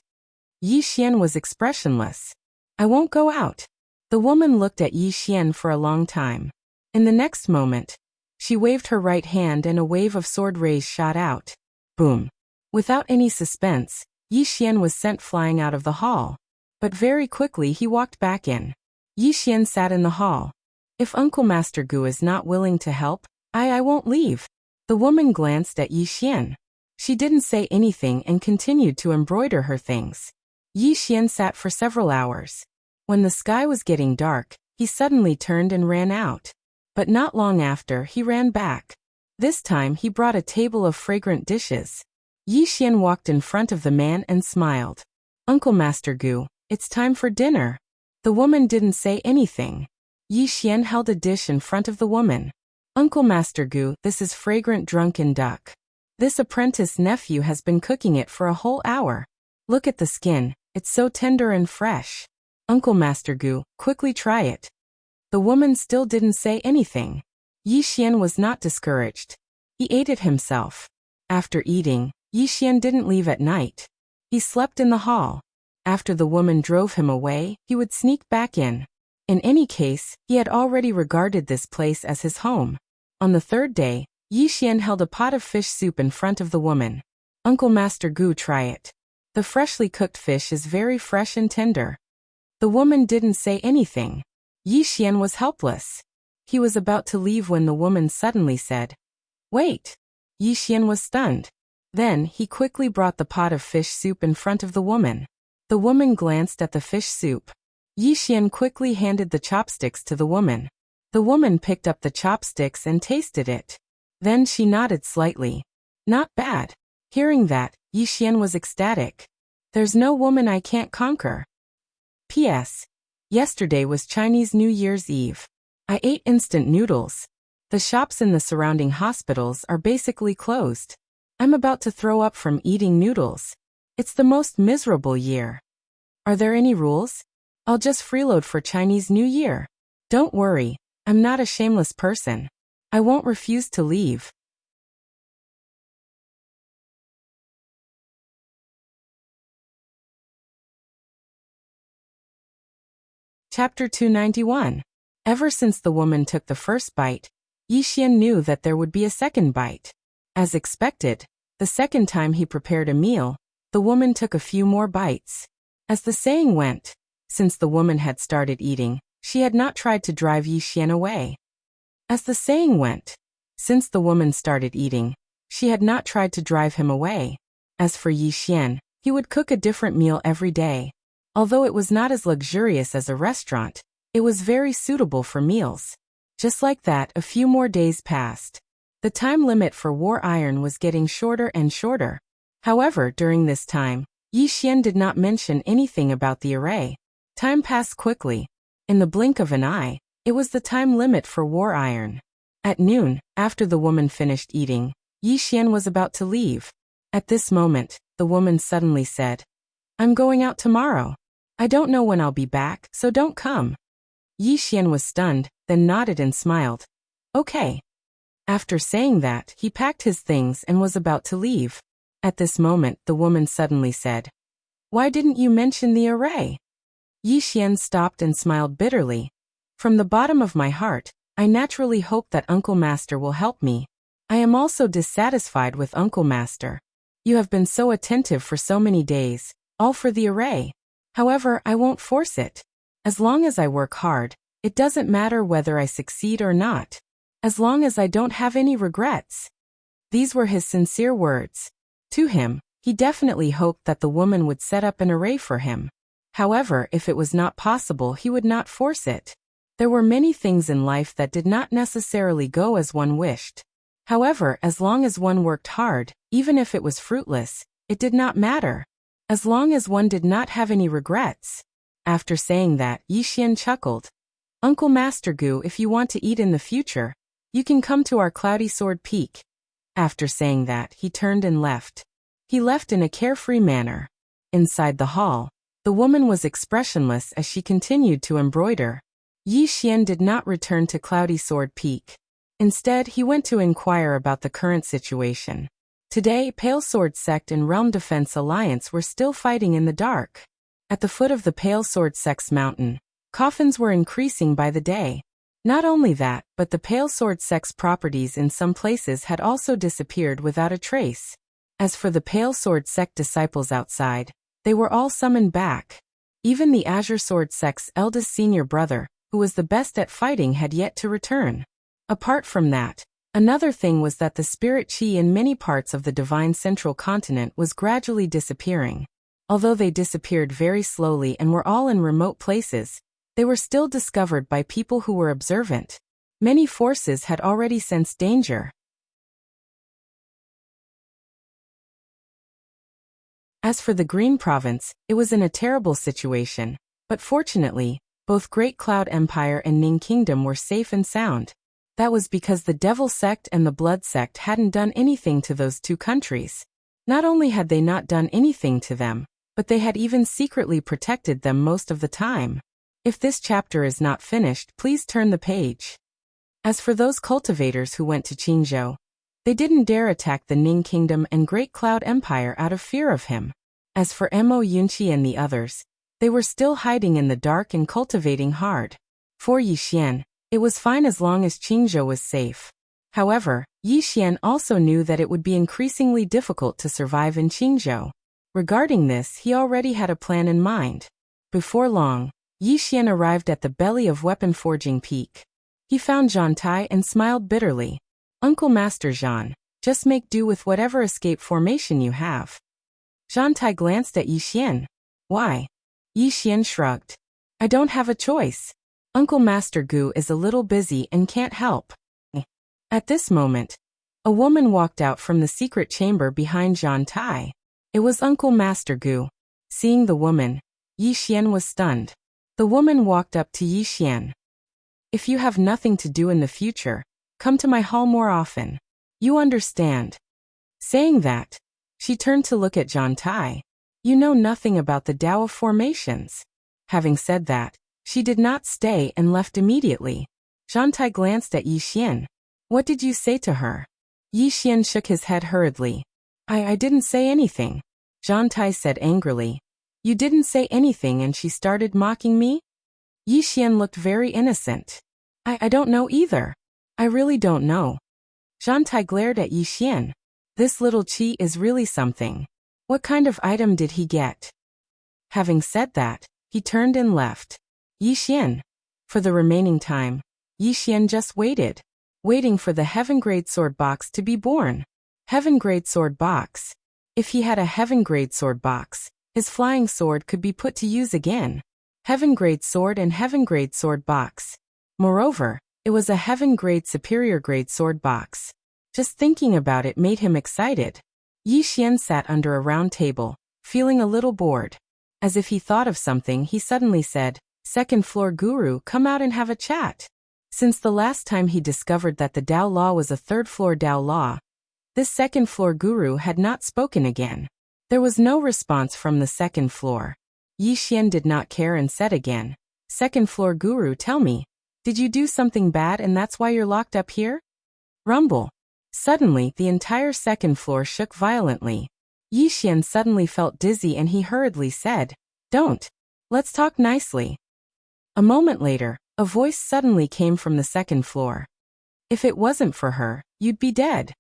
Yi Xian was expressionless. I won't go out. The woman looked at Yi Xian for a long time. In the next moment, she waved her right hand and a wave of sword rays shot out. Boom. Without any suspense, Yi Xian was sent flying out of the hall. But very quickly he walked back in. Yi Xian sat in the hall. If Uncle Master Gu is not willing to help, I won't leave. The woman glanced at Yi Xian. She didn't say anything and continued to embroider her things. Yi Xian sat for several hours. When the sky was getting dark, he suddenly turned and ran out. But not long after, he ran back. This time he brought a table of fragrant dishes. Yi Xian walked in front of the man and smiled. Uncle Master Gu, it's time for dinner. The woman didn't say anything. Yi Xian held a dish in front of the woman. Uncle Master Gu, this is fragrant drunken duck. This apprentice nephew has been cooking it for a whole hour. Look at the skin, it's so tender and fresh. Uncle Master Gu, quickly try it. The woman still didn't say anything. Yi Xian was not discouraged. He ate it himself. After eating, Yi Xian didn't leave at night. He slept in the hall. After the woman drove him away, he would sneak back in. In any case, he had already regarded this place as his home. On the third day, Yi Xian held a pot of fish soup in front of the woman. Uncle Master Gu, try it. The freshly cooked fish is very fresh and tender. The woman didn't say anything. Yi Xian was helpless. He was about to leave when the woman suddenly said, wait. Yi Xian was stunned. Then, he quickly brought the pot of fish soup in front of the woman. The woman glanced at the fish soup. Yi Xian quickly handed the chopsticks to the woman. The woman picked up the chopsticks and tasted it. Then she nodded slightly. Not bad. Hearing that, Yi Xian was ecstatic. There's no woman I can't conquer. P.S. Yesterday was Chinese New Year's Eve. I ate instant noodles. The shops in the surrounding hospitals are basically closed. I'm about to throw up from eating noodles. It's the most miserable year. Are there any rules? I'll just freeload for Chinese New Year. Don't worry, I'm not a shameless person. I won't refuse to leave. Chapter 291. Ever since the woman took the first bite, Yi Xian knew that there would be a second bite. As expected, the second time he prepared a meal, the woman took a few more bites. As the saying went, since the woman had started eating, she had not tried to drive Yi Xian away. As the saying went, since the woman started eating, she had not tried to drive him away. As for Yi Xian, He would cook a different meal every day. Although it was not as luxurious as a restaurant, it was very suitable for meals. Just like that, a few more days passed. The time limit for war iron was getting shorter and shorter. However, during this time, Yi Xian did not mention anything about the array. Time passed quickly. In the blink of an eye, it was the time limit for war iron. At noon, after the woman finished eating, Yi Xian was about to leave. At this moment, the woman suddenly said, "I'm going out tomorrow. I don't know when I'll be back, so don't come." Yi Xian was stunned, then nodded and smiled. "Okay." After saying that, he packed his things and was about to leave. At this moment, the woman suddenly said, "Why didn't you mention the array?" Yi Xian stopped and smiled bitterly. "From the bottom of my heart, I naturally hope that Uncle Master will help me. I am also dissatisfied with Uncle Master. You have been so attentive for so many days, all for the array. However, I won't force it. As long as I work hard, it doesn't matter whether I succeed or not. As long as I don't have any regrets." These were his sincere words. To him, he definitely hoped that the woman would set up an array for him. However, if it was not possible, he would not force it. There were many things in life that did not necessarily go as one wished. However, as long as one worked hard, even if it was fruitless, it did not matter. As long as one did not have any regrets. After saying that, Yi Xian chuckled. "Uncle Master Gu, if you want to eat in the future, you can come to our Cloudy Sword Peak." After saying that, he turned and left. He left in a carefree manner. Inside the hall, the woman was expressionless as she continued to embroider. Yi Xian did not return to Cloudy Sword Peak. Instead, he went to inquire about the current situation. Today, Pale Sword Sect and Realm Defense Alliance were still fighting in the dark. At the foot of the Pale Sword Sect's mountain, coffins were increasing by the day. Not only that, but the Pale Sword Sect's properties in some places had also disappeared without a trace. As for the Pale Sword Sect disciples outside, they were all summoned back. Even the Azure Sword Sect's eldest senior brother, who was the best at fighting, had yet to return. Apart from that, another thing was that the spirit chi in many parts of the Divine Central Continent was gradually disappearing. Although they disappeared very slowly and were all in remote places, they were still discovered by people who were observant. Many forces had already sensed danger. As for the Green Province, it was in a terrible situation, but fortunately, both Great Cloud Empire and Ning Kingdom were safe and sound. That was because the Devil Sect and the Blood Sect hadn't done anything to those two countries. Not only had they not done anything to them, but they had even secretly protected them most of the time. If this chapter is not finished, please turn the page. As for those cultivators who went to Qingzhou, they didn't dare attack the Ning Kingdom and Great Cloud Empire out of fear of him. As for Mo Yunqi and the others, they were still hiding in the dark and cultivating hard. For Yi Xian, it was fine as long as Qingzhou was safe. However, Yi Xian also knew that it would be increasingly difficult to survive in Qingzhou. Regarding this, he already had a plan in mind. Before long, Yi Xian arrived at the belly of Weapon Forging Peak. He found Zhan Tai and smiled bitterly. "Uncle Master Zhan, just make do with whatever escape formation you have." Zhan Tai glanced at Yi Xian. "Why?" Yi Xian shrugged. "I don't have a choice. Uncle Master Gu is a little busy and can't help." At this moment, a woman walked out from the secret chamber behind Zhan Tai. It was Uncle Master Gu. Seeing the woman, Yi Xian was stunned. The woman walked up to Yi Xian. "If you have nothing to do in the future, come to my hall more often. You understand." Saying that, she turned to look at Zhan Tai. "You know nothing about the Tao of formations." Having said that, she did not stay and left immediately. Zhan Tai glanced at Yi Xian. "What did you say to her?" Yi Xian shook his head hurriedly. I didn't say anything." Zhan Tai said angrily. "You didn't say anything and she started mocking me?" Yi Xian looked very innocent. I don't know either. I really don't know." Zhan Tai glared at Yi Xian. "This little Qi is really something. What kind of item did he get?" Having said that, he turned and left. Yi Xian. For the remaining time, Yi Xian just waiting for the Heaven Grade Sword Box to be born. Heaven Grade Sword Box. If he had a heaven-grade sword box, his flying sword could be put to use again. Heaven-grade sword and heaven-grade sword box. Moreover, it was a heaven-grade superior-grade sword box. Just thinking about it made him excited. Yi Xian sat under a round table, feeling a little bored. As if he thought of something, he suddenly said, "Second floor guru, come out and have a chat." Since the last time he discovered that the Dao Law was a third-floor Dao Law, this second-floor guru had not spoken again. There was no response from the second floor. Yi Xian did not care and said again, "Second-floor guru, tell me, did you do something bad and that's why you're locked up here?" Rumble. Suddenly, the entire second floor shook violently. Yi Xian suddenly felt dizzy and he hurriedly said, "Don't. Let's talk nicely." A moment later, a voice suddenly came from the second floor. "If it wasn't for her, you'd be dead."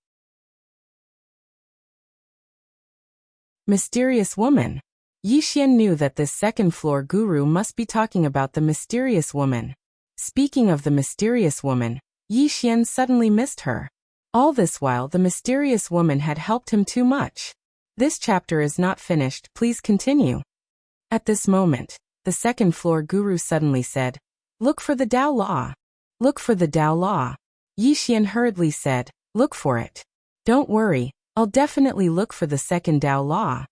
Mysterious woman. Yi Xian knew that this second-floor guru must be talking about the mysterious woman. Speaking of the mysterious woman, Yi Xian suddenly missed her. All this while the mysterious woman had helped him too much. This chapter is not finished, please continue. At this moment, the second-floor guru suddenly said, "Look for the Dao Law. Look for the Dao Law." Yi Xian hurriedly said, "Look for it. Don't worry, I'll definitely look for the second Dao Law."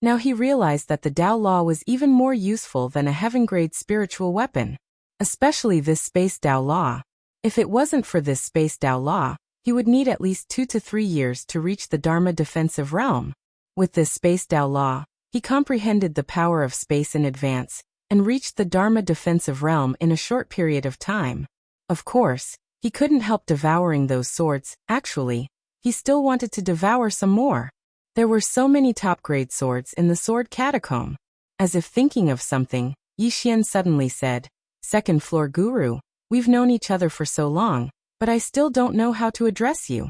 Now he realized that the Dao Law was even more useful than a heaven-grade spiritual weapon, especially this space Dao Law. If it wasn't for this space Dao Law, he would need at least 2 to 3 years to reach the Dharma defensive realm. With this space Dao Law, he comprehended the power of space in advance, and reached the Dharma defensive realm in a short period of time. Of course, he couldn't help devouring those swords. Actually, he still wanted to devour some more. There were so many top-grade swords in the sword catacomb. As if thinking of something, Yi Xian suddenly said, "Second floor guru, we've known each other for so long, but I still don't know how to address you."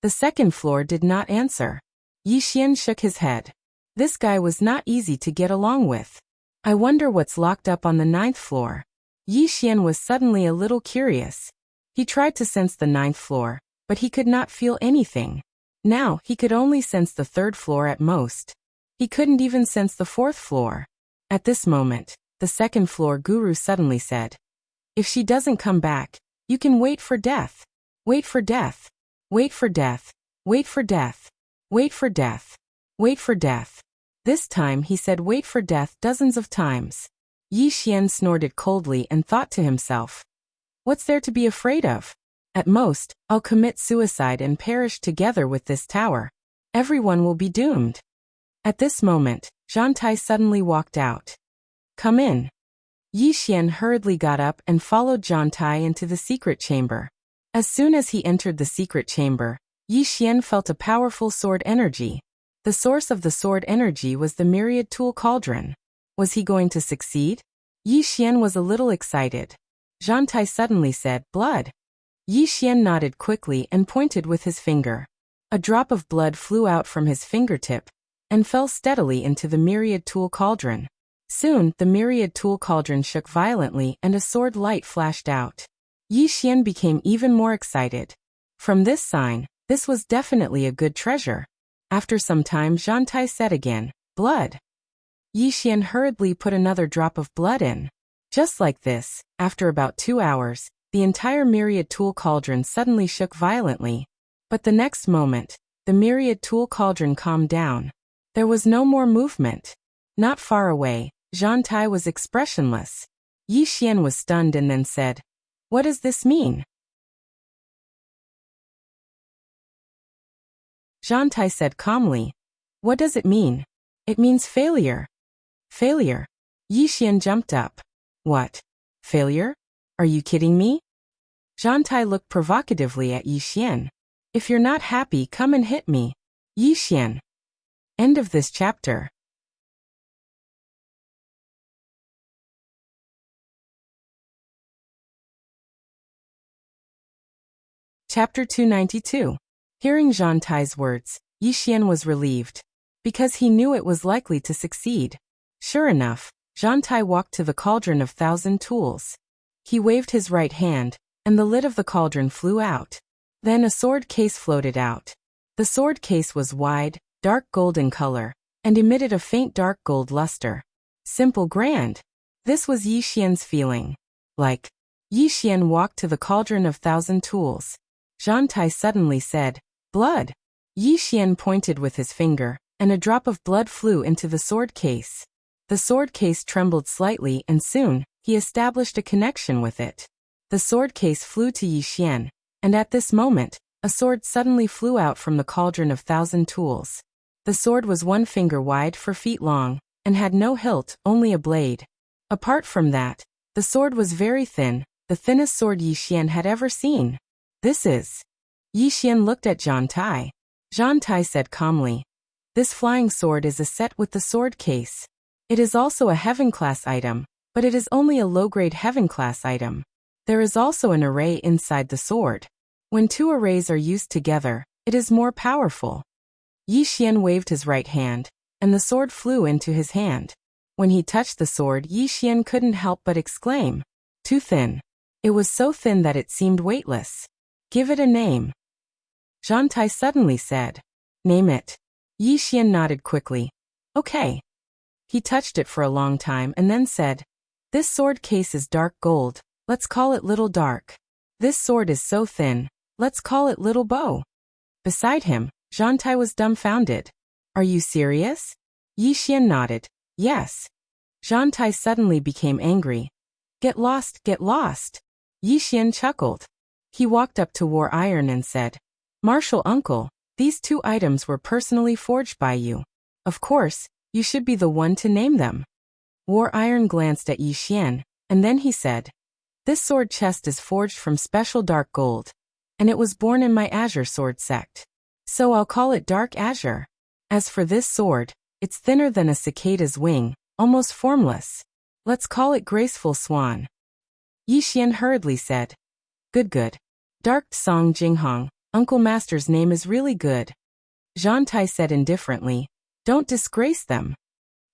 The second floor did not answer. Yi Xian shook his head. This guy was not easy to get along with. I wonder what's locked up on the 9th floor. Yi Xian was suddenly a little curious. He tried to sense the 9th floor, but he could not feel anything. Now, he could only sense the 3rd floor at most. He couldn't even sense the 4th floor. At this moment, the second floor guru suddenly said, "If she doesn't come back, you can wait for death. Wait for death. Wait for death. Wait for death. Wait for death. Wait for death." This time he said wait for death dozens of times. Yi Xian snorted coldly and thought to himself, "What's there to be afraid of? At most, I'll commit suicide and perish together with this tower. Everyone will be doomed." At this moment, Zhang Tai suddenly walked out. "Come in." Yi Xian hurriedly got up and followed Zhang Tai into the secret chamber. As soon as he entered the secret chamber, Yi Xian felt a powerful sword energy. The source of the sword energy was the myriad tool cauldron. Was he going to succeed? Yi Xian was a little excited. Zhang Tai suddenly said, "Blood." Yi Xian nodded quickly and pointed with his finger. A drop of blood flew out from his fingertip and fell steadily into the myriad tool cauldron. Soon, the myriad tool cauldron shook violently and a sword light flashed out. Yi Xian became even more excited. From this sign, this was definitely a good treasure. After some time, Zhang Tai said again, "Blood." Yi Xian hurriedly put another drop of blood in. Just like this, after about 2 hours, the entire myriad tool cauldron suddenly shook violently. But the next moment, the myriad tool cauldron calmed down. There was no more movement. Not far away, Zhang Tai was expressionless. Yi Xian was stunned and then said, "What does this mean?" Zhang Tai said calmly, "What does it mean? It means failure." Failure. Yi Xian jumped up. "What? Failure? Are you kidding me?" Zhang Tai looked provocatively at Yi Xian. "If you're not happy, come and hit me." Yi Xian. End of this chapter. Chapter 292. Hearing Zhang Tai's words, Yi Xian was relieved, because he knew it was likely to succeed. Sure enough, Zhang Tai walked to the cauldron of 1,000 tools. He waved his right hand, and the lid of the cauldron flew out. Then a sword case floated out. The sword case was wide, dark gold in color, and emitted a faint dark gold luster. Simple grand. This was Yi Xian's feeling. Like. Yi Xian walked to the cauldron of thousand tools. Zhang Tai suddenly said, "Blood." Yi Xian pointed with his finger, and a drop of blood flew into the sword case. The sword case trembled slightly and soon, he established a connection with it. The sword case flew to Yi Xian, and at this moment, a sword suddenly flew out from the cauldron of thousand tools. The sword was 1 finger wide, 4 feet long, and had no hilt, only a blade. Apart from that, the sword was very thin, the thinnest sword Yi Xian had ever seen. "This is." Yi Xian looked at Zhang Tai. Zhang Tai said calmly, "This flying sword is a set with the sword case. It is also a heaven-class item, but it is only a low-grade heaven-class item. There is also an array inside the sword. When 2 arrays are used together, it is more powerful." Yi Xian waved his right hand, and the sword flew into his hand. When he touched the sword, Yi Xian couldn't help but exclaim, "Too thin." It was so thin that it seemed weightless. "Give it a name." Zhang Tai suddenly said, "Name it." Yi Xian nodded quickly. "Okay." He touched it for a long time and then said, "This sword case is dark gold, let's call it Little Dark. This sword is so thin, let's call it Little Bow." Beside him, Zhang Tai was dumbfounded. "Are you serious?" Yi Xian nodded, "Yes." Zhang Tai suddenly became angry. Get lost, get lost." Yi Xian chuckled. He walked up to War Iron and said, "Martial uncle, these 2 items were personally forged by you. Of course, you should be the one to name them." War Iron glanced at Yi Xian, and then he said, "This sword chest is forged from special dark gold, and it was born in my Azure sword sect. So I'll call it Dark Azure. As for this sword, it's thinner than a cicada's wing, almost formless. Let's call it Graceful Swan." Yi Xian hurriedly said, Good. Dark Song Jinghong, Uncle Master's name is really good." Zhang Tai said indifferently, "Don't disgrace them."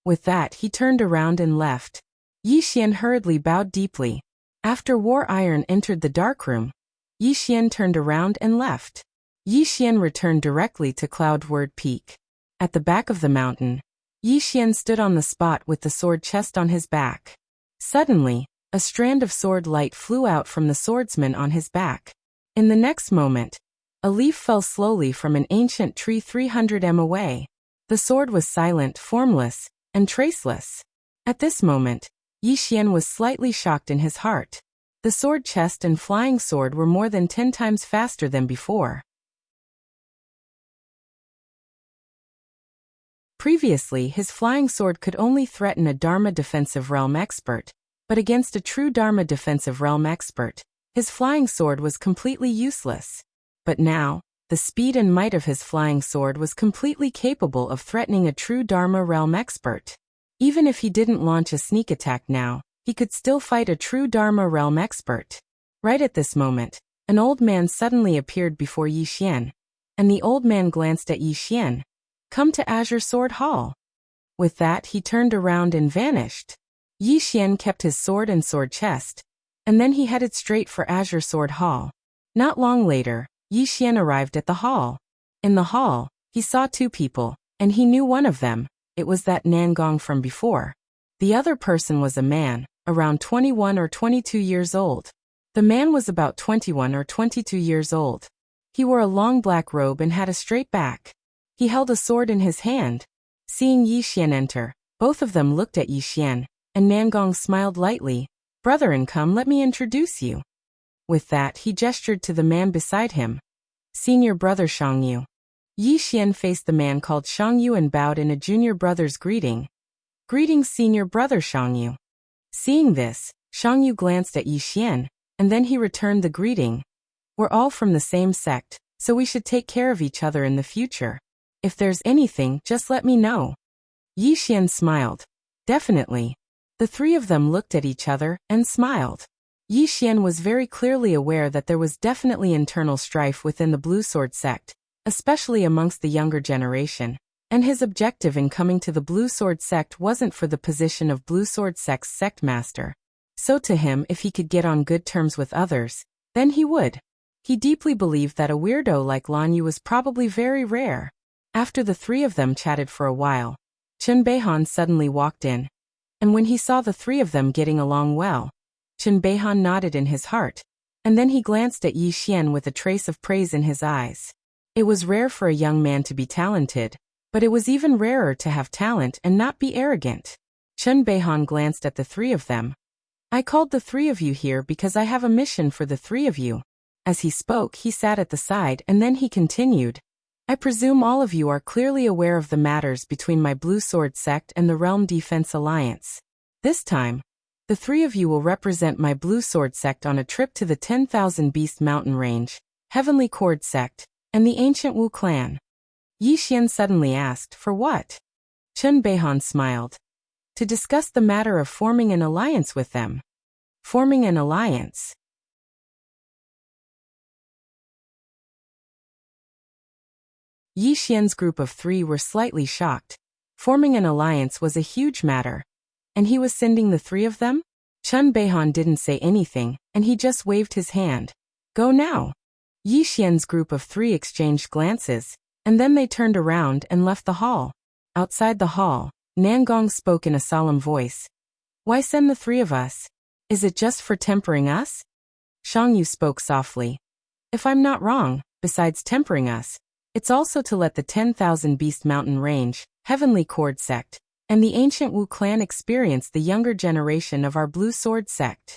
With that he turned around and left. Yi Xian hurriedly bowed deeply. After War Iron entered the darkroom, Yi Xian turned around and left. Yi Xian returned directly to Cloudward Peak. At the back of the mountain, Yi Xian stood on the spot with the sword chest on his back. Suddenly, a strand of sword light flew out from the swordsman on his back. In the next moment, a leaf fell slowly from an ancient tree 300 m away. The sword was silent, formless, and traceless. At this moment, Yi Xian was slightly shocked in his heart. The sword chest and flying sword were more than 10 times faster than before. Previously, his flying sword could only threaten a Dharma defensive realm expert, but against a true Dharma defensive realm expert, his flying sword was completely useless. But now, the speed and might of his flying sword was completely capable of threatening a true Dharma realm expert. Even if he didn't launch a sneak attack now, he could still fight a true Dharma realm expert. Right at this moment, an old man suddenly appeared before Yi Xian, and the old man glanced at Yi Xian. "Come to Azure Sword Hall." With that he turned around and vanished. Yi Xian kept his sword and sword chest, and then he headed straight for Azure Sword Hall. Not long later, Yi Xian arrived at the hall. In the hall, he saw 2 people, and he knew one of them. It was that Nangong from before. The other person was a man, around 21 or 22 years old. The man was about 21 or 22 years old. He wore a long black robe and had a straight back. He held a sword in his hand. Seeing Yi Xian enter, both of them looked at Yi Xian, and Nangong smiled lightly. "Brethren, come, let me introduce you." With that he gestured to the man beside him. "Senior brother Shangyu." Yi Xian faced the man called Shangyu and bowed in a junior brother's greeting. "Greetings, senior brother Shangyu." Seeing this, Shangyu glanced at Yi Xian, and then he returned the greeting. "We're all from the same sect, so we should take care of each other in the future. If there's anything, just let me know." Yi Xian smiled. "Definitely." The 3 of them looked at each other and smiled. Yi Xian was very clearly aware that there was definitely internal strife within the Blue Sword sect, especially amongst the younger generation, and his objective in coming to the Blue Sword sect wasn't for the position of Blue Sword sect's sect master. So to him, if he could get on good terms with others, then he would. He deeply believed that a weirdo like Lan Yu was probably very rare. After the three of them chatted for a while, Chen Beihan suddenly walked in, and when he saw the three of them getting along well, Chen Beihan nodded in his heart, and then he glanced at Yi Xian with a trace of praise in his eyes. It was rare for a young man to be talented, but it was even rarer to have talent and not be arrogant. Chen Beihan glanced at the three of them. I called the three of you here because I have a mission for the three of you. As he spoke, he sat at the side and then he continued. I presume all of you are clearly aware of the matters between my Blue Sword sect and the Realm Defense Alliance. This time, the three of you will represent my Blue Sword sect on a trip to the 10,000 Beast Mountain Range, Heavenly Cord sect, and the Ancient Wu clan. Yi Xian suddenly asked, for what? Chen Beihan smiled. To discuss the matter of forming an alliance with them. Forming an alliance. Yi Xian's group of three were slightly shocked. Forming an alliance was a huge matter. And he was sending the three of them? Chen Beihan didn't say anything, and he just waved his hand. Go now. Yi Xian's group of three exchanged glances, and then they turned around and left the hall. Outside the hall, Nangong spoke in a solemn voice. Why send the three of us? Is it just for tempering us? Shangyu spoke softly. If I'm not wrong, besides tempering us, it's also to let the 10,000 Beast Mountain Range, Heavenly Cord sect, and the Ancient Wu clan experience the younger generation of our Blue Sword sect.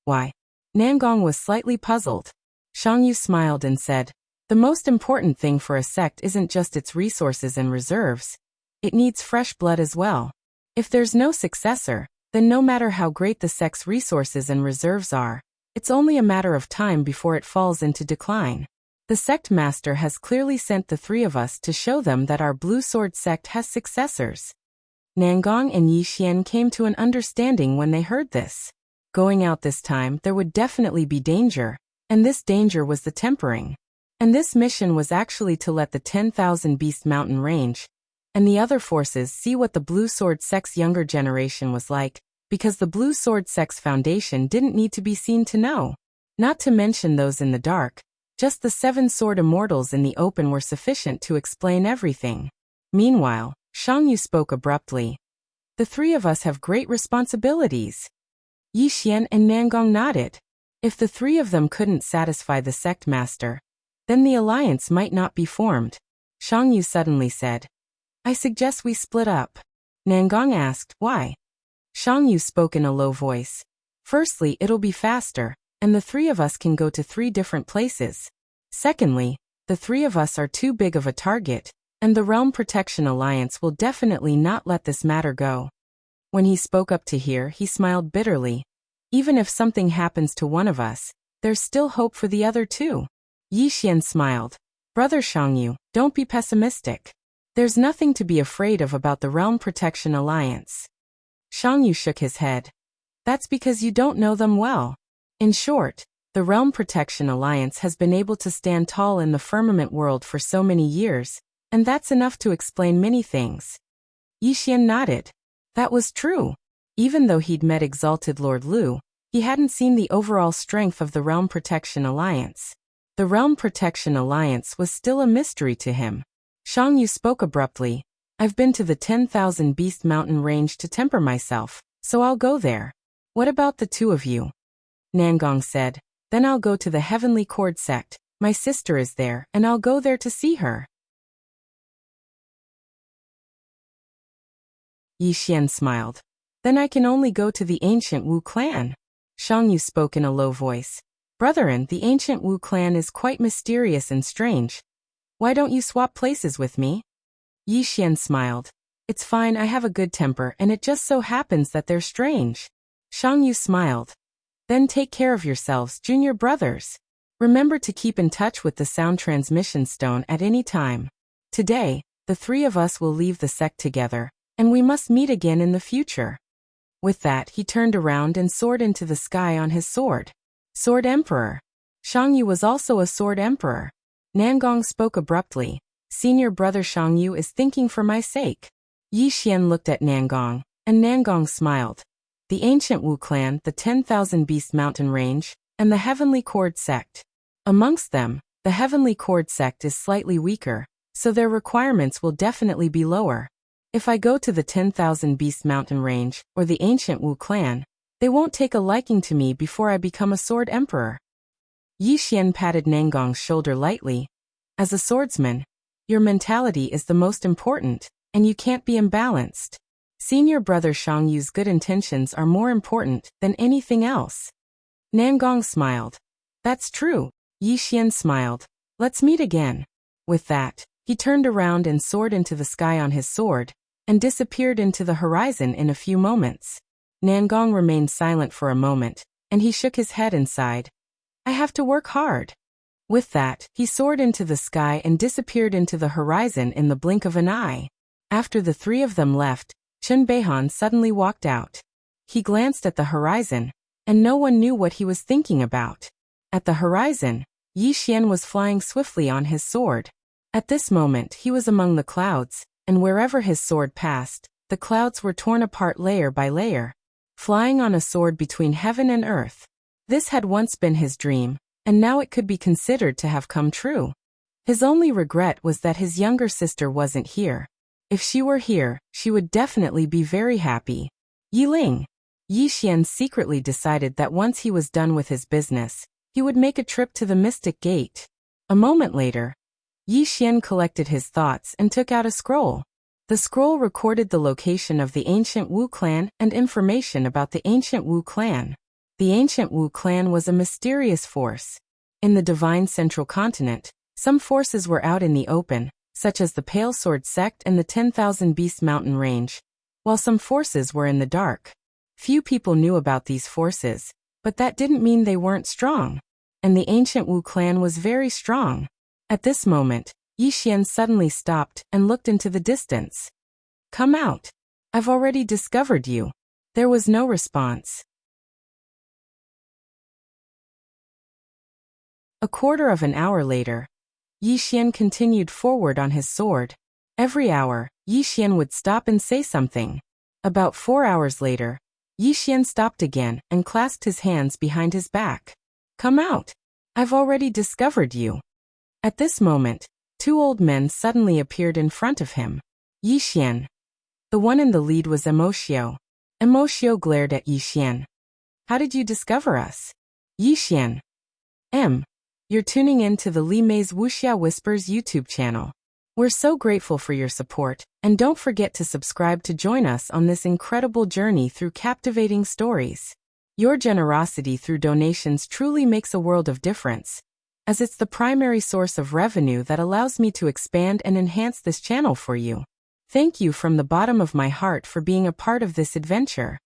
Why? Nangong was slightly puzzled. Shangyu smiled and said, the most important thing for a sect isn't just its resources and reserves. It needs fresh blood as well. If there's no successor, then no matter how great the sect's resources and reserves are, it's only a matter of time before it falls into decline. The sect master has clearly sent the three of us to show them that our Blue Sword sect has successors. Nangong and Yi Xian came to an understanding when they heard this. Going out this time there would definitely be danger, and this danger was the tempering. And this mission was actually to let the 10,000 Beast Mountain Range and the other forces see what the Blue Sword sect's younger generation was like, because the Blue Sword sect's foundation didn't need to be seen to know. Not to mention those in the dark, just the 7 sword immortals in the open were sufficient to explain everything. Meanwhile, Shangyu spoke abruptly. The three of us have great responsibilities. Yi Xian and Nangong nodded. If the three of them couldn't satisfy the sect master, then the alliance might not be formed. Shangyu suddenly said. I suggest we split up. Nangong asked, why? Shangyu spoke in a low voice. Firstly, it'll be faster, and the three of us can go to 3 different places. Secondly, the three of us are too big of a target, and the Realm Protection Alliance will definitely not let this matter go. When he spoke up to here, he smiled bitterly. Even if something happens to one of us, there's still hope for the other two. Yi Xian smiled. Brother Shangyu, don't be pessimistic. There's nothing to be afraid of about the Realm Protection Alliance. Shangyu shook his head. That's because you don't know them well. In short, the Realm Protection Alliance has been able to stand tall in the firmament world for so many years, and that's enough to explain many things. Yi Xian nodded. That was true. Even though he'd met Exalted Lord Lu, he hadn't seen the overall strength of the Realm Protection Alliance. The Realm Protection Alliance was still a mystery to him. Shangyu spoke abruptly. I've been to the 10,000 Beast Mountain Range to temper myself, so I'll go there. What about the two of you? Nangong said. Then I'll go to the Heavenly Cord sect. My sister is there, and I'll go there to see her. Yi Xian smiled. Then I can only go to the Ancient Wu clan. Shangyu spoke in a low voice. Brethren, the Ancient Wu clan is quite mysterious and strange. Why don't you swap places with me? Yi Xian smiled. It's fine, I have a good temper, and it just so happens that they're strange. Shangyu smiled. Then take care of yourselves, junior brothers. Remember to keep in touch with the sound transmission stone at any time. Today, the three of us will leave the sect together, and we must meet again in the future. With that, he turned around and soared into the sky on his sword. Sword Emperor. Shangyu was also a Sword Emperor. Nangong spoke abruptly. Senior brother Shangyu is thinking for my sake. Yi Xian looked at Nangong, and Nangong smiled. The Ancient Wu clan, the 10,000 Beast Mountain Range, and the Heavenly Cord sect. Amongst them, the Heavenly Cord sect is slightly weaker, so their requirements will definitely be lower. If I go to the 10,000 Beast Mountain Range, or the ancient Wu clan, they won't take a liking to me before I become a sword emperor. Yi Xian patted Nangong's shoulder lightly. As a swordsman, your mentality is the most important, and you can't be imbalanced. Senior brother Shang Yu's good intentions are more important than anything else. Nangong smiled. That's true. Yi Xian smiled. Let's meet again. With that, he turned around and soared into the sky on his sword, and disappeared into the horizon in a few moments. Nangong remained silent for a moment, and he shook his head and sighed. I have to work hard. With that, he soared into the sky and disappeared into the horizon in the blink of an eye. After the three of them left, Chen Beihan suddenly walked out. He glanced at the horizon, and no one knew what he was thinking about. At the horizon, Yi Xian was flying swiftly on his sword. At this moment he was among the clouds, and wherever his sword passed, the clouds were torn apart layer by layer. Flying on a sword between heaven and earth. This had once been his dream, and now it could be considered to have come true. His only regret was that his younger sister wasn't here. If she were here, she would definitely be very happy. Yi Ling. Yi Xian secretly decided that once he was done with his business, he would make a trip to the Mystic Gate. A moment later, Yi Xian collected his thoughts and took out a scroll. The scroll recorded the location of the ancient Wu clan and information about the ancient Wu clan. The ancient Wu clan was a mysterious force. In the divine central continent, some forces were out in the open, such as the Pale Sword sect and the 10,000 Beast Mountain Range, while some forces were in the dark. Few people knew about these forces, but that didn't mean they weren't strong. And the ancient Wu clan was very strong. At this moment, Yi Xian suddenly stopped and looked into the distance. Come out. I've already discovered you. There was no response. A quarter of an hour later, Yi Xian continued forward on his sword. Every hour, Yi Xian would stop and say something. About 4 hours later, Yi Xian stopped again and clasped his hands behind his back. Come out. I've already discovered you. At this moment, 2 old men suddenly appeared in front of him. Yi Xian. The one in the lead was Emotio. Emotio glared at Yi Xian. How did you discover us? Yi Xian. You're tuning in to the Li Mei's Wuxia Whispers YouTube channel. We're so grateful for your support, and don't forget to subscribe to join us on this incredible journey through captivating stories. Your generosity through donations truly makes a world of difference, as it's the primary source of revenue that allows me to expand and enhance this channel for you. Thank you from the bottom of my heart for being a part of this adventure.